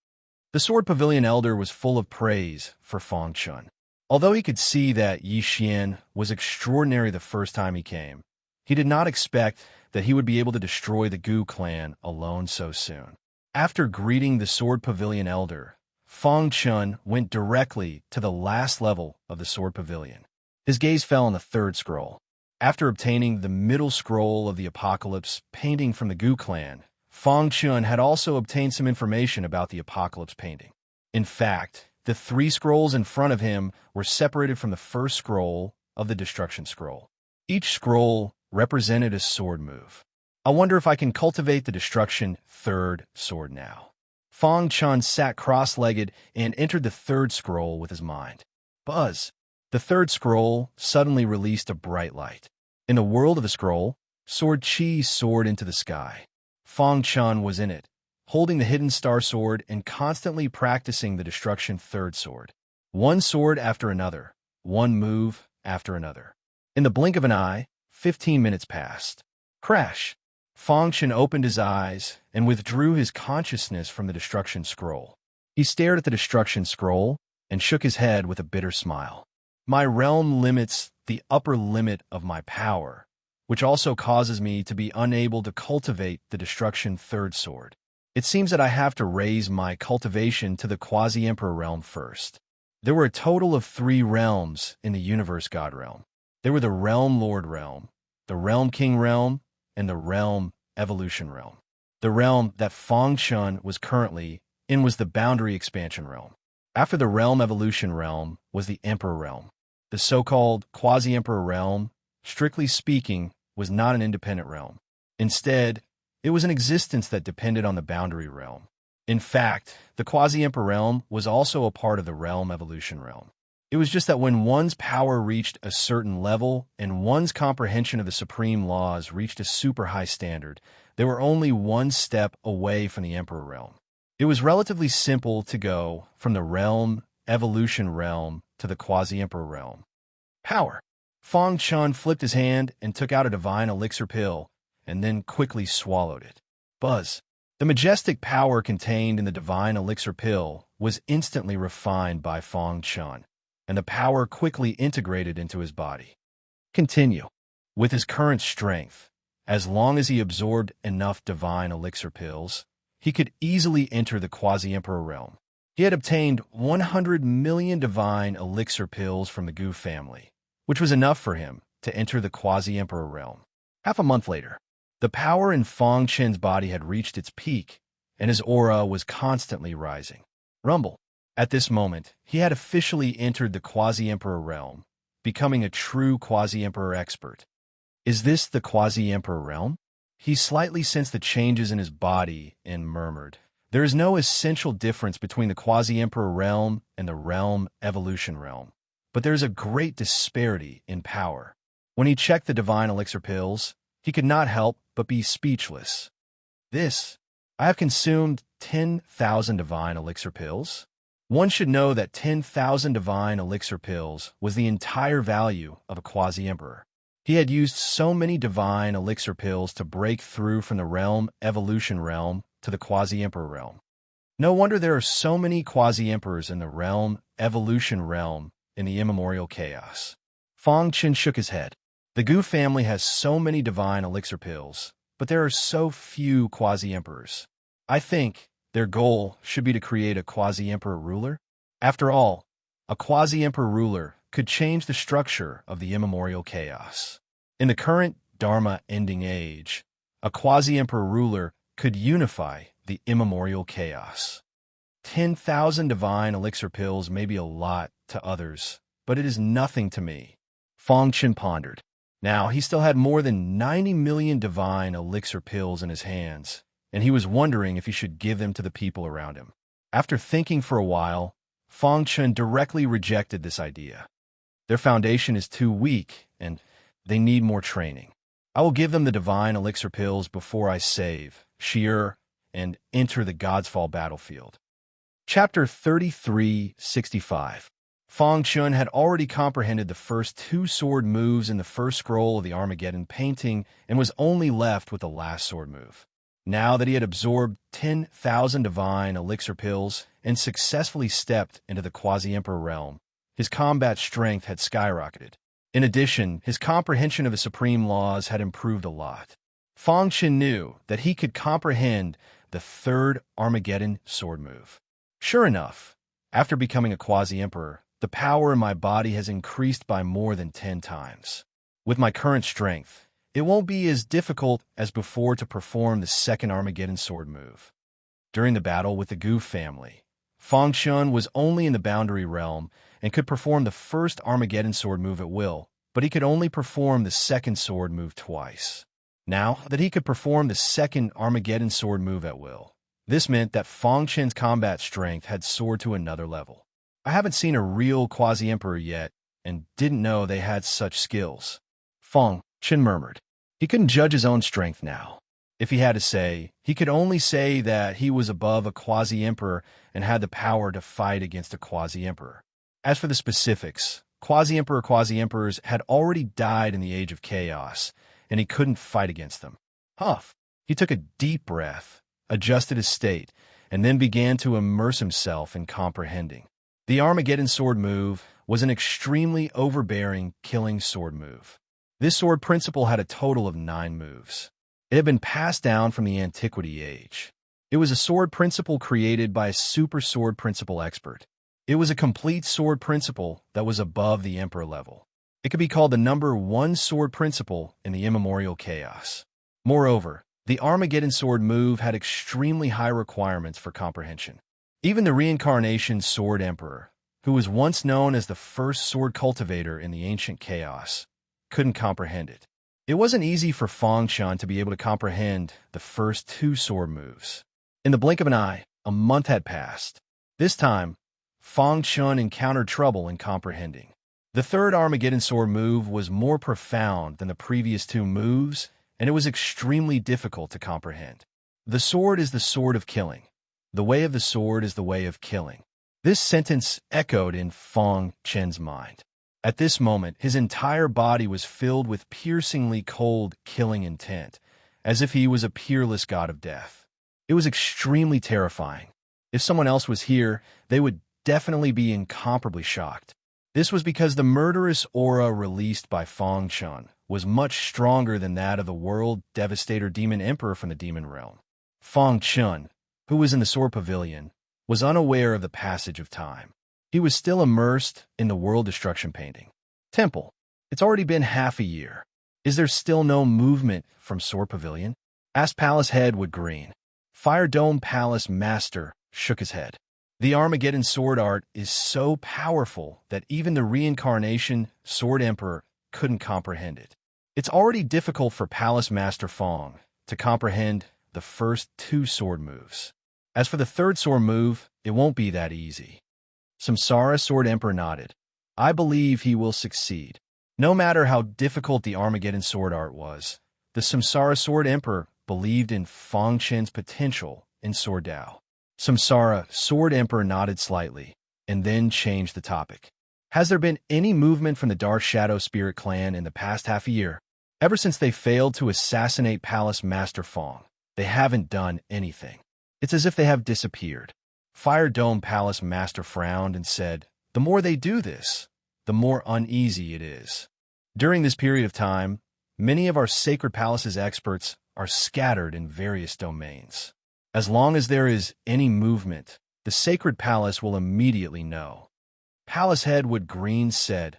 The Sword Pavilion Elder was full of praise for Fang Chen. Although he could see that Yi Xian was extraordinary the first time he came, he did not expect that he would be able to destroy the Gu clan alone so soon. After greeting the Sword Pavilion Elder, Fang Chen went directly to the last level of the Sword Pavilion. His gaze fell on the third scroll. After obtaining the middle scroll of the Apocalypse painting from the Gu clan, Fang Chen had also obtained some information about the Apocalypse painting. In fact, the 3 scrolls in front of him were separated from the first scroll of the Destruction Scroll. Each scroll represented a sword move. I wonder if I can cultivate the Destruction third sword now. Fang Chen sat cross-legged and entered the third scroll with his mind. Buzz! The third scroll suddenly released a bright light. In the world of the scroll, Sword Qi soared into the sky. Fang Chen was in it, holding the hidden star sword and constantly practicing the Destruction third sword. One sword after another, one move after another. In the blink of an eye, 15 minutes passed. Crash! Fang Chen opened his eyes and withdrew his consciousness from the Destruction Scroll. He stared at the Destruction Scroll and shook his head with a bitter smile. My realm limits the upper limit of my power, which also causes me to be unable to cultivate the Destruction third sword. It seems that I have to raise my cultivation to the Quasi-Emperor realm first. There were a total of 3 realms in the Universe God realm. There were the Realm Lord realm, the Realm King realm, and the Realm Evolution realm. The realm that Fang Chen was currently in was the Boundary Expansion realm. After the Realm Evolution realm was the Emperor realm. The so-called Quasi-Emperor realm, strictly speaking, was not an independent realm. Instead, it was an existence that depended on the Boundary realm. In fact, the Quasi-Emperor realm was also a part of the Realm Evolution realm. It was just that when one's power reached a certain level and one's comprehension of the supreme laws reached a super high standard, they were only one step away from the Emperor realm. It was relatively simple to go from the Realm Evolution realm to the Quasi-Emperor realm. Power. Fong Chun flipped his hand and took out a divine elixir pill, and then quickly swallowed it. Buzz. The majestic power contained in the divine elixir pill was instantly refined by Fong Chun, and the power quickly integrated into his body. Continue. With his current strength, as long as he absorbed enough divine elixir pills, he could easily enter the Quasi-Emperor realm. He had obtained 100 million divine elixir pills from the Gu family, which was enough for him to enter the Quasi-Emperor realm. Half a month later, the power in Fong Chen's body had reached its peak, and his aura was constantly rising. Rumble. At this moment, he had officially entered the Quasi-Emperor realm, becoming a true Quasi-Emperor expert. Is this the Quasi-Emperor realm? He slightly sensed the changes in his body and murmured, "There is no essential difference between the Quasi-Emperor realm and the realm evolution realm, but there is a great disparity in power." When he checked the divine elixir pills, he could not help but be speechless. I have consumed 10,000 divine elixir pills. One should know that 10,000 divine elixir pills was the entire value of a Quasi-Emperor. He had used so many divine elixir pills to break through from the realm evolution realm to the Quasi-Emperor realm. No wonder there are so many Quasi-Emperors in the realm evolution realm in the immemorial chaos. Fong Chen shook his head. The Gu family has so many divine elixir pills, but there are so few Quasi-Emperors. I think their goal should be to create a Quasi-Emperor ruler. After all, a Quasi-Emperor ruler could change the structure of the immemorial chaos. In the current Dharma ending age, a Quasi-Emperor ruler could unify the immemorial chaos. 10,000 divine elixir pills may be a lot to others, but it is nothing to me. Fong Chen pondered. Now, he still had more than 90 million divine elixir pills in his hands, and he was wondering if he should give them to the people around him. After thinking for a while, Fong Chen directly rejected this idea. Their foundation is too weak, and they need more training. I will give them the divine elixir pills before I save, shear, and enter the God's Fall battlefield. Chapter 3365. Fong Chun had already comprehended the first 2 sword moves in the first scroll of the Armageddon painting and was only left with the last sword move. Now that he had absorbed 10,000 divine elixir pills and successfully stepped into the Quasi-Emperor realm, his combat strength had skyrocketed. In addition, his comprehension of the supreme laws had improved a lot. Fong Chen knew that he could comprehend the 3rd Armageddon sword move. Sure enough, after becoming a Quasi-Emperor, the power in my body has increased by more than 10 times. With my current strength, it won't be as difficult as before to perform the 2nd Armageddon sword move. During the battle with the Gu family, Fong Chun was only in the boundary realm and could perform the 1st Armageddon sword move at will, but he could only perform the 2nd sword move twice. Now that he could perform the 2nd Armageddon sword move at will, this meant that Fong Chen's combat strength had soared to another level. I haven't seen a real Quasi-Emperor yet, and didn't know they had such skills. Fong Chen murmured. He couldn't judge his own strength now. If he had to say, he could only say that he was above a Quasi-Emperor and had the power to fight against a Quasi-Emperor. As for the specifics, Quasi-Emperors had already died in the Age of Chaos, and he couldn't fight against them. Huff. He took a deep breath, adjusted his state, and then began to immerse himself in comprehending. The Armageddon sword move was an extremely overbearing, killing sword move. This sword principle had a total of 9 moves. It had been passed down from the Antiquity Age. It was a sword principle created by a super sword principle expert. It was a complete sword principle that was above the Emperor level. It could be called the number 1 sword principle in the immemorial chaos. Moreover, the Armageddon sword move had extremely high requirements for comprehension. Even the Reincarnation Sword Emperor, who was once known as the first sword cultivator in the ancient chaos, couldn't comprehend it. It wasn't easy for Fong Chun to be able to comprehend the first 2 sword moves. In the blink of an eye, a month had passed. This time, Fong Chun encountered trouble in comprehending. The 3rd Armageddon sword move was more profound than the previous 2 moves, and it was extremely difficult to comprehend. The sword is the sword of killing. The way of the sword is the way of killing. This sentence echoed in Fong Chen's mind. At this moment, his entire body was filled with piercingly cold, killing intent, as if he was a peerless god of death. It was extremely terrifying. If someone else was here, they would definitely be incomparably shocked. This was because the murderous aura released by Fang Chun was much stronger than that of the world devastator demon emperor from the demon realm. Fang Chun, who was in the sword pavilion, was unaware of the passage of time. He was still immersed in the world destruction painting. Temple, it's already been half a year. Is there still no movement from sword pavilion? Asked Palace Head Wood Green. Fire Dome Palace Master shook his head. The Armageddon sword art is so powerful that even the reincarnation Sword Emperor couldn't comprehend it. It's already difficult for Palace Master Fong to comprehend the first two sword moves. As for the third sword move, it won't be that easy. Samsara Sword Emperor nodded. I believe he will succeed. No matter how difficult the Armageddon sword art was, the Samsara Sword Emperor believed in Fong Chen's potential in Sword Dao. Samsara Sword Emperor nodded slightly, and then changed the topic. Has there been any movement from the Dark Shadow Spirit Clan in the past half a year? Ever since they failed to assassinate Palace Master Fong, they haven't done anything. It's as if they have disappeared. Fire Dome Palace Master frowned and said, the more they do this, the more uneasy it is. During this period of time, many of our Sacred Palace's experts are scattered in various domains. As long as there is any movement, the Sacred Palace will immediately know. Palace Head Wood Green said,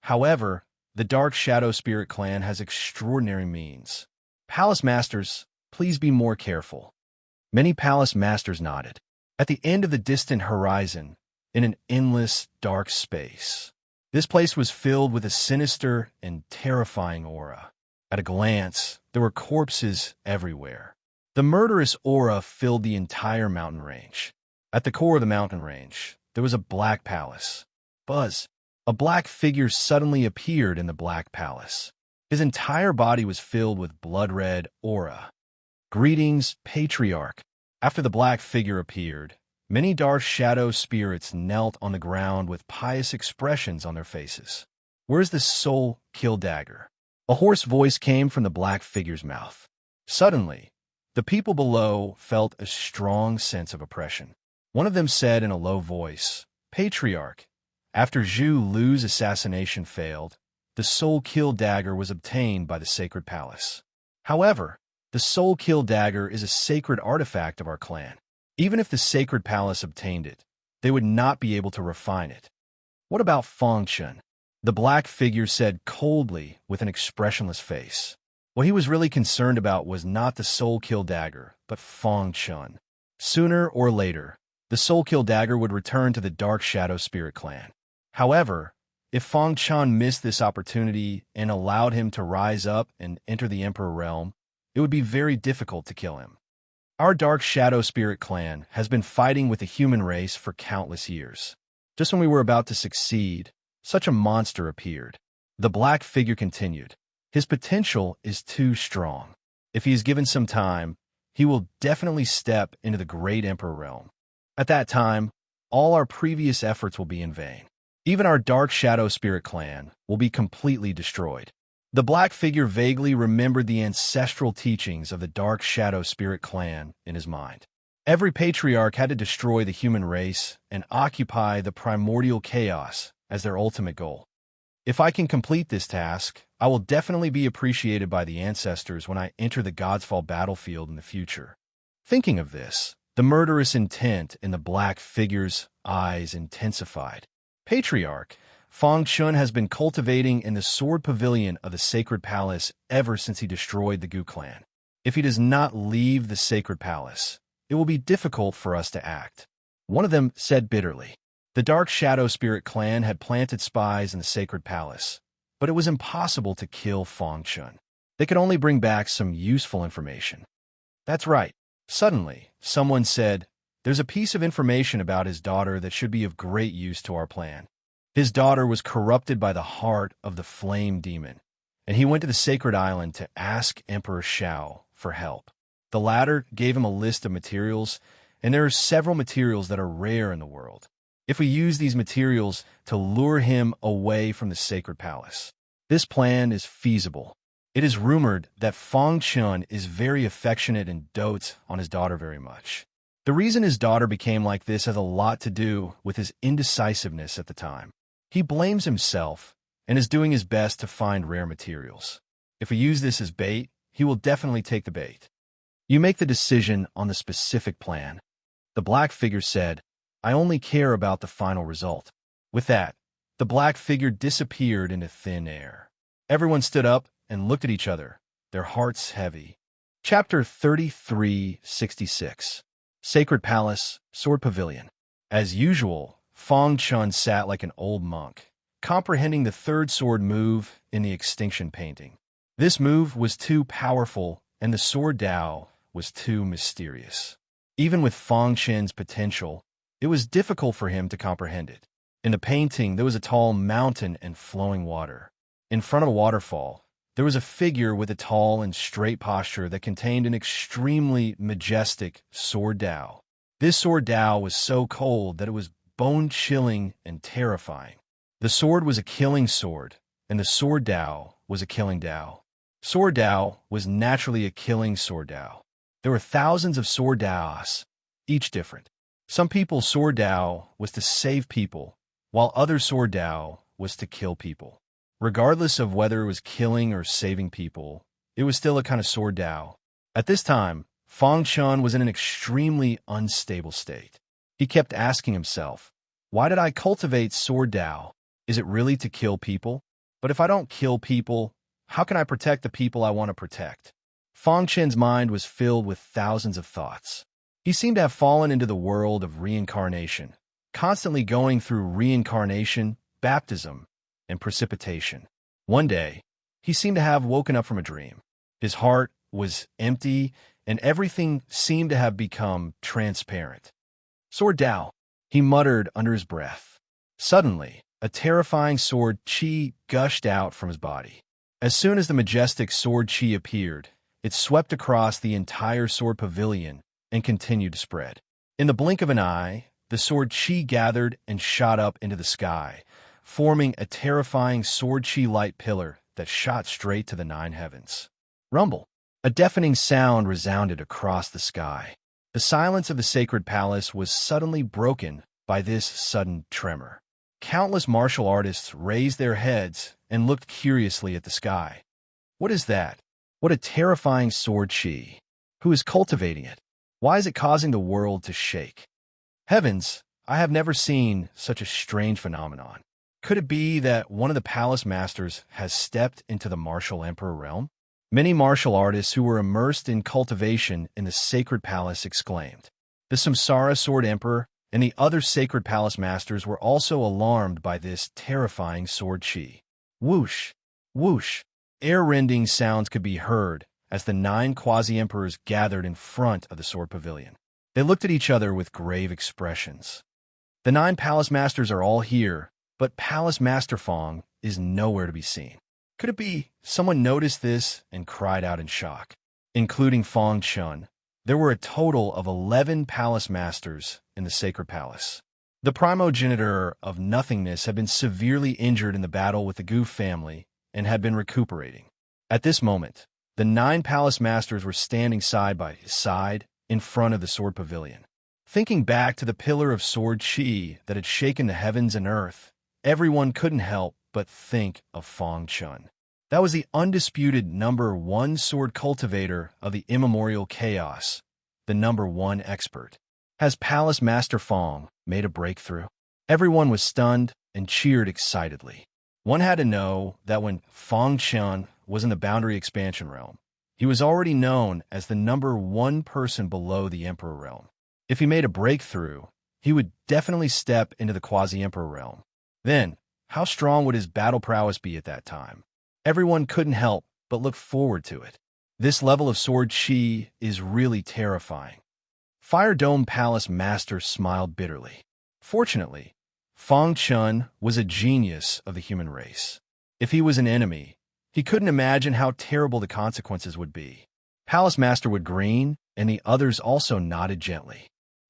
however, the Dark Shadow Spirit Clan has extraordinary means. Palace Masters, please be more careful. Many Palace Masters nodded. At the end of the distant horizon, in an endless, dark space, this place was filled with a sinister and terrifying aura. At a glance, there were corpses everywhere. The murderous aura filled the entire mountain range. At the core of the mountain range, there was a black palace. Buzz, a black figure suddenly appeared in the black palace. His entire body was filled with blood-red aura. Greetings, Patriarch. After the black figure appeared, many dark shadow spirits knelt on the ground with pious expressions on their faces. Where's the soul kill dagger? A hoarse voice came from the black figure's mouth. Suddenly, the people below felt a strong sense of oppression. One of them said in a low voice, Patriarch, after Zhu Lu's assassination failed, the soul kill dagger was obtained by the Sacred Palace. However, the soul kill dagger is a sacred artifact of our clan. Even if the Sacred Palace obtained it, they would not be able to refine it. What about Fong Chun? The black figure said coldly with an expressionless face. What he was really concerned about was not the soul kill dagger, but Fong Chun. Sooner or later, the soul kill dagger would return to the Dark Shadow Spirit Clan. However, if Fong Chun missed this opportunity and allowed him to rise up and enter the Emperor realm, it would be very difficult to kill him. Our Dark Shadow Spirit Clan has been fighting with the human race for countless years. Just when we were about to succeed, such a monster appeared. The black figure continued. His potential is too strong. If he is given some time, he will definitely step into the Great Emperor realm. At that time, all our previous efforts will be in vain. Even our Dark Shadow Spirit Clan will be completely destroyed. The black figure vaguely remembered the ancestral teachings of the Dark Shadow Spirit Clan in his mind. Every patriarch had to destroy the human race and occupy the primordial chaos as their ultimate goal. If I can complete this task, I will definitely be appreciated by the ancestors when I enter the God's Fall battlefield in the future. Thinking of this, the murderous intent in the black figure's eyes intensified. Patriarch, Fong Chun has been cultivating in the sword pavilion of the Sacred Palace ever since he destroyed the Gu clan. If he does not leave the Sacred Palace, it will be difficult for us to act. One of them said bitterly. The Dark Shadow Spirit Clan had planted spies in the Sacred Palace, but it was impossible to kill Fong Chun. They could only bring back some useful information. That's right. Suddenly, someone said, there's a piece of information about his daughter that should be of great use to our plan. His daughter was corrupted by the heart of the flame demon, and he went to the Sacred Island to ask Emperor Shao for help. The latter gave him a list of materials, and there are several materials that are rare in the world. if we use these materials to lure him away from the sacred palace. This plan is feasible. It is rumored that Feng Chun is very affectionate and dotes on his daughter very much. The reason his daughter became like this has a lot to do with his indecisiveness at the time. He blames himself and is doing his best to find rare materials. If we use this as bait, he will definitely take the bait. You make the decision on the specific plan. The black figure said, I only care about the final result. With that, the black figure disappeared into thin air. Everyone stood up and looked at each other, their hearts heavy. Chapter 3366. Sacred Palace, Sword Pavilion. As usual, Feng Chun sat like an old monk, comprehending the third sword move in the extinction painting. This move was too powerful, and the sword Dao was too mysterious. Even with Feng Chun's potential, it was difficult for him to comprehend it. In the painting, there was a tall mountain and flowing water. In front of a waterfall, there was a figure with a tall and straight posture that contained an extremely majestic sword Dao. This sword Dao was so cold that it was bone-chilling and terrifying. The sword was a killing sword, and the sword Dao was a killing Dao. Sword Dao was naturally a killing sword Dao. There were thousands of sword Daos, each different. Some people's sword Dao was to save people, while other sword Dao was to kill people. Regardless of whether it was killing or saving people, it was still a kind of sword Dao. At this time, Feng Chun was in an extremely unstable state. He kept asking himself, why did I cultivate sword Dao? Is it really to kill people? But if I don't kill people, how can I protect the people I want to protect? Feng Chun's mind was filled with thousands of thoughts. He seemed to have fallen into the world of reincarnation, constantly going through reincarnation, baptism, and precipitation. One day, he seemed to have woken up from a dream. His heart was empty, and everything seemed to have become transparent. Sword Dao, he muttered under his breath. Suddenly, a terrifying sword chi gushed out from his body. As soon as the majestic sword chi appeared, it swept across the entire sword pavilion and continued to spread. In the blink of an eye, the sword chi gathered and shot up into the sky, forming a terrifying sword chi light pillar that shot straight to the nine heavens. Rumble! A deafening sound resounded across the sky. The silence of the sacred palace was suddenly broken by this sudden tremor. Countless martial artists raised their heads and looked curiously at the sky. What is that? What a terrifying sword chi! Who is cultivating it? Why is it causing the world to shake? Heavens, I have never seen such a strange phenomenon. Could it be that one of the palace masters has stepped into the martial emperor realm? Many martial artists who were immersed in cultivation in the sacred palace exclaimed. The Samsara sword emperor and the other sacred palace masters were also alarmed by this terrifying sword chi. Whoosh! Whoosh! Air-rending sounds could be heard as the 9 quasi-emperors gathered in front of the sword pavilion. They looked at each other with grave expressions. The 9 palace masters are all here, but Palace Master Feng is nowhere to be seen. Could it be someone noticed this and cried out in shock? Including Feng Chun, there were a total of 11 palace masters in the sacred palace. The primogenitor of nothingness had been severely injured in the battle with the Goof family and had been recuperating. At this moment, the 9 palace masters were standing side by side in front of the sword pavilion. Thinking back to the pillar of sword chi that had shaken the heavens and earth, everyone couldn't help but think of Feng Chun. That was the undisputed number 1 sword cultivator of the immemorial chaos, the number 1 expert. Has Palace Master Feng made a breakthrough? Everyone was stunned and cheered excitedly. One had to know that when Feng Chun was in the boundary expansion realm, he was already known as the number 1 person below the Emperor realm. If he made a breakthrough, he would definitely step into the quasi-emperor realm. Then, how strong would his battle prowess be at that time? Everyone couldn't help but look forward to it. This level of sword chi is really terrifying. Fire Dome Palace Master smiled bitterly. Fortunately, Feng Chun was a genius of the human race. If he was an enemy, he couldn't imagine how terrible the consequences would be. Palace Master would grin, and the others also nodded gently.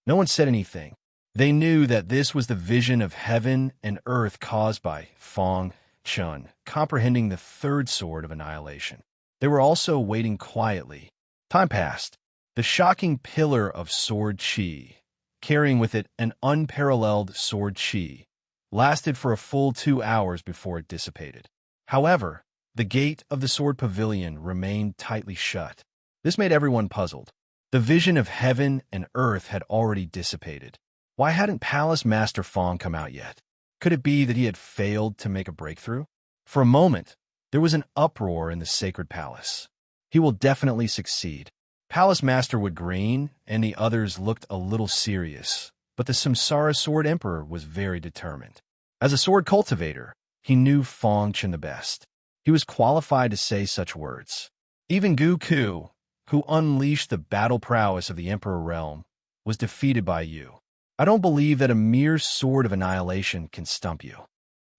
No one said anything. They knew that this was the vision of heaven and earth caused by Fang Chun, comprehending the third sword of annihilation. They were also waiting quietly. Time passed. The shocking pillar of sword chi, carrying with it an unparalleled sword chi, lasted for a full 2 hours before it dissipated. However, the gate of the sword pavilion remained tightly shut. This made everyone puzzled. The vision of heaven and earth had already dissipated. Why hadn't Palace Master Fang come out yet? Could it be that he had failed to make a breakthrough? For a moment, there was an uproar in the sacred palace. He will definitely succeed. Palace Master Wood Green and the others looked a little serious, but the Samsara Sword Emperor was very determined. As a sword cultivator, he knew Fang Chun the best. He was qualified to say such words. Even Gu Ku, who unleashed the battle prowess of the Emperor Realm, was defeated by you. I don't believe that a mere sword of annihilation can stump you.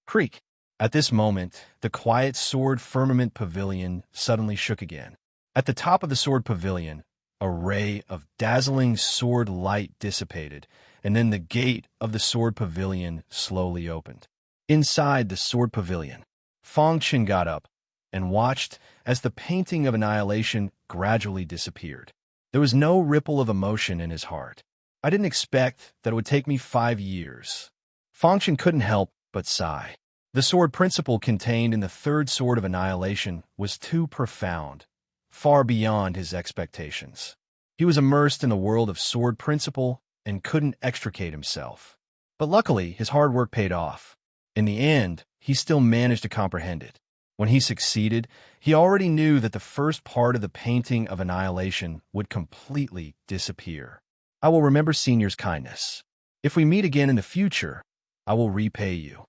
Creak. At this moment, the quiet sword firmament pavilion suddenly shook again. At the top of the sword pavilion, a ray of dazzling sword light dissipated, and then the gate of the sword pavilion slowly opened. Inside the sword pavilion, Fang Chun got up and watched as the painting of annihilation gradually disappeared. There was no ripple of emotion in his heart. I didn't expect that it would take me 5 years. Fang Chun couldn't help but sigh. The sword principle contained in the third sword of annihilation was too profound, far beyond his expectations. He was immersed in the world of sword principle and couldn't extricate himself. But luckily, his hard work paid off. In the end, he still managed to comprehend it. When he succeeded, he already knew that the first part of the painting of annihilation would completely disappear. I will remember Senior's kindness. If we meet again in the future, I will repay you.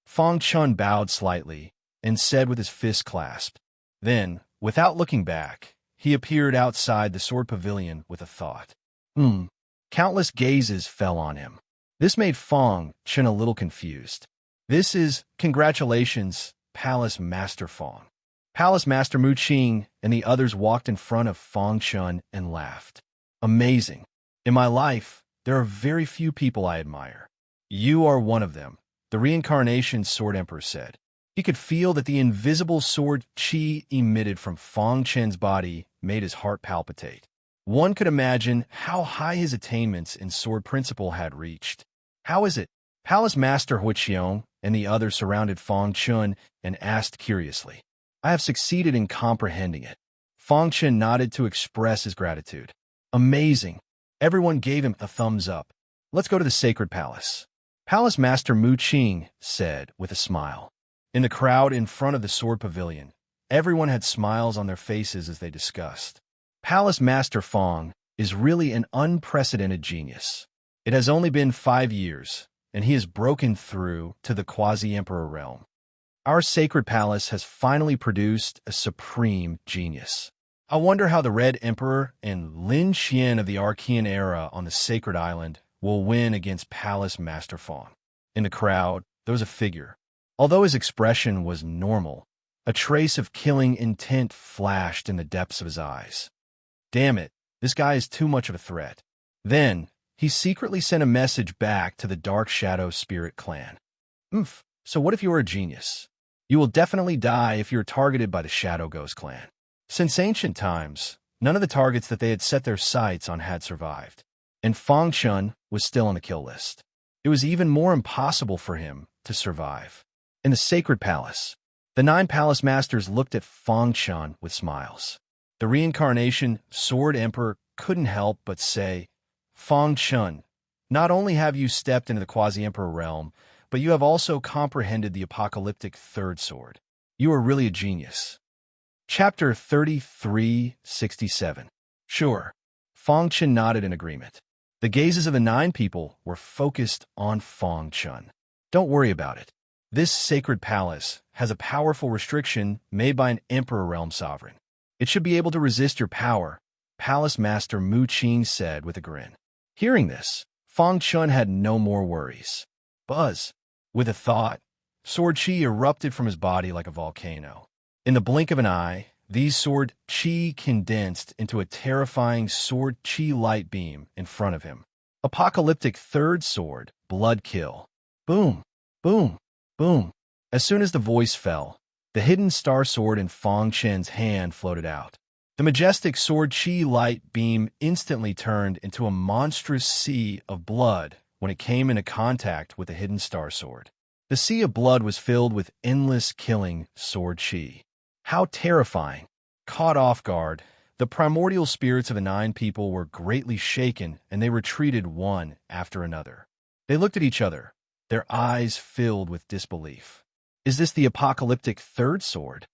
Fang Chun bowed slightly and said with his fist clasped. Then, without looking back, he appeared outside the sword pavilion with a thought. Countless gazes fell on him. This made Fang Chun a little confused. This is congratulations, Palace Master Fang. Palace Master Mu Qing and the others walked in front of Fang Chun and laughed. Amazing. In my life, there are very few people I admire. You are one of them, the reincarnation Sword Emperor said. He could feel that the invisible sword chi emitted from Fang Chun's body made his heart palpitate. One could imagine how high his attainments in sword principle had reached. How is it? Palace Master Huiqiong and the others surrounded Fang Chun and asked curiously. I have succeeded in comprehending it. Fang Chun nodded to express his gratitude. Amazing. Everyone gave him a thumbs up. Let's go to the sacred palace. Palace Master Mu Qing said with a smile. In the crowd in front of the sword pavilion, everyone had smiles on their faces as they discussed. Palace Master Fang is really an unprecedented genius. It has only been 5 years, and he has broken through to the quasi-emperor realm. Our sacred palace has finally produced a supreme genius. I wonder how the Red Emperor and Lin Xian of the Archean era on the Sacred Island will win against Palace Master Fang. In the crowd, there was a figure. Although his expression was normal, a trace of killing intent flashed in the depths of his eyes. Damn it, this guy is too much of a threat. Then, he secretly sent a message back to the Dark Shadow Spirit clan. So what if you are a genius? You will definitely die if you're targeted by the Shadow Ghost clan. Since ancient times, none of the targets that they had set their sights on had survived, and Fang Chun was still on the kill list. It was even more impossible for him to survive. In the sacred palace, the 9 palace masters looked at Fang Chun with smiles. The reincarnation Sword Emperor couldn't help but say, Fang Chun, not only have you stepped into the quasi-emperor realm, but you have also comprehended the apocalyptic third sword. You are really a genius. Chapter 3367. Sure. Fang Chun nodded in agreement. The gazes of the 9 people were focused on Fang Chun. Don't worry about it. This sacred palace has a powerful restriction made by an Emperor Realm sovereign. It should be able to resist your power, Palace Master Mu Qing said with a grin. Hearing this, Fang Chun had no more worries. Buzz. With a thought, sword chi erupted from his body like a volcano. In the blink of an eye, these sword chi condensed into a terrifying sword chi light beam in front of him. Apocalyptic third sword, blood kill. Boom, boom, boom. As soon as the voice fell, the hidden star sword in Fong Chen's hand floated out. The majestic sword chi light beam instantly turned into a monstrous sea of blood when it came into contact with the hidden star sword. The sea of blood was filled with endless killing sword chi. How terrifying! Caught off guard, the primordial spirits of the 9 people were greatly shaken, and they retreated one after another. They looked at each other, their eyes filled with disbelief. Is this the apocalyptic third sword?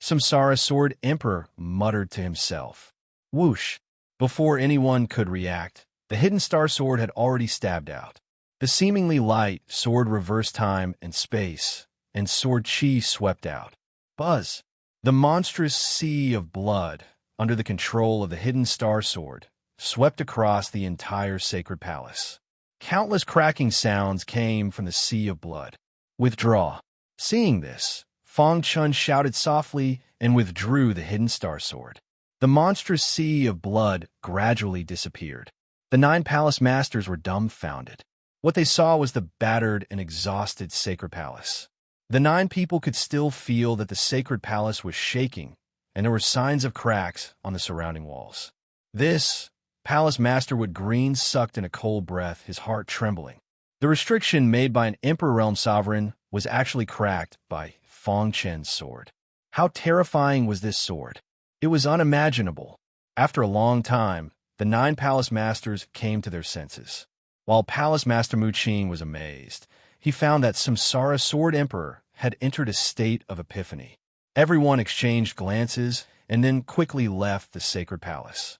Samsara Sword Emperor muttered to himself. Whoosh! Before anyone could react, the hidden star sword had already stabbed out. The seemingly light sword reversed time and space, and sword chi swept out. Buzz! The monstrous sea of blood, under the control of the hidden star sword, swept across the entire sacred palace. Countless cracking sounds came from the sea of blood. Withdraw! Seeing this, Fong Chun shouted softly and withdrew the hidden star sword. The monstrous sea of blood gradually disappeared. The 9 palace masters were dumbfounded. What they saw was the battered and exhausted sacred palace. The 9 people could still feel that the sacred palace was shaking, and there were signs of cracks on the surrounding walls. This, Palace Master Wood Green sucked in a cold breath, his heart trembling. The restriction made by an Emperor Realm Sovereign was actually cracked by Fong Chen's sword. How terrifying was this sword? It was unimaginable. After a long time, the 9 Palace Masters came to their senses. While Palace Master Mu Qing was amazed, he found that Samsara Sword Emperor had entered a state of epiphany. Everyone exchanged glances and then quickly left the sacred palace.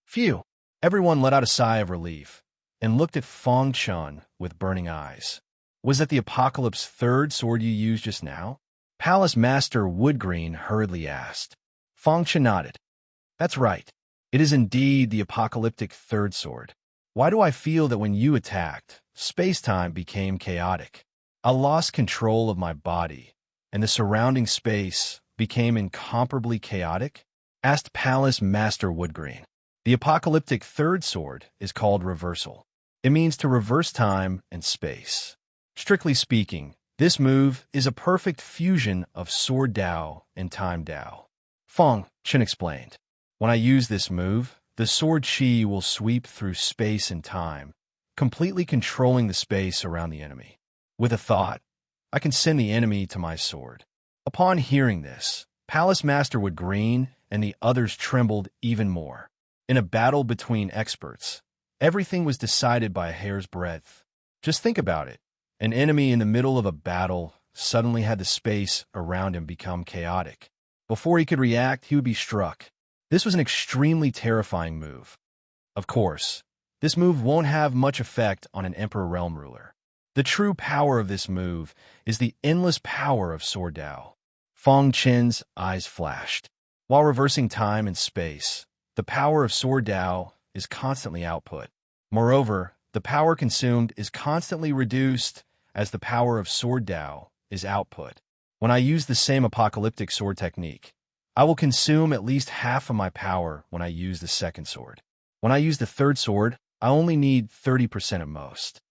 Phew! Everyone let out a sigh of relief and looked at Fong Chun with burning eyes. Was that the Apocalypse third sword you used just now? Palace Master Woodgreen hurriedly asked. Fong Chun nodded. That's right. It is indeed the apocalyptic third sword. Why do I feel that when you attacked, space-time became chaotic? I lost control of my body, and the surrounding space became incomparably chaotic? Asked Palace Master Woodgreen. The apocalyptic third sword is called reversal. It means to reverse time and space. Strictly speaking, this move is a perfect fusion of Sword Dao and Time Dao. Fong Chun explained. When I use this move, the sword chi will sweep through space and time, completely controlling the space around the enemy. With a thought, I can send the enemy to my sword. Upon hearing this, Palace Master Wood Green and the others trembled even more. In a battle between experts, everything was decided by a hair's breadth. Just think about it. An enemy in the middle of a battle suddenly had the space around him become chaotic. Before he could react, he would be struck. This was an extremely terrifying move. Of course, this move won't have much effect on an Emperor Realm ruler. The true power of this move is the endless power of Sword Dao. Fong Chen's eyes flashed. While reversing time and space, the power of Sword Dao is constantly output. Moreover, the power consumed is constantly reduced as the power of Sword Dao is output. When I use the same apocalyptic sword technique, I will consume at least half of my power when I use the second sword. When I use the third sword, I only need 30% at most.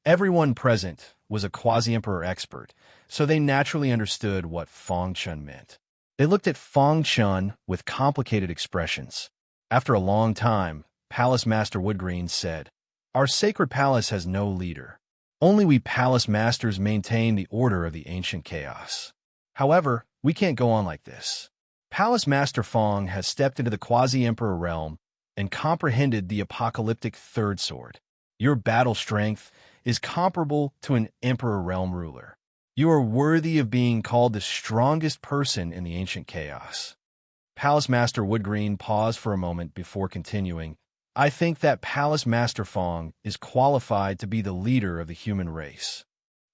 Everyone present was a quasi-emperor expert, so they naturally understood what Fong Chun meant. They looked at Fong Chun with complicated expressions. After a long time, Palace Master Woodgreen said, Our sacred palace has no leader. Only we palace masters maintain the order of the ancient chaos. However, we can't go on like this. Palace Master Fong has stepped into the quasi-emperor realm and comprehended the apocalyptic third sword. Your battle strength is comparable to an emperor realm ruler. You are worthy of being called the strongest person in the ancient chaos. Palace Master Woodgreen paused for a moment before continuing. I think that Palace Master Fong is qualified to be the leader of the human race.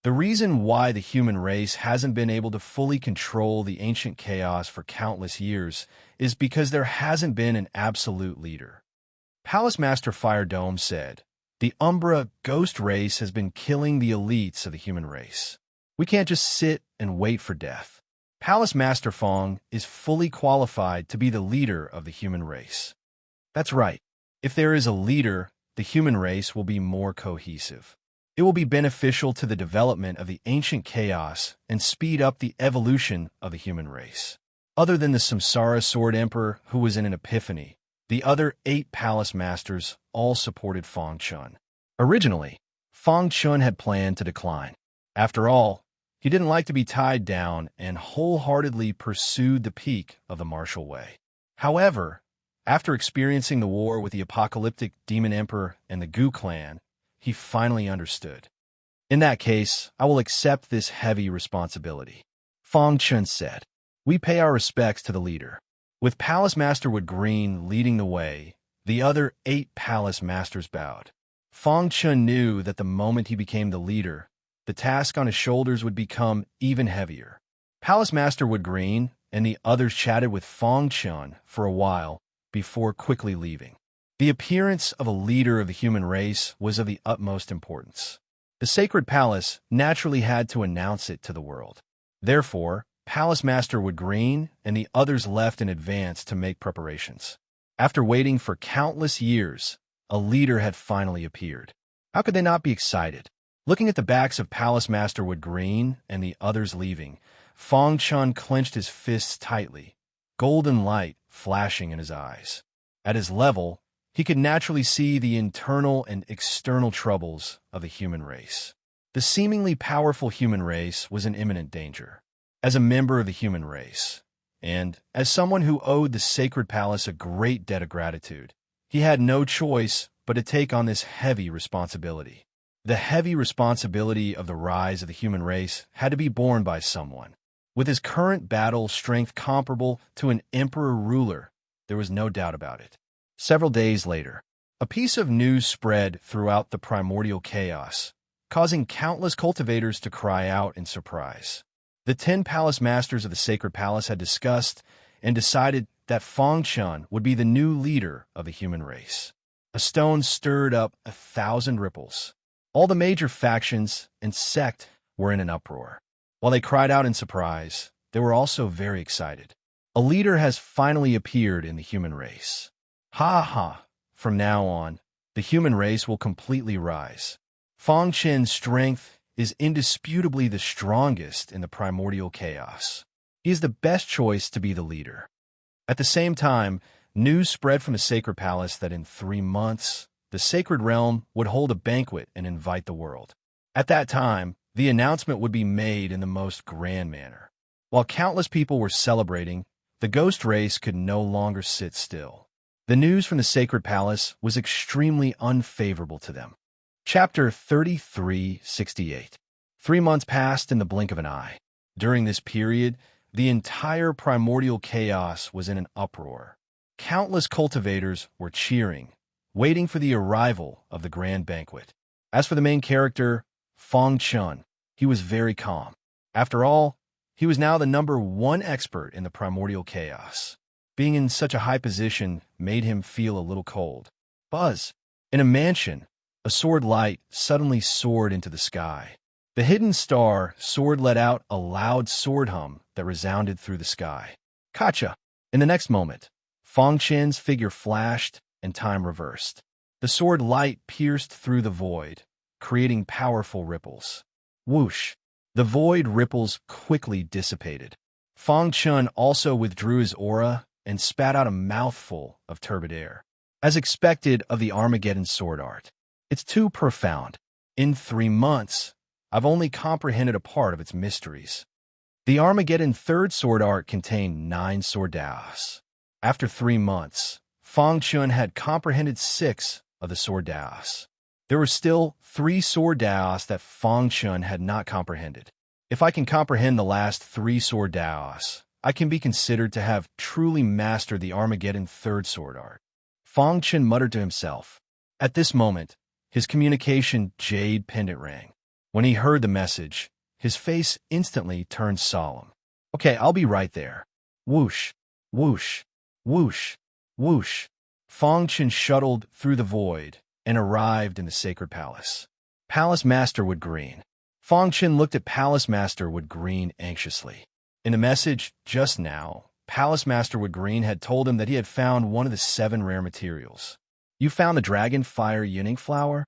The reason why the human race hasn't been able to fully control the ancient chaos for countless years is because there hasn't been an absolute leader. Palace Master Fire Dome said, The Umbra ghost race has been killing the elites of the human race. We can't just sit and wait for death. Palace Master Fong is fully qualified to be the leader of the human race. That's right. If there is a leader, the human race will be more cohesive. It will be beneficial to the development of the ancient chaos and speed up the evolution of the human race. Other than the Samsara Sword Emperor, who was in an epiphany, the other 8 palace masters all supported Feng Chun. Originally, Feng Chun had planned to decline. After all, he didn't like to be tied down and wholeheartedly pursued the peak of the martial way. However, after experiencing the war with the apocalyptic Demon Emperor and the Gu clan, he finally understood. In that case, I will accept this heavy responsibility. Feng Chun said, "We pay our respects to the leader." With Palace Master Wood Green leading the way, the other 8 palace masters bowed. Feng Chun knew that the moment he became the leader, the task on his shoulders would become even heavier. Palace Master Wood Green and the others chatted with Feng Chun for a while before quickly leaving. The appearance of a leader of the human race was of the utmost importance. The sacred palace naturally had to announce it to the world. Therefore, Palace Master Wood Green and the others left in advance to make preparations. After waiting for countless years, a leader had finally appeared. How could they not be excited? Looking at the backs of Palace Master Wood Green and the others leaving, Feng Chun clenched his fists tightly, golden light flashing in his eyes. At his level, he could naturally see the internal and external troubles of the human race. The seemingly powerful human race was in imminent danger. As a member of the human race, and as someone who owed the sacred palace a great debt of gratitude, he had no choice but to take on this heavy responsibility. The heavy responsibility of the rise of the human race had to be borne by someone. With his current battle strength comparable to an emperor-ruler, there was no doubt about it. Several days later, a piece of news spread throughout the primordial chaos, causing countless cultivators to cry out in surprise. The 10 palace masters of the sacred palace had discussed and decided that Feng Chun would be the new leader of the human race. A stone stirred up 1,000 ripples. All the major factions and sect were in an uproar. While they cried out in surprise, they were also very excited. A leader has finally appeared in the human race. Ha ha! From now on, the human race will completely rise. Feng Chun's strength is indisputably the strongest in the primordial chaos. He is the best choice to be the leader. At the same time, news spread from the sacred palace that in 3 months, the sacred realm would hold a banquet and invite the world. At that time, the announcement would be made in the most grand manner. While countless people were celebrating, the ghost race could no longer sit still. The news from the sacred palace was extremely unfavorable to them. Chapter 3368. 3 months passed in the blink of an eye. During this period, the entire primordial chaos was in an uproar. Countless cultivators were cheering, waiting for the arrival of the grand banquet. As for the main character, Feng Chun, he was very calm. After all, he was now the #1 expert in the primordial chaos. Being in such a high position made him feel a little cold. Buzz! In a mansion, a sword light suddenly soared into the sky. The hidden star sword let out a loud sword hum that resounded through the sky. Gotcha! In the next moment, Feng Chun's figure flashed and time reversed. The sword light pierced through the void, creating powerful ripples. Whoosh! The void ripples quickly dissipated. Feng Chun also withdrew his aura and spat out a mouthful of turbid air. As expected of the Armageddon sword art, it's too profound. In 3 months, I've only comprehended a part of its mysteries. The Armageddon third sword art contained 9 sword daos. After 3 months, Feng Chun had comprehended 6 of the sword daos. There were still 3 sword daos that Feng Chun had not comprehended. If I can comprehend the last 3 sword daos, I can be considered to have truly mastered the Armageddon third sword art. Feng Chun muttered to himself. At this moment, his communication jade pendant rang. When he heard the message, his face instantly turned solemn. Okay, I'll be right there. Whoosh, whoosh, whoosh, whoosh. Feng Chun shuttled through the void and arrived in the sacred palace. Palace Master Wood Green. Feng Chun looked at Palace Master Wood Green anxiously. In the message just now, Palace Master Wood Green had told him that he had found one of the 7 rare materials. You found the dragon fire unique flower?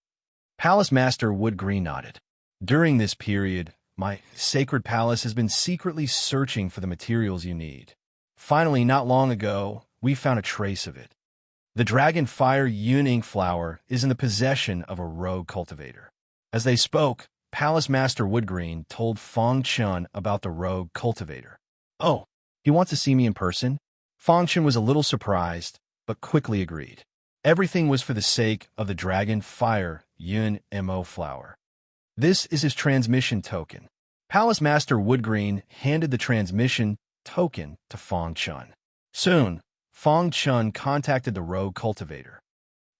Palace Master Woodgreen nodded. During this period, my sacred palace has been secretly searching for the materials you need. Finally, not long ago, we found a trace of it. The dragon fire unique flower is in the possession of a rogue cultivator. As they spoke, Palace Master Woodgreen told Fong Chun about the rogue cultivator. Oh, he wants to see me in person? Fong Chun was a little surprised, but quickly agreed. Everything was for the sake of the dragon fire Yun Mo flower. This is his transmission token. Palace Master Woodgreen handed the transmission token to Fong Chun. Soon, Fong Chun contacted the rogue cultivator.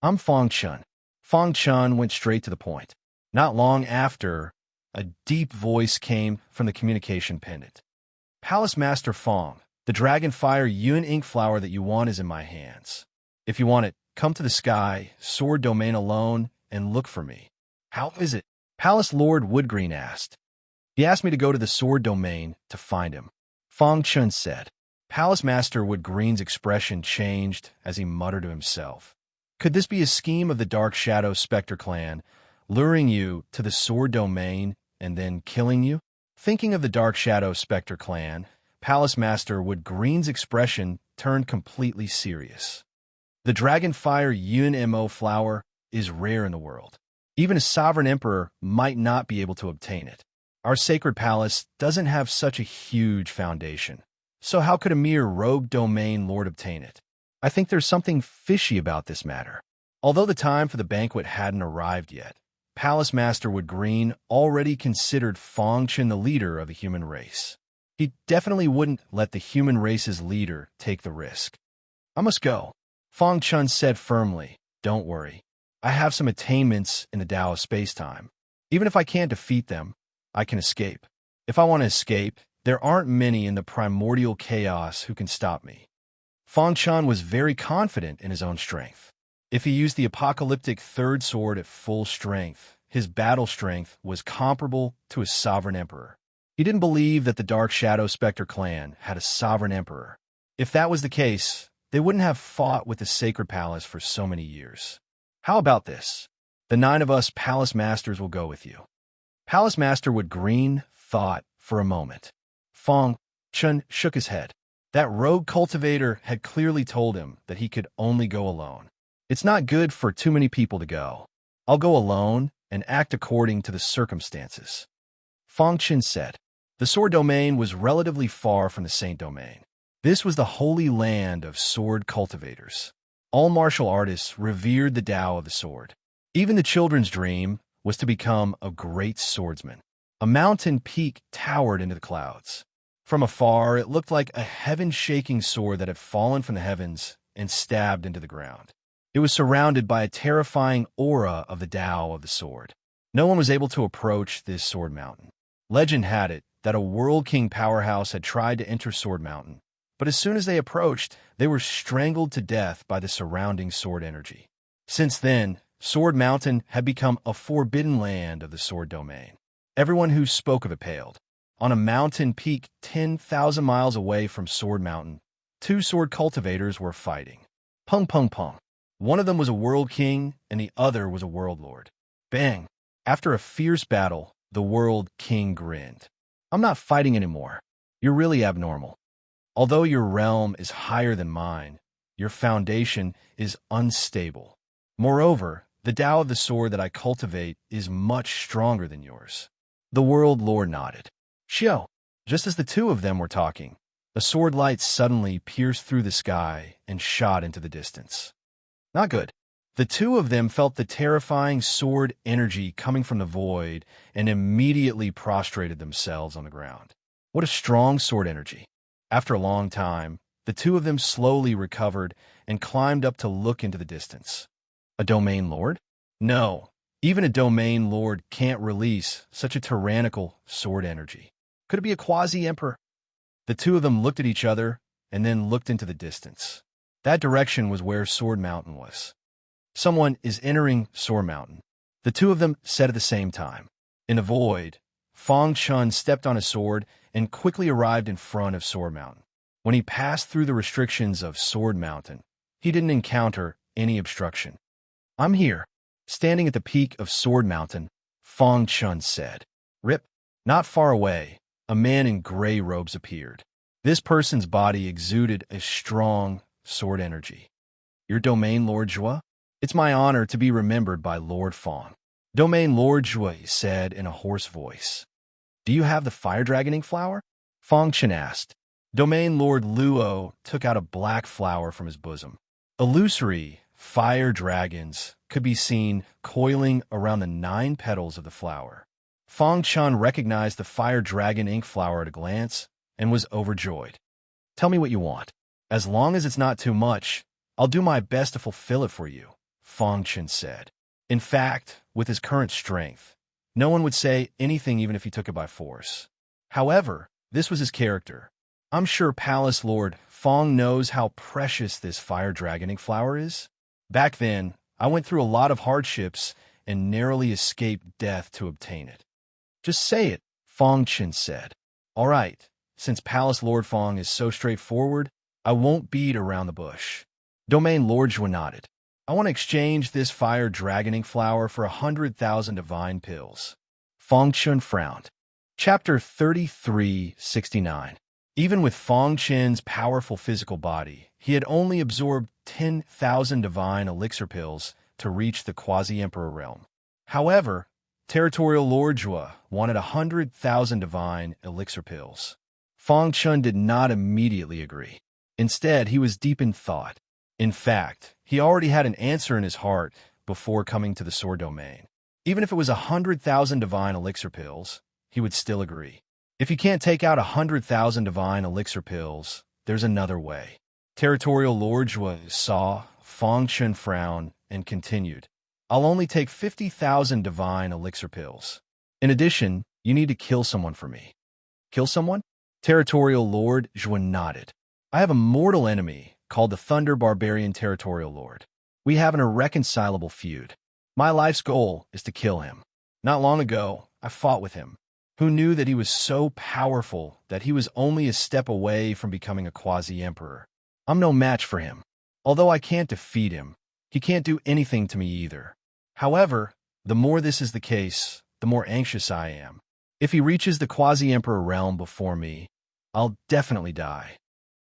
I'm Fong Chun. Fong Chun went straight to the point. Not long after, a deep voice came from the communication pendant. Palace Master Fong, the dragon fire Yun ink flower that you want is in my hands. If you want it, come to the sky, sword domain alone, and look for me. How is it? Palace Lord Woodgreen asked. He asked me to go to the sword domain to find him. Fong Chun said. Palace Master Woodgreen's expression changed as he muttered to himself. Could this be a scheme of the Dark Shadow Spectre clan, luring you to the sword domain and then killing you? Thinking of the Dark Shadow Spectre clan, Palace Master Woodgreen's expression turned completely serious. The Dragonfire Yun Mo flower is rare in the world. Even a sovereign emperor might not be able to obtain it. Our sacred palace doesn't have such a huge foundation. So how could a mere rogue domain lord obtain it? I think there's something fishy about this matter. Although the time for the banquet hadn't arrived yet, Palace Master Woodgreen already considered Fong Chun the leader of the human race. He definitely wouldn't let the human race's leader take the risk. I must go, Fong Chun said firmly. Don't worry. I have some attainments in the Tao of space-time. Even if I can't defeat them, I can escape. If I want to escape, there aren't many in the primordial chaos who can stop me. Fong Chun was very confident in his own strength. If he used the apocalyptic third sword at full strength, his battle strength was comparable to a sovereign emperor. He didn't believe that the Dark Shadow Spectre clan had a sovereign emperor. If that was the case, they wouldn't have fought with the Sacred Palace for so many years. How about this? The 9 of us Palace Masters will go with you. Palace Master Woodgreen thought for a moment. Fong Chun shook his head. That rogue cultivator had clearly told him that he could only go alone. It's not good for too many people to go. I'll go alone and act according to the circumstances. Fong Chun said. The sword domain was relatively far from the saint domain. This was the holy land of sword cultivators. All martial artists revered the Tao of the sword. Even the children's dream was to become a great swordsman. A mountain peak towered into the clouds. From afar, it looked like a heaven-shaking sword that had fallen from the heavens and stabbed into the ground. It was surrounded by a terrifying aura of the Tao of the sword. No one was able to approach this sword mountain. Legend had it that a World King powerhouse had tried to enter Sword Mountain, but as soon as they approached, they were strangled to death by the surrounding sword energy. Since then, Sword Mountain had become a forbidden land of the sword domain. Everyone who spoke of it paled. On a mountain peak 10,000 miles away from Sword Mountain, 2 sword cultivators were fighting. Pung pung pung. One of them was a world king, and the other was a world lord. Bang! After a fierce battle, the world king grinned. I'm not fighting anymore. You're really abnormal. Although your realm is higher than mine, your foundation is unstable. Moreover, the Tao of the sword that I cultivate is much stronger than yours. The world lord nodded. Shio, just as the 2 of them were talking, a sword light suddenly pierced through the sky and shot into the distance. Not good. The 2 of them felt the terrifying sword energy coming from the void and immediately prostrated themselves on the ground. What a strong sword energy. After a long time, the 2 of them slowly recovered and climbed up to look into the distance. A domain lord? No, even a domain lord can't release such a tyrannical sword energy. Could it be a quasi-emperor? The 2 of them looked at each other and then looked into the distance. That direction was where Sword Mountain was. Someone is entering Sword Mountain. The 2 of them said at the same time. In the void, Fong Chun stepped on a sword and quickly arrived in front of Sword Mountain. When he passed through the restrictions of Sword Mountain, he didn't encounter any obstruction. I'm here. Standing at the peak of Sword Mountain, Fong Chun said. Rip. Not far away, a man in gray robes appeared. This person's body exuded a strong sword energy. Your domain, Lord Zhua? It's my honor to be remembered by Lord Fong. Domain Lord Zhua, he said in a hoarse voice. Do you have the fire dragon ink flower? Fong Chen asked. Domain Lord Luo took out a black flower from his bosom. Illusory fire dragons could be seen coiling around the 9 petals of the flower. Fong Chun recognized the fire dragon ink flower at a glance and was overjoyed. Tell me what you want. As long as it's not too much, I'll do my best to fulfill it for you, Fong Chen said. In fact, with his current strength, no one would say anything even if he took it by force. However, this was his character. I'm sure Palace Lord Fong knows how precious this fire dragon ink flower is. Back then, I went through a lot of hardships and narrowly escaped death to obtain it. Just say it, Fong Chen said. All right, since Palace Lord Fong is so straightforward, I won't beat around the bush. Domain Lord Zhua nodded. I want to exchange this fire dragon ink flower for 100,000 divine pills. Fong Chen frowned. Chapter 3369. Even with Fong Chen's powerful physical body, he had only absorbed 10,000 divine elixir pills to reach the quasi-emperor realm. However, Territorial Lord Zhua wanted 100,000 divine elixir pills. Fong Chen did not immediately agree. Instead, he was deep in thought. In fact, he already had an answer in his heart before coming to the sword domain. Even if it was 100,000 divine elixir pills, he would still agree. If you can't take out 100,000 divine elixir pills, there's another way. Territorial Lord Zhua saw Fong Chen frown and continued. I'll only take 50,000 divine elixir pills. In addition, you need to kill someone for me. Kill someone? Territorial Lord Zhua nodded. I have a mortal enemy called the Thunder Barbarian Territorial Lord. We have an irreconcilable feud. My life's goal is to kill him. Not long ago, I fought with him. Who knew that he was so powerful that he was only a step away from becoming a quasi-emperor? I'm no match for him. Although I can't defeat him, he can't do anything to me either. However, the more this is the case, the more anxious I am. If he reaches the quasi-emperor realm before me, I'll definitely die.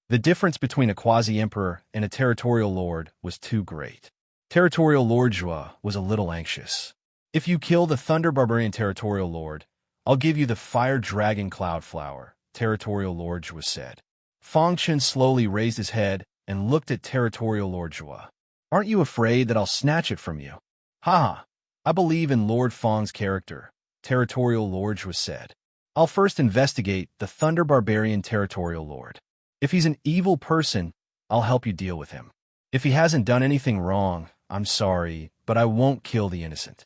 The difference between a quasi-emperor and a territorial lord was too great. Territorial Lord Zhua was a little anxious. If you kill the Thunder Barbarian Territorial Lord, I'll give you the Fire Dragon Cloud Flower, Territorial Lord Zhua said. Fong Chen slowly raised his head and looked at Territorial Lord Zhua. Aren't you afraid that I'll snatch it from you? Ha! I believe in Lord Fong's character, Territorial Lord Zhua said. I'll first investigate the Thunder Barbarian Territorial Lord. If he's an evil person, I'll help you deal with him. If he hasn't done anything wrong, I'm sorry, but I won't kill the innocent.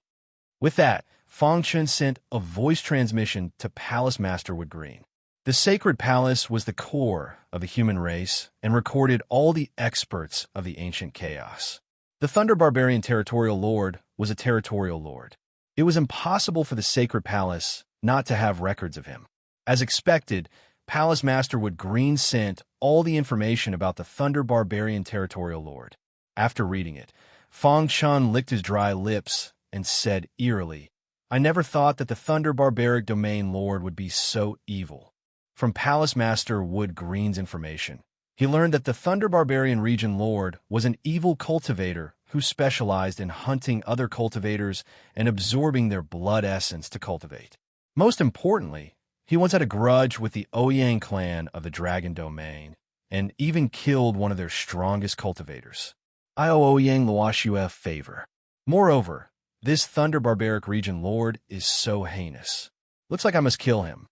With that, Fong Chen sent a voice transmission to Palace Master Wood Green. The sacred palace was the core of the human race and recorded all the experts of the ancient chaos. The Thunder Barbarian Territorial Lord was a territorial lord. It was impossible for the sacred palace not to have records of him. As expected, Palace Master Wood Green sent all the information about the Thunder Barbarian Territorial Lord. After reading it, Fong Chen licked his dry lips and said eerily, I never thought that the Thunder Barbaric Domain Lord would be so evil. From Palace Master Wood Green's information, he learned that the Thunder Barbarian Region Lord was an evil cultivator who specialized in hunting other cultivators and absorbing their blood essence to cultivate. Most importantly, he once had a grudge with the Ouyang clan of the Dragon Domain and even killed one of their strongest cultivators. I owe Ouyang Luoxue a favor. Moreover, this Thunder Barbaric Region Lord is so heinous. Looks like I must kill him.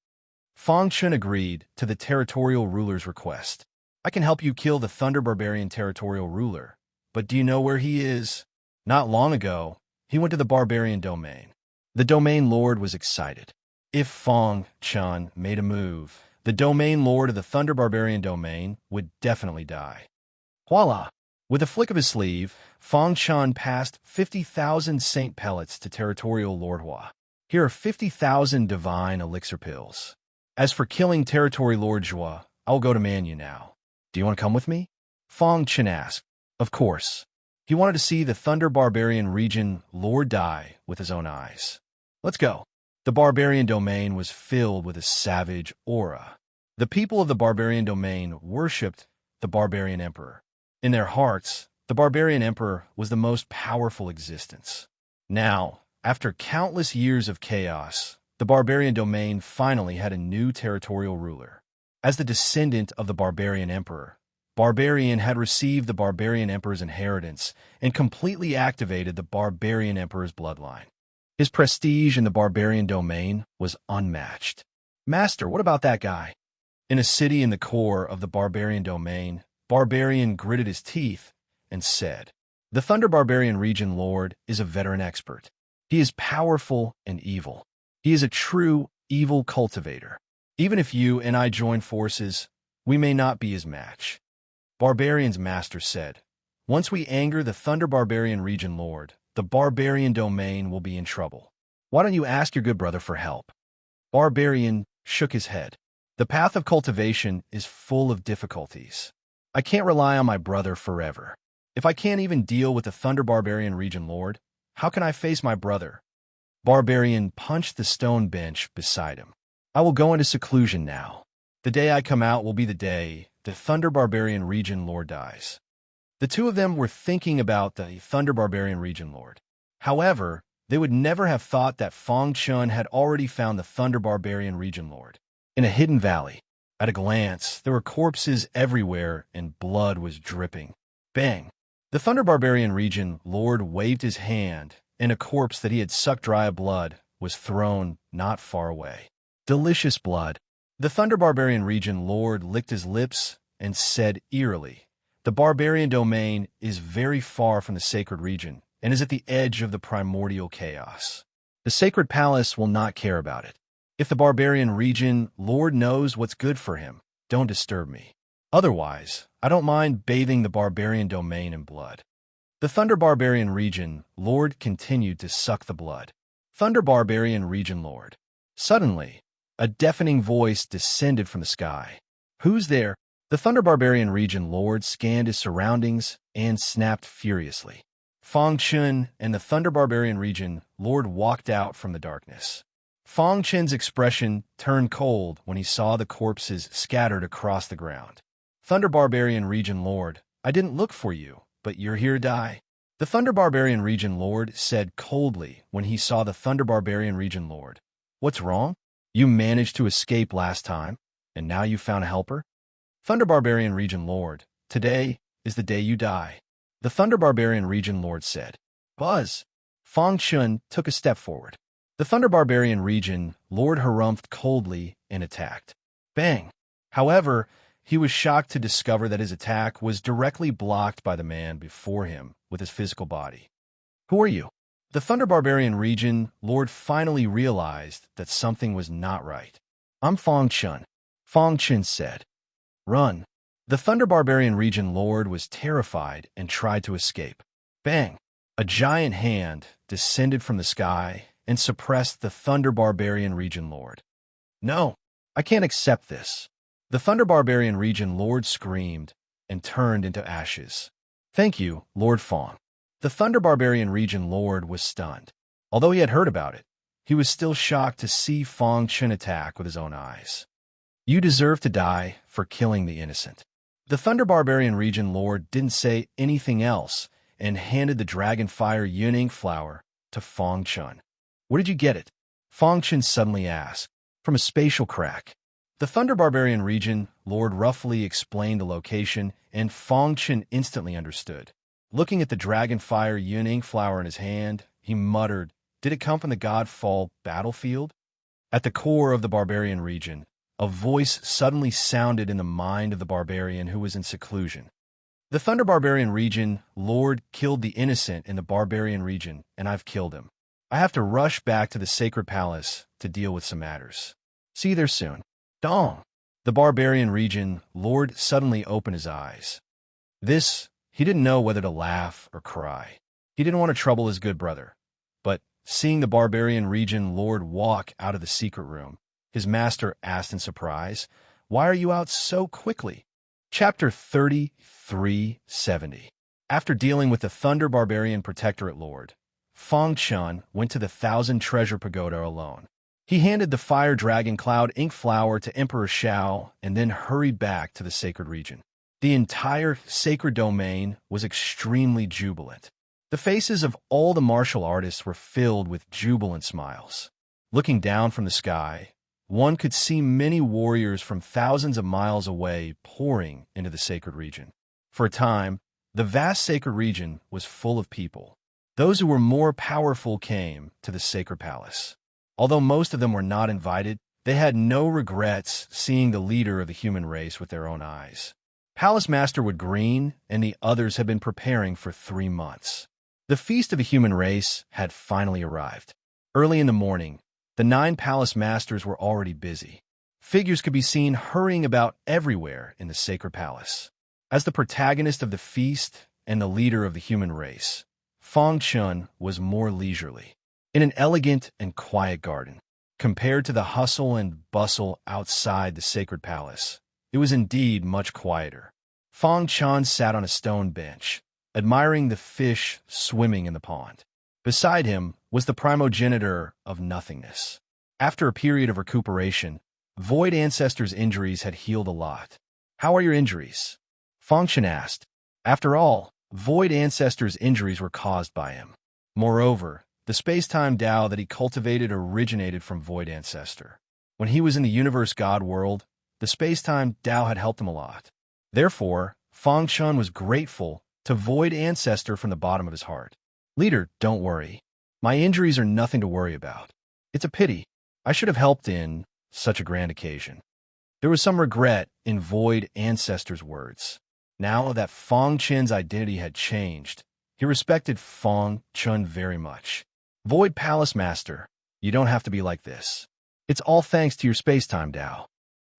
Fong Chen agreed to the territorial ruler's request. I can help you kill the Thunder Barbarian Territorial Ruler, but do you know where he is? Not long ago, he went to the Barbarian Domain. The Domain Lord was excited. If Fong Chen made a move, the Domain Lord of the Thunder Barbarian Domain would definitely die. Voila! With a flick of his sleeve, Fong Chen passed 50,000 Saint Pellets to Territorial Lord Hua. Here are 50,000 divine elixir pills. As for killing Territory Lord Zhua, I'll go to Manu now. Do you want to come with me? Fong Chen asked. Of course. He wanted to see the Thunder Barbarian region lord die with his own eyes. Let's go. The barbarian domain was filled with a savage aura. The people of the barbarian domain worshipped the barbarian emperor. In their hearts, the barbarian emperor was the most powerful existence. Now, after countless years of chaos, the barbarian domain finally had a new territorial ruler. As the descendant of the barbarian emperor, Barbarian had received the barbarian emperor's inheritance and completely activated the barbarian emperor's bloodline. His prestige in the barbarian domain was unmatched. Master, what about that guy? In a city in the core of the barbarian domain, Barbarian gritted his teeth and said, "The Thunder Barbarian region lord is a veteran expert. He is powerful and evil. He is a true evil cultivator. Even if you and I join forces, we may not be his match." Barbarian's master said, "Once we anger the Thunder Barbarian region lord, the barbarian domain will be in trouble. Why don't you ask your good brother for help?" Barbarian shook his head. "The path of cultivation is full of difficulties. I can't rely on my brother forever. If I can't even deal with the Thunder Barbarian region lord, how can I face my brother?" Barbarian punched the stone bench beside him. "I will go into seclusion now. The day I come out will be the day the Thunder Barbarian region lord dies." The two of them were thinking about the Thunder Barbarian region lord. However, they would never have thought that Fong Chun had already found the Thunder Barbarian region lord in a hidden valley. At a glance, there were corpses everywhere and blood was dripping. Bang! The Thunder Barbarian region lord waved his hand, and a corpse that he had sucked dry of blood was thrown not far away. Delicious blood. The Thunder Barbarian region lord licked his lips and said eerily, "The barbarian domain is very far from the sacred region and is at the edge of the primordial chaos. The sacred palace will not care about it. If the barbarian region lord knows what's good for him, don't disturb me. Otherwise, I don't mind bathing the barbarian domain in blood." The Thunder Barbarian region lord continued to suck the blood. Thunder Barbarian region lord. Suddenly, a deafening voice descended from the sky. "Who's there?" The Thunder Barbarian region lord scanned his surroundings and snapped furiously. Fong Chun and the Thunder Barbarian region lord walked out from the darkness. Fong Chun's expression turned cold when he saw the corpses scattered across the ground. "Thunder Barbarian region lord, I didn't look for you, but you're here to die." The Thunder Barbarian region lord said coldly when he saw the Thunder Barbarian region lord. "What's wrong? You managed to escape last time, and now you found a helper?" Thunder Barbarian region lord, "Today is the day you die." The Thunder Barbarian region lord said. "Buzz!" Fong Chun took a step forward. The Thunder Barbarian region lord harumphed coldly and attacked. Bang! However, he was shocked to discover that his attack was directly blocked by the man before him with his physical body. "Who are you?" The Thunder Barbarian region lord finally realized that something was not right. "I'm Fong Chun," Fong Chun said. "Run." The Thunder Barbarian region lord was terrified and tried to escape. Bang! A giant hand descended from the sky and suppressed the Thunder Barbarian region lord. "No, I can't accept this." The Thunder Barbarian region lord screamed and turned into ashes. "Thank you, Lord Fong." The Thunder Barbarian region lord was stunned. Although he had heard about it, he was still shocked to see Fong Chun attack with his own eyes. "You deserve to die for killing the innocent." The Thunder Barbarian region lord didn't say anything else and handed the Dragonfire Yuning flower to Fong Chun. "Where did you get it?" Fong Chun suddenly asked. "From a spatial crack." The Thunder Barbarian region lord roughly explained the location, and Fong Chun instantly understood. Looking at the Dragonfire Yuning flower in his hand, he muttered, "Did it come from the Godfall battlefield?" At the core of the barbarian region, a voice suddenly sounded in the mind of the barbarian who was in seclusion. "The Thunder Barbarian region lord killed the innocent in the barbarian region, and I've killed him. I have to rush back to the sacred palace to deal with some matters. See you there soon." Dong! The barbarian region lord suddenly opened his eyes. He didn't know whether to laugh or cry. He didn't want to trouble his good brother. But seeing the barbarian region lord walk out of the secret room, his master asked in surprise, "Why are you out so quickly?" Chapter 3370. After dealing with the Thunder Barbarian Protectorate Lord, Feng Chun went to the Thousand Treasure Pagoda alone. He handed the Fire Dragon Cloud Ink Flower to Emperor Shao and then hurried back to the sacred region. The entire sacred domain was extremely jubilant. The faces of all the martial artists were filled with jubilant smiles. Looking down from the sky, one could see many warriors from thousands of miles away pouring into the sacred region. For a time, the vast sacred region was full of people. Those who were more powerful came to the sacred palace. Although most of them were not invited, they had no regrets seeing the leader of the human race with their own eyes. Palace Master Wood Green and the others had been preparing for 3 months. The feast of the human race had finally arrived. Early in the morning, the 9 palace masters were already busy. Figures could be seen hurrying about everywhere in the sacred palace. As the protagonist of the feast and the leader of the human race, Feng Chun was more leisurely, in an elegant and quiet garden. Compared to the hustle and bustle outside the sacred palace, it was indeed much quieter. Feng Chun sat on a stone bench, admiring the fish swimming in the pond. Beside him was the primogenitor of nothingness. After a period of recuperation, Void Ancestor's injuries had healed a lot. "How are your injuries?" Feng Chun asked. After all, Void Ancestor's injuries were caused by him. Moreover, the space-time Tao that he cultivated originated from Void Ancestor. When he was in the universe God world, the space-time Tao had helped him a lot. Therefore, Feng Chun was grateful to Void Ancestor from the bottom of his heart. "Leader, don't worry. My injuries are nothing to worry about. It's a pity. I should have helped in such a grand occasion." There was some regret in Void Ancestor's words. Now that Feng Chun's identity had changed, he respected Feng Chun very much. "Void Palace Master, you don't have to be like this. It's all thanks to your space-time Tao."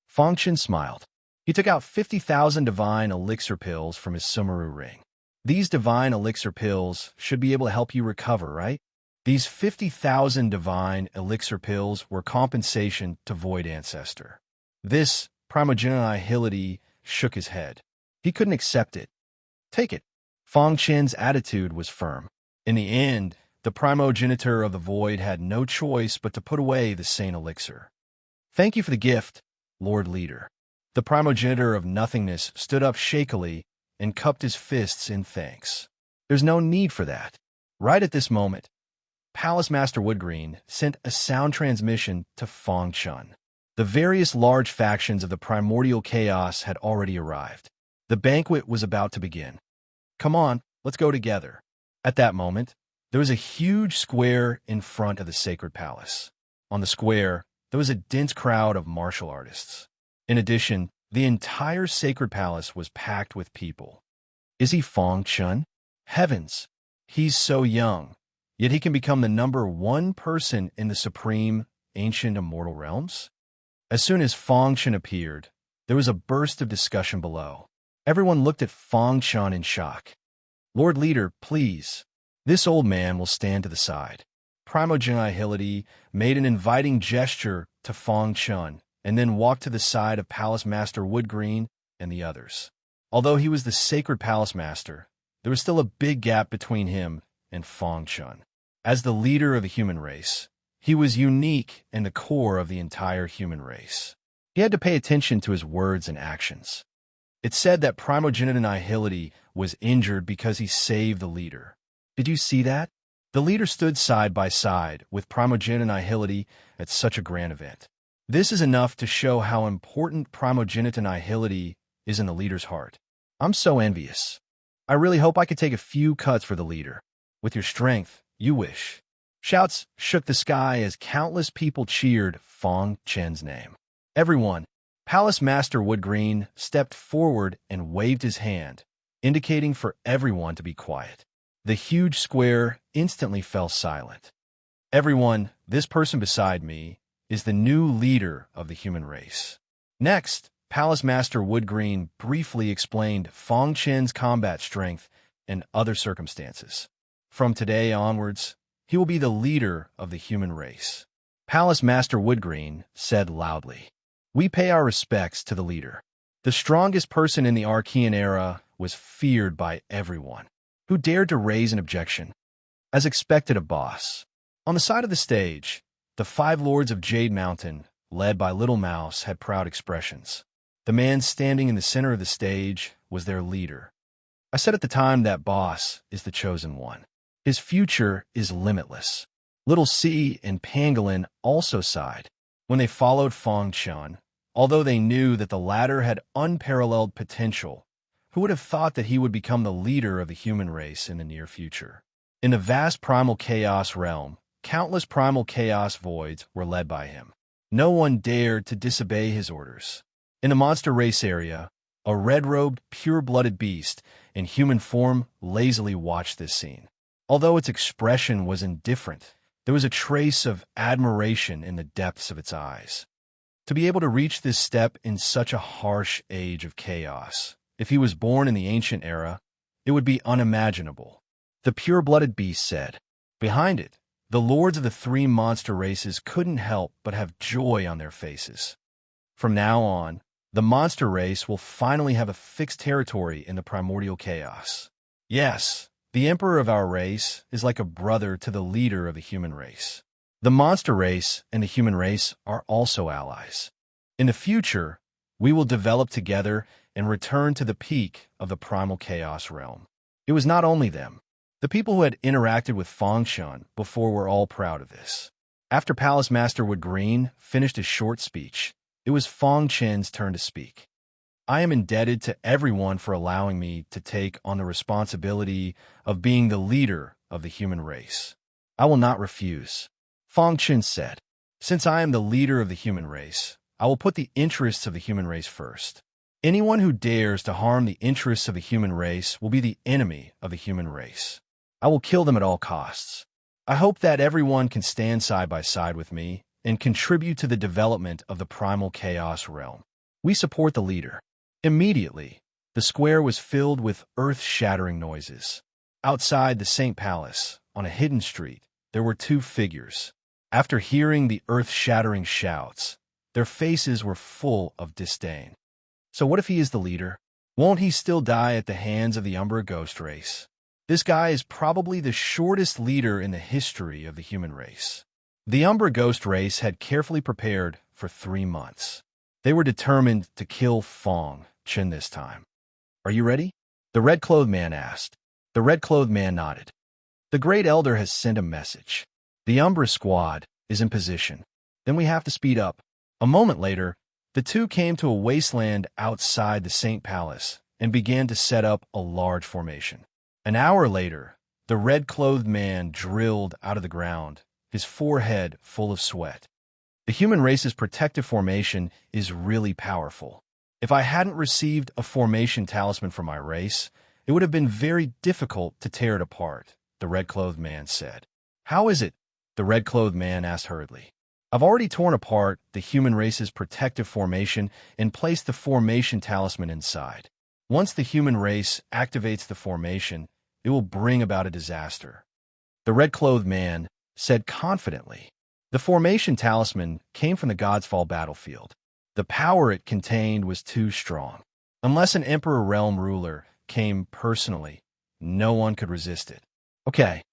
Feng Chun smiled. He took out 50,000 divine elixir pills from his Sumeru ring. These divine elixir pills should be able to help you recover, right? These 50,000 divine elixir pills were compensation to Void Ancestor. This primogenitor shook his head. He couldn't accept it. "Take it." Feng Chun's attitude was firm. In the end, the primogenitor of the void had no choice but to put away the sane elixir. "Thank you for the gift, Lord Leader." The primogenitor of nothingness stood up shakily and cupped his fists in thanks. "There's no need for that." Right at this moment, Palace Master Woodgreen sent a sound transmission to Feng Chun. The various large factions of the primordial chaos had already arrived. The banquet was about to begin. "Come on, let's go together." At that moment, there was a huge square in front of the sacred palace. On the square, there was a dense crowd of martial artists. In addition, the entire sacred palace was packed with people. Is he Feng Chun? Heavens! He's so young, yet he can become the #1 person in the supreme, ancient, immortal realms? As soon as Feng Chun appeared, there was a burst of discussion below. Everyone looked at Feng Chun in shock. "Lord Leader, please." "This old man will stand to the side." Primogenitor made an inviting gesture to Feng Chun and then walked to the side of Palace Master Woodgreen and the others. Although he was the sacred Palace Master, there was still a big gap between him and Feng Chun. As the leader of the human race, he was unique in the core of the entire human race. He had to pay attention to his words and actions. It said that primogenitor was injured because he saved the leader. Did you see that? The leader stood side by side with primogenitor at such a grand event. This is enough to show how important primogenitor is in the leader's heart. I'm so envious. I really hope I could take a few cuts for the leader. With your strength, you wish. Shouts shook the sky as countless people cheered Feng Chun's name. Everyone, Palace Master Woodgreen stepped forward and waved his hand, indicating for everyone to be quiet. The huge square instantly fell silent. "Everyone, this person beside me is the new leader of the human race." Next, Palace Master Woodgreen briefly explained Feng Chun's combat strength and other circumstances. From today onwards, he will be the leader of the human race. Palace Master Woodgreen said loudly. "We pay our respects to the leader." The strongest person in the Archean era was feared by everyone. who dared to raise an objection. As expected of Boss. On the side of the stage, the 5 lords of Jade Mountain, led by Little Mouse, had proud expressions. The man standing in the center of the stage was their leader. I said at the time that Boss is the chosen one. His future is limitless. Little C and Pangolin also sighed when they followed Fong Chun, although they knew that the latter had unparalleled potential. Who would have thought that he would become the leader of the human race in the near future? In the vast primal chaos realm, countless primal chaos voids were led by him. No one dared to disobey his orders. In the monster race area, a red-robed, pure-blooded beast in human form lazily watched this scene. Although its expression was indifferent, there was a trace of admiration in the depths of its eyes. To be able to reach this step in such a harsh age of chaos, if he was born in the ancient era, it would be unimaginable. The pure-blooded beast said. Behind it, the lords of the 3 monster races couldn't help but have joy on their faces. From now on, the monster race will finally have a fixed territory in the primordial chaos. Yes, the emperor of our race is like a brother to the leader of the human race. The monster race and the human race are also allies. In the future, we will develop together and return to the peak of the primal chaos realm. It was not only them. The people who had interacted with Fong Chun before were all proud of this. After Palace Master Wood Green finished his short speech, it was Fong Chen's turn to speak. I am indebted to everyone for allowing me to take on the responsibility of being the leader of the human race. I will not refuse. Fong Chen said, since I am the leader of the human race, I will put the interests of the human race first. Anyone who dares to harm the interests of the human race will be the enemy of the human race. I will kill them at all costs. I hope that everyone can stand side by side with me and contribute to the development of the primal chaos realm. We support the leader. Immediately, the square was filled with earth-shattering noises. Outside the St. Palace, on a hidden street, there were 2 figures. After hearing the earth-shattering shouts, their faces were full of disdain. So what if he is the leader? Won't he still die at the hands of the Umbra Ghost race? This guy is probably the shortest leader in the history of the human race. The Umbra Ghost race had carefully prepared for 3 months. They were determined to kill Fong Chen this time. Are you ready? The red-clothed man asked. The red-clothed man nodded. The Great Elder has sent a message. The Umbra squad is in position. Then we have to speed up. A moment later, the 2 came to a wasteland outside the St. Palace and began to set up a large formation. An hour later, the red-clothed man drilled out of the ground, his forehead full of sweat. The human race's protective formation is really powerful. If I hadn't received a formation talisman from my race, it would have been very difficult to tear it apart, the red-clothed man said. How is it? The red-clothed man asked hurriedly. I've already torn apart the human race's protective formation and placed the formation talisman inside. Once the human race activates the formation, it will bring about a disaster. The red-clothed man said confidently. The formation talisman came from the God's Fall battlefield. The power it contained was too strong. Unless an Emperor Realm ruler came personally, no one could resist it. Okay.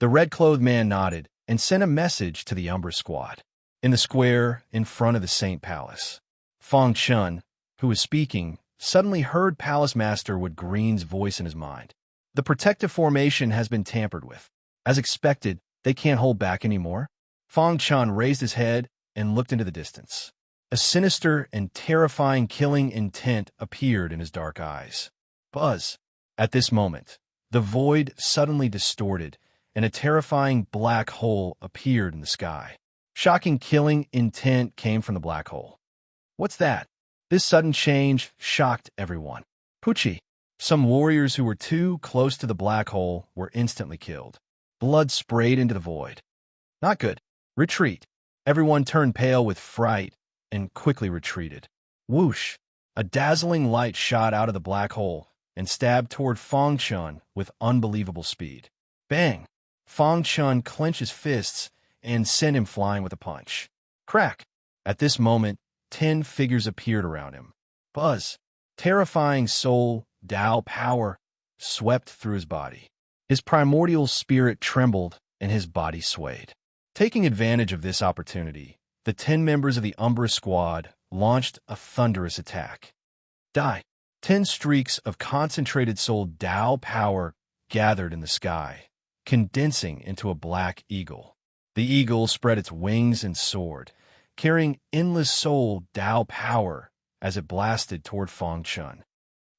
The red-clothed man nodded and sent a message to the Umbra squad. In the square in front of the St. Palace, Fong Chun, who was speaking, suddenly heard Palace Master Wood Green's voice in his mind. The protective formation has been tampered with. As expected, they can't hold back anymore. Fong Chun raised his head and looked into the distance. A sinister and terrifying killing intent appeared in his dark eyes. Buzz. At this moment, the void suddenly distorted, and a terrifying black hole appeared in the sky. Shocking killing intent came from the black hole. What's that? This sudden change shocked everyone. Poochie. Some warriors who were too close to the black hole were instantly killed. Blood sprayed into the void. Not good. Retreat. Everyone turned pale with fright and quickly retreated. Whoosh! A dazzling light shot out of the black hole and stabbed toward Fong Chun with unbelievable speed. Bang! Fong Chun clenched his fists and sent him flying with a punch. Crack! At this moment, 10 figures appeared around him. Buzz! Terrifying soul, Tao power, swept through his body. His primordial spirit trembled and his body swayed. Taking advantage of this opportunity, the 10 members of the Umbra squad launched a thunderous attack. Die! 10 streaks of concentrated soul Tao power gathered in the sky, condensing into a black eagle. The eagle spread its wings and soared, carrying endless soul Tao power as it blasted toward Fang Chun.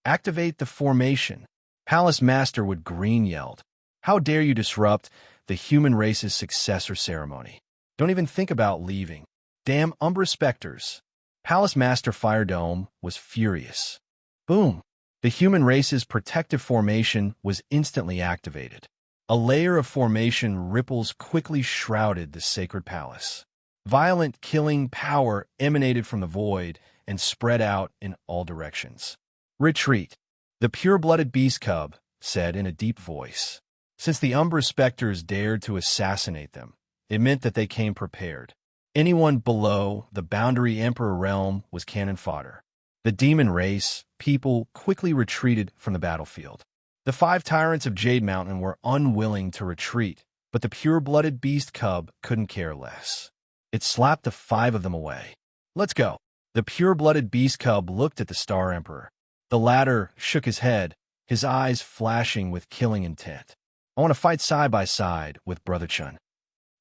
Activate the formation. Palace Master Wood Green yelled. How dare you disrupt the human race's successor ceremony? Don't even think about leaving. Damn Umbra Spectres. Palace Master Fire Dome was furious. Boom! The human race's protective formation was instantly activated. A layer of formation ripples quickly shrouded the sacred palace. Violent killing power emanated from the void and spread out in all directions. Retreat, the pure-blooded beast cub said in a deep voice. Since the Umbra Spectres dared to assassinate them, it meant that they came prepared. Anyone below the Boundary Emperor realm was cannon fodder. The demon race, people, quickly retreated from the battlefield. The 5 tyrants of Jade Mountain were unwilling to retreat, but the pure-blooded beast cub couldn't care less. It slapped the 5 of them away. Let's go. The pure-blooded beast cub looked at the Star Emperor. The latter shook his head, his eyes flashing with killing intent. I want to fight side by side with Brother Chun.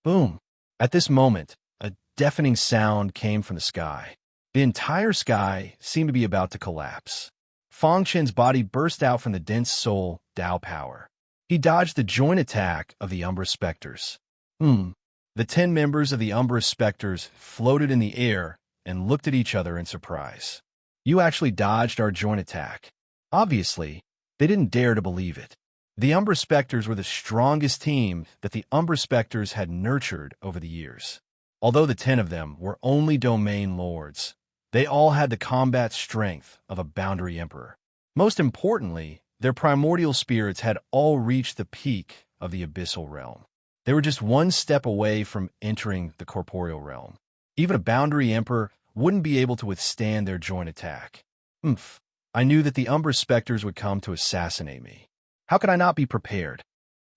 Boom! At this moment, a deafening sound came from the sky. The entire sky seemed to be about to collapse. Fang Chen's body burst out from the dense soul Tao power. He dodged the joint attack of the Umbra Spectres. The 10 members of the Umbra Spectres floated in the air and looked at each other in surprise. You actually dodged our joint attack. Obviously, they didn't dare to believe it. The Umbra Spectres were the strongest team that the Umbra Spectres had nurtured over the years. Although the 10 of them were only domain lords, they all had the combat strength of a Boundary Emperor. Most importantly, their primordial spirits had all reached the peak of the Abyssal Realm. They were just one step away from entering the Corporeal Realm. Even a Boundary Emperor wouldn't be able to withstand their joint attack. I knew that the Umbra Spectres would come to assassinate me. How could I not be prepared?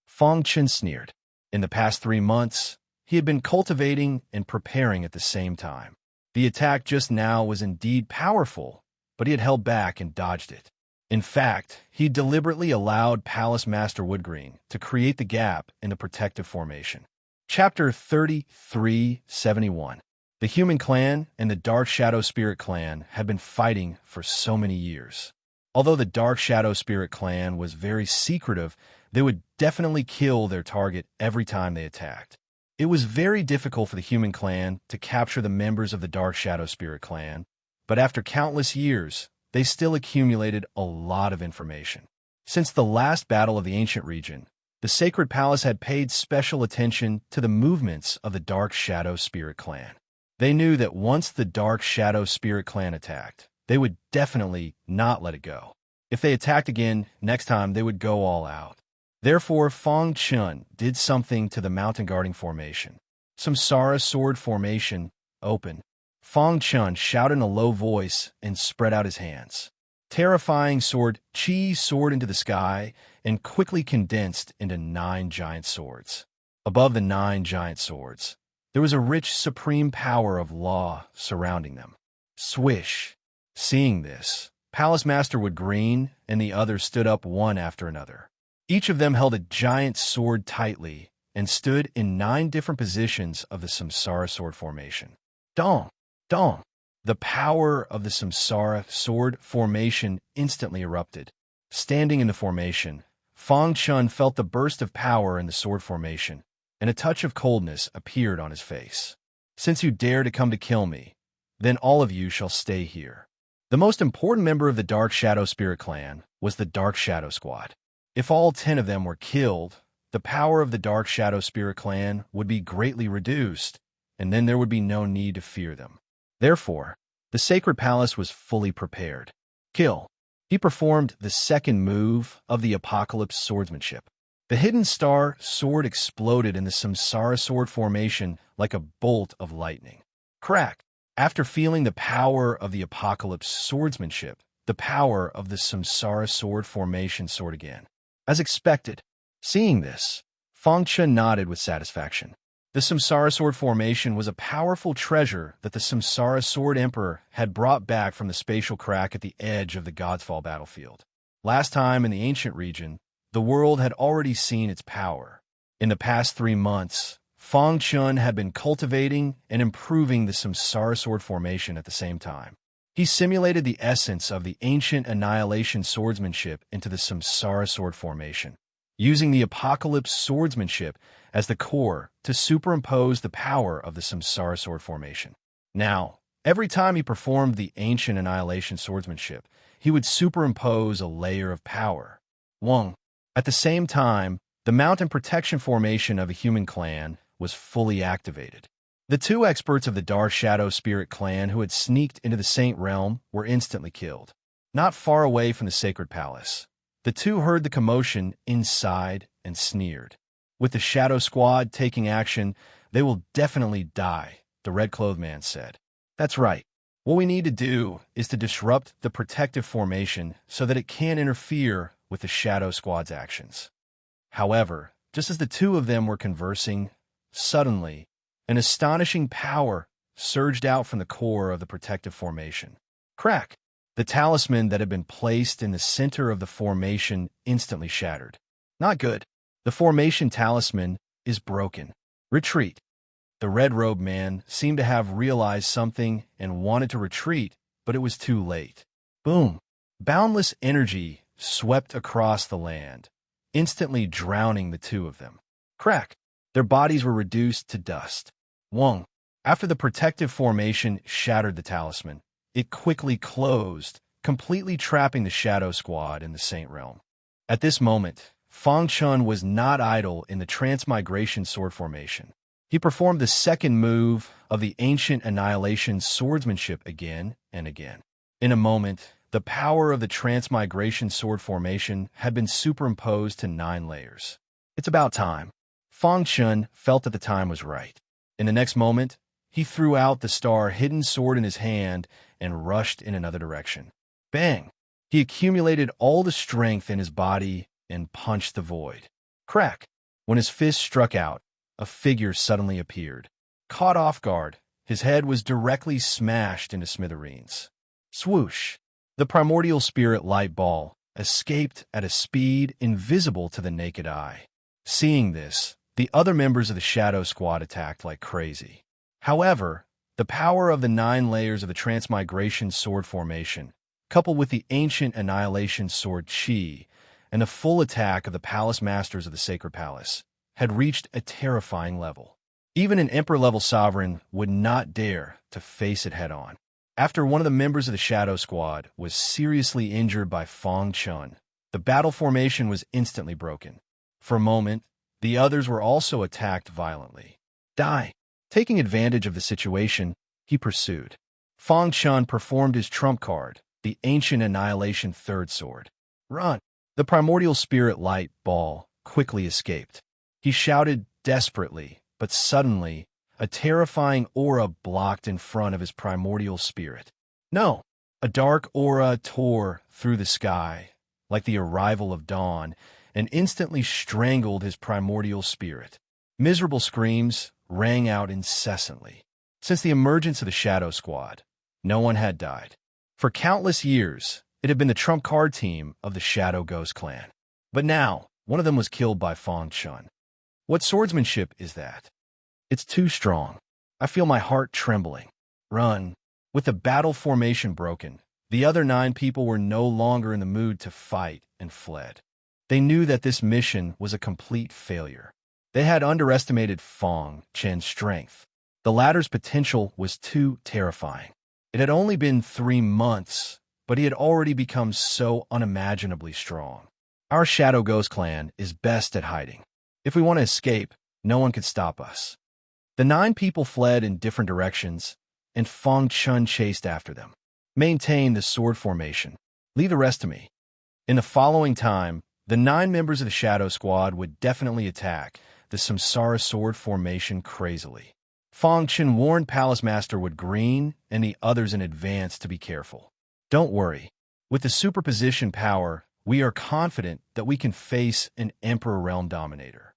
Fang Chen sneered. In the past 3 months, he had been cultivating and preparing at the same time. The attack just now was indeed powerful, but he had held back and dodged it. In fact, he deliberately allowed Palace Master Woodgreen to create the gap in the protective formation. Chapter 3371. The Human Clan and the Dark Shadow Spirit Clan had been fighting for so many years. Although the Dark Shadow Spirit Clan was very secretive, they would definitely kill their target every time they attacked. It was very difficult for the Human Clan to capture the members of the Dark Shadow Spirit Clan, but after countless years, they still accumulated a lot of information. Since the last battle of the ancient region, the Sacred Palace had paid special attention to the movements of the Dark Shadow Spirit Clan. They knew that once the Dark Shadow Spirit Clan attacked, they would definitely not let it go. If they attacked again, next time they would go all out. Therefore, Fang Chun did something to the mountain guarding formation. Samsara sword formation, open. Fang Chun shouted in a low voice and spread out his hands. Terrifying sword Chi soared into the sky and quickly condensed into 9 giant swords. Above the 9 giant swords, there was a rich supreme power of law surrounding them. Swish. Seeing this, Palace Master Woodgreen and the others stood up one after another. Each of them held a giant sword tightly and stood in 9 different positions of the Samsara sword formation. Dong! Dong! The power of the Samsara sword formation instantly erupted. Standing in the formation, Fang Chun felt the burst of power in the sword formation, and a touch of coldness appeared on his face. Since you dare to come to kill me, then all of you shall stay here. The most important member of the Dark Shadow Spirit Clan was the Dark Shadow Squad. If all 10 of them were killed, the power of the Dark Shadow Spirit Clan would be greatly reduced, and then there would be no need to fear them. Therefore, the Sacred Palace was fully prepared. Kill. He performed the second move of the Apocalypse swordsmanship. The Hidden Star sword exploded in the Samsara sword formation like a bolt of lightning. Crack! After feeling the power of the Apocalypse swordsmanship, the power of the Samsara sword formation soared again. As expected, Seeing this, Fang Chen nodded with satisfaction. The Samsara Sword formation was a powerful treasure that the Samsara Sword Emperor had brought back from the spatial crack at the edge of the Godsfall battlefield. Last time in the ancient region, the world had already seen its power. In the past 3 months, Fang Chen had been cultivating and improving the Samsara Sword formation at the same time. He simulated the essence of the ancient annihilation swordsmanship into the Samsara Sword formation, using the apocalypse swordsmanship as the core to superimpose the power of the Samsara Sword formation. Now, every time he performed the ancient annihilation swordsmanship, he would superimpose a layer of power. 1. At the same time, the mountain protection formation of a human clan was fully activated. The 2 experts of the Dark Shadow Spirit clan who had sneaked into the Saint Realm were instantly killed. Not far away from the Sacred Palace, the 2 heard the commotion inside and sneered. With the Shadow Squad taking action, they will definitely die, the red-clothed man said. That's right. What we need to do is to disrupt the protective formation so that it can't interfere with the Shadow Squad's actions. However, just as the 2 of them were conversing, suddenly, an astonishing power surged out from the core of the protective formation. Crack! The talisman that had been placed in the center of the formation instantly shattered. Not good. The formation talisman is broken. Retreat. The red-robed man seemed to have realized something and wanted to retreat, but it was too late. Boom! Boundless energy swept across the land, instantly drowning the 2 of them. Crack! Their bodies were reduced to dust. Wong. After the protective formation shattered the talisman, it quickly closed, completely trapping the Shadow Squad in the Saint Realm. At this moment, Fang Chen was not idle in the transmigration sword formation. He performed the second move of the ancient annihilation swordsmanship again and again. In a moment, the power of the transmigration sword formation had been superimposed to 9 layers. It's about time. Fang Chen felt that the time was right. In the next moment, he threw out the star-hidden sword in his hand and rushed in another direction. Bang! He accumulated all the strength in his body and punched the void. Crack! When his fist struck out, a figure suddenly appeared. Caught off guard, his head was directly smashed into smithereens. Swoosh! The primordial spirit light ball escaped at a speed invisible to the naked eye. Seeing this, the other members of the Shadow Squad attacked like crazy. However, the power of the 9 layers of the transmigration sword formation, coupled with the ancient annihilation sword chi, and the full attack of the palace masters of the Sacred Palace, had reached a terrifying level. Even an Emperor-level sovereign would not dare to face it head-on. After one of the members of the Shadow Squad was seriously injured by Fang Chen, the battle formation was instantly broken. For a moment, the others were also attacked violently. Die! Taking advantage of the situation, he pursued. Fang Chen performed his trump card, the ancient annihilation third sword. Run! The primordial spirit light ball quickly escaped. He shouted desperately, but suddenly, a terrifying aura blocked in front of his primordial spirit. No! A dark aura tore through the sky, like the arrival of dawn, and instantly strangled his primordial spirit. Miserable screams rang out incessantly. Since the emergence of the Shadow Squad, no one had died. For countless years, it had been the trump card team of the Shadow Ghost clan. But now, one of them was killed by Fang Chen. What swordsmanship is that? It's too strong. I feel my heart trembling. Run. With the battle formation broken, the other 9 people were no longer in the mood to fight and fled. They knew that this mission was a complete failure. They had underestimated Fang Chen's strength. The latter's potential was too terrifying. It had only been 3 months, but he had already become so unimaginably strong. Our Shadow Ghost clan is best at hiding. If we want to escape, no one could stop us. The 9 people fled in different directions, and Fang Chen chased after them. Maintain the sword formation. Leave the rest to me. In the following time, the 9 members of the Shadow Squad would definitely attack the Samsara sword formation crazily. Fang Chen warned Palace Master Wood Green and the others in advance to be careful. Don't worry. With the superposition power, we are confident that we can face an Emperor Realm dominator.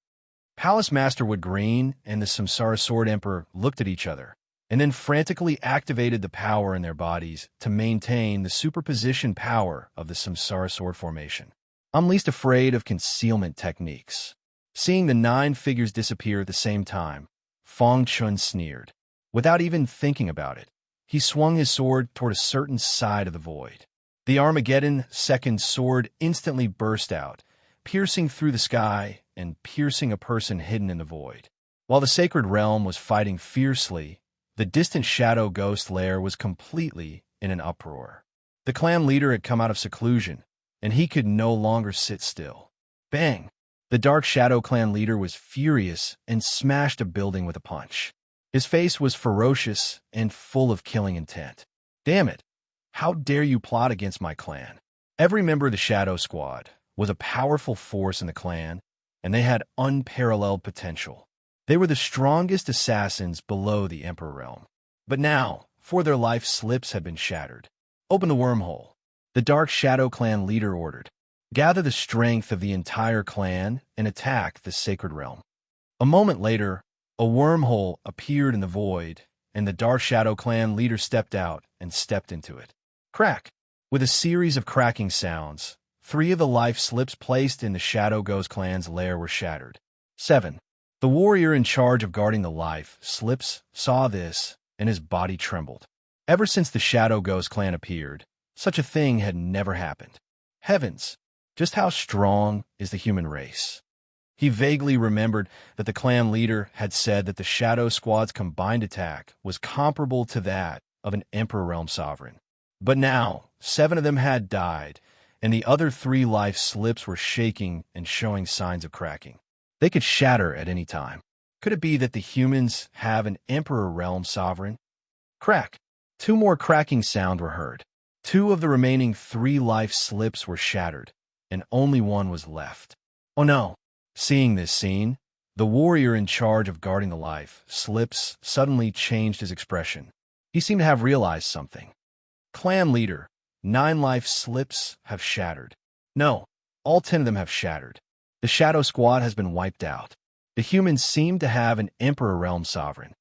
Palace Master Wood Green and the Samsara Sword Emperor looked at each other, and then frantically activated the power in their bodies to maintain the superposition power of the Samsara Sword formation. I'm least afraid of concealment techniques. Seeing the 9 figures disappear at the same time, Fong Chun sneered. Without even thinking about it, he swung his sword toward a certain side of the void. The Armageddon second sword instantly burst out, piercing through the sky and piercing a person hidden in the void. While the sacred realm was fighting fiercely, the distant shadow ghost lair was completely in an uproar. The clan leader had come out of seclusion, and he could no longer sit still. Bang! The Dark Shadow clan leader was furious and smashed a building with a punch. His face was ferocious and full of killing intent. Damn it! How dare you plot against my clan? Every member of the Shadow Squad was a powerful force in the clan, and they had unparalleled potential. They were the strongest assassins below the Emperor Realm. But now, for their life slips had been shattered. Open the wormhole. The Dark Shadow clan leader ordered. Gather the strength of the entire clan and attack the sacred realm. A moment later, a wormhole appeared in the void, and the Dark Shadow clan leader stepped out and stepped into it. Crack! With a series of cracking sounds, 3 of the life slips placed in the Shadow Ghost clan's lair were shattered. 7. The warrior in charge of guarding the life slips saw this, and his body trembled. Ever since the Shadow Ghost clan appeared, such a thing had never happened. Heavens! Just how strong is the human race? He vaguely remembered that the clan leader had said that the Shadow Squad's combined attack was comparable to that of an Emperor Realm sovereign. But now, 7 of them had died, and the other 3 life slips were shaking and showing signs of cracking. They could shatter at any time. Could it be that the humans have an Emperor Realm sovereign? Crack! 2 more cracking sounds were heard. 2 of the remaining 3 life slips were shattered, and only 1 was left. Oh no! Seeing this scene, the warrior in charge of guarding the life slips suddenly changed his expression. He seemed to have realized something. Clan leader, 9 life slips have shattered. No, all 10 of them have shattered. The Shadow Squad has been wiped out. The humans seem to have an Emperor Realm sovereign.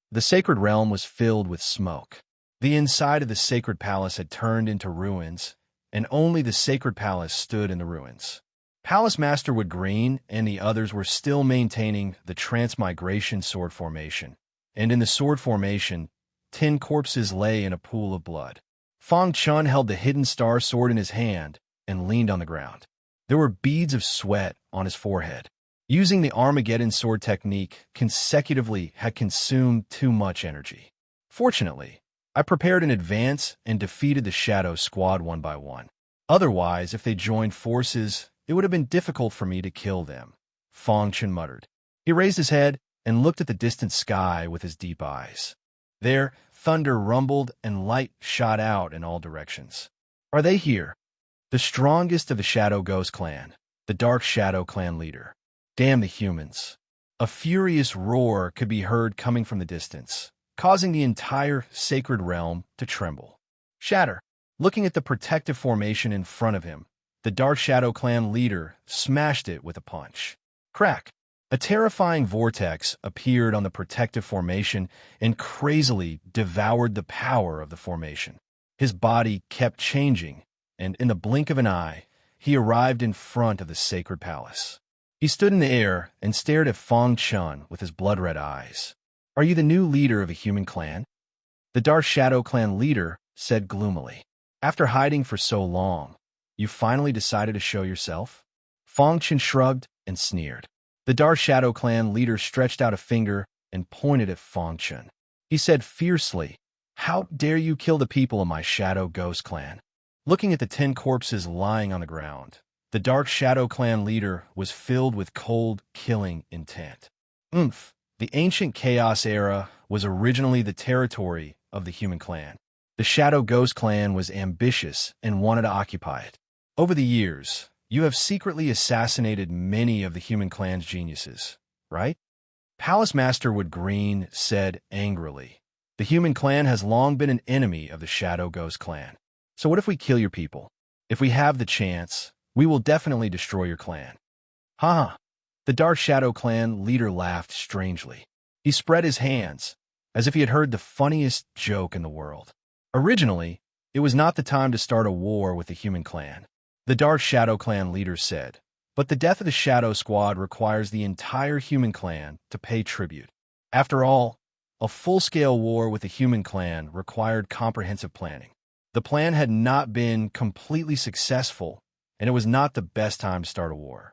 The sacred realm was filled with smoke. The inside of the sacred palace had turned into ruins, and only the sacred palace stood in the ruins. Palace Master Wood Green and the others were still maintaining the transmigration sword formation, and in the sword formation, 10 corpses lay in a pool of blood. Fong Chun held the hidden star sword in his hand and leaned on the ground. There were beads of sweat on his forehead. Using the Armageddon sword technique consecutively had consumed too much energy. Fortunately, I prepared in advance and defeated the Shadow Squad one by one. Otherwise, if they joined forces, it would have been difficult for me to kill them, Fong Chun muttered. He raised his head and looked at the distant sky with his deep eyes. There, thunder rumbled and light shot out in all directions. Are they here? The strongest of the Shadow Ghost clan, the Dark Shadow clan leader. Damn the humans. A furious roar could be heard coming from the distance, causing the entire sacred realm to tremble. Shatter. Looking at the protective formation in front of him, the Dark Shadow clan leader smashed it with a punch. Crack. A terrifying vortex appeared on the protective formation and crazily devoured the power of the formation. His body kept changing, and in the blink of an eye, he arrived in front of the sacred palace. He stood in the air and stared at Fong Chun with his blood-red eyes. Are you the new leader of a human clan? The Dark Shadow clan leader said gloomily. After hiding for so long, you finally decided to show yourself? Fong Chun shrugged and sneered. The Dark Shadow clan leader stretched out a finger and pointed at Fong Chun. He said fiercely, "How dare you kill the people of my Shadow Ghost clan?" Looking at the 10 corpses lying on the ground, the Dark Shadow clan leader was filled with cold, killing intent. Oomph! The ancient Chaos era was originally the territory of the human clan. The Shadow Ghost clan was ambitious and wanted to occupy it. Over the years, you have secretly assassinated many of the human clan's geniuses, right? Palace Master Wood Green said angrily, "The human clan has long been an enemy of the Shadow Ghost clan. So what if we kill your people? If we have the chance, We will definitely destroy your clan. Ha! The Dark Shadow Clan leader laughed strangely. He spread his hands, as if he had heard the funniest joke in the world. Originally, it was not the time to start a war with the human clan, the Dark Shadow Clan leader said, but the death of the Shadow Squad requires the entire human clan to pay tribute. After all, a full-scale war with the human clan required comprehensive planning. The plan had not been completely successful, and it was not the best time to start a war.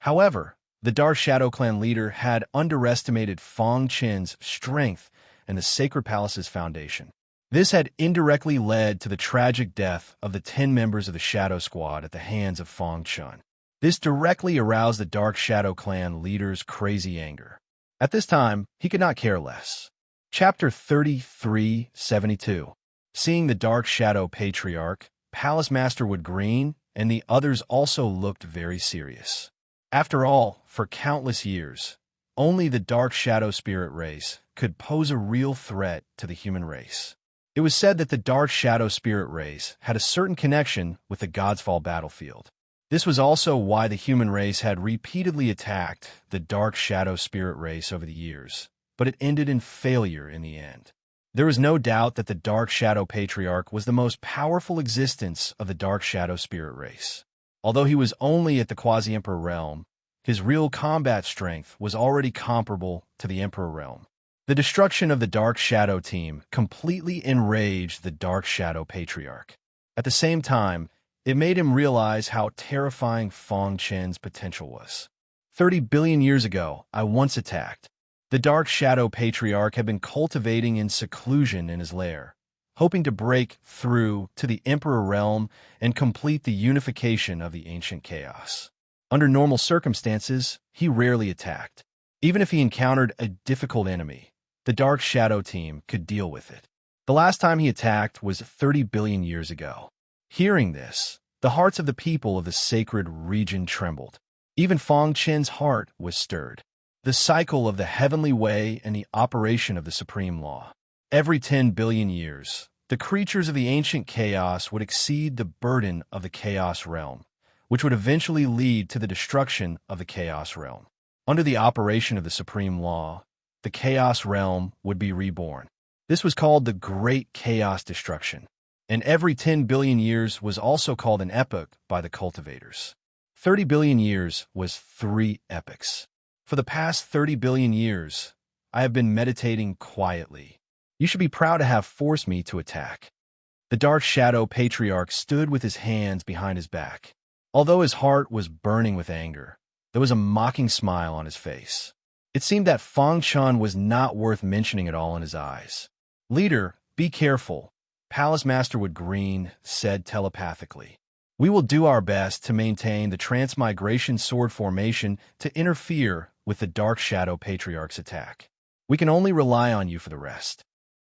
However, the Dark Shadow Clan leader had underestimated Fong Chen's strength and the Sacred Palace's foundation. This had indirectly led to the tragic death of the 10 members of the Shadow Squad at the hands of Fong Chen. This directly aroused the Dark Shadow Clan leader's crazy anger. At this time, he could not care less. Chapter 3372. Seeing the Dark Shadow Patriarch, Palace Master Wood Green, and the others also looked very serious. After all, for countless years, only the Dark Shadow Spirit race could pose a real threat to the human race. It was said that the Dark Shadow Spirit race had a certain connection with the God's Fall battlefield. This was also why the human race had repeatedly attacked the Dark Shadow Spirit race over the years, but it ended in failure in the end. There was no doubt that the Dark Shadow Patriarch was the most powerful existence of the Dark Shadow Spirit race. Although he was only at the Quasi-Emperor realm, his real combat strength was already comparable to the Emperor realm. The destruction of the Dark Shadow team completely enraged the Dark Shadow Patriarch. At the same time, it made him realize how terrifying Fong Chen's potential was. 30 billion years ago, I once attacked. The Dark Shadow Patriarch had been cultivating in seclusion in his lair, hoping to break through to the Emperor realm and complete the unification of the ancient chaos. Under normal circumstances, he rarely attacked. Even if he encountered a difficult enemy, the Dark Shadow team could deal with it. The last time he attacked was 30 billion years ago. Hearing this, the hearts of the people of the sacred region trembled. Even Fong Chen's heart was stirred. The cycle of the heavenly way and the operation of the supreme law. Every 10 billion years, the creatures of the ancient chaos would exceed the burden of the chaos realm, which would eventually lead to the destruction of the chaos realm. Under the operation of the supreme law, the chaos realm would be reborn. This was called the Great Chaos Destruction, and every 10 billion years was also called an epoch by the cultivators. 30 billion years was 3 epochs. For the past 30 billion years, I have been meditating quietly. You should be proud to have forced me to attack. The Dark Shadow Patriarch stood with his hands behind his back. Although his heart was burning with anger, there was a mocking smile on his face. It seemed that Fong Chen was not worth mentioning at all in his eyes. Leader, be careful, Palace Master Wood Green said telepathically. We will do our best to maintain the transmigration sword formation to interfere with the Dark Shadow Patriarch's attack. We can only rely on you for the rest.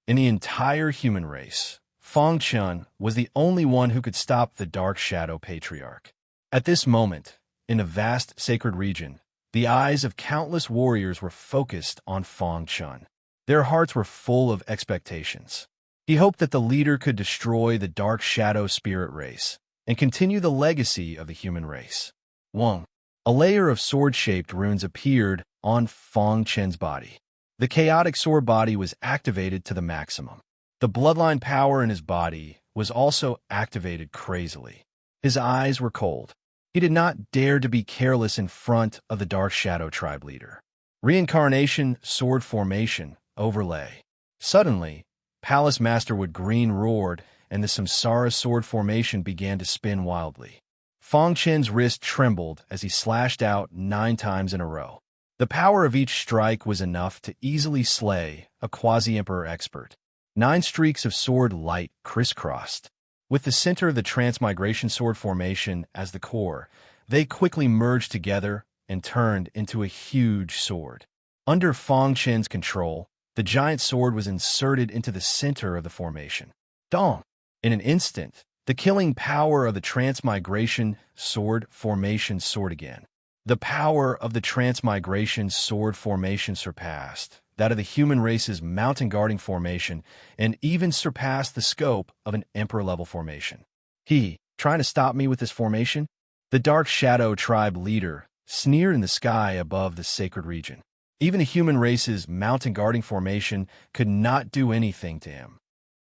In the entire human race, Fong Chen was the only one who could stop the Dark Shadow Patriarch. At this moment, in the vast sacred region, the eyes of countless warriors were focused on Fong Chen. Their hearts were full of expectations. He hoped that the leader could destroy the Dark Shadow Spirit race and continue the legacy of the human race. 1. A layer of sword-shaped runes appeared on Fong Chen's body. The chaotic sword body was activated to the maximum. The bloodline power in his body was also activated crazily. His eyes were cold. He did not dare to be careless in front of the Dark Shadow tribe leader. Reincarnation sword formation overlay. Suddenly, Palace Master Wood Green roared, and the Samsara sword formation began to spin wildly. Fong Chen's wrist trembled as he slashed out 9 times in a row. The power of each strike was enough to easily slay a Quasi-Emperor expert. 9 streaks of sword light crisscrossed. With the center of the transmigration sword formation as the core, they quickly merged together and turned into a huge sword. Under Fong Chen's control, the giant sword was inserted into the center of the formation. Dong! In an instant, the killing power of the transmigration sword formation soared again. The power of the transmigration sword formation surpassed that of the human race's mountain guarding formation and even surpassed the scope of an emperor-level formation. Trying to stop me with this formation? The Dark Shadow tribe leader sneered in the sky above the sacred region. Even the human race's mountain guarding formation could not do anything to him.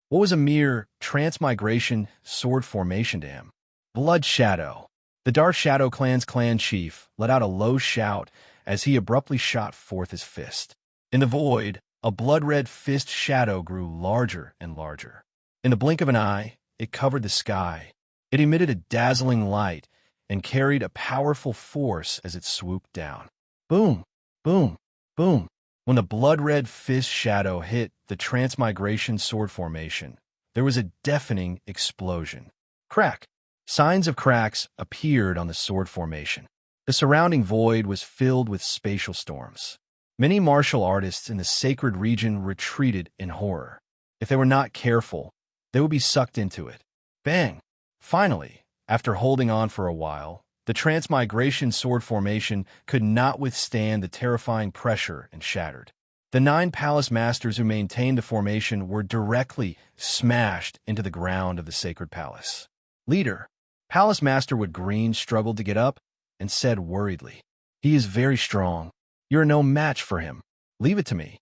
What was a mere transmigration sword formation to him? Blood Shadow. The Dark Shadow clan's clan chief let out a low shout as he abruptly shot forth his fist. In the void, a blood-red fist shadow grew larger and larger. In the blink of an eye, it covered the sky. It emitted a dazzling light and carried a powerful force as it swooped down. Boom, boom, boom. When the blood-red fist shadow hit the transmigration sword formation, there was a deafening explosion. Crack! Signs of cracks appeared on the sword formation. The surrounding void was filled with spatial storms. Many martial artists in the sacred region retreated in horror. If they were not careful, they would be sucked into it. Bang! Finally, after holding on for a while, the transmigration sword formation could not withstand the terrifying pressure and shattered. The 9 palace masters who maintained the formation were directly smashed into the ground of the sacred palace. Leader, Palace Master Wood Green struggled to get up and said worriedly, "He is very strong. You are no match for him. Leave it to me."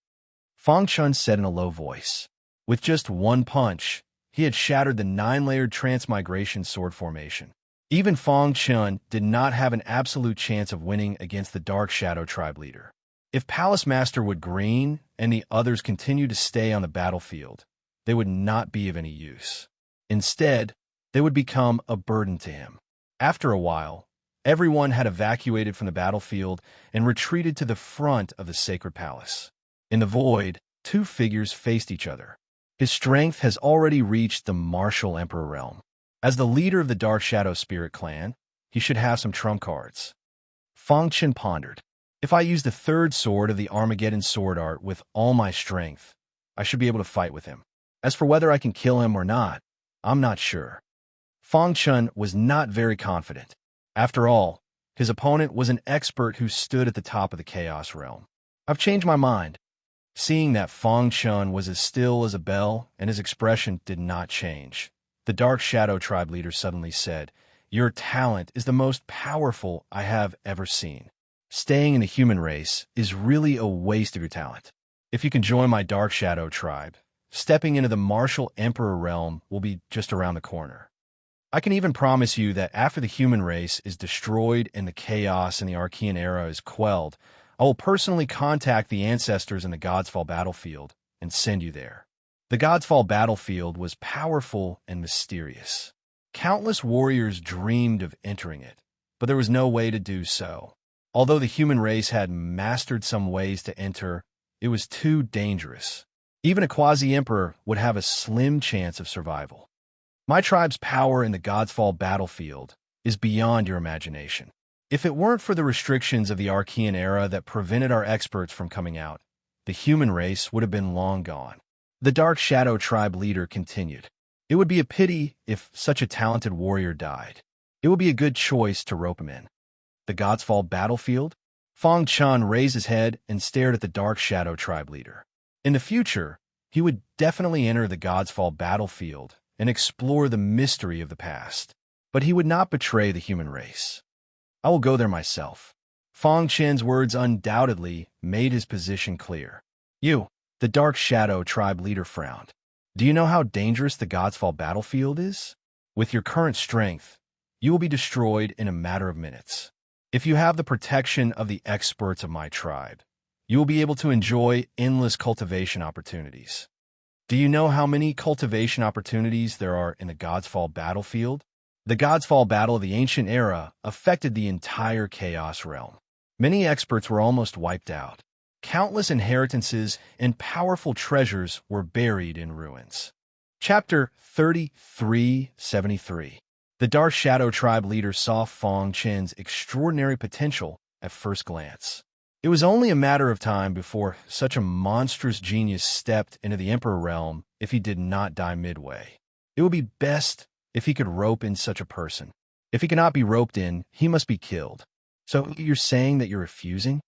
Fong Chun said in a low voice. With just one punch, he had shattered the 9-layered transmigration sword formation. Even Fong Chun did not have an absolute chance of winning against the Dark Shadow tribe leader. If Palace Master Wood Green and the others continued to stay on the battlefield, they would not be of any use. Instead, they would become a burden to him. After a while, everyone had evacuated from the battlefield and retreated to the front of the sacred palace. In the void, 2 figures faced each other. His strength has already reached the martial emperor realm. As the leader of the Dark Shadow Spirit clan, he should have some trump cards. Fong Chen pondered. If I use the 3rd sword of the Armageddon sword art with all my strength, I should be able to fight with him. As for whether I can kill him or not, I'm not sure. Fong Chun was not very confident. After all, his opponent was an expert who stood at the top of the Chaos Realm. I've changed my mind. Seeing that Fong Chun was as still as a bell and his expression did not change, the Dark Shadow tribe leader suddenly said, "Your talent is the most powerful I have ever seen. Staying in the human race is really a waste of your talent. If you can join my Dark Shadow tribe, stepping into the martial emperor realm will be just around the corner. I can even promise you that after the human race is destroyed and the chaos in the Archean era is quelled, I will personally contact the ancestors in the God's Fall battlefield and send you there." The God's Fall battlefield was powerful and mysterious. Countless warriors dreamed of entering it, but there was no way to do so. Although the human race had mastered some ways to enter, it was too dangerous. Even a quasi-emperor would have a slim chance of survival. My tribe's power in the God's Fall battlefield is beyond your imagination. If it weren't for the restrictions of the Archean era that prevented our experts from coming out, the human race would have been long gone. The Dark Shadow tribe leader continued. It would be a pity if such a talented warrior died. It would be a good choice to rope him in. The God's Fall battlefield? Fong Chun raised his head and stared at the Dark Shadow tribe leader. In the future, he would definitely enter the God's Fall battlefield and explore the mystery of the past. But he would not betray the human race. I will go there myself. Fong Chen's words undoubtedly made his position clear. You, the Dark Shadow tribe leader, frowned. Do you know how dangerous the God's Fall battlefield is? With your current strength, you will be destroyed in a matter of minutes. If you have the protection of the experts of my tribe, you will be able to enjoy endless cultivation opportunities. Do you know how many cultivation opportunities there are in the God's Fall battlefield? The God's Fall battle of the ancient era affected the entire Chaos Realm. Many experts were almost wiped out. Countless inheritances and powerful treasures were buried in ruins. Chapter 3373. The Dark Shadow tribe leader saw Fong Chen's extraordinary potential at first glance. It was only a matter of time before such a monstrous genius stepped into the Emperor realm if he did not die midway. It would be best if he could rope in such a person. If he cannot be roped in, he must be killed. So you're saying that you're refusing?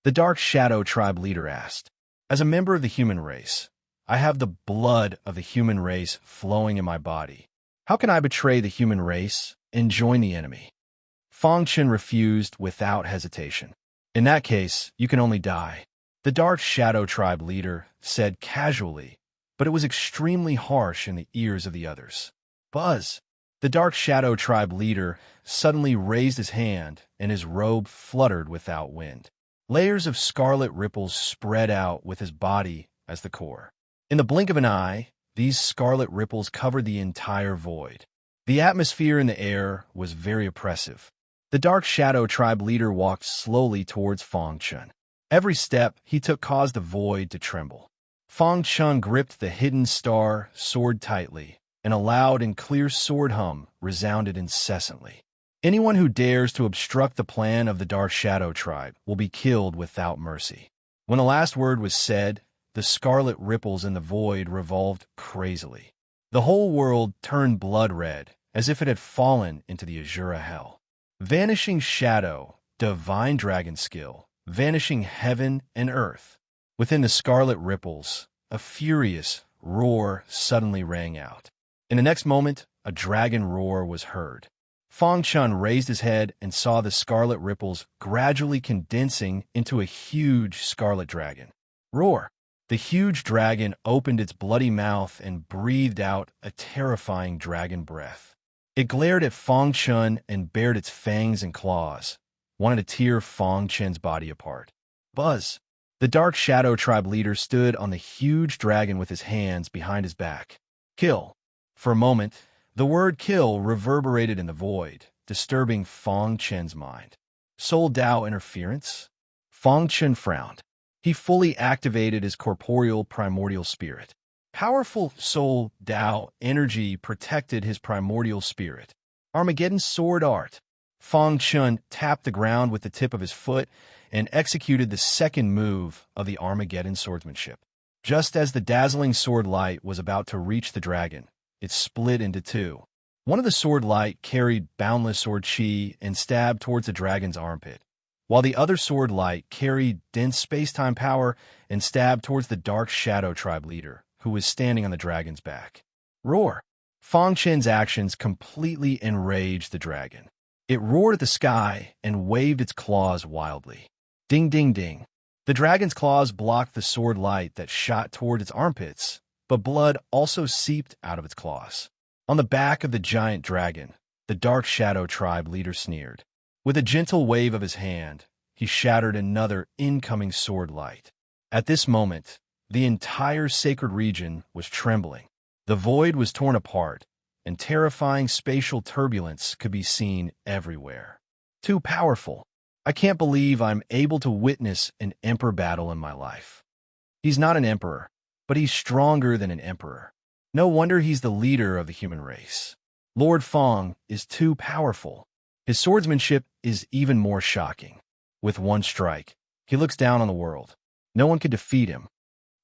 The Dark Shadow tribe leader asked. As a member of the human race, I have the blood of the human race flowing in my body. How can I betray the human race and join the enemy? Fang Chen refused without hesitation. In that case, you can only die, the Dark Shadow Tribe leader said casually, but it was extremely harsh in the ears of the others. Buzz! The Dark Shadow Tribe leader suddenly raised his hand, and his robe fluttered without wind. Layers of scarlet ripples spread out with his body as the core. In the blink of an eye, these scarlet ripples covered the entire void. The atmosphere in the air was very oppressive. The Dark Shadow Tribe leader walked slowly towards Fang Chen. Every step he took caused the void to tremble. Fang Chen gripped the hidden star sword tightly, and a loud and clear sword hum resounded incessantly. Anyone who dares to obstruct the plan of the Dark Shadow Tribe will be killed without mercy. When the last word was said, the scarlet ripples in the void revolved crazily. The whole world turned blood red, as if it had fallen into the Azura hell. Vanishing shadow, divine dragon skill, vanishing heaven and earth. Within the scarlet ripples, a furious roar suddenly rang out. In the next moment, a dragon roar was heard. Fang Chen raised his head and saw the scarlet ripples gradually condensing into a huge scarlet dragon. Roar! The huge dragon opened its bloody mouth and breathed out a terrifying dragon breath. It glared at Fang Chen and bared its fangs and claws, wanted to tear Fang Chen's body apart. Buzz! The Dark Shadow Tribe leader stood on the huge dragon with his hands behind his back. Kill! For a moment, the word kill reverberated in the void, disturbing Fang Chen's mind. Soul Dao interference? Fang Chen frowned. He fully activated his corporeal primordial spirit. Powerful Soul Dao energy protected his primordial spirit. Armageddon sword art. Fang Chen tapped the ground with the tip of his foot and executed the second move of the Armageddon swordsmanship. Just as the dazzling sword light was about to reach the dragon, it split into two. One of the sword light carried boundless sword chi and stabbed towards the dragon's armpit, while the other sword light carried dense space-time power and stabbed towards the Dark Shadow Tribe leader, who was standing on the dragon's back. Roar! Fang Chen's actions completely enraged the dragon. It roared at the sky and waved its claws wildly. Ding, ding, ding. The dragon's claws blocked the sword light that shot toward its armpits, but blood also seeped out of its claws. On the back of the giant dragon, the Dark Shadow Tribe leader sneered. With a gentle wave of his hand, he shattered another incoming sword light. At this moment, the entire sacred region was trembling. The void was torn apart, and terrifying spatial turbulence could be seen everywhere. Too powerful. I can't believe I'm able to witness an emperor battle in my life. He's not an emperor, but he's stronger than an emperor. No wonder he's the leader of the human race. Lord Fang is too powerful. His swordsmanship is even more shocking. With one strike, he looks down on the world. No one could defeat him.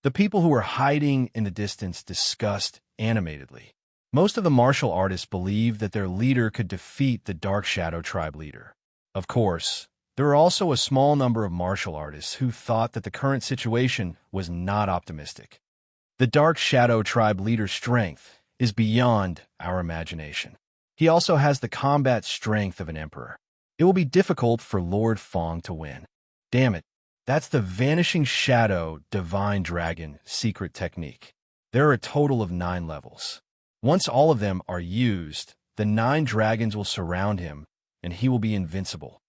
The people who were hiding in the distance discussed animatedly. Most of the martial artists believed that their leader could defeat the Dark Shadow Tribe leader. Of course, there were also a small number of martial artists who thought that the current situation was not optimistic. The Dark Shadow Tribe leader's strength is beyond our imagination. He also has the combat strength of an emperor. It will be difficult for Lord Fang to win. Damn it, that's the Vanishing Shadow Divine Dragon secret technique. There are a total of 9 levels. Once all of them are used, the 9 dragons will surround him, and he will be invincible.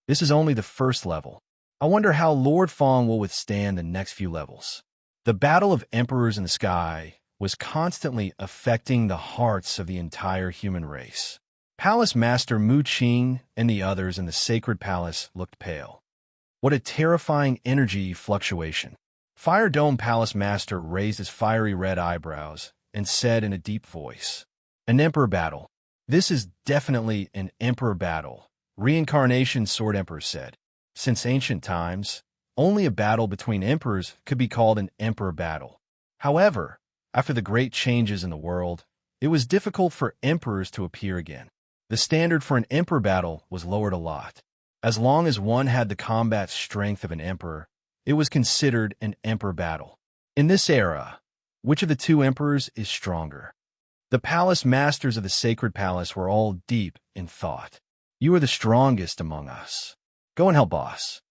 This is only the first level. I wonder how Lord Fang will withstand the next few levels. The battle of emperors in the sky was constantly affecting the hearts of the entire human race. Palace Master Mu Qing and the others in the sacred palace looked pale. What a terrifying energy fluctuation. Fire Dome Palace Master raised his fiery red eyebrows and said in a deep voice, "An emperor battle. This is definitely an emperor battle," Reincarnation Sword Emperor said. Since ancient times, only a battle between emperors could be called an emperor battle. However, after the great changes in the world, it was difficult for emperors to appear again. The standard for an emperor battle was lowered a lot. As long as one had the combat strength of an emperor, it was considered an emperor battle. In this era, which of the 2 emperors is stronger? The palace masters of the sacred palace were all deep in thought. You are the strongest among us. Go and help boss.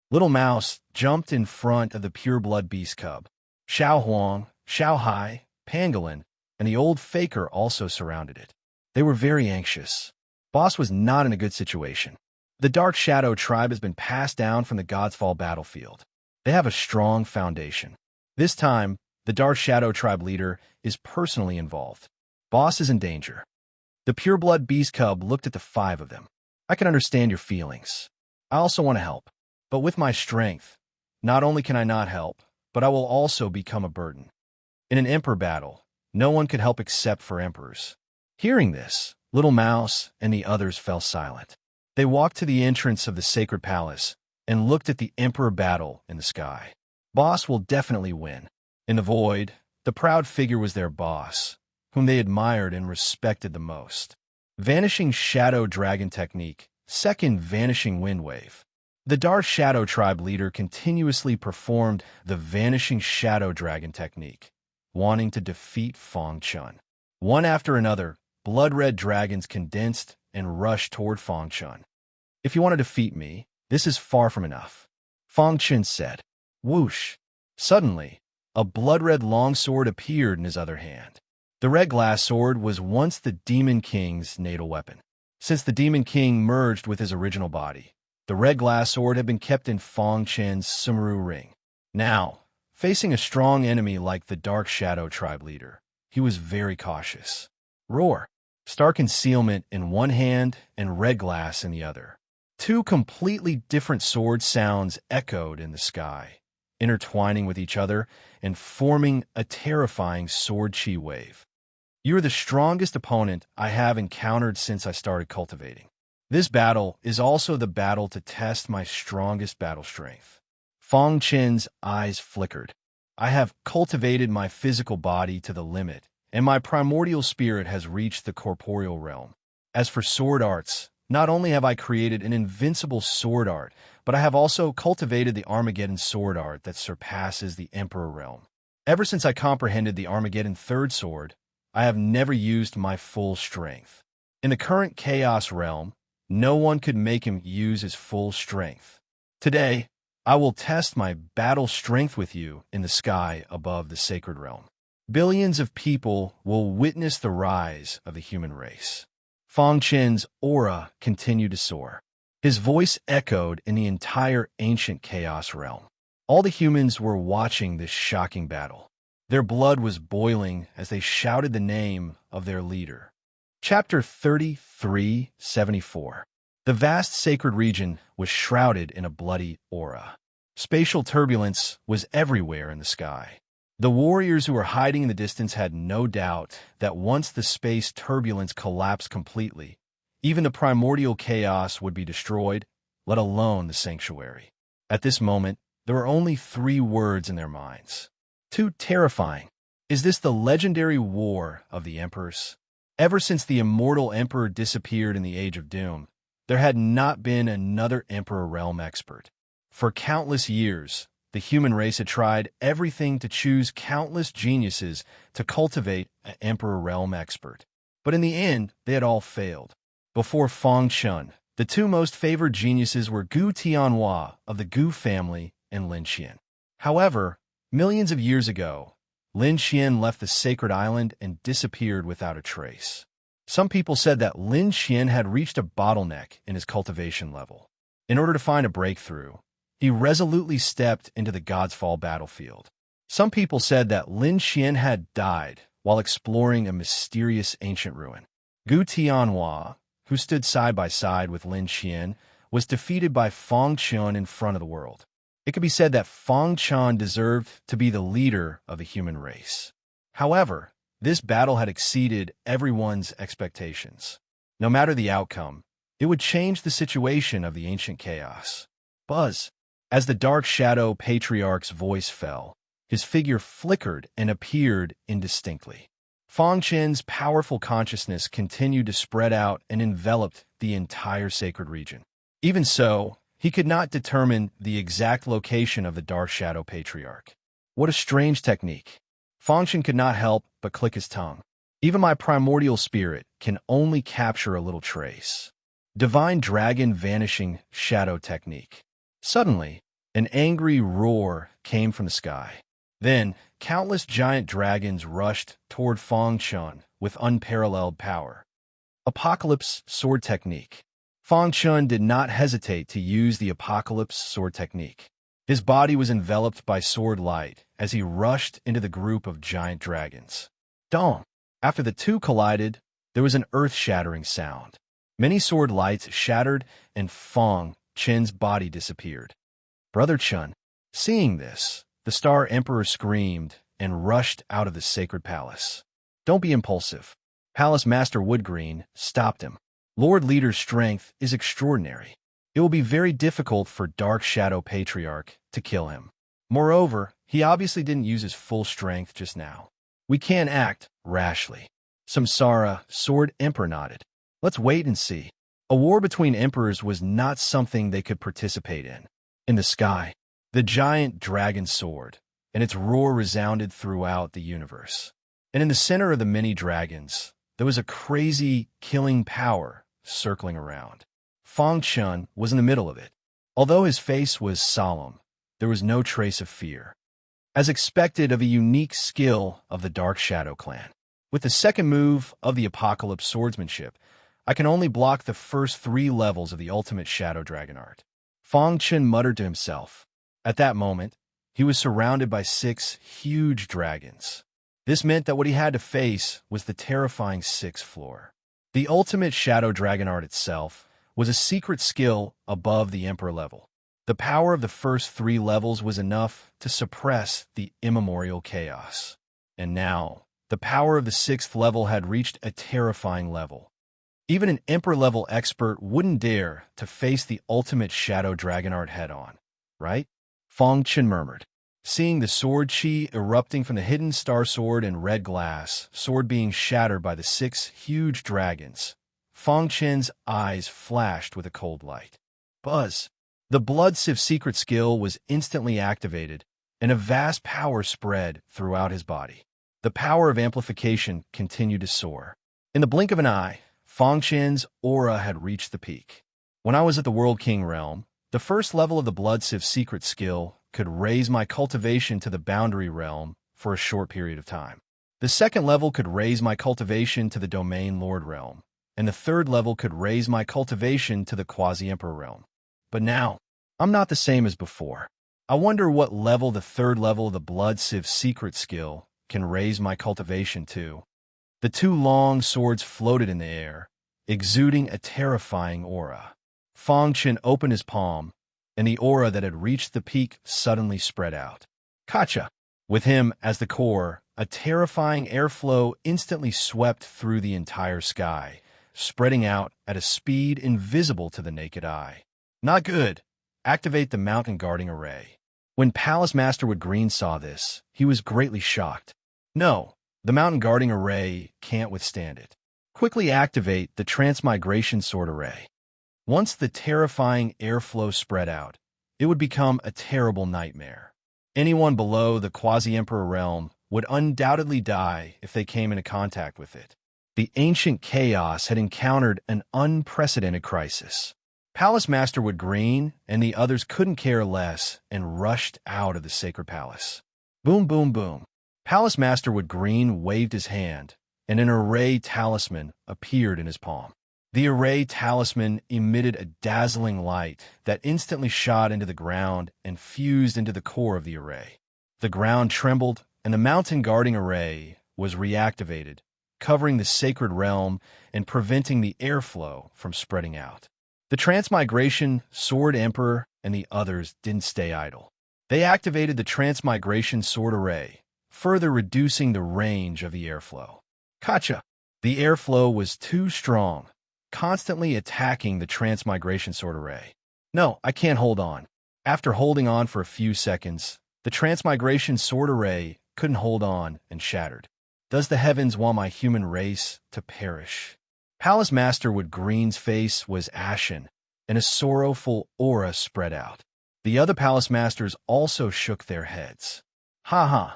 Little Mouse jumped in front of the pure-blood beast cub. Xiao Huang, Xiao Hai, Pangolin, and the old faker also surrounded it. They were very anxious. Boss was not in a good situation. The Dark Shadow tribe has been passed down from the God's Fall battlefield. They have a strong foundation. This time, the Dark Shadow tribe leader is personally involved. Boss is in danger. The pure-blood beast cub looked at the 5 of them. I can understand your feelings. I also want to help. But with my strength, not only can I not help, but I will also become a burden. In an emperor battle, no one could help except for emperors. Hearing this, Little Mouse and the others fell silent. They walked to the entrance of the sacred palace and looked at the emperor battle in the sky. Boss will definitely win. In the void, the proud figure was their boss, whom they admired and respected the most. Vanishing Shadow Dragon Technique, second Vanishing Wind Wave. The Dark Shadow tribe leader continuously performed the Vanishing Shadow Dragon Technique, wanting to defeat Fang Chun. One after another, blood-red dragons condensed and rushed toward Fang Chun. If you want to defeat me, this is far from enough, Fang Chun said. Whoosh! Suddenly, a blood-red longsword appeared in his other hand. The red glass sword was once the Demon King's natal weapon. Since the Demon King merged with his original body, the red glass sword had been kept in Fang Chen's Sumeru ring. Now, facing a strong enemy like the Dark Shadow tribe leader, he was very cautious. Roar! Star concealment in one hand and red glass in the other. 2 completely different sword sounds echoed in the sky, intertwining with each other and forming a terrifying sword chi wave. You are the strongest opponent I have encountered since I started cultivating. This battle is also the battle to test my strongest battle strength. Fang Chen's eyes flickered. I have cultivated my physical body to the limit, and my primordial spirit has reached the corporeal realm. As for sword arts, not only have I created an invincible sword art, but I have also cultivated the Armageddon sword art that surpasses the Emperor realm. Ever since I comprehended the Armageddon third sword, I have never used my full strength. In the current Chaos realm, no one could make him use his full strength. Today, I will test my battle strength with you in the sky above the sacred realm. Billions of people will witness the rise of the human race. Fang Chen's aura continued to soar. His voice echoed in the entire ancient Chaos realm. All the humans were watching this shocking battle. Their blood was boiling as they shouted the name of their leader. Chapter 33:74. The vast sacred region was shrouded in a bloody aura. Spatial turbulence was everywhere in the sky. The warriors who were hiding in the distance had no doubt that once the space turbulence collapsed completely, even the primordial chaos would be destroyed, let alone the sanctuary. At this moment, there were only 3 words in their minds. Too terrifying. Is this the legendary war of the emperors? Ever since the immortal emperor disappeared in the Age of Doom, there had not been another Emperor Realm expert. For countless years, the human race had tried everything to choose countless geniuses to cultivate an Emperor Realm expert. But in the end, they had all failed. Before Fang Chun, the 2 most favored geniuses were Gu Tianhua of the Gu family and Lin Xian. However, millions of years ago, Lin Xian left the sacred island and disappeared without a trace. Some people said that Lin Xian had reached a bottleneck in his cultivation level. In order to find a breakthrough, he resolutely stepped into the God's Fall battlefield. Some people said that Lin Xian had died while exploring a mysterious ancient ruin. Gu Tianhua, who stood side by side with Lin Xian, was defeated by Fang Chun in front of the world. It could be said that Fang Chun deserved to be the leader of the human race. However, this battle had exceeded everyone's expectations. No matter the outcome, it would change the situation of the ancient chaos. Buzz! As the Dark Shadow Patriarch's voice fell, his figure flickered and appeared indistinctly. Fang Chen's powerful consciousness continued to spread out and enveloped the entire sacred region. Even so, he could not determine the exact location of the Dark Shadow Patriarch. What a strange technique. Fang Chen could not help but click his tongue. Even my primordial spirit can only capture a little trace. Divine Dragon Vanishing Shadow Technique. Suddenly, an angry roar came from the sky. Then, countless giant dragons rushed toward Fang Chun with unparalleled power. Apocalypse Sword Technique. Fang Chun did not hesitate to use the Apocalypse Sword Technique. His body was enveloped by sword light as he rushed into the group of giant dragons. Dong! After the two collided, there was an earth-shattering sound. Many sword lights shattered and Fang Chun's body disappeared. Brother Chun, seeing this, the Star Emperor screamed and rushed out of the sacred palace. Don't be impulsive. Palace Master Woodgreen stopped him. Lord Leader's strength is extraordinary. It will be very difficult for Dark Shadow Patriarch to kill him. Moreover, he obviously didn't use his full strength just now. We can't act rashly. Samsara Sword Emperor nodded. Let's wait and see. A war between emperors was not something they could participate in. In the sky, the giant dragon soared, and its roar resounded throughout the universe. And in the center of the many dragons, there was a crazy, killing power circling around. Fang Chun was in the middle of it. Although his face was solemn, there was no trace of fear, as expected of a unique skill of the Dark Shadow clan. With the second move of the Apocalypse Swordsmanship, I can only block the first 3 levels of the ultimate Shadow Dragon art. Fang Chun muttered to himself. At that moment, he was surrounded by 6 huge dragons. This meant that what he had to face was the terrifying 6th floor. The ultimate Shadow Dragon art itself was a secret skill above the Emperor level. The power of the first 3 levels was enough to suppress the immemorial chaos. And now, the power of the 6th level had reached a terrifying level. Even an Emperor-level expert wouldn't dare to face the ultimate Shadow Dragon art head-on, right? Fang Chun murmured. Seeing the sword chi erupting from the hidden star sword and red glass, sword being shattered by the 6 huge dragons, Fang Chun's eyes flashed with a cold light. Buzz! The Blood Sieve secret skill was instantly activated, and a vast power spread throughout his body. The power of amplification continued to soar. In the blink of an eye, Fang Chun's aura had reached the peak. When I was at the World King realm, the first level of the Blood Sieve secret skill could raise my cultivation to the Boundary realm for a short period of time. The second level could raise my cultivation to the Domain Lord realm, and the third level could raise my cultivation to the Quasi-Emperor realm. But now, I'm not the same as before. I wonder what level the third level of the Blood Sieve secret skill can raise my cultivation to. The 2 long swords floated in the air, exuding a terrifying aura. Fang Chun opened his palm, and the aura that had reached the peak suddenly spread out. Kacha! With him as the core, a terrifying airflow instantly swept through the entire sky, spreading out at a speed invisible to the naked eye. Not good. Activate the mountain guarding array. When Palace Master Woodgreen saw this, he was greatly shocked. No, the mountain guarding array can't withstand it. Quickly activate the transmigration sword array. Once the terrifying airflow spread out, it would become a terrible nightmare. Anyone below the Quasi-Emperor realm would undoubtedly die if they came into contact with it. The ancient chaos had encountered an unprecedented crisis. Palace Master Woodgreen and the others couldn't care less and rushed out of the sacred palace. Boom, boom, boom. Palace Master Woodgreen waved his hand, and an array talisman appeared in his palm. The array talisman emitted a dazzling light that instantly shot into the ground and fused into the core of the array. The ground trembled, and the mountain guarding array was reactivated, covering the sacred realm and preventing the airflow from spreading out. The Transmigration Sword Emperor and the others didn't stay idle. They activated the Transmigration Sword Array, further reducing the range of the airflow. Kacha! The airflow was too strong, constantly attacking the Transmigration Sword Array. No, I can't hold on. After holding on for a few seconds, the Transmigration Sword Array couldn't hold on and shattered. Does the heavens want my human race to perish? Palace Master Woodgreen's face was ashen, and a sorrowful aura spread out. The other Palace Masters also shook their heads. Ha ha!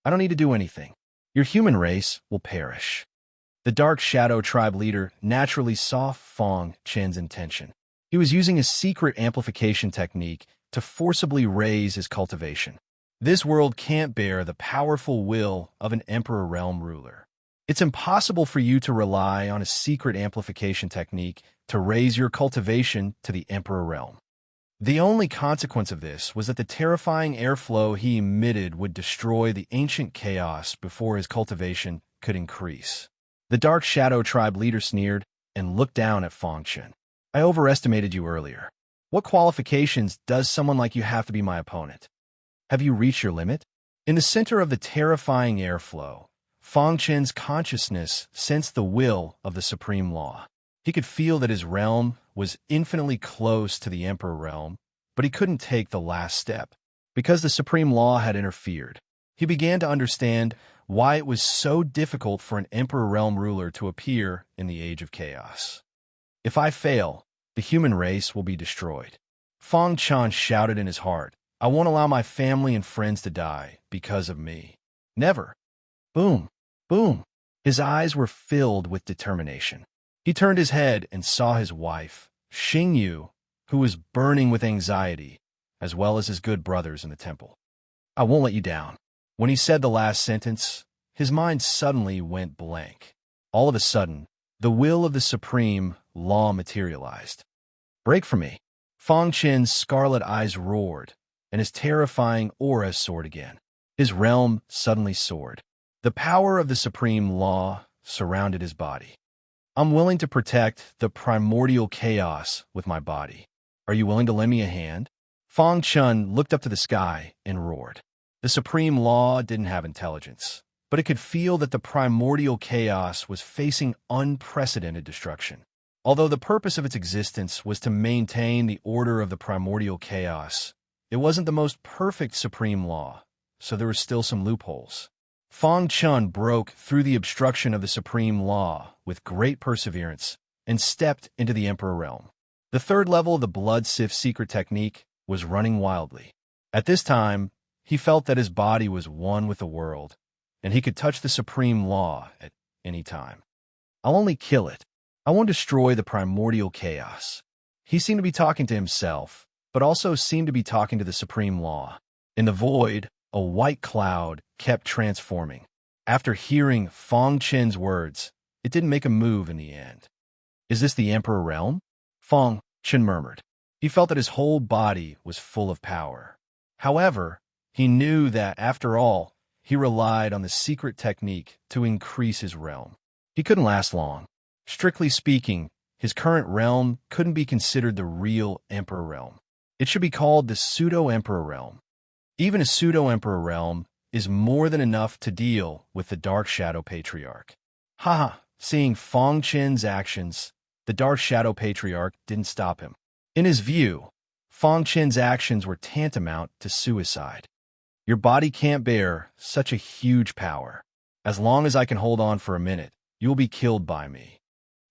I don't need to do anything. Your human race will perish. The Dark Shadow tribe leader naturally saw Fang Chen's intention. He was using a secret amplification technique to forcibly raise his cultivation. This world can't bear the powerful will of an Emperor Realm ruler. It's impossible for you to rely on a secret amplification technique to raise your cultivation to the Emperor Realm. The only consequence of this was that the terrifying airflow he emitted would destroy the ancient chaos before his cultivation could increase. The Dark Shadow tribe leader sneered and looked down at Fang Chen. I overestimated you earlier. What qualifications does someone like you have to be my opponent? Have you reached your limit? In the center of the terrifying airflow, Fang Chen's consciousness sensed the will of the supreme law. He could feel that his realm was infinitely close to the Emperor Realm, but he couldn't take the last step. Because the supreme law had interfered, he began to understand why it was so difficult for an Emperor Realm ruler to appear in the Age of Chaos. If I fail, the human race will be destroyed. Fang Chen shouted in his heart, I won't allow my family and friends to die because of me. Never. Boom, boom. His eyes were filled with determination. He turned his head and saw his wife, Xingyu, who was burning with anxiety, as well as his good brothers in the temple. I won't let you down. When he said the last sentence, his mind suddenly went blank. All of a sudden, the will of the supreme law materialized. Break from me. Fang Chen's scarlet eyes roared, and his terrifying aura soared again. His realm suddenly soared. The power of the supreme law surrounded his body. I'm willing to protect the primordial chaos with my body. Are you willing to lend me a hand? Fang Chen looked up to the sky and roared. The supreme law didn't have intelligence, but it could feel that the primordial chaos was facing unprecedented destruction. Although the purpose of its existence was to maintain the order of the primordial chaos, it wasn't the most perfect supreme law, so there were still some loopholes. Fang Chen broke through the obstruction of the supreme law with great perseverance and stepped into the Emperor Realm. The third level of the Blood Sift secret technique was running wildly. At this time, he felt that his body was one with the world, and he could touch the supreme law at any time. I'll only kill it. I won't destroy the primordial chaos. He seemed to be talking to himself, but also seemed to be talking to the supreme law. In the void, a white cloud kept transforming. After hearing Fang Chen's words, it didn't make a move in the end. Is this the Emperor Realm? Fang Chen murmured. He felt that his whole body was full of power. However, he knew that, after all, he relied on the secret technique to increase his realm. He couldn't last long. Strictly speaking, his current realm couldn't be considered the real Emperor Realm. It should be called the Pseudo-Emperor Realm. Even a Pseudo-Emperor Realm is more than enough to deal with the Dark Shadow Patriarch. Haha, seeing Fang Chen's actions, the Dark Shadow Patriarch didn't stop him. In his view, Fang Chen's actions were tantamount to suicide. Your body can't bear such a huge power. As long as I can hold on for a minute, you will be killed by me.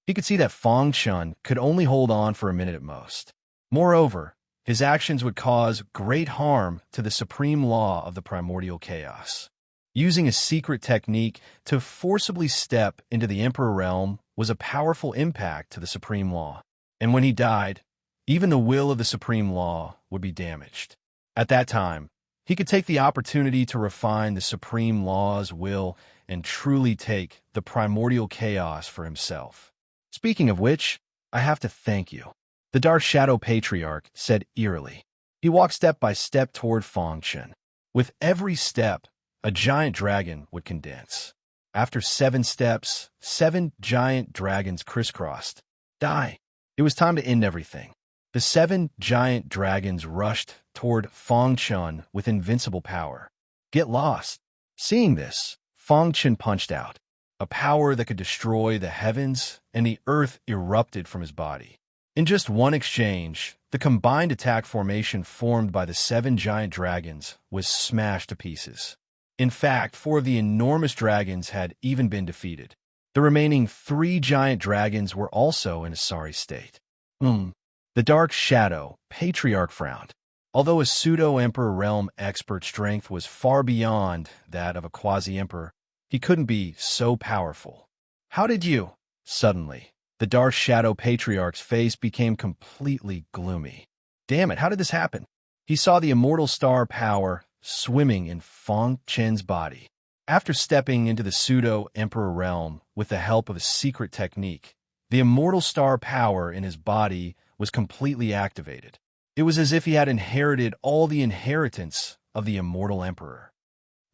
He could see that Fang Chen could only hold on for a minute at most. Moreover, his actions would cause great harm to the supreme law of the primordial chaos. Using a secret technique to forcibly step into the Emperor Realm was a powerful impact to the supreme law. And when he died, even the will of the supreme law would be damaged. At that time, he could take the opportunity to refine the supreme law's will and truly take the primordial chaos for himself. Speaking of which, I have to thank you, the Dark Shadow Patriarch said eerily. He walked step by step toward Fang Chen. With every step, a giant dragon would condense. After 7 steps, 7 giant dragons crisscrossed. Die. It was time to end everything. The 7 giant dragons rushed toward Fang Chen with invincible power. Get lost. Seeing this, Fang Chen punched out. A power that could destroy the heavens and the earth erupted from his body. In just one exchange, the combined attack formation formed by the 7 giant dragons was smashed to pieces. In fact, 4 of the enormous dragons had even been defeated. The remaining 3 giant dragons were also in a sorry state. The Dark Shadow Patriarch frowned. Although a pseudo-emperor realm expert's strength was far beyond that of a quasi-emperor, he couldn't be so powerful. How did you? Suddenly, the Dark Shadow Patriarch's face became completely gloomy. Damn it, how did this happen? He saw the immortal star power swimming in Fang Chen's body. After stepping into the pseudo-emperor realm with the help of a secret technique, the immortal star power in his body was completely activated. It was as if he had inherited all the inheritance of the immortal emperor.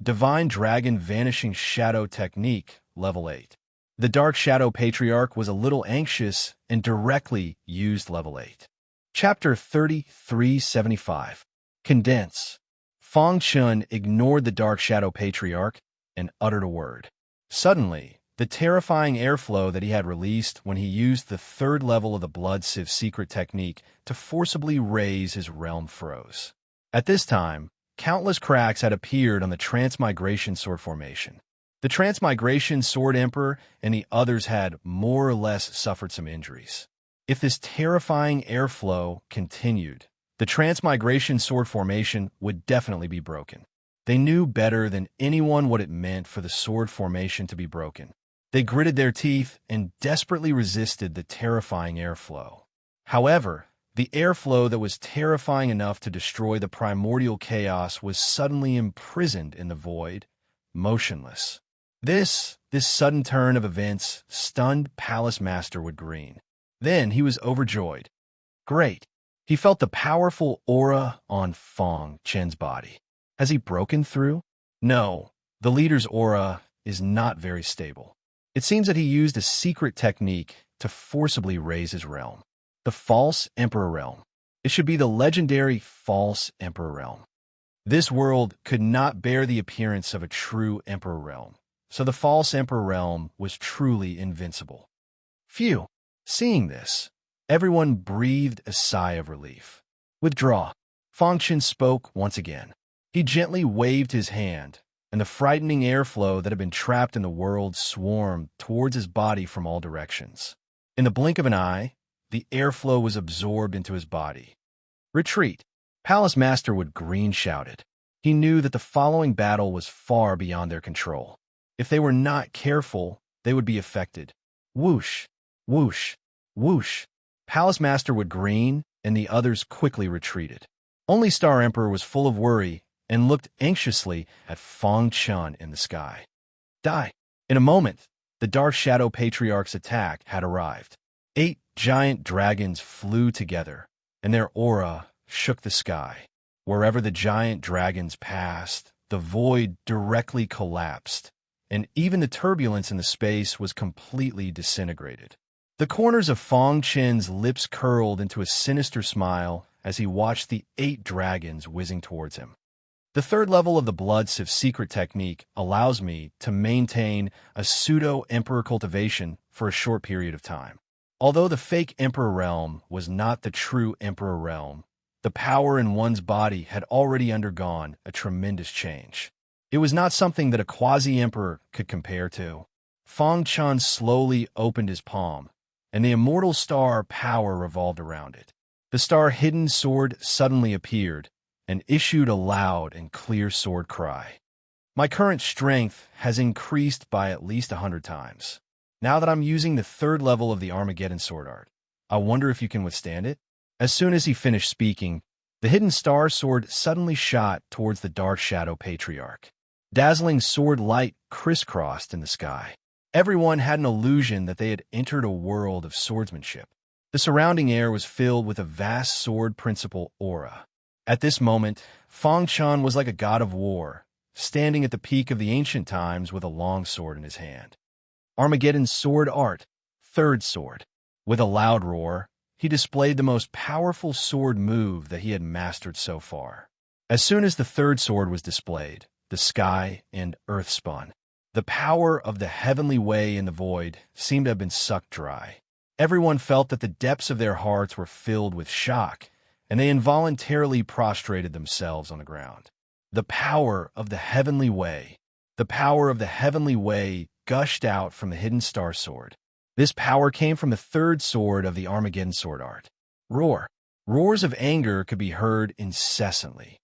Divine Dragon Vanishing Shadow Technique, Level 8. The Dark Shadow Patriarch was a little anxious and directly used Level 8. Chapter 3375. Condense. Fang Chun ignored the Dark Shadow Patriarch and uttered a word. Suddenly, the terrifying airflow that he had released when he used the third level of the Blood Sieve secret technique to forcibly raise his realm froze. At this time, countless cracks had appeared on the Transmigration Sword formation. The Transmigration Sword Emperor and the others had more or less suffered some injuries. If this terrifying airflow continued, the Transmigration Sword formation would definitely be broken. They knew better than anyone what it meant for the sword formation to be broken. They gritted their teeth and desperately resisted the terrifying airflow. However, the airflow that was terrifying enough to destroy the primordial chaos was suddenly imprisoned in the void, motionless. This sudden turn of events stunned Palace Master Wood Green. Then he was overjoyed. Great. He felt the powerful aura on Fang Chen's body. Has he broken through? No, the leader's aura is not very stable. It seems that he used a secret technique to forcibly raise his realm. The False Emperor Realm. It should be the legendary False Emperor Realm. This world could not bear the appearance of a true Emperor Realm, so the False Emperor Realm was truly invincible. Phew! Seeing this, everyone breathed a sigh of relief. Withdraw. Fang Chen spoke once again. He gently waved his hand, and the frightening airflow that had been trapped in the world swarmed towards his body from all directions. In the blink of an eye, the airflow was absorbed into his body. Retreat! Palace Master Wood Green shouted. He knew that the following battle was far beyond their control. If they were not careful, they would be affected. Whoosh! Whoosh! Whoosh! Palace Master Wood Green and the others quickly retreated. Only Star Emperor was full of worry and looked anxiously at Fang Chun in the sky. Die! In a moment, the Dark Shadow Patriarch's attack had arrived. 8 giant dragons flew together, and their aura shook the sky. Wherever the giant dragons passed, the void directly collapsed, and even the turbulence in the space was completely disintegrated. The corners of Fang Chen's lips curled into a sinister smile as he watched the 8 dragons whizzing towards him. The third level of the Blood Sieve secret technique allows me to maintain a pseudo-emperor cultivation for a short period of time. Although the fake emperor realm was not the true emperor realm, the power in one's body had already undergone a tremendous change. It was not something that a quasi-emperor could compare to. Fang Chun slowly opened his palm, and the immortal star power revolved around it. The star-hidden sword suddenly appeared and issued a loud and clear sword cry. My current strength has increased by at least 100 times. Now that I'm using the third level of the Armageddon sword art, I wonder if you can withstand it? As soon as he finished speaking, the hidden star sword suddenly shot towards the Dark Shadow Patriarch. Dazzling sword light crisscrossed in the sky. Everyone had an illusion that they had entered a world of swordsmanship. The surrounding air was filled with a vast sword principle aura. At this moment, Fang Chun was like a god of war, standing at the peak of the ancient times with a long sword in his hand. Armageddon's sword art, third sword. With a loud roar, he displayed the most powerful sword move that he had mastered so far. As soon as the third sword was displayed, the sky and earth spun. The power of the heavenly way in the void seemed to have been sucked dry. Everyone felt that the depths of their hearts were filled with shock, and they involuntarily prostrated themselves on the ground. The power of the heavenly way gushed out from the hidden star sword. This power came from the third sword of the Armageddon sword art. Roar. Roars of anger could be heard incessantly.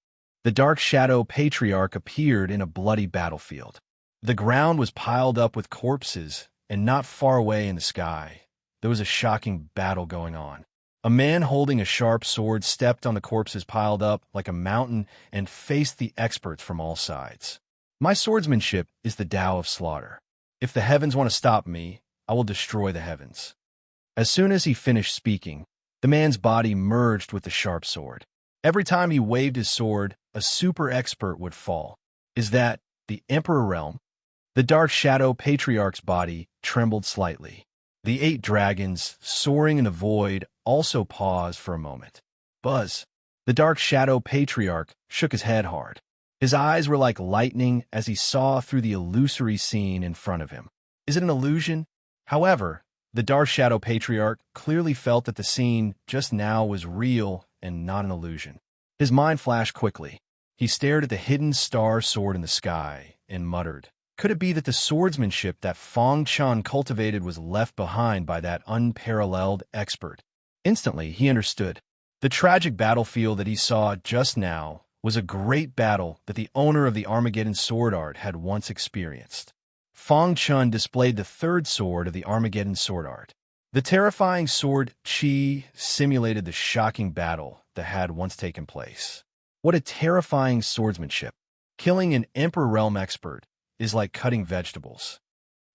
The Dark Shadow Patriarch appeared in a bloody battlefield. The ground was piled up with corpses, and not far away in the sky, there was a shocking battle going on. A man holding a sharp sword stepped on the corpses piled up like a mountain and faced the experts from all sides. "My swordsmanship is the Tao of slaughter. If the heavens want to stop me, I will destroy the heavens." As soon as he finished speaking, the man's body merged with the sharp sword. Every time he waved his sword, a super expert would fall. Is that the Emperor realm? The Dark Shadow Patriarch's body trembled slightly. The 8 dragons, soaring in the void, also paused for a moment. Buzz. The Dark Shadow Patriarch shook his head hard. His eyes were like lightning as he saw through the illusory scene in front of him. Is it an illusion? However, the Dark Shadow Patriarch clearly felt that the scene just now was real and not an illusion. His mind flashed quickly. He stared at the hidden star sword in the sky and muttered, "Could it be that the swordsmanship that Fang Chun cultivated was left behind by that unparalleled expert?" Instantly, he understood. The tragic battlefield that he saw just now was a great battle that the owner of the Armageddon sword art had once experienced. Fang Chun displayed the 3rd sword of the Armageddon sword art. The terrifying sword Qi simulated the shocking battle that had once taken place. What a terrifying swordsmanship! Killing an Emperor Realm expert is like cutting vegetables.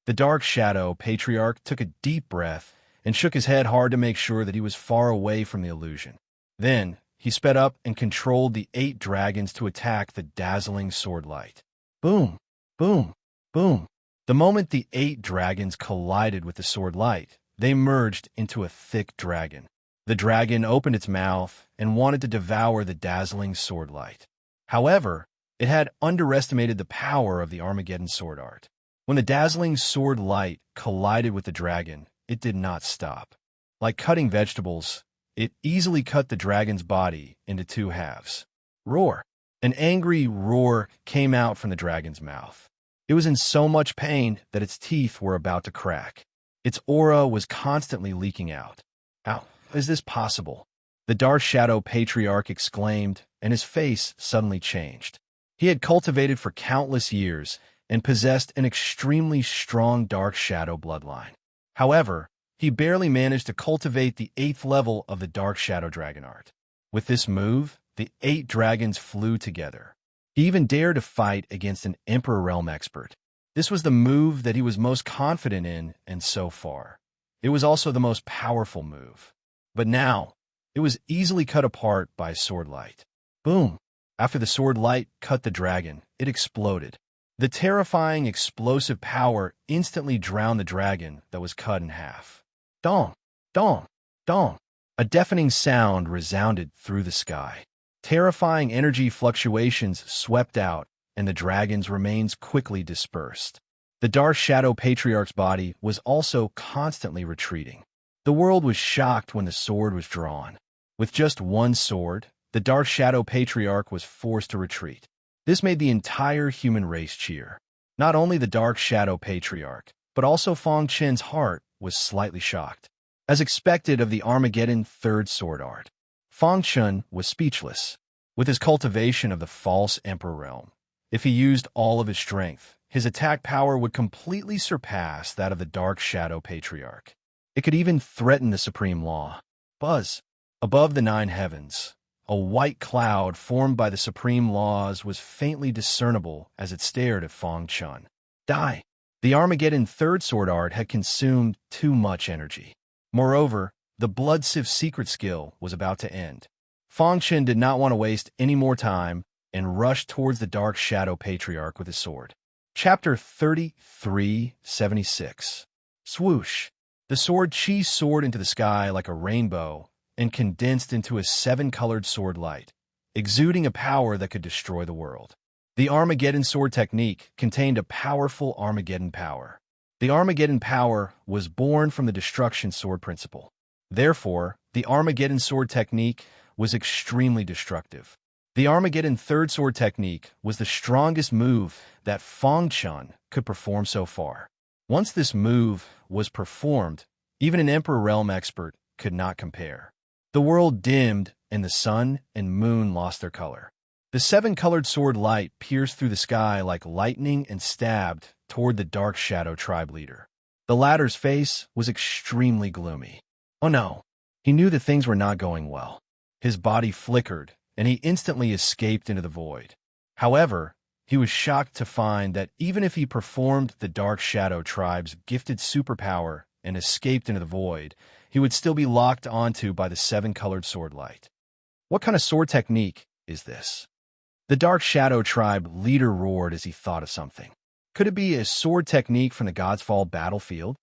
The Dark Shadow Patriarch took a deep breath and shook his head hard to make sure that he was far away from the illusion. Then, he sped up and controlled the 8 dragons to attack the dazzling sword light. Boom! Boom! Boom! The moment the 8 dragons collided with the sword light, they merged into a thick dragon. The dragon opened its mouth and wanted to devour the dazzling sword light. However, it had underestimated the power of the Armageddon sword art. When the dazzling sword light collided with the dragon, it did not stop. Like cutting vegetables, it easily cut the dragon's body into 2 halves. Roar! An angry roar came out from the dragon's mouth. It was in so much pain that its teeth were about to crack. Its aura was constantly leaking out. How is this possible? The Dark Shadow Patriarch exclaimed, and his face suddenly changed. He had cultivated for countless years and possessed an extremely strong Dark Shadow bloodline. However, he barely managed to cultivate the 8th level of the Dark Shadow Dragon art. With this move, the 8 dragons flew together. He even dared to fight against an Emperor Realm expert. This was the move that he was most confident in, and so far, it was also the most powerful move. But now, it was easily cut apart by sword light. Boom! After the sword light cut the dragon, it exploded. The terrifying explosive power instantly drowned the dragon that was cut in half. Dong! Dong! Dong! A deafening sound resounded through the sky. Terrifying energy fluctuations swept out, and the dragon's remains quickly dispersed. The Dark Shadow Patriarch's body was also constantly retreating. The world was shocked when the sword was drawn. With just one sword, the Dark Shadow Patriarch was forced to retreat. This made the entire human race cheer. Not only the Dark Shadow Patriarch, but also Fang Chen's heart was slightly shocked. As expected of the Armageddon 3rd sword art, Fang Chen was speechless. With his cultivation of the false Emperor realm, if he used all of his strength, his attack power would completely surpass that of the Dark Shadow Patriarch. It could even threaten the supreme law. Buzz! Above the 9 heavens, a white cloud formed by the supreme laws was faintly discernible as it stared at Fang Chen. Die! The Armageddon 3rd sword art had consumed too much energy. Moreover, the Blood Sift secret skill was about to end. Fang Chen did not want to waste any more time and rushed towards the Dark Shadow Patriarch with his sword. Chapter 3376. Swoosh! The sword Qi soared into the sky like a rainbow and condensed into a 7-colored sword light, exuding a power that could destroy the world. The Armageddon sword technique contained a powerful Armageddon power. The Armageddon power was born from the destruction sword principle. Therefore, the Armageddon sword technique was extremely destructive. The Armageddon 3rd sword technique was the strongest move that Fang Chen could perform so far. Once this move was performed, even an Emperor Realm expert could not compare. The world dimmed, and the sun and moon lost their color. The 7-colored sword light pierced through the sky like lightning and stabbed toward the Dark Shadow tribe leader. The latter's face was extremely gloomy. Oh no, he knew that things were not going well. His body flickered, and he instantly escaped into the void. However, he was shocked to find that even if he performed the Dark Shadow Tribe's gifted superpower and escaped into the void, he would still be locked onto by the seven-colored sword light. What kind of sword technique is this? The Dark Shadow Tribe leader roared as he thought of something. Could it be a sword technique from the God's Fall battlefield?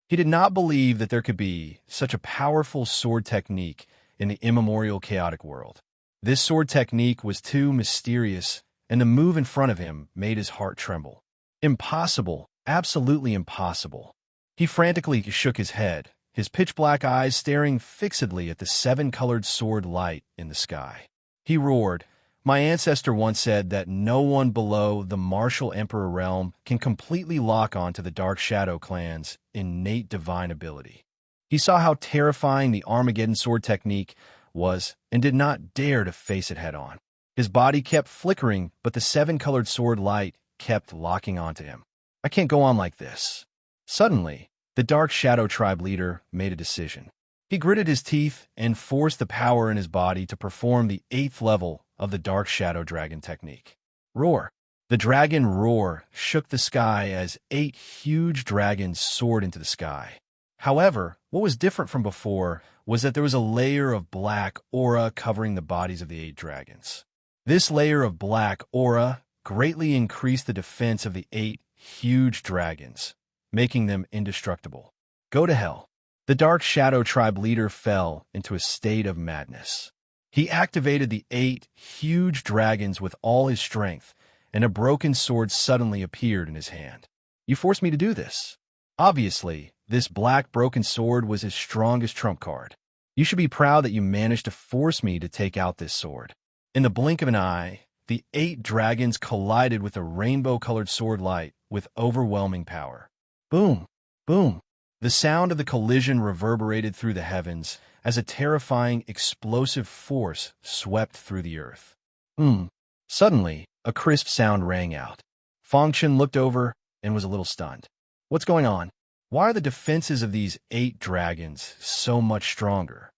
He did not believe that there could be such a powerful sword technique in the immemorial chaotic world. This sword technique was too mysterious, and the move in front of him made his heart tremble. Impossible, absolutely impossible. He frantically shook his head, his pitch-black eyes staring fixedly at the seven-colored sword light in the sky. He roared, "My ancestor once said that no one below the martial emperor realm can completely lock on to the Dark Shadow clan's innate divine ability." He saw how terrifying the Armageddon sword technique was and did not dare to face it head-on. His body kept flickering, but the seven-colored sword light kept locking onto him. "I can't go on like this." Suddenly, the Dark Shadow Tribe leader made a decision. He gritted his teeth and forced the power in his body to perform the 8th level of the Dark Shadow Dragon technique. Roar! The dragon roar shook the sky as 8 huge dragons soared into the sky. However, what was different from before was that there was a layer of black aura covering the bodies of the 8 dragons. This layer of black aura greatly increased the defense of the 8 huge dragons, making them indestructible. Go to hell. The Dark Shadow Tribe leader fell into a state of madness. He activated the 8 huge dragons with all his strength, and a broken sword suddenly appeared in his hand. "You forced me to do this." Obviously, this black broken sword was his strongest trump card. "You should be proud that you managed to force me to take out this sword." In the blink of an eye, the 8 dragons collided with a rainbow-colored sword light with overwhelming power. Boom! Boom! The sound of the collision reverberated through the heavens as a terrifying, explosive force swept through the earth. Suddenly, a crisp sound rang out. Fang Chun looked over and was a little stunned. What's going on? Why are the defenses of these 8 dragons so much stronger?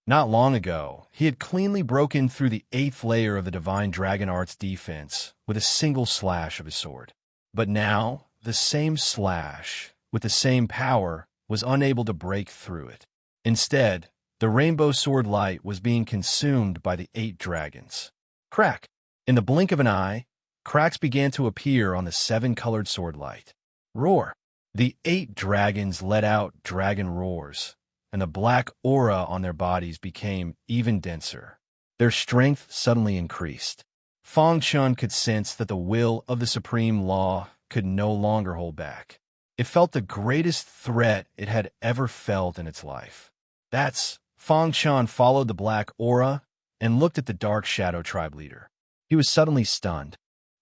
Not long ago, he had cleanly broken through the 8th layer of the Divine Dragon Art's defense with a single slash of his sword. But now, the same slash, with the same power, was unable to break through it. Instead, the rainbow sword light was being consumed by the 8 dragons. Crack! In the blink of an eye, cracks began to appear on the 7-colored sword light. Roar! The 8 dragons let out dragon roars, and the black aura on their bodies became even denser. Their strength suddenly increased. Fang Chun could sense that the will of the Supreme Law could no longer hold back. It felt the greatest threat it had ever felt in its life. Fang Chun followed the black aura and looked at the Dark Shadow Tribe leader. He was suddenly stunned.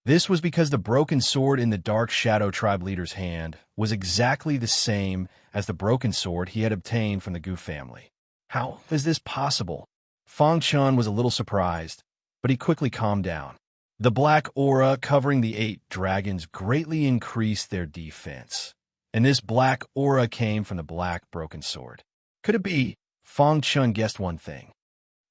This was because the broken sword in the Dark Shadow Tribe leader's hand was exactly the same as the broken sword he had obtained from the Gu family. How is this possible? Fang Chun was a little surprised, but he quickly calmed down. The black aura covering the 8 dragons greatly increased their defense, and this black aura came from the black broken sword. Could it be? Fang Chun guessed one thing.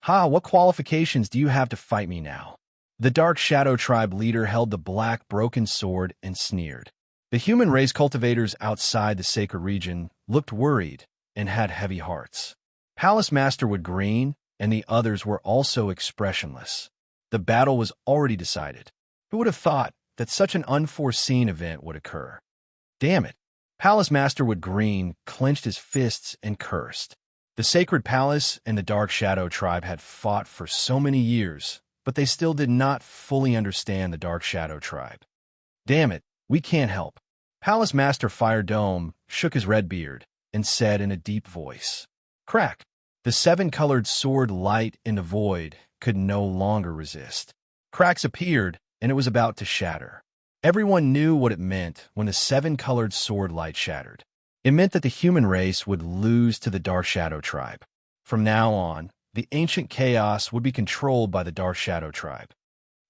What qualifications do you have to fight me now? The Dark Shadow Tribe leader held the black broken sword and sneered. The human race cultivators outside the sacred region looked worried and had heavy hearts. Palace Master Wood Green and the others were also expressionless. The battle was already decided. Who would have thought that such an unforeseen event would occur? Damn it! Palace Master Wood Green clenched his fists and cursed. The Sacred Palace and the Dark Shadow Tribe had fought for so many years, but they still did not fully understand the Dark Shadow Tribe. Damn it, we can't help. Palace Master Fire Dome shook his red beard and said in a deep voice, Crack! The 7-colored sword light in the void could no longer resist. Cracks appeared, and it was about to shatter. Everyone knew what it meant when the 7-colored sword light shattered. It meant that the human race would lose to the Dark Shadow Tribe. From now on, the ancient chaos would be controlled by the Dark Shadow Tribe.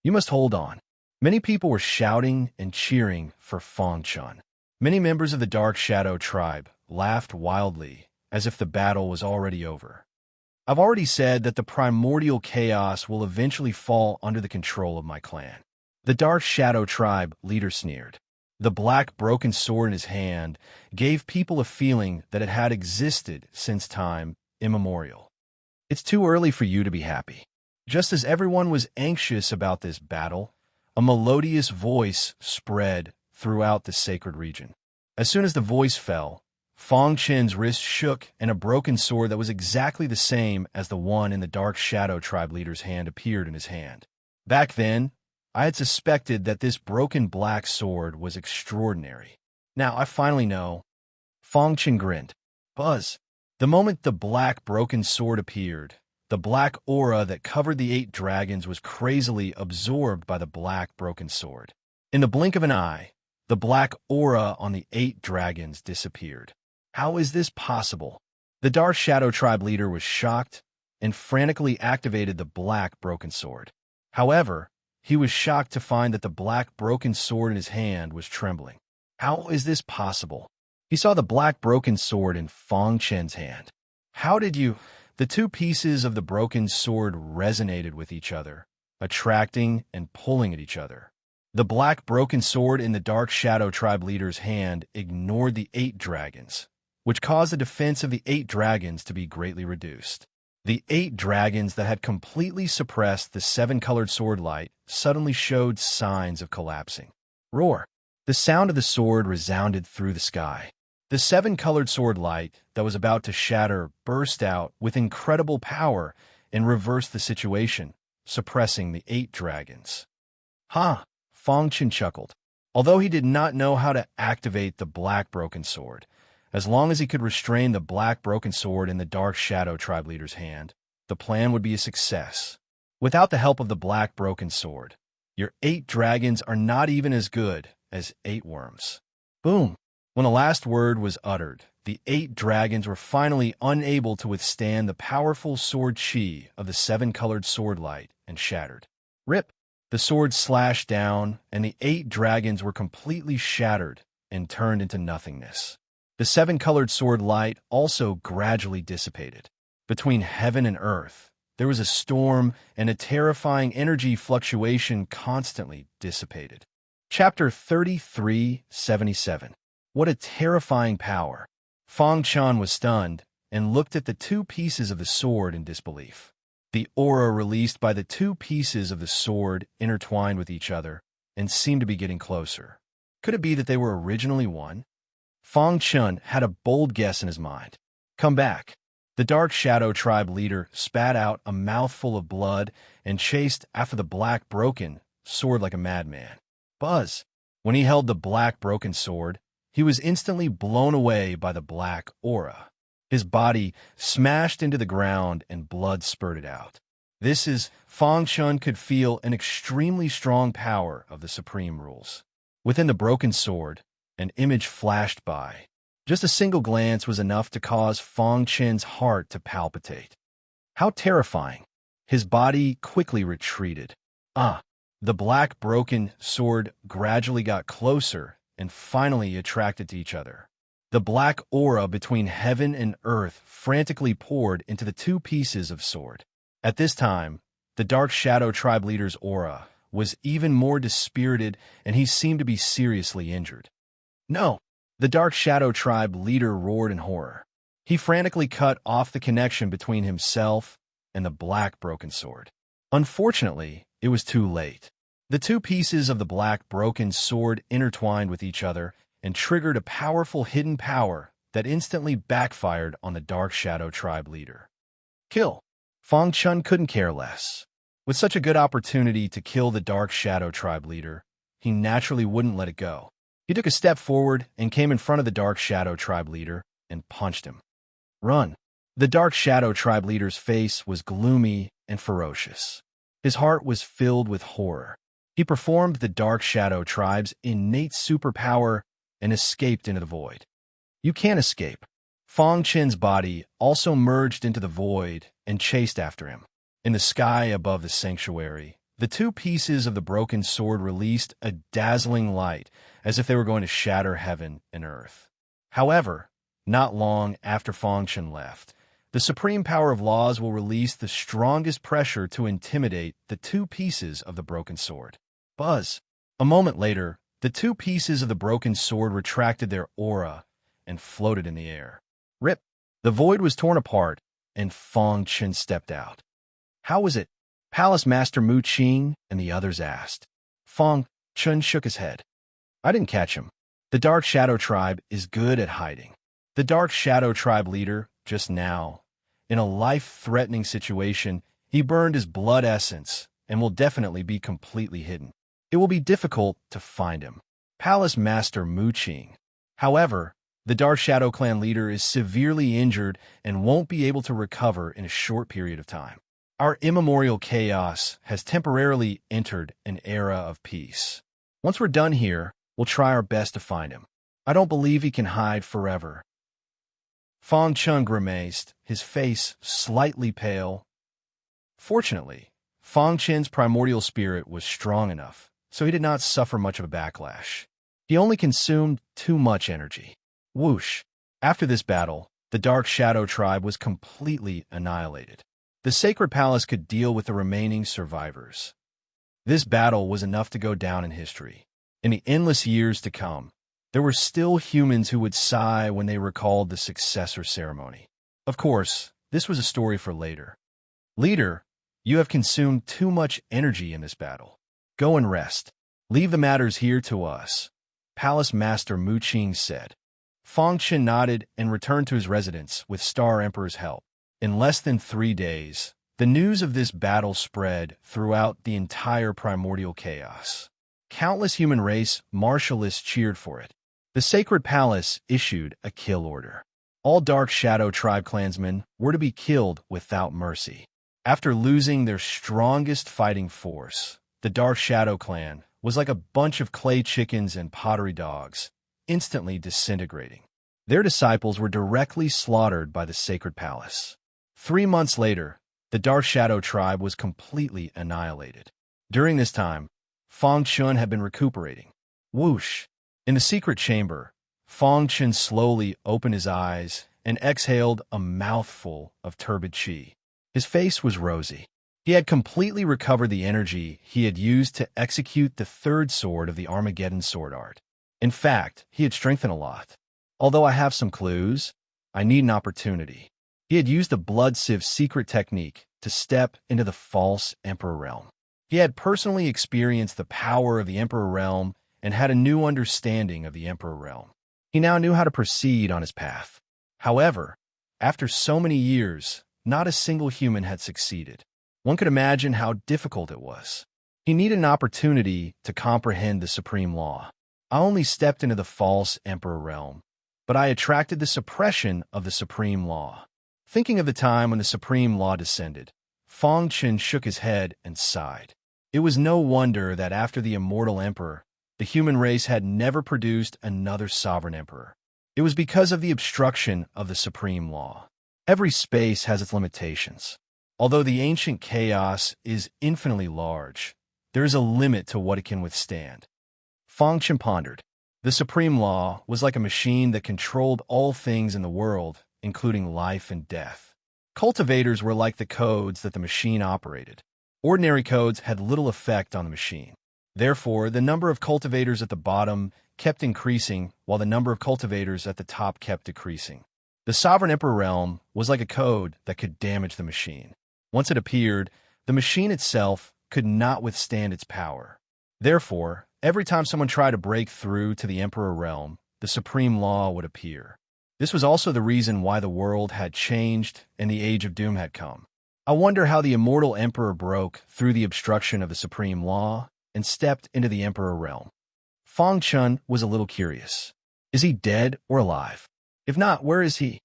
You must hold on. Many people were shouting and cheering for Fang Chun. Many members of the Dark Shadow tribe laughed wildly, as if the battle was already over. I've already said that the primordial chaos will eventually fall under the control of my clan. The Dark Shadow tribe leader sneered. The black broken sword in his hand gave people a feeling that it had existed since time immemorial. It's too early for you to be happy. Just as everyone was anxious about this battle, a melodious voice spread throughout the sacred region. As soon as the voice fell, Fong Chen's wrist shook and a broken sword that was exactly the same as the one in the Dark Shadow tribe leader's hand appeared in his hand. Back then, I had suspected that this broken black sword was extraordinary. Now I finally know. Fong Chen grinned. Buzz. The moment the black broken sword appeared, the black aura that covered the 8 dragons was crazily absorbed by the black broken sword. In the blink of an eye, the black aura on the 8 dragons disappeared. How is this possible? The Dark Shadow tribe leader was shocked and frantically activated the black broken sword. However, he was shocked to find that the black broken sword in his hand was trembling. How is this possible? He saw the black broken sword in Fong Chen's hand. How did you... The 2 pieces of the broken sword resonated with each other, attracting and pulling at each other. The black broken sword in the Dark Shadow tribe leader's hand ignored the 8 dragons, which caused the defense of the 8 dragons to be greatly reduced. The 8 dragons that had completely suppressed the 7-colored sword light suddenly showed signs of collapsing. Roar! The sound of the sword resounded through the sky. The 7-colored sword light that was about to shatter burst out with incredible power and reversed the situation, suppressing the 8 dragons. Ha! Fong Chen chuckled. Although he did not know how to activate the black broken sword, as long as he could restrain the black broken sword in the Dark Shadow tribe leader's hand, the plan would be a success. Without the help of the black broken sword, your 8 dragons are not even as good as 8 worms. Boom! When the last word was uttered, the 8 dragons were finally unable to withstand the powerful sword chi of the 7-colored sword light and shattered. Rip! The sword slashed down, and the 8 dragons were completely shattered and turned into nothingness. The 7-colored sword light also gradually dissipated. Between heaven and earth, there was a storm, and a terrifying energy fluctuation constantly dissipated. Chapter 3377. What a terrifying power! Fong Chan was stunned and looked at the 2 pieces of the sword in disbelief. The aura released by the 2 pieces of the sword intertwined with each other and seemed to be getting closer. Could it be that they were originally one? Fong Chun had a bold guess in his mind. Come back. The Dark Shadow tribe leader spat out a mouthful of blood and chased after the black broken sword like a madman. Buzz! When he held the black broken sword, he was instantly blown away by the black aura. His body smashed into the ground and blood spurted out. Fong Chun could feel an extremely strong power of the supreme rules. Within the broken sword, an image flashed by. Just a single glance was enough to cause Fong Chen's heart to palpitate. How terrifying! His body quickly retreated. The black broken sword gradually got closer and finally attracted to each other. The black aura between heaven and earth frantically poured into the 2 pieces of sword. At this time, the Dark Shadow tribe leader's aura was even more dispirited, and he seemed to be seriously injured. No! The Dark Shadow tribe leader roared in horror. He frantically cut off the connection between himself and the black broken sword. Unfortunately, it was too late. The 2 pieces of the black broken sword intertwined with each other and triggered a powerful hidden power that instantly backfired on the Dark Shadow tribe leader. Kill! Fong Chun couldn't care less. With such a good opportunity to kill the Dark Shadow tribe leader, he naturally wouldn't let it go. He took a step forward and came in front of the Dark Shadow tribe leader and punched him. Run! The Dark Shadow tribe leader's face was gloomy and ferocious. His heart was filled with horror. He performed the Dark Shadow tribe's innate superpower and escaped into the void. You can't escape. Fong Chen's body also merged into the void and chased after him. In the sky above the sanctuary, The two pieces of the broken sword released a dazzling light, as if they were going to shatter heaven and earth. However, not long after Feng Chen left, the supreme power of laws will release the strongest pressure to intimidate the two pieces of the broken sword. Buzz. A moment later, the two pieces of the broken sword retracted their aura and floated in the air. Rip! The void was torn apart, and Feng Chen stepped out. How was it? Palace Master Mu Qing and the others asked. Feng Chen shook his head. I didn't catch him. The Dark Shadow Tribe is good at hiding. The Dark Shadow Tribe leader, just now, in a life-threatening situation, he burned his blood essence and will definitely be completely hidden. It will be difficult to find him. Palace Master Mu Qing. However, the Dark Shadow Clan leader is severely injured and won't be able to recover in a short period of time. Our immemorial chaos has temporarily entered an era of peace. Once we're done here, we'll try our best to find him. I don't believe he can hide forever. Feng Chen grimaced, his face slightly pale. Fortunately, Feng Chen's primordial spirit was strong enough, so he did not suffer much of a backlash. He only consumed too much energy. Whoosh! After this battle, the Dark Shadow Tribe was completely annihilated. The Sacred Palace could deal with the remaining survivors. This battle was enough to go down in history. In the endless years to come, there were still humans who would sigh when they recalled the successor ceremony. Of course, this was a story for later. Leader, you have consumed too much energy in this battle. Go and rest. Leave the matters here to us, Palace Master Mu Qing said. Feng Chen nodded and returned to his residence with Star Emperor's help. In less than 3 days, the news of this battle spread throughout the entire primordial chaos. Countless human race martialists cheered for it. The Sacred Palace issued a kill order. All Dark Shadow Tribe clansmen were to be killed without mercy. After losing their strongest fighting force, the Dark Shadow Clan was like a bunch of clay chickens and pottery dogs, instantly disintegrating. Their disciples were directly slaughtered by the Sacred Palace. 3 months later, the Dark Shadow Tribe was completely annihilated. During this time, Feng Chen had been recuperating. Whoosh! In the secret chamber, Feng Chen slowly opened his eyes and exhaled a mouthful of turbid qi. His face was rosy. He had completely recovered the energy he had used to execute the third sword of the Armageddon sword art. In fact, he had strengthened a lot. Although I have some clues, I need an opportunity. He had used the blood sieve secret technique to step into the false Emperor realm. He had personally experienced the power of the Emperor realm and had a new understanding of the Emperor realm. He now knew how to proceed on his path. However, after so many years, not a single human had succeeded. One could imagine how difficult it was. He needed an opportunity to comprehend the supreme law. I only stepped into the false Emperor realm, but I attracted the suppression of the supreme law. Thinking of the time when the supreme law descended, Feng Chen shook his head and sighed. It was no wonder that after the immortal emperor, the human race had never produced another sovereign emperor. It was because of the obstruction of the supreme law. Every space has its limitations. Although the ancient chaos is infinitely large, there is a limit to what it can withstand. Feng Chen pondered. The supreme law was like a machine that controlled all things in the world, including life and death. Cultivators were like the codes that the machine operated. Ordinary codes had little effect on the machine. Therefore, the number of cultivators at the bottom kept increasing, while the number of cultivators at the top kept decreasing. The Sovereign Emperor realm was like a code that could damage the machine. Once it appeared, the machine itself could not withstand its power. Therefore, every time someone tried to break through to the Emperor realm, the supreme law would appear. This was also the reason why the world had changed and the Age of Doom had come. I wonder how the immortal Emperor broke through the obstruction of the supreme law and stepped into the Emperor realm. Feng Chen was a little curious. Is he dead or alive? If not, where is he?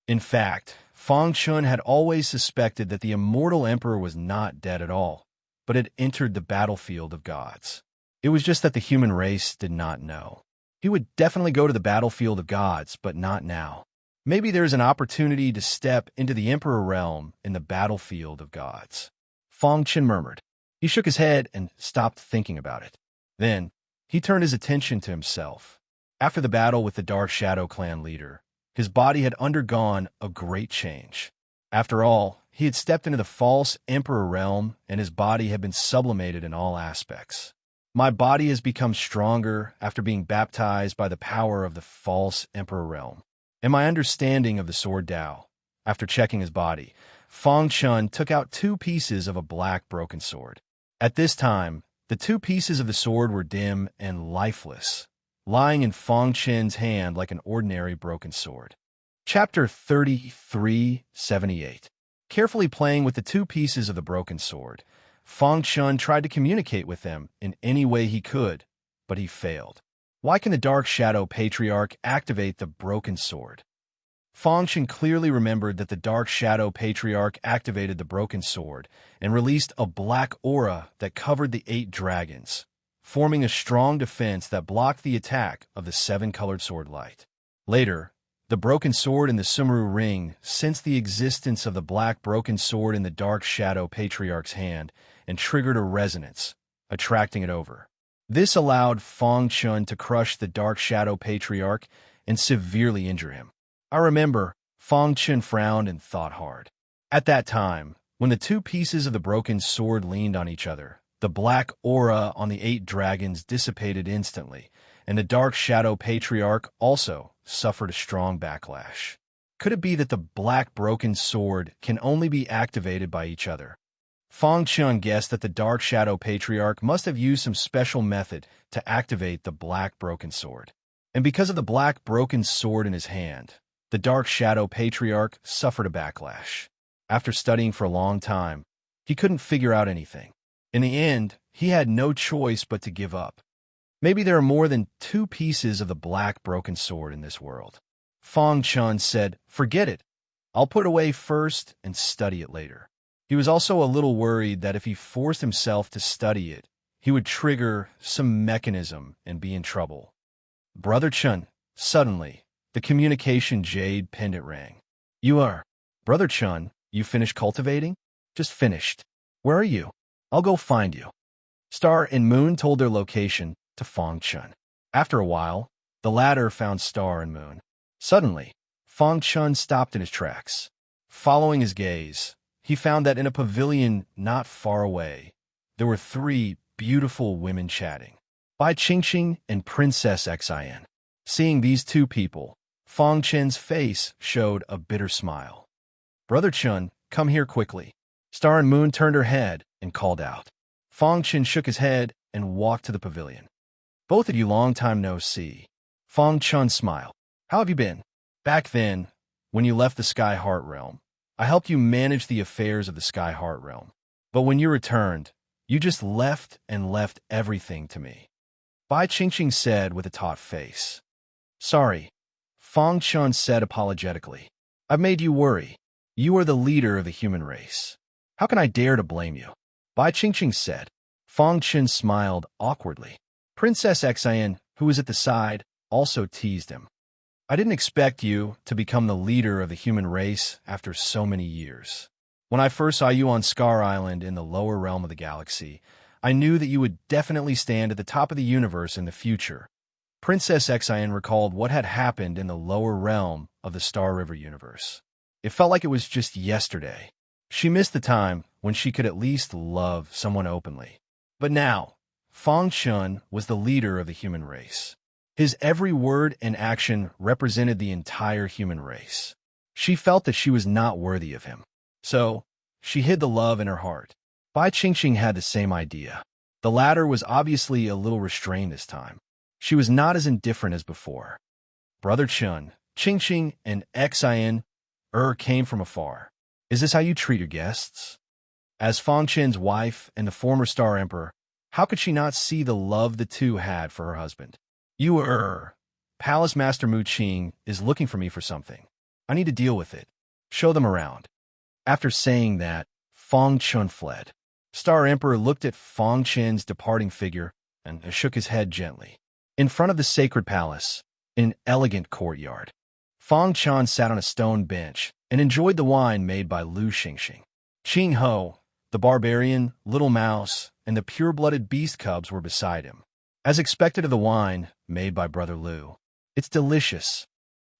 In fact, Feng Chen had always suspected that the immortal Emperor was not dead at all, but had entered the battlefield of gods. It was just that the human race did not know. He would definitely go to the battlefield of gods, but not now. Maybe there is an opportunity to step into the Emperor realm in the battlefield of gods. Feng Chen murmured. He shook his head and stopped thinking about it. Then, he turned his attention to himself. After the battle with the Dark Shadow clan leader, his body had undergone a great change. After all, he had stepped into the false emperor realm, and his body had been sublimated in all aspects. My body has become stronger after being baptized by the power of the false emperor realm. And my understanding of the sword Tao. After checking his body, Fang Chun took out 2 pieces of a black broken sword. At this time, the 2 pieces of the sword were dim and lifeless, lying in Fang Chun's hand like an ordinary broken sword. Chapter 3378. Carefully playing with the 2 pieces of the broken sword, Fang Chun tried to communicate with them in any way he could, but he failed. Why can the Dark Shadow Patriarch activate the broken sword? Fang Chun clearly remembered that the Dark Shadow Patriarch activated the broken sword and released a black aura that covered the 8 dragons, forming a strong defense that blocked the attack of the 7-colored sword light. Later, the broken sword in the Sumru ring sensed the existence of the black broken sword in the Dark Shadow Patriarch's hand and triggered a resonance, attracting it over. This allowed Fang Chun to crush the Dark Shadow Patriarch and severely injure him. I remember, Fang Chun frowned and thought hard. At that time, when the 2 pieces of the broken sword leaned on each other, the black aura on the 8 dragons dissipated instantly, and the Dark Shadow Patriarch also suffered a strong backlash. Could it be that the black broken sword can only be activated by each other? Fang Chun guessed that the Dark Shadow Patriarch must have used some special method to activate the black broken sword. And because of the black broken sword in his hand, the Dark Shadow Patriarch suffered a backlash. After studying for a long time, he couldn't figure out anything. In the end, he had no choice but to give up. Maybe there are more than 2 pieces of the black broken sword in this world. Fang Chun said, "Forget it. I'll put it away first and study it later." He was also a little worried that if he forced himself to study it, he would trigger some mechanism and be in trouble. "Brother Chun," suddenly, the communication jade pendant rang. "You are. Brother Chun, you finished cultivating?" "Just finished. Where are you? I'll go find you." Star and Moon told their location to Fang Chun. After a while, the latter found Star and Moon. Suddenly, Fang Chun stopped in his tracks. Following his gaze, he found that in a pavilion not far away, there were 3 beautiful women chatting. Bai Qingqing and Princess Xin. Seeing these 2 people, Fang Chun's face showed a bitter smile. "Brother Chun, come here quickly." Star and Moon turned her head and called out. Fang Chun shook his head and walked to the pavilion. "Both of you long time no see." Fang Chun smiled. "How have you been?" "Back then, when you left the Sky Heart Realm, I helped you manage the affairs of the Sky Heart Realm. But when you returned, you just left everything to me." Bai Qingqing said with a taut face. "Sorry," Fang Chun said apologetically. "I've made you worry. You are the leader of the human race. How can I dare to blame you?" Bai Qingqing said. Fang Chun smiled awkwardly. Princess Xin, who was at the side, also teased him. "I didn't expect you to become the leader of the human race after so many years. When I first saw you on Scar Island in the lower realm of the galaxy, I knew that you would definitely stand at the top of the universe in the future." Princess Xin recalled what had happened in the lower realm of the Star River universe. It felt like it was just yesterday. She missed the time when she could at least love someone openly. But now, Fang Chun was the leader of the human race. His every word and action represented the entire human race. She felt that she was not worthy of him. So, she hid the love in her heart. Bai Qingqing had the same idea. The latter was obviously a little restrained this time. She was not as indifferent as before. Brother Chun, Qingqing, and Xin came from afar. "Is this how you treat your guests?" As Fang Chun's wife and the former Star Emperor, how could she not see the love the 2 had for her husband? "You Palace Master Mu Qing is looking for me for something. I need to deal with it. Show them around." After saying that, Fang Chun fled. Star Emperor looked at Fang Chun's departing figure and shook his head gently. In front of the sacred palace, in an elegant courtyard, Fang Chun sat on a stone bench and enjoyed the wine made by Lu Xingxing. "Qing Ho, The barbarian, Little Mouse, and the pure-blooded beast cubs were beside him. As expected of the wine made by Brother Lu. It's delicious.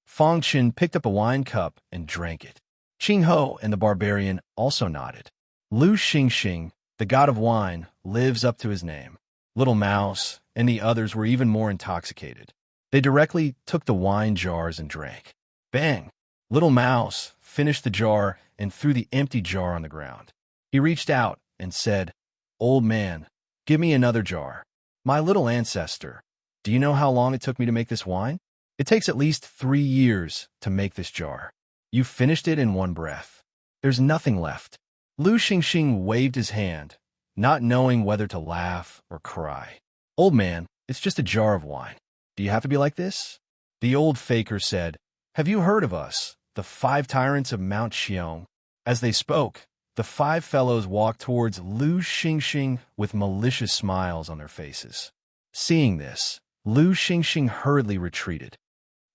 Fong Chen picked up a wine cup and drank it. Qing Ho and the barbarian also nodded. Lu Xingxing, the god of wine, lives up to his name. Little Mouse and the others were even more intoxicated. They directly took the wine jars and drank. Bang! Little Mouse finished the jar and threw the empty jar on the ground. He reached out and said, "Old man, give me another jar. My little ancestor, do you know how long it took me to make this wine? It takes at least 3 years to make this jar. You finished it in one breath. There's nothing left." Lu Xingxing waved his hand, not knowing whether to laugh or cry. "Old man, it's just a jar of wine. Do you have to be like this?" The old faker said, "Have you heard of us, the 5 tyrants of Mount Xiong?" As they spoke, the 5 fellows walked towards Lu Xingxing with malicious smiles on their faces. Seeing this, Lu Xingxing hurriedly retreated.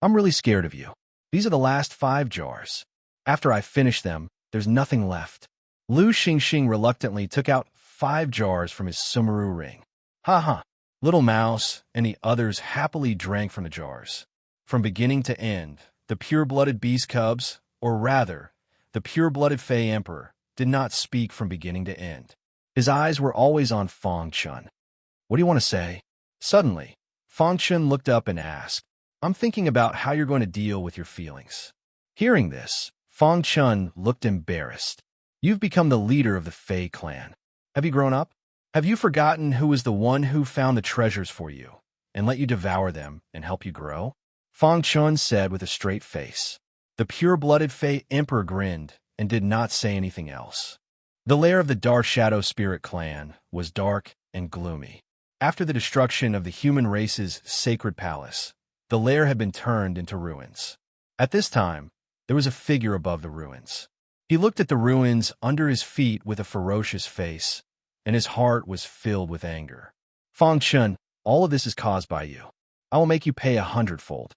"I'm really scared of you. These are the last 5 jars. After I finish them, there's nothing left." Lu Xingxing reluctantly took out 5 jars from his sumaru ring. "Ha ha!" Little Mouse and the others happily drank from the jars. From beginning to end, the pure-blooded beast cubs, or rather, the pure-blooded Fey Emperor, did not speak from beginning to end. His eyes were always on Fong Chen. "What do you want to say?" Suddenly, Fong Chen looked up and asked, "I'm thinking about how you're going to deal with your feelings." Hearing this, Fong Chen looked embarrassed. "You've become the leader of the Fey clan. Have you grown up? Have you forgotten who was the one who found the treasures for you and let you devour them and help you grow?" Fong Chen said with a straight face. The pure-blooded Fey Emperor grinned and did not say anything else. The lair of the Dark Shadow Spirit clan was dark and gloomy. After the destruction of the human race's sacred palace, the lair had been turned into ruins. At this time, there was a figure above the ruins. He looked at the ruins under his feet with a ferocious face, and his heart was filled with anger. "Fong Chen, all of this is caused by you. I will make you pay 100-fold.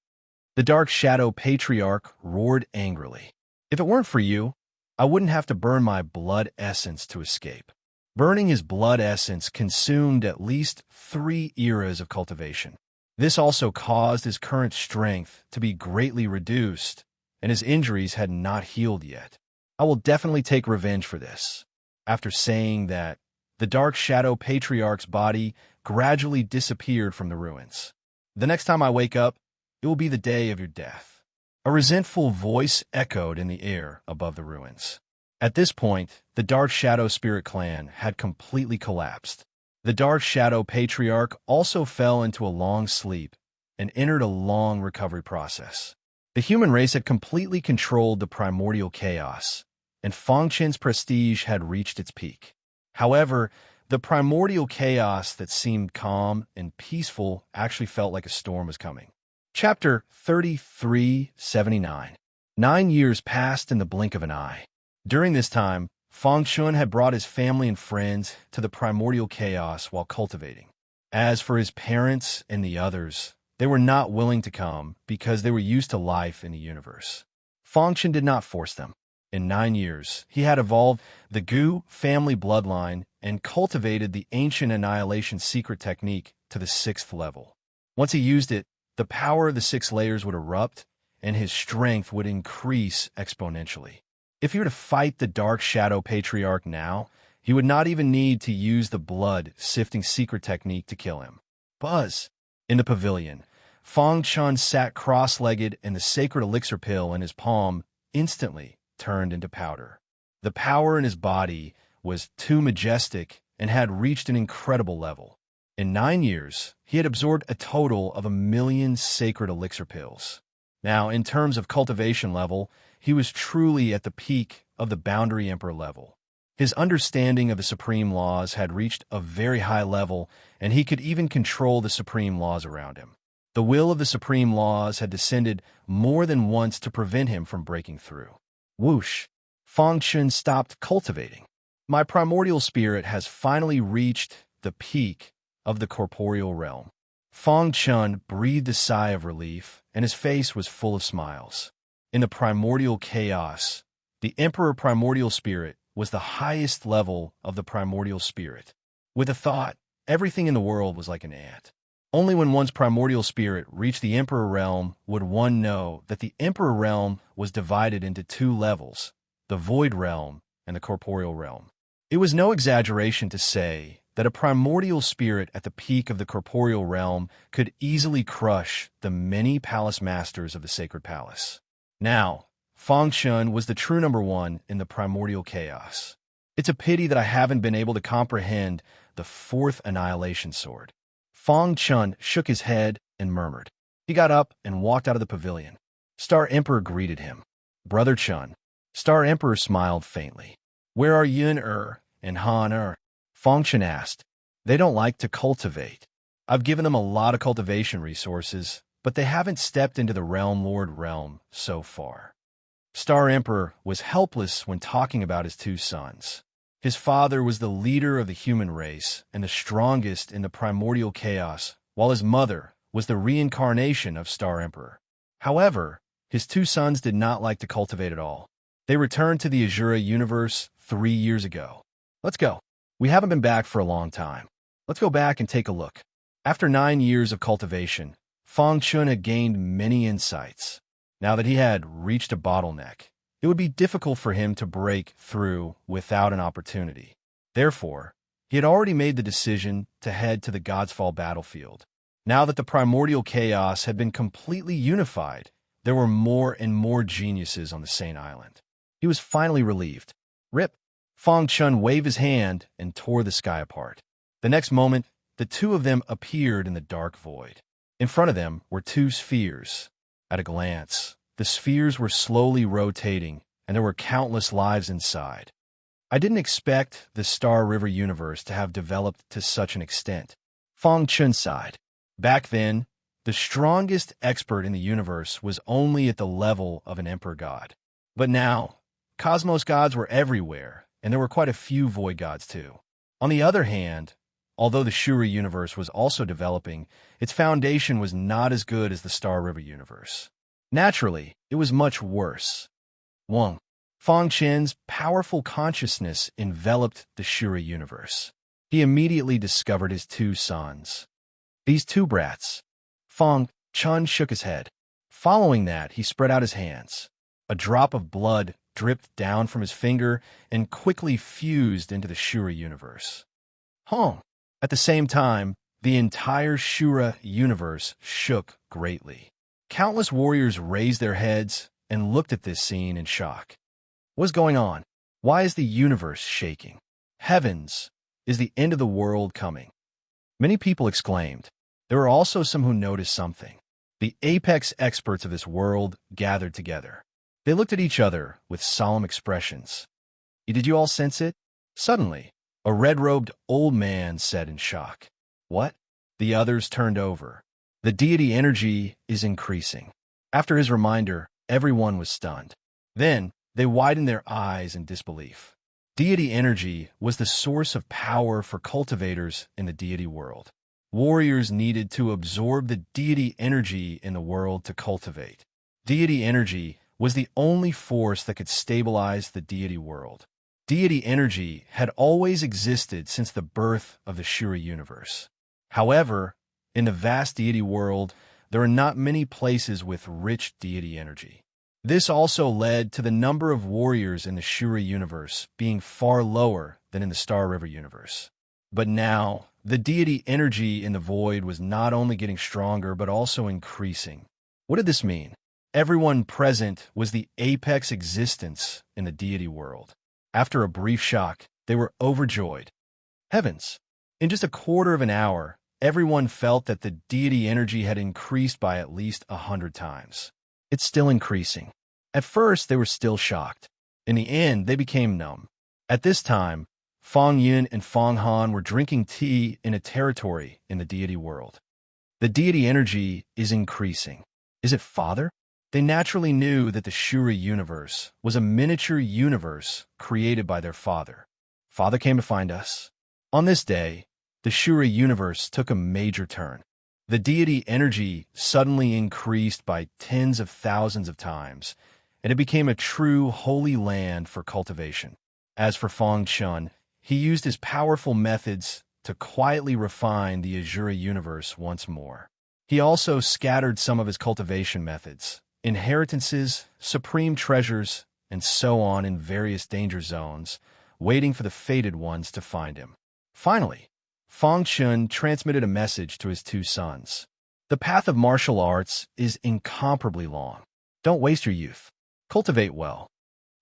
The Dark Shadow Patriarch roared angrily. "If it weren't for you, I wouldn't have to burn my blood essence to escape." Burning his blood essence consumed at least 3 eras of cultivation. This also caused his current strength to be greatly reduced, and his injuries had not healed yet. "I will definitely take revenge for this." After saying that, the Dark Shadow Patriarch's body gradually disappeared from the ruins. "The next time I wake up, it will be the day of your death." A resentful voice echoed in the air above the ruins. At this point, the Dark Shadow Spirit clan had completely collapsed. The Dark Shadow Patriarch also fell into a long sleep and entered a long recovery process. The human race had completely controlled the primordial chaos, and Fong Chen's prestige had reached its peak. However, the primordial chaos that seemed calm and peaceful actually felt like a storm was coming. Chapter 3379. 9 years passed in the blink of an eye. During this time, Fong Chen had brought his family and friends to the primordial chaos while cultivating. As for his parents and the others, they were not willing to come because they were used to life in the universe. Fong Chen did not force them. In 9 years, he had evolved the Gu family bloodline and cultivated the ancient annihilation secret technique to the 6th level. Once he used it, the power of the 6 layers would erupt, and his strength would increase exponentially. If he were to fight the Dark Shadow Patriarch now, he would not even need to use the blood-sifting secret technique to kill him. Buzz! In the pavilion, Fong Chen sat cross-legged, and the sacred elixir pill in his palm instantly turned into powder. The power in his body was too majestic and had reached an incredible level. In 9 years, he had absorbed a total of 1,000,000 sacred elixir pills. Now, in terms of cultivation level, he was truly at the peak of the Boundary Emperor level. His understanding of the supreme laws had reached a very high level, and he could even control the supreme laws around him. The will of the supreme laws had descended more than once to prevent him from breaking through. Whoosh! Fong Chen stopped cultivating. "My primordial spirit has finally reached the peak of the corporeal realm." Fong Chen breathed a sigh of relief, and his face was full of smiles. In the primordial chaos, the Emperor Primordial Spirit was the highest level of the primordial spirit. With a thought, everything in the world was like an ant. Only when one's primordial spirit reached the Emperor realm would one know that the Emperor realm was divided into two levels, the void realm and the corporeal realm. It was no exaggeration to say that a primordial spirit at the peak of the corporeal realm could easily crush the many palace masters of the sacred palace. Now, Feng Chun was the true number one in the primordial chaos. It's a pity that I haven't been able to comprehend the fourth annihilation sword. Feng Chun shook his head and murmured. He got up and walked out of the pavilion. Star Emperor greeted him. Brother Chun. Star Emperor smiled faintly. Where are Yun and Han Feng Chun asked. They don't like to cultivate. I've given them a lot of cultivation resources, but they haven't stepped into the Realm Lord realm so far. Star Emperor was helpless when talking about his two sons. His father was the leader of the human race and the strongest in the primordial chaos, while his mother was the reincarnation of Star Emperor. However, his two sons did not like to cultivate at all. They returned to the Azura universe 3 years ago. Let's go. We haven't been back for a long time. Let's go back and take a look. After 9 years of cultivation, Feng Chun had gained many insights. Now that he had reached a bottleneck, it would be difficult for him to break through without an opportunity. Therefore, he had already made the decision to head to the God's Fall battlefield. Now that the primordial chaos had been completely unified, there were more and more geniuses on the Saint Island. He was finally relieved. Rip! Feng Chun waved his hand and tore the sky apart. The next moment, the two of them appeared in the dark void. In front of them were two spheres. At a glance, the spheres were slowly rotating, and there were countless lives inside. I didn't expect the Star River universe to have developed to such an extent. Feng Chun sighed. Back then, the strongest expert in the universe was only at the level of an emperor god. But now, cosmos gods were everywhere, and there were quite a few void gods too. On the other hand, although the Shuri universe was also developing, its foundation was not as good as the Star River universe. Naturally, it was much worse. 1. Feng Chun's powerful consciousness enveloped the Shuri universe. He immediately discovered his two sons. These two brats. Feng Chun shook his head. Following that, he spread out his hands. A drop of blood dripped down from his finger and quickly fused into the Shuri universe. At the same time, the entire Shura universe shook greatly. Countless warriors raised their heads and looked at this scene in shock. What's going on? Why is the universe shaking? Heavens, is the end of the world coming? Many people exclaimed. There were also some who noticed something. The apex experts of this world gathered together. They looked at each other with solemn expressions. Did you all sense it? Suddenly, a red-robed old man said in shock. What? The others turned over. The deity energy is increasing. After his reminder, everyone was stunned. Then, they widened their eyes in disbelief. Deity energy was the source of power for cultivators in the deity world. Warriors needed to absorb the deity energy in the world to cultivate. Deity energy was the only force that could stabilize the deity world. Deity energy had always existed since the birth of the Shuri universe. However, in the vast deity world, there are not many places with rich deity energy. This also led to the number of warriors in the Shuri universe being far lower than in the Star River universe. But now, the deity energy in the void was not only getting stronger but also increasing. What did this mean? Everyone present was the apex existence in the deity world. After a brief shock, they were overjoyed. Heavens! In just a quarter of an hour, everyone felt that the deity energy had increased by at least 100 times. It's still increasing. At first, they were still shocked. In the end, they became numb. At this time, Feng Yun and Feng Han were drinking tea in a territory in the deity world. The deity energy is increasing. Is it Father? They naturally knew that the Shuri universe was a miniature universe created by their father. Father came to find us. On this day, the Shuri universe took a major turn. The deity energy suddenly increased by tens of thousands of times, and it became a true holy land for cultivation. As for Fong Chun, he used his powerful methods to quietly refine the Azura universe once more. He also scattered some of his cultivation methods, inheritances, supreme treasures, and so on in various danger zones, waiting for the fated ones to find him. Finally, Fong Chun transmitted a message to his two sons. The path of martial arts is incomparably long. Don't waste your youth. Cultivate well.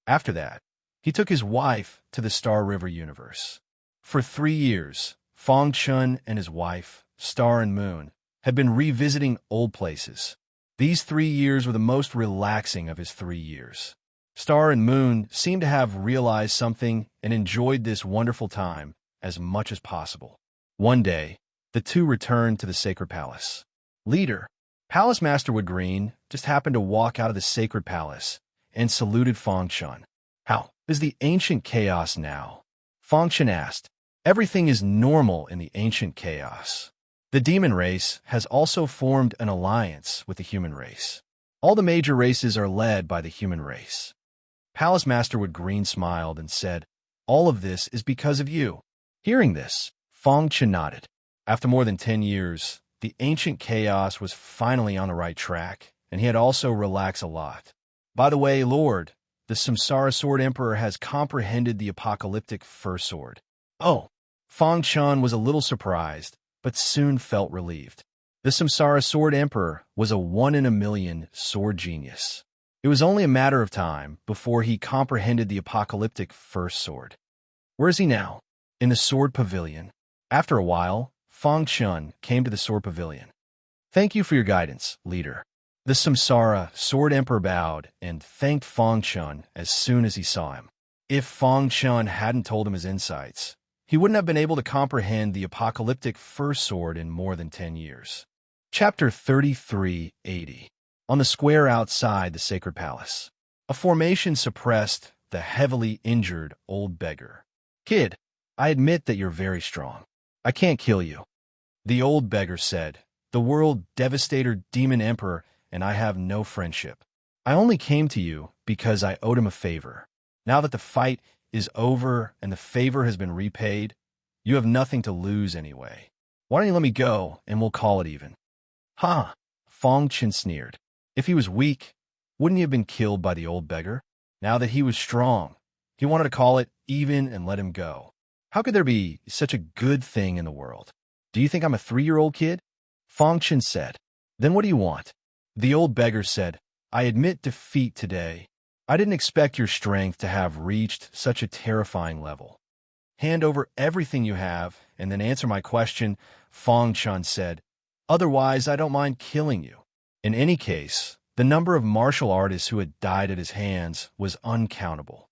After that, he took his wife to the Star River universe. For 3 years, Fong Chun and his wife, Star and Moon, had been revisiting old places. These 3 years were the most relaxing of his 3 years. Star and Moon seemed to have realized something and enjoyed this wonderful time as much as possible. One day, the two returned to the Sacred Palace. Leader, Palace Master Woodgreen just happened to walk out of the Sacred Palace and saluted Fong Chun. How is the ancient chaos now? Fong Chun asked. Everything is normal in the ancient chaos. The demon race has also formed an alliance with the human race. All the major races are led by the human race. Palace Master Woodgreen smiled and said, all of this is because of you. Hearing this, Fong Chun nodded. After more than 10 years, the ancient chaos was finally on the right track, and he had also relaxed a lot. By the way, Lord, the Samsara Sword Emperor has comprehended the apocalyptic First Sword. Oh, Fong Chun was a little surprised, but soon felt relieved. The Samsara Sword Emperor was a 1-in-a-million sword genius. It was only a matter of time before he comprehended the apocalyptic First Sword. Where is he now? In the Sword Pavilion. After a while, Fong Chun came to the Sword Pavilion. Thank you for your guidance, leader. The Samsara Sword Emperor bowed and thanked Fong Chun as soon as he saw him. If Fong Chun hadn't told him his insights, he wouldn't have been able to comprehend the apocalyptic First Sword in more than 10 years. Chapter 3380. On the square outside the Sacred Palace, a formation suppressed the heavily injured old beggar. Kid, I admit that you're very strong. I can't kill you. The old beggar said, the world devastator demon emperor and I have no friendship. I only came to you because I owed him a favor. Now that the fight is over and the favor has been repaid, you have nothing to lose anyway. Why don't you let me go and we'll call it even? Ha! Fong Chun sneered. If he was weak, wouldn't he have been killed by the old beggar? Now that he was strong, he wanted to call it even and let him go. How could there be such a good thing in the world? Do you think I'm a 3-year-old kid? Fong Chun said. Then what do you want? The old beggar said, I admit defeat today. I didn't expect your strength to have reached such a terrifying level. Hand over everything you have and then answer my question, Fong Chun said. Otherwise, I don't mind killing you. In any case, the number of martial artists who had died at his hands was uncountable.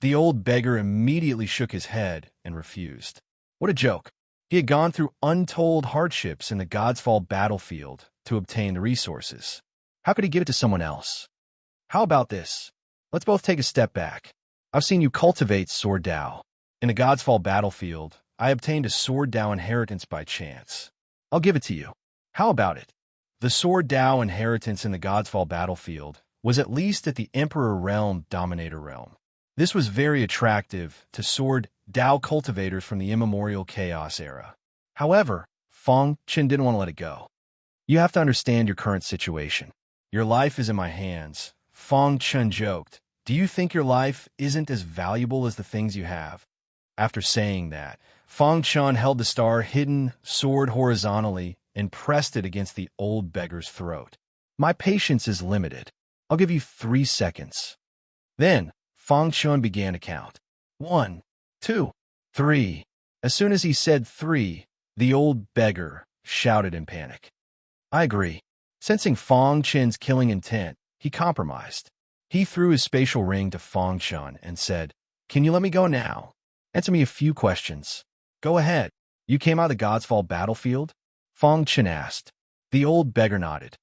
The old beggar immediately shook his head and refused. What a joke. He had gone through untold hardships in the God's Fall battlefield to obtain the resources. How could he give it to someone else? How about this? Let's both take a step back. I've seen you cultivate Sword Dao. In the God's Fall battlefield, I obtained a Sword Dao inheritance by chance. I'll give it to you. How about it? The Sword Dao inheritance in the God's Fall battlefield was at least at the Emperor Realm Dominator Realm. This was very attractive to Sword Dao cultivators from the immemorial Chaos era. However, Fong Chun didn't want to let it go. You have to understand your current situation. Your life is in my hands. Fong Chun joked. Do you think your life isn't as valuable as the things you have? After saying that, Fong Chun held the star-hidden sword horizontally and pressed it against the old beggar's throat. My patience is limited. I'll give you 3 seconds. Then, Fong Chun began to count. 1, 2, 3. As soon as he said 3, the old beggar shouted in panic. I agree. Sensing Fong Chun's killing intent, he compromised. He threw his spatial ring to Fong Chun and said, Can you let me go now? Answer me a few questions. Go ahead. You came out of the God's Fall battlefield? Fong Chun asked. The old beggar nodded.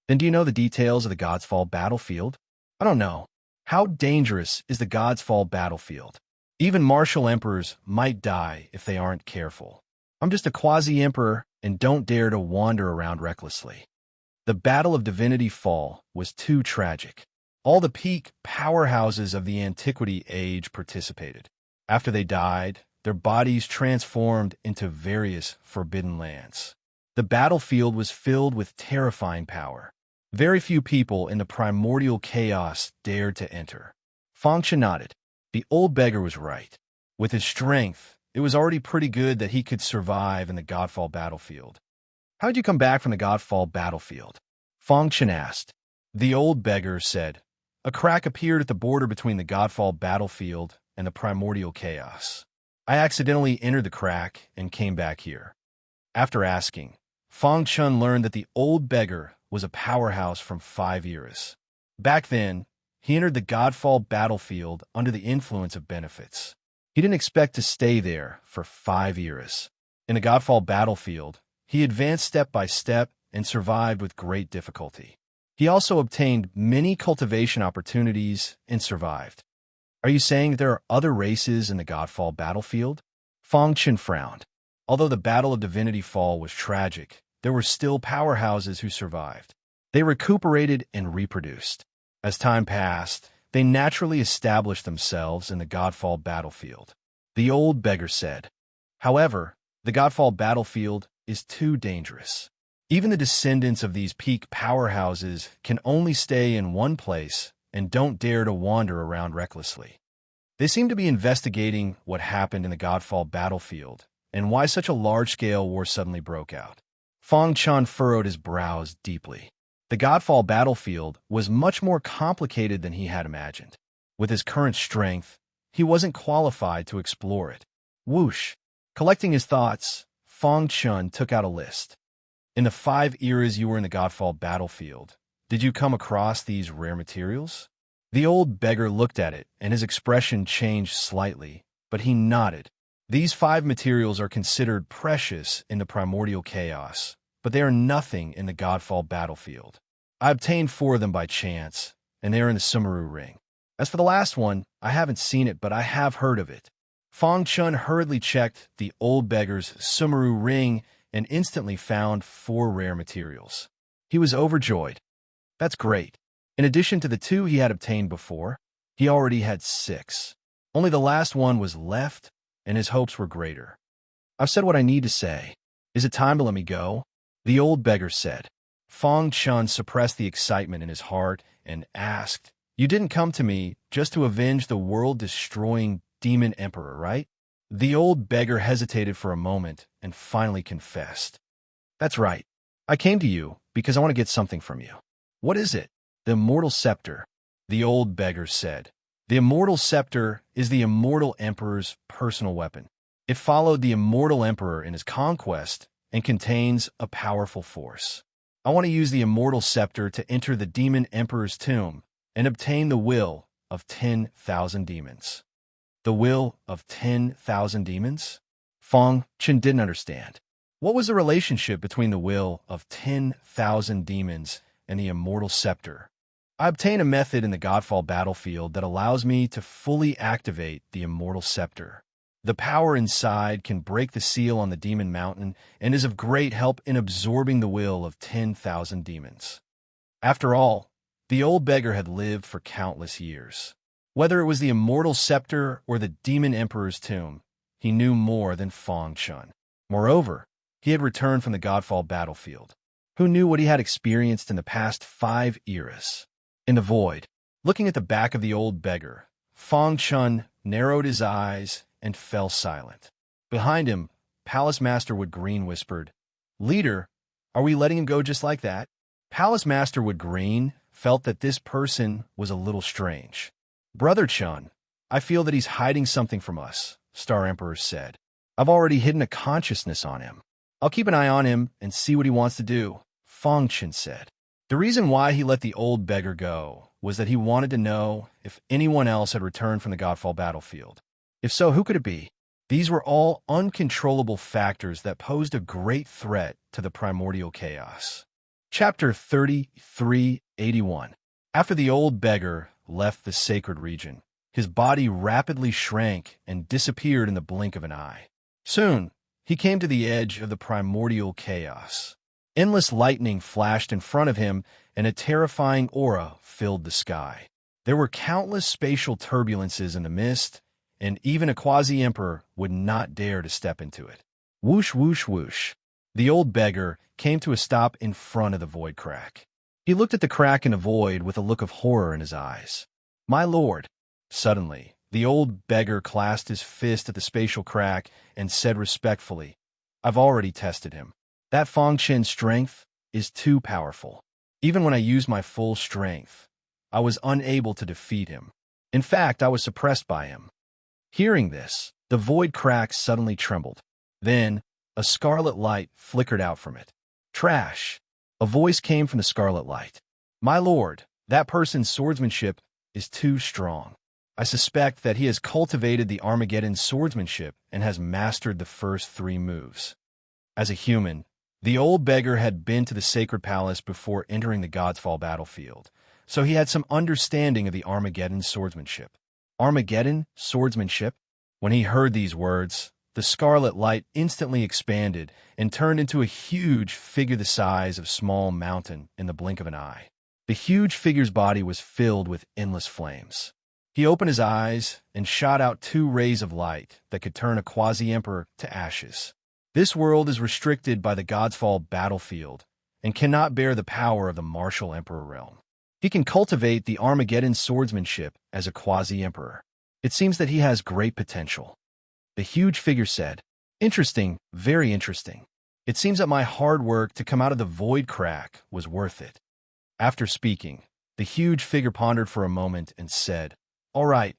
Then do you know the details of the God's Fall battlefield? I don't know. How dangerous is the God's Fall battlefield? Even martial emperors might die if they aren't careful. I'm just a quasi-emperor and don't dare to wander around recklessly. The Battle of Divinity Fall was too tragic. All the peak powerhouses of the Antiquity Age participated. After they died, their bodies transformed into various forbidden lands. The battlefield was filled with terrifying power. Very few people in the primordial chaos dared to enter. Fangshan nodded. The old beggar was right. With his strength, it was already pretty good that he could survive in the Godfall battlefield. How'd you come back from the Godfall battlefield? Fangshan asked. The old beggar said, a crack appeared at the border between the Godfall battlefield and the primordial chaos. I accidentally entered the crack and came back here. After asking, Fangshan learned that the old beggar was a powerhouse from 5 eras. Back then, he entered the Godfall battlefield under the influence of benefits. He didn't expect to stay there for 5 eras. In the Godfall battlefield, he advanced step by step and survived with great difficulty. He also obtained many cultivation opportunities and survived. Are you saying that there are other races in the Godfall battlefield? Fangshan frowned. Although the Battle of Divinity Fall was tragic, there were still powerhouses who survived. They recuperated and reproduced. As time passed, they naturally established themselves in the Godfall battlefield. The old beggar said. However, the Godfall battlefield is too dangerous. Even the descendants of these peak powerhouses can only stay in one place and don't dare to wander around recklessly. They seem to be investigating what happened in the Godfall battlefield and why such a large-scale war suddenly broke out. Fangshan furrowed his brows deeply. The Godfall battlefield was much more complicated than he had imagined. With his current strength, he wasn't qualified to explore it. Whoosh! Collecting his thoughts, Fangshan took out a list. In the 5 eras you were in the Godfall battlefield, did you come across these rare materials? The old beggar looked at it, and his expression changed slightly, but he nodded. These 5 materials are considered precious in the primordial chaos, but they are nothing in the Godfall battlefield. I obtained 4 of them by chance, and they are in the Sumeru ring. As for the last one, I haven't seen it, but I have heard of it. Fangshan hurriedly checked the old beggar's Sumeru ring and instantly found 4 rare materials. He was overjoyed. That's great. In addition to the 2 he had obtained before, he already had 6. Only the last one was left, and his hopes were greater. I've said what I need to say. Is it time to let me go? The old beggar said. Fangshan suppressed the excitement in his heart and asked, You didn't come to me just to avenge the world-destroying demon emperor, right? The old beggar hesitated for a moment and finally confessed. That's right. I came to you because I want to get something from you. What is it? The immortal scepter, the old beggar said. The immortal scepter is the immortal emperor's personal weapon. It followed the immortal emperor in his conquest and contains a powerful force. I want to use the immortal scepter to enter the demon emperor's tomb and obtain the will of 10,000 demons. The will of 10,000 demons? Fangshan didn't understand. What was the relationship between the will of 10,000 demons and the immortal scepter? I obtain a method in the Godfall battlefield that allows me to fully activate the immortal scepter. The power inside can break the seal on the demon mountain and is of great help in absorbing the will of 10,000 demons. After all, the old beggar had lived for countless years. Whether it was the immortal scepter or the demon emperor's tomb, he knew more than Fangshan. Moreover, he had returned from the Godfall battlefield. Who knew what he had experienced in the past 5 eras? In the void, looking at the back of the old beggar, Fangshan narrowed his eyes and fell silent. Behind him, Palace Master Wood Green whispered, Leader, are we letting him go just like that? Palace Master Wood Green felt that this person was a little strange. Brother Chun, I feel that he's hiding something from us, Star Emperor said. I've already hidden a consciousness on him. I'll keep an eye on him and see what he wants to do, Fangshan said. The reason why he let the old beggar go was that he wanted to know if anyone else had returned from the Godfall battlefield. If so, who could it be? These were all uncontrollable factors that posed a great threat to the primordial chaos. Chapter 3381. After the old beggar left the sacred region, his body rapidly shrank and disappeared in the blink of an eye. Soon, he came to the edge of the primordial chaos. Endless lightning flashed in front of him, and a terrifying aura filled the sky. There were countless spatial turbulences in the mist, and even a quasi-emperor would not dare to step into it. Whoosh, whoosh, whoosh. The old beggar came to a stop in front of the void crack. He looked at the crack in the void with a look of horror in his eyes. "My lord." Suddenly, the old beggar clasped his fist at the spatial crack and said respectfully, "I've already tested him. That Fong Chen's strength is too powerful. Even when I used my full strength, I was unable to defeat him. In fact, I was suppressed by him." Hearing this, the void crack suddenly trembled. Then, a scarlet light flickered out from it. "Trash!" A voice came from the scarlet light. "My lord, that person's swordsmanship is too strong. I suspect that he has cultivated the Armageddon swordsmanship and has mastered the first 3 moves." As a human, the old beggar had been to the sacred palace before entering the Godfall battlefield, so he had some understanding of the Armageddon swordsmanship. Armageddon swordsmanship? When he heard these words, the scarlet light instantly expanded and turned into a huge figure the size of a small mountain in the blink of an eye. The huge figure's body was filled with endless flames. He opened his eyes and shot out 2 rays of light that could turn a quasi-emperor to ashes. This world is restricted by the Godfall battlefield and cannot bear the power of the martial emperor realm. He can cultivate the Armageddon swordsmanship as a quasi-emperor. It seems that he has great potential. The huge figure said, "Interesting, very interesting. It seems that my hard work to come out of the void crack was worth it." After speaking, the huge figure pondered for a moment and said, "All right,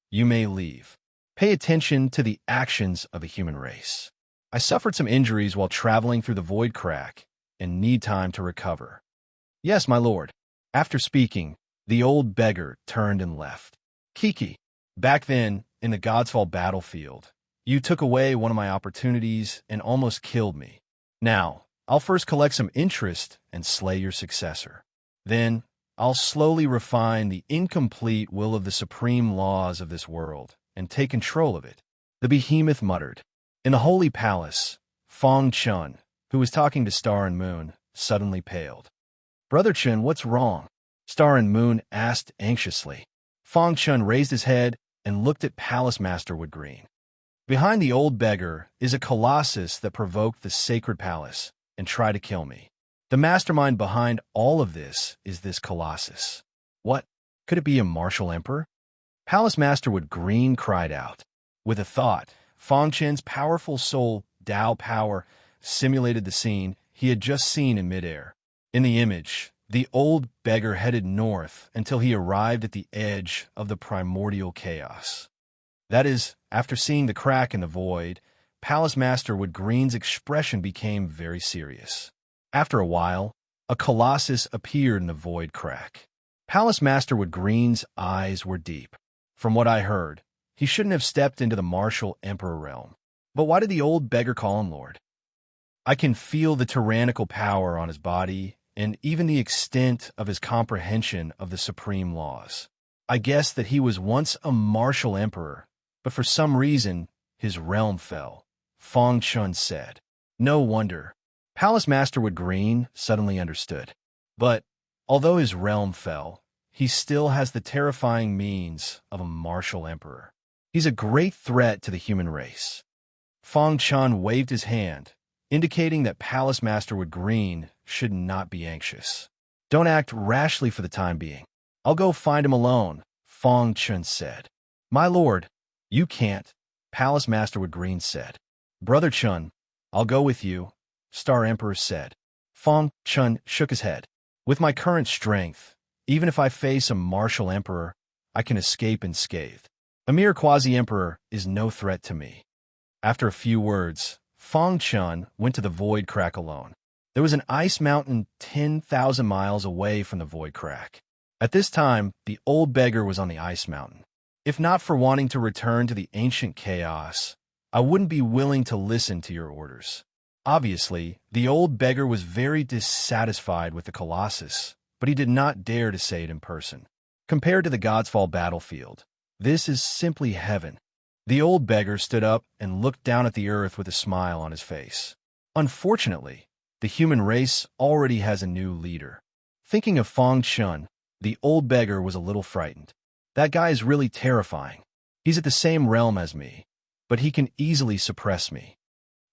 you may leave. Pay attention to the actions of the human race. I suffered some injuries while traveling through the void crack and need time to recover." "Yes, my lord." After speaking, the old beggar turned and left. "Kiki, back then, in the Godfall battlefield, you took away one of my opportunities and almost killed me. Now, I'll first collect some interest and slay your successor. Then, I'll slowly refine the incomplete will of the supreme laws of this world and take control of it." The behemoth muttered. In the holy palace, Fong Chun, who was talking to Star and Moon, suddenly paled. "Brother Chun, what's wrong?" Star and Moon asked anxiously. Fong Chun raised his head and looked at Palace Master Woodgreen. "Behind the old beggar is a colossus that provoked the sacred palace and tried to kill me. The mastermind behind all of this is this colossus. What? Could it be a martial emperor?" Palace Master Woodgreen cried out. With a thought, Fong Chen's powerful soul, Tao power, simulated the scene he had just seen in midair. In the image, the old beggar headed north until he arrived at the edge of the primordial chaos. That is, after seeing the crack in the void, Palace Master Woodgreen's expression became very serious. After a while, a colossus appeared in the void crack. Palace Master Woodgreen's eyes were deep. From what I heard, he shouldn't have stepped into the martial emperor realm. But why did the old beggar call him lord? I can feel the tyrannical power on his body and even the extent of his comprehension of the supreme laws. I guess that he was once a martial emperor, but for some reason, his realm fell, Fong Chun said. No wonder. Palace Master Woodgreen suddenly understood. But, although his realm fell, he still has the terrifying means of a martial emperor. He's a great threat to the human race. Fong Chun waved his hand, indicating that Palace Master Woodgreen should not be anxious. Don't act rashly for the time being. I'll go find him alone, Fong Chun said. My lord, you can't, Palace Master Woodgreen said. Brother Chun, I'll go with you, Star Emperor said. Fong Chun shook his head. With my current strength, even if I face a martial emperor, I can escape unscathed. A mere quasi-emperor is no threat to me. After a few words, Fong Chun went to the void crack alone. There was an ice mountain 10,000 miles away from the void crack. At this time, the old beggar was on the ice mountain. If not for wanting to return to the ancient chaos, I wouldn't be willing to listen to your orders. Obviously, the old beggar was very dissatisfied with the Colossus, but he did not dare to say it in person. Compared to the Godfall battlefield, this is simply heaven. The old beggar stood up and looked down at the earth with a smile on his face. Unfortunately, the human race already has a new leader. Thinking of Fong Chun, The old beggar was a little frightened. That guy is really terrifying. He's at the same realm as me, but he can easily suppress me.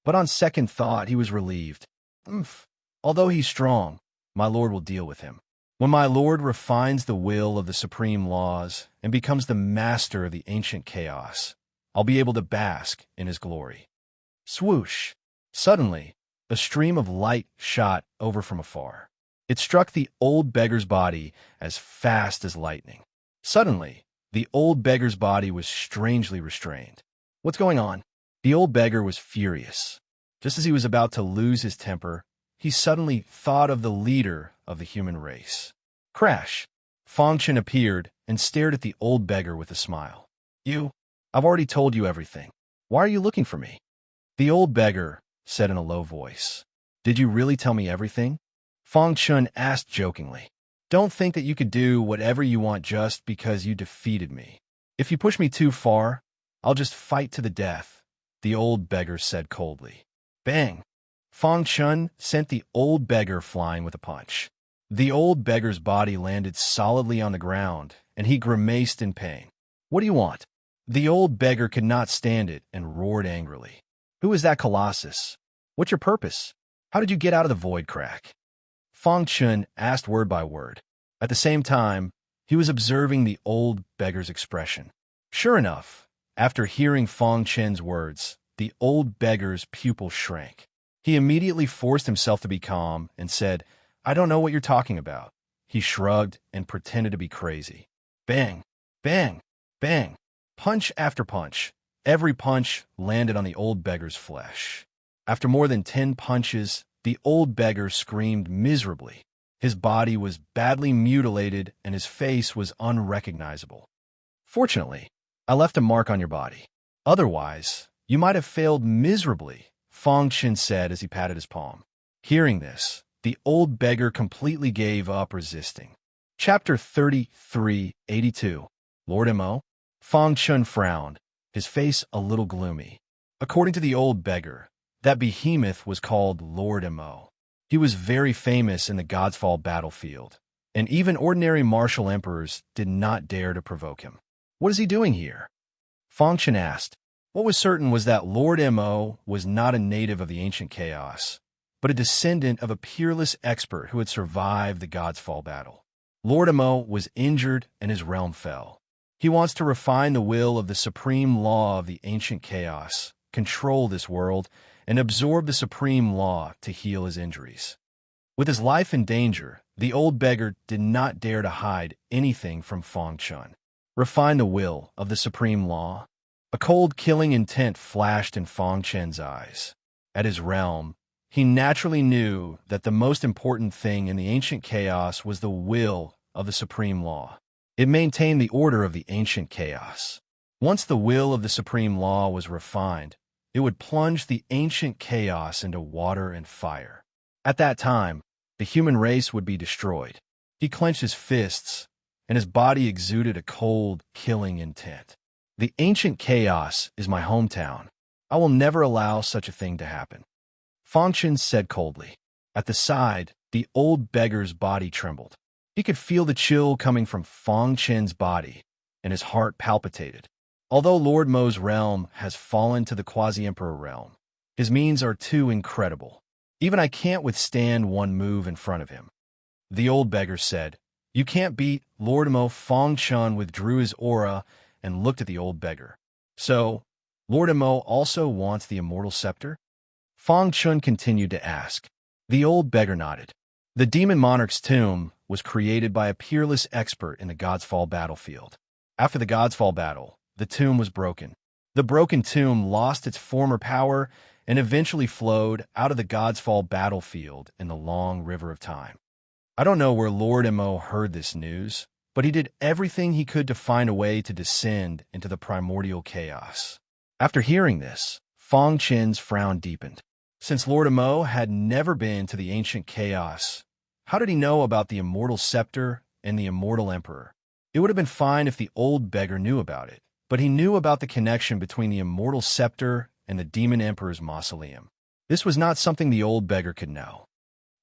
But on second thought, he was relieved. Although he's strong, my lord will deal with him. When my lord refines the will of the supreme laws and becomes the master of the ancient chaos, I'll be able to bask in his glory. Swoosh! Suddenly, a stream of light shot over from afar. It struck the old beggar's body as fast as lightning. Suddenly, the old beggar's body was strangely restrained. What's going on? The old beggar was furious. Just as he was about to lose his temper, he suddenly thought of the leader of the human race. Crash! Fang Chen appeared and stared at the old beggar with a smile. I've already told you everything. Why are you looking for me? The old beggar said in a low voice. Did you really tell me everything? Fang Chen asked jokingly. Don't think that you could do whatever you want just because you defeated me. If you push me too far, I'll just fight to the death, the old beggar said coldly. Bang! Fang Chen sent the old beggar flying with a punch. The old beggar's body landed solidly on the ground, and he grimaced in pain. What do you want? The old beggar could not stand it and roared angrily. Who is that colossus? What's your purpose? How did you get out of the void crack? Fang Chen asked word by word. At the same time, he was observing the old beggar's expression. Sure enough, after hearing Fang Chen's words, the old beggar's pupil shrank. He immediately forced himself to be calm and said, I don't know what you're talking about. He shrugged and pretended to be crazy. Bang! Bang! Bang! Punch after punch. Every punch landed on the old beggar's flesh. After more than 10 punches, the old beggar screamed miserably. His body was badly mutilated and his face was unrecognizable. Fortunately, I left a mark on your body. Otherwise, you might have failed miserably, Fang Chen said as he patted his palm. Hearing this, the old beggar completely gave up resisting. Chapter 33:82. Lord Mo? Fang Chen frowned, his face a little gloomy. According to the old beggar, that behemoth was called Lord Mo. He was very famous in the God's Fall battlefield, and even ordinary martial emperors did not dare to provoke him. What is he doing here? Fang Chen asked. What was certain was that Lord Mo was not a native of the ancient chaos, but a descendant of a peerless expert who had survived the God's Fall battle. Lord Mo was injured and his realm fell. He wants to refine the will of the supreme law of the ancient chaos, control this world, and absorb the supreme law to heal his injuries. With his life in danger, the old beggar did not dare to hide anything from Fang Chen. Refine the will of the supreme law? A cold, killing intent flashed in Fang Chen's eyes. At his realm, he naturally knew that the most important thing in the ancient chaos was the will of the supreme law. It maintained the order of the ancient chaos. Once the will of the supreme law was refined, it would plunge the ancient chaos into water and fire. At that time, the human race would be destroyed. He clenched his fists, and his body exuded a cold, killing intent. The ancient chaos is my hometown. I will never allow such a thing to happen. Fang Chen said coldly. At the side, the old beggar's body trembled. He could feel the chill coming from Fang Chen's body, and his heart palpitated. Although Lord Mo's realm has fallen to the quasi-emperor realm, his means are too incredible. Even I can't withstand one move in front of him. The old beggar said, You can't beat Lord Mo. Fang Chen withdrew his aura and looked at the old beggar. So, Lord Mo also wants the immortal scepter? Fang Chen continued to ask. The old beggar nodded. The demon monarch's tomb was created by a peerless expert in the God's Fall battlefield. After the God's Fall battle, the tomb was broken. The broken tomb lost its former power and eventually flowed out of the God's Fall battlefield in the long river of time. I don't know where Lord Mo heard this news, but he did everything he could to find a way to descend into the primordial chaos. After hearing this, Fang Chen's frown deepened. Since Lord Mo had never been to the ancient chaos, how did he know about the immortal scepter and the immortal emperor? It would have been fine if the old beggar knew about it, but he knew about the connection between the immortal scepter and the demon emperor's mausoleum. This was not something the old beggar could know.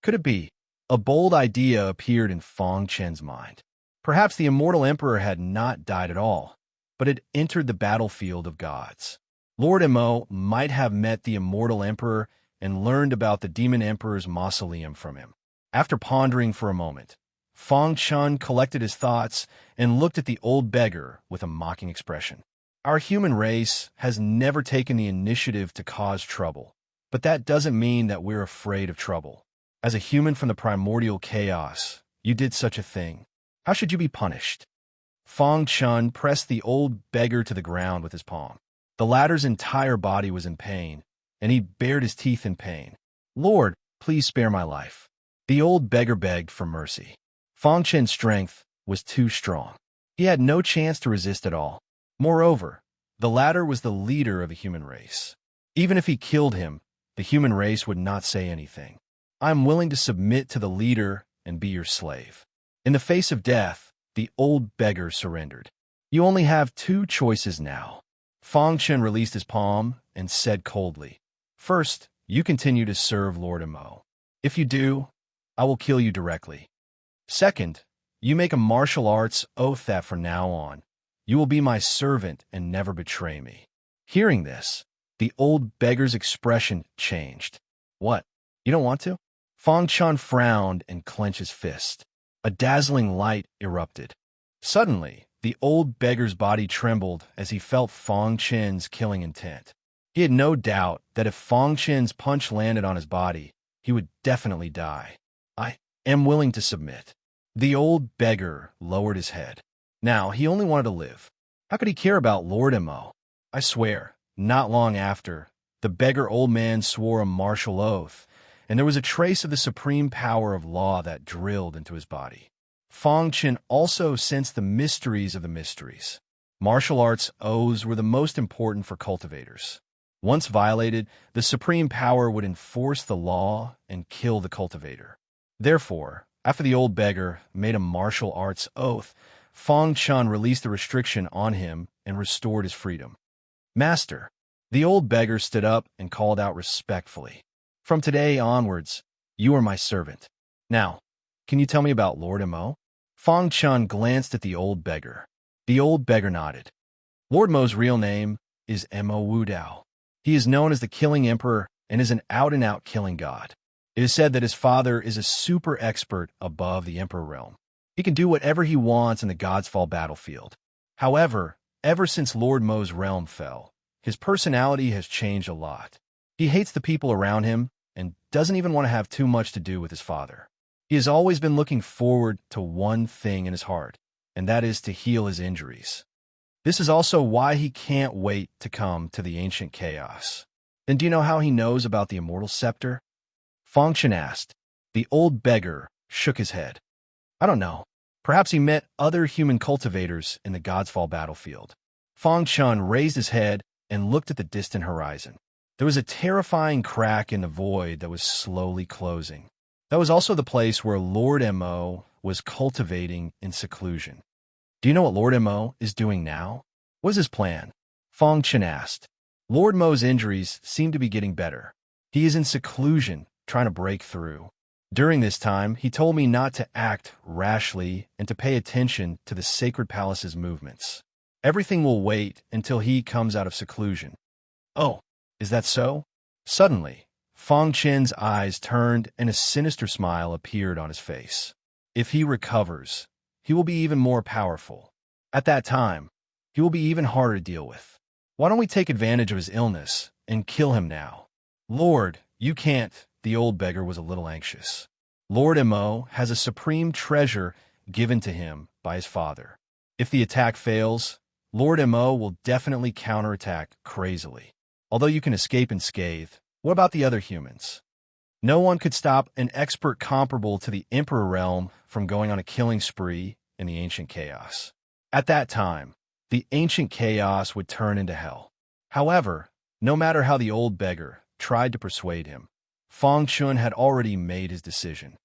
Could it be? A bold idea appeared in Fang Chen's mind. Perhaps the immortal emperor had not died at all, but had entered the battlefield of gods. Lord Mo might have met the immortal emperor and learned about the demon emperor's mausoleum from him. After pondering for a moment, Fang Chun collected his thoughts and looked at the old beggar with a mocking expression. Our human race has never taken the initiative to cause trouble, but that doesn't mean that we're afraid of trouble. As a human from the primordial chaos, you did such a thing. How should you be punished? Fang Chun pressed the old beggar to the ground with his palm. The latter's entire body was in pain, and he bared his teeth in pain. Lord, please spare my life. The old beggar begged for mercy. Fang Chun's strength was too strong. He had no chance to resist at all. Moreover, the latter was the leader of the human race. Even if he killed him, the human race would not say anything. I am willing to submit to the leader and be your slave. In the face of death, the old beggar surrendered. You only have two choices now. Fang Chun released his palm and said coldly, First, you continue to serve Lord Mo. If you do, I will kill you directly. Second, you make a martial arts oath that from now on, you will be my servant and never betray me. Hearing this, the old beggar's expression changed. What? You don't want to? Fang Chun frowned and clenched his fist. A dazzling light erupted. Suddenly, the old beggar's body trembled as he felt Fang Chun's killing intent. He had no doubt that if Fang Chun's punch landed on his body, he would definitely die. I am willing to submit. The old beggar lowered his head. Now, he only wanted to live. How could he care about Lord Mo? I swear, not long after, the beggar old man swore a martial oath, and there was a trace of the supreme power of law that drilled into his body. Fang Chun also sensed the mysteries of the mysteries. Martial arts oaths were the most important for cultivators. Once violated, the supreme power would enforce the law and kill the cultivator. Therefore, after the old beggar made a martial arts oath, Fang Chun released the restriction on him and restored his freedom. Master, the old beggar stood up and called out respectfully. From today onwards, you are my servant. Now, can you tell me about Lord Mo? Fang Chun glanced at the old beggar. The old beggar nodded. Lord Mo's real name is Mo Wudao. He is known as the Killing Emperor and is an out-and-out killing god. It is said that his father is a super expert above the Emperor realm. He can do whatever he wants in the God's Fall battlefield. However, ever since Lord Mo's realm fell, his personality has changed a lot. He hates the people around him and doesn't even want to have too much to do with his father. He has always been looking forward to one thing in his heart, and that is to heal his injuries. This is also why he can't wait to come to the ancient chaos. Then do you know how he knows about the immortal scepter? Fang Chun asked. The old beggar shook his head. I don't know. Perhaps he met other human cultivators in the God's Fall battlefield. Fang Chun raised his head and looked at the distant horizon. There was a terrifying crack in the void that was slowly closing. That was also the place where Lord Mo was cultivating in seclusion. Do you know what Lord Mo is doing now? What is his plan? Fang Chun asked. Lord Mo's injuries seem to be getting better. He is in seclusion, trying to break through. During this time, he told me not to act rashly and to pay attention to the sacred palace's movements. Everything will wait until he comes out of seclusion. Oh, is that so? Suddenly, Fang Chun's eyes turned and a sinister smile appeared on his face. If he recovers, he will be even more powerful. At that time, he will be even harder to deal with. Why don't we take advantage of his illness and kill him now? Lord, you can't. The old beggar was a little anxious. Lord Mo has a supreme treasure given to him by his father. If the attack fails, Lord Mo will definitely counterattack crazily. Although you can escape unscathed, what about the other humans? No one could stop an expert comparable to the Emperor realm from going on a killing spree in the ancient chaos. At that time, the ancient chaos would turn into hell. However, no matter how the old beggar tried to persuade him, Fang Chun had already made his decision.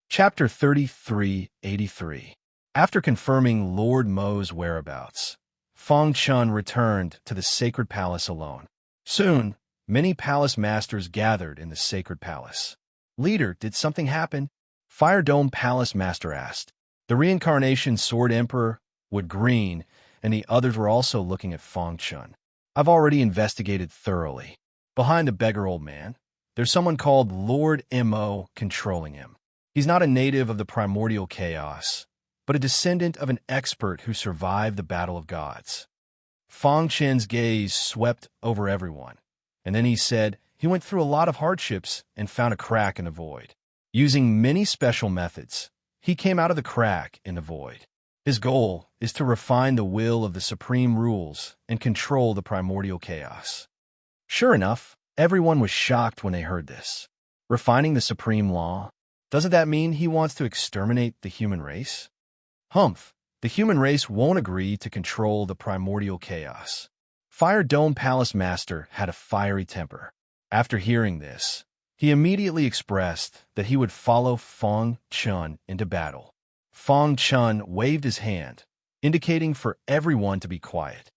Chapter 3383. After confirming Lord Mo's whereabouts, Fang Chun returned to the sacred palace alone. Soon, many palace masters gathered in the sacred palace. Leader, did something happen? Fire Dome Palace Master asked. The reincarnation Sword Emperor, Wood Green, and the others were also looking at Fang Chun. I've already investigated thoroughly. Behind the beggar old man, there's someone called Lord Mo controlling him. He's not a native of the primordial chaos, but a descendant of an expert who survived the Battle of Gods. Fang Chen's gaze swept over everyone, and then he said he went through a lot of hardships and found a crack in the void. Using many special methods, he came out of the crack in the void. His goal is to refine the will of the supreme rules and control the primordial chaos. Sure enough, everyone was shocked when they heard this. Refining the supreme law? Doesn't that mean he wants to exterminate the human race? Humph, the human race won't agree to control the primordial chaos. Fire Dome Palace Master had a fiery temper. After hearing this, he immediately expressed that he would follow Fang Chun into battle. Fang Chun waved his hand, indicating for everyone to be quiet.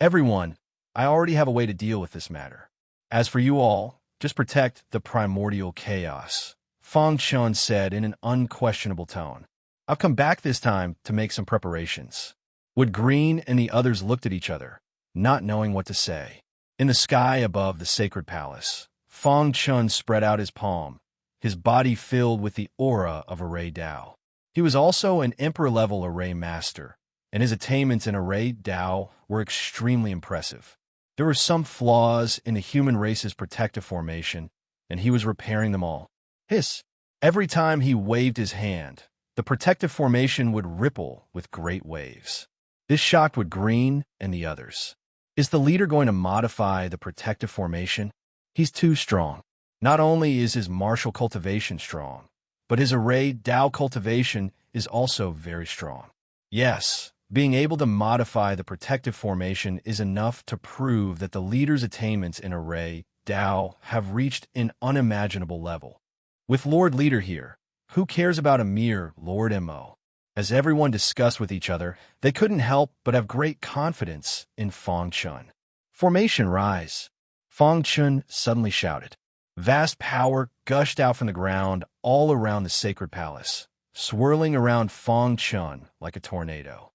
Everyone, I already have a way to deal with this matter. As for you all, just protect the primordial chaos, Fang Chun said in an unquestionable tone. I've come back this time to make some preparations. Wood Green and the others looked at each other, not knowing what to say. In the sky above the sacred palace, Fang Chun spread out his palm, his body filled with the aura of Array Dao. He was also an Emperor-level Array Master, and his attainments in Array Dao were extremely impressive. There were some flaws in the human race's protective formation, and he was repairing them all. Hiss! Every time he waved his hand, the protective formation would ripple with great waves. This shocked Wood Green and the others. Is the leader going to modify the protective formation? He's too strong. Not only is his martial cultivation strong, but his Array Dao cultivation is also very strong. Yes, being able to modify the protective formation is enough to prove that the leader's attainments in Array Dao have reached an unimaginable level. With Lord Leader here, who cares about a mere Lord Mo? As everyone discussed with each other, they couldn't help but have great confidence in Fang Chun. Formation rise! Fang Chun suddenly shouted. Vast power gushed out from the ground all around the sacred palace, swirling around Fang Chun like a tornado.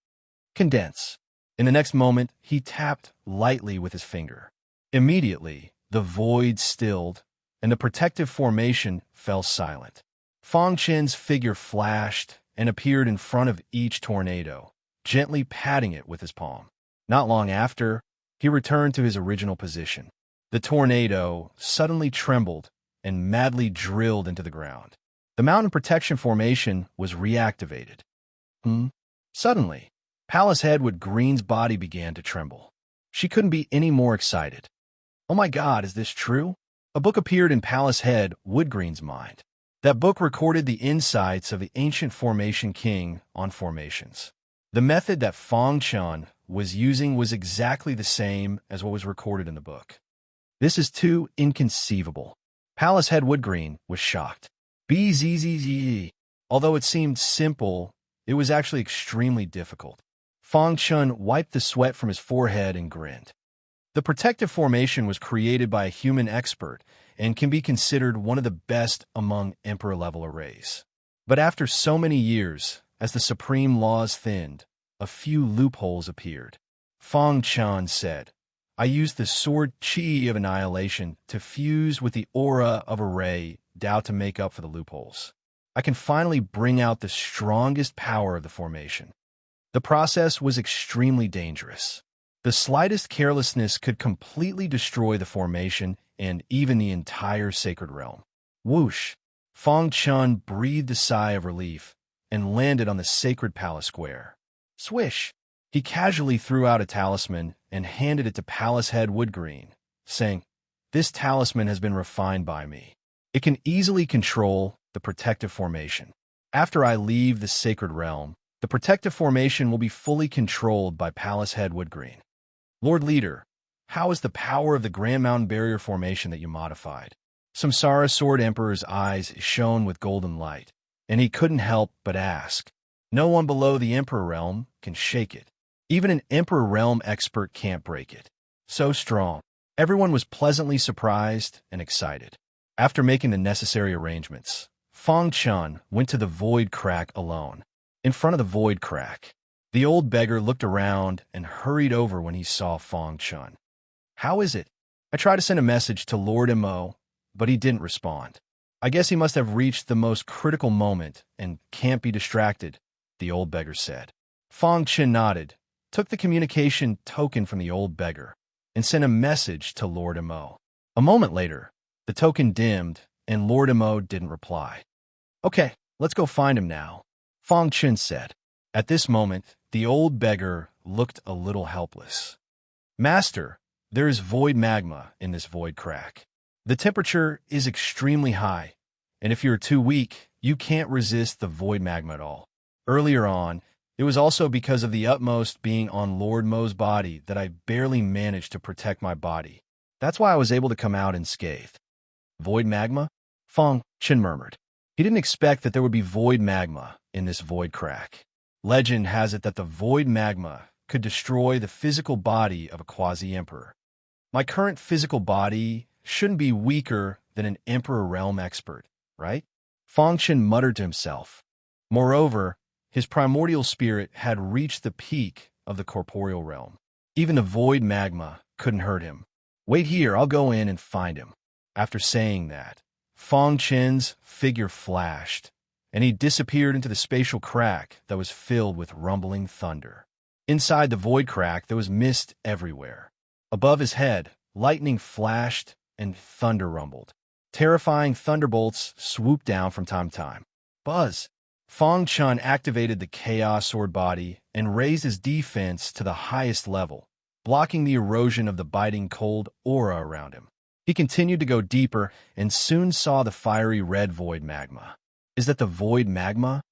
Condense. In the next moment, he tapped lightly with his finger. Immediately, the void stilled, and the protective formation fell silent. Fang Chen's figure flashed and appeared in front of each tornado, gently patting it with his palm. Not long after, he returned to his original position. The tornado suddenly trembled and madly drilled into the ground. The mountain protection formation was reactivated. Suddenly, Palace Head Wood Green's body began to tremble. She couldn't be any more excited. Oh my God, is this true? A book appeared in Palace Head Wood Green's mind. That book recorded the insights of the ancient formation king on formations. The method that Fang Chun was using was exactly the same as what was recorded in the book. This is too inconceivable. Palace Head Wood Green was shocked. Bzzz. Although it seemed simple, it was actually extremely difficult. Fang Chun wiped the sweat from his forehead and grinned. The protective formation was created by a human expert and can be considered one of the best among Emperor-level arrays. But after so many years, as the supreme laws thinned, a few loopholes appeared. Fang Chun said, I used the sword chi of annihilation to fuse with the aura of Array Dao to make up for the loopholes. I can finally bring out the strongest power of the formation. The process was extremely dangerous. The slightest carelessness could completely destroy the formation and even the entire sacred realm. Whoosh! Fang Chun breathed a sigh of relief and landed on the sacred palace square. Swish! He casually threw out a talisman and handed it to Palace Head Wood Green, saying, This talisman has been refined by me. It can easily control the protective formation. After I leave the sacred realm, the protective formation will be fully controlled by Palace Head Wood Green. Lord Leader, how is the power of the Grand Mountain Barrier formation that you modified? Samsara Sword Emperor's eyes shone with golden light, and he couldn't help but ask. No one below the Emperor realm can shake it. Even an Emperor realm expert can't break it. So strong. Everyone was pleasantly surprised and excited. After making the necessary arrangements, Fang Chun went to the void crack alone. in front of the void crack. The old beggar looked around and hurried over when he saw Fong Chun. "How is it? I tried to send a message to Lord Mo, but he didn't respond. I guess he must have reached the most critical moment and can't be distracted," the old beggar said. Fong Chun nodded, took the communication token from the old beggar, and sent a message to Lord Mo. A moment later, the token dimmed, and Lord Mo didn't reply. "Okay, let's go find him now," Fong Chun said. At this moment, the old beggar looked a little helpless. "Master, there is void magma in this void crack. The temperature is extremely high, and if you're too weak, you can't resist the void magma at all. Earlier on, it was also because of the utmost being on Lord Mo's body that I barely managed to protect my body. That's why I was able to come out unscathed." "Void magma?" Fong Chun murmured. He didn't expect that there would be void magma in this void crack. Legend has it that the void magma could destroy the physical body of a quasi-emperor. My current physical body shouldn't be weaker than an Emperor Realm expert, right? Fong Chun muttered to himself. Moreover, his primordial spirit had reached the peak of the corporeal realm. Even the void magma couldn't hurt him. "Wait here, I'll go in and find him." After saying that, Fong Chun's figure flashed, and he disappeared into the spatial crack that was filled with rumbling thunder. Inside the void crack, there was mist everywhere. Above his head, lightning flashed and thunder rumbled. Terrifying thunderbolts swooped down from time to time. Buzz! Fong Chun activated the Chaos Sword body and raised his defense to the highest level, blocking the erosion of the biting cold aura around him. He continued to go deeper and soon saw the fiery red void magma. Is that the void magma?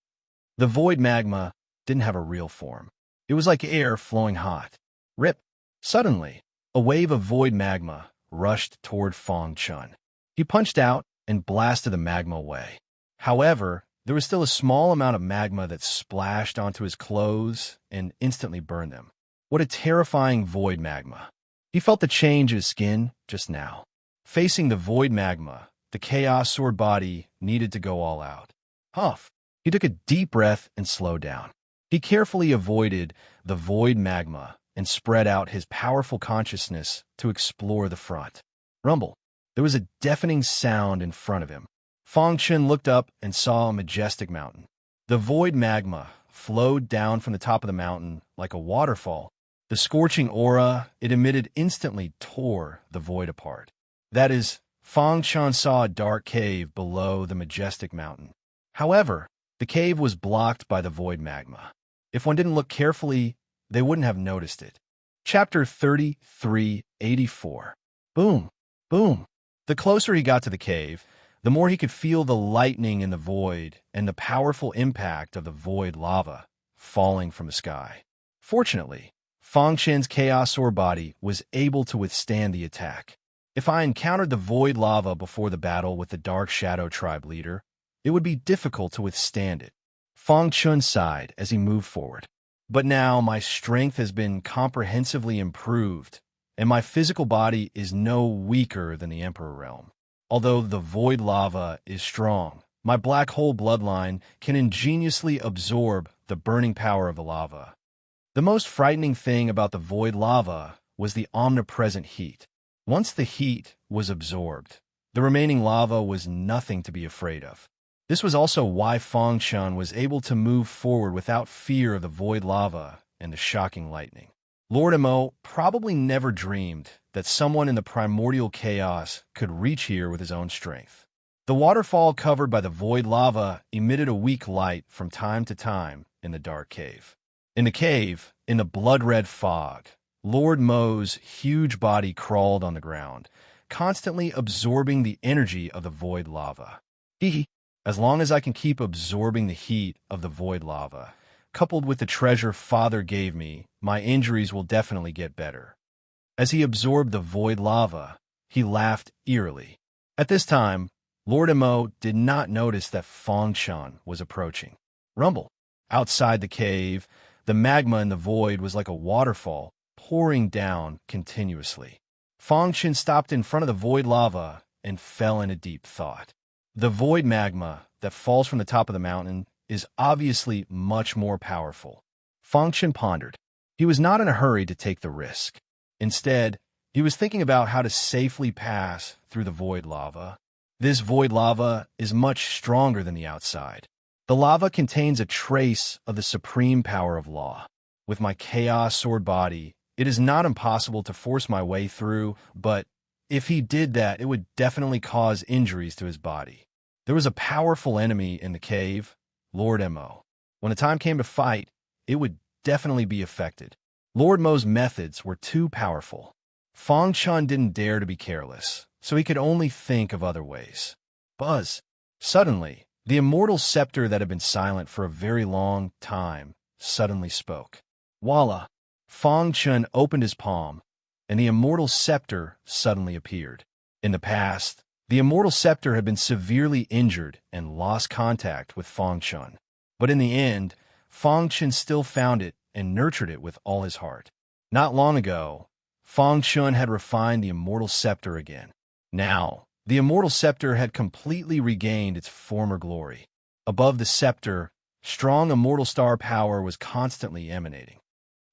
The void magma didn't have a real form. It was like air flowing hot. Rip! Suddenly, a wave of void magma rushed toward Fong Chun. He punched out and blasted the magma away. However, there was still a small amount of magma that splashed onto his clothes and instantly burned them. What a terrifying void magma. He felt the change in his skin just now. Facing the void magma, the Chaos Sword body needed to go all out. Huff! He took a deep breath and slowed down. He carefully avoided the void magma and spread out his powerful consciousness to explore the front. Rumble! There was a deafening sound in front of him. Fong Chun looked up and saw a majestic mountain. The void magma flowed down from the top of the mountain like a waterfall. The scorching aura it emitted instantly tore the void apart. That is, Fong Chun saw a dark cave below the majestic mountain. However, the cave was blocked by the void magma. If one didn't look carefully, they wouldn't have noticed it. Chapter 3384. Boom! Boom! The closer he got to the cave, the more he could feel the lightning in the void and the powerful impact of the void lava falling from the sky. Fortunately, Fong Chun's Chaos Sword body was able to withstand the attack. If I encountered the void lava before the battle with the Dark Shadow Tribe leader, it would be difficult to withstand it. Fong Chun sighed as he moved forward. But now my strength has been comprehensively improved, and my physical body is no weaker than the Emperor Realm. Although the void lava is strong, my black hole bloodline can ingeniously absorb the burning power of the lava. The most frightening thing about the void lava was the omnipresent heat. Once the heat was absorbed, the remaining lava was nothing to be afraid of. This was also why Fong Chun was able to move forward without fear of the void lava and the shocking lightning. Lord Mo probably never dreamed that someone in the primordial chaos could reach here with his own strength. The waterfall covered by the void lava emitted a weak light from time to time in the dark cave. In the cave, in the blood-red fog, Lord Mo's huge body crawled on the ground, constantly absorbing the energy of the void lava. As long as I can keep absorbing the heat of the void lava, coupled with the treasure Father gave me, my injuries will definitely get better. As he absorbed the void lava, he laughed eerily. At this time, Lord Mo did not notice that Fong Chun was approaching. Rumble! Outside the cave, the magma in the void was like a waterfall, pouring down continuously. Fong Chun stopped in front of the void lava and fell into deep thought. The void magma that falls from the top of the mountain is obviously much more powerful. Fang Chen pondered. He was not in a hurry to take the risk. Instead, he was thinking about how to safely pass through the void lava. This void lava is much stronger than the outside. The lava contains a trace of the supreme power of law. With my chaos sword body, it is not impossible to force my way through, but if he did that, it would definitely cause injuries to his body. There was a powerful enemy in the cave, Lord Mo. When the time came to fight, it would definitely be affected. Lord Mo's methods were too powerful. Fang Chen didn't dare to be careless, so he could only think of other ways. Buzz. Suddenly, the immortal scepter that had been silent for a very long time suddenly spoke. Voila! Fang Chen opened his palm, and the immortal scepter suddenly appeared. In the past, the immortal scepter had been severely injured and lost contact with Fang Chen. But in the end, Fang Chen still found it and nurtured it with all his heart. Not long ago, Fang Chen had refined the immortal scepter again. Now, the immortal scepter had completely regained its former glory. Above the scepter, strong immortal star power was constantly emanating.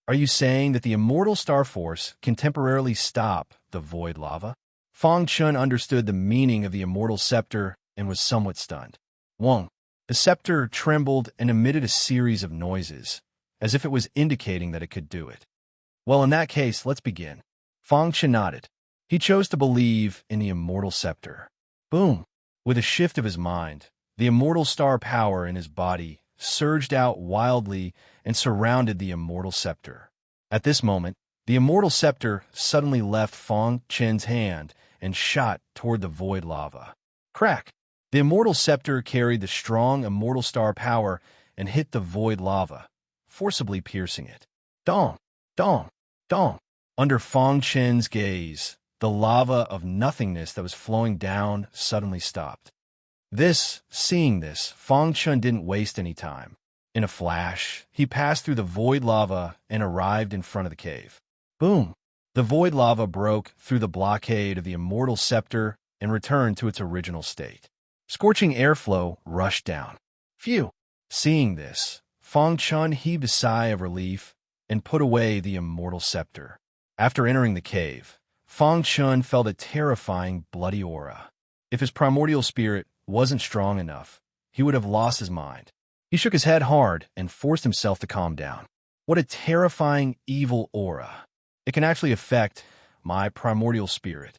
Are you saying that the immortal star force can temporarily stop the void lava? Fang Chen understood the meaning of the immortal scepter and was somewhat stunned. Wong. The scepter trembled and emitted a series of noises, as if it was indicating that it could do it. Well, in that case, let's begin. Fang Chen nodded. He chose to believe in the immortal scepter. Boom! With a shift of his mind, the immortal star power in his body surged out wildly and surrounded the immortal scepter. At this moment, the immortal scepter suddenly left Fang Chen's hand and shot toward the void lava. Crack! The immortal scepter carried the strong immortal star power and hit the void lava, forcibly piercing it. Dong! Dong! Dong! Under Fang Chen's gaze, the lava of nothingness that was flowing down suddenly stopped. Seeing this, Fang Chen didn't waste any time. In a flash, he passed through the void lava and arrived in front of the cave. Boom! The void lava broke through the blockade of the immortal scepter and returned to its original state. Scorching airflow rushed down. Phew! Seeing this, Fang Chen heaved a sigh of relief and put away the immortal scepter. After entering the cave, Fang Chen felt a terrifying bloody aura. If his primordial spirit wasn't strong enough, he would have lost his mind. He shook his head hard and forced himself to calm down. What a terrifying, evil aura. It can actually affect my primordial spirit.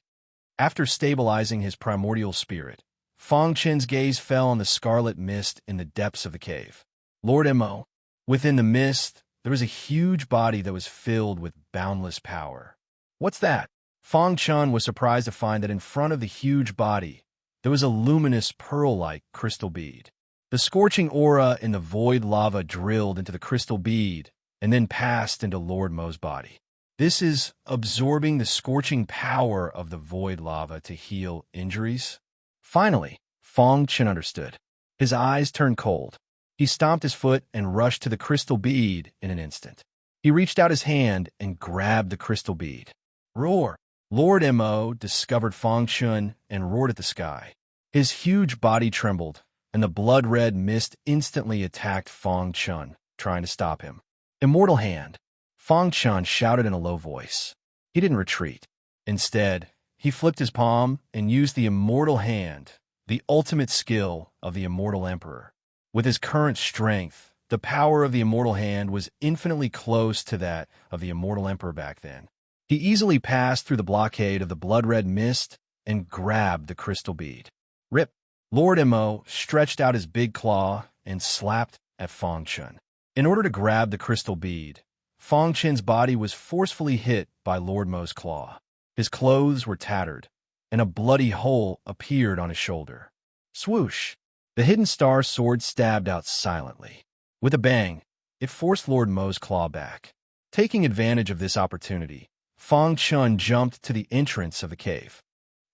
After stabilizing his primordial spirit, Fang Chen's gaze fell on the scarlet mist in the depths of the cave. Lord Mo. Within the mist, there was a huge body that was filled with boundless power. What's that? Fang Chen was surprised to find that in front of the huge body, there was a luminous pearl-like crystal bead. The scorching aura in the void lava drilled into the crystal bead and then passed into Lord Mo's body. This is absorbing the scorching power of the void lava to heal injuries. Finally, Fang Chen understood. His eyes turned cold. He stomped his foot and rushed to the crystal bead in an instant. He reached out his hand and grabbed the crystal bead. Roar! Lord Mo discovered Fang Chen and roared at the sky. His huge body trembled, and the blood-red mist instantly attacked Fang Chen, trying to stop him. Immortal Hand! Fang Chen shouted in a low voice. He didn't retreat. Instead, he flipped his palm and used the Immortal Hand, the ultimate skill of the Immortal Emperor. With his current strength, the power of the Immortal Hand was infinitely close to that of the Immortal Emperor back then. He easily passed through the blockade of the blood-red mist and grabbed the crystal bead. Rip! Lord Mo stretched out his big claw and slapped at Fang Chen. In order to grab the crystal bead, Fang Chen's body was forcefully hit by Lord Mo's claw. His clothes were tattered, and a bloody hole appeared on his shoulder. Swoosh! The hidden star sword stabbed out silently. With a bang, it forced Lord Mo's claw back. Taking advantage of this opportunity, Fang Chen jumped to the entrance of the cave.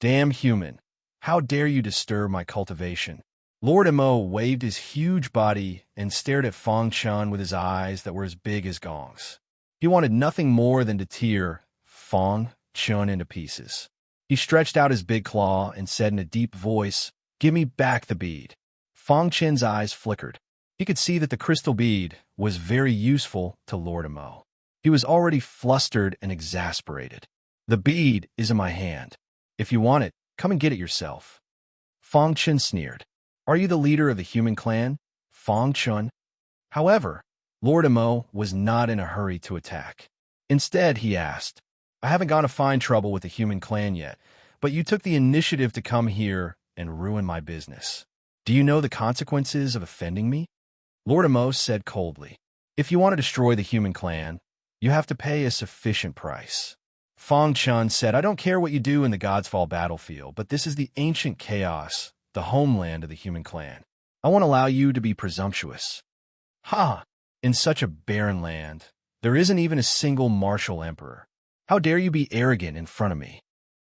Damn human! How dare you disturb my cultivation? Lord Mo waved his huge body and stared at Fang Chen with his eyes that were as big as gongs. He wanted nothing more than to tear Fang Chen into pieces. He stretched out his big claw and said in a deep voice, "Give me back the bead." Fang Chen's eyes flickered. He could see that the crystal bead was very useful to Lord Amo. He was already flustered and exasperated. The bead is in my hand. If you want it, come and get it yourself. Fong Chun sneered. Are you the leader of the human clan, Fong Chun? However, Lord Amo was not in a hurry to attack. Instead, he asked, I haven't gone to find trouble with the human clan yet, but you took the initiative to come here and ruin my business. Do you know the consequences of offending me? Lord Amo said coldly, if you want to destroy the human clan, you have to pay a sufficient price. Fong Chun said, I don't care what you do in the God's Fall battlefield, but this is the ancient chaos, the homeland of the human clan. I won't allow you to be presumptuous. Ha! In such a barren land, there isn't even a single martial emperor. How dare you be arrogant in front of me?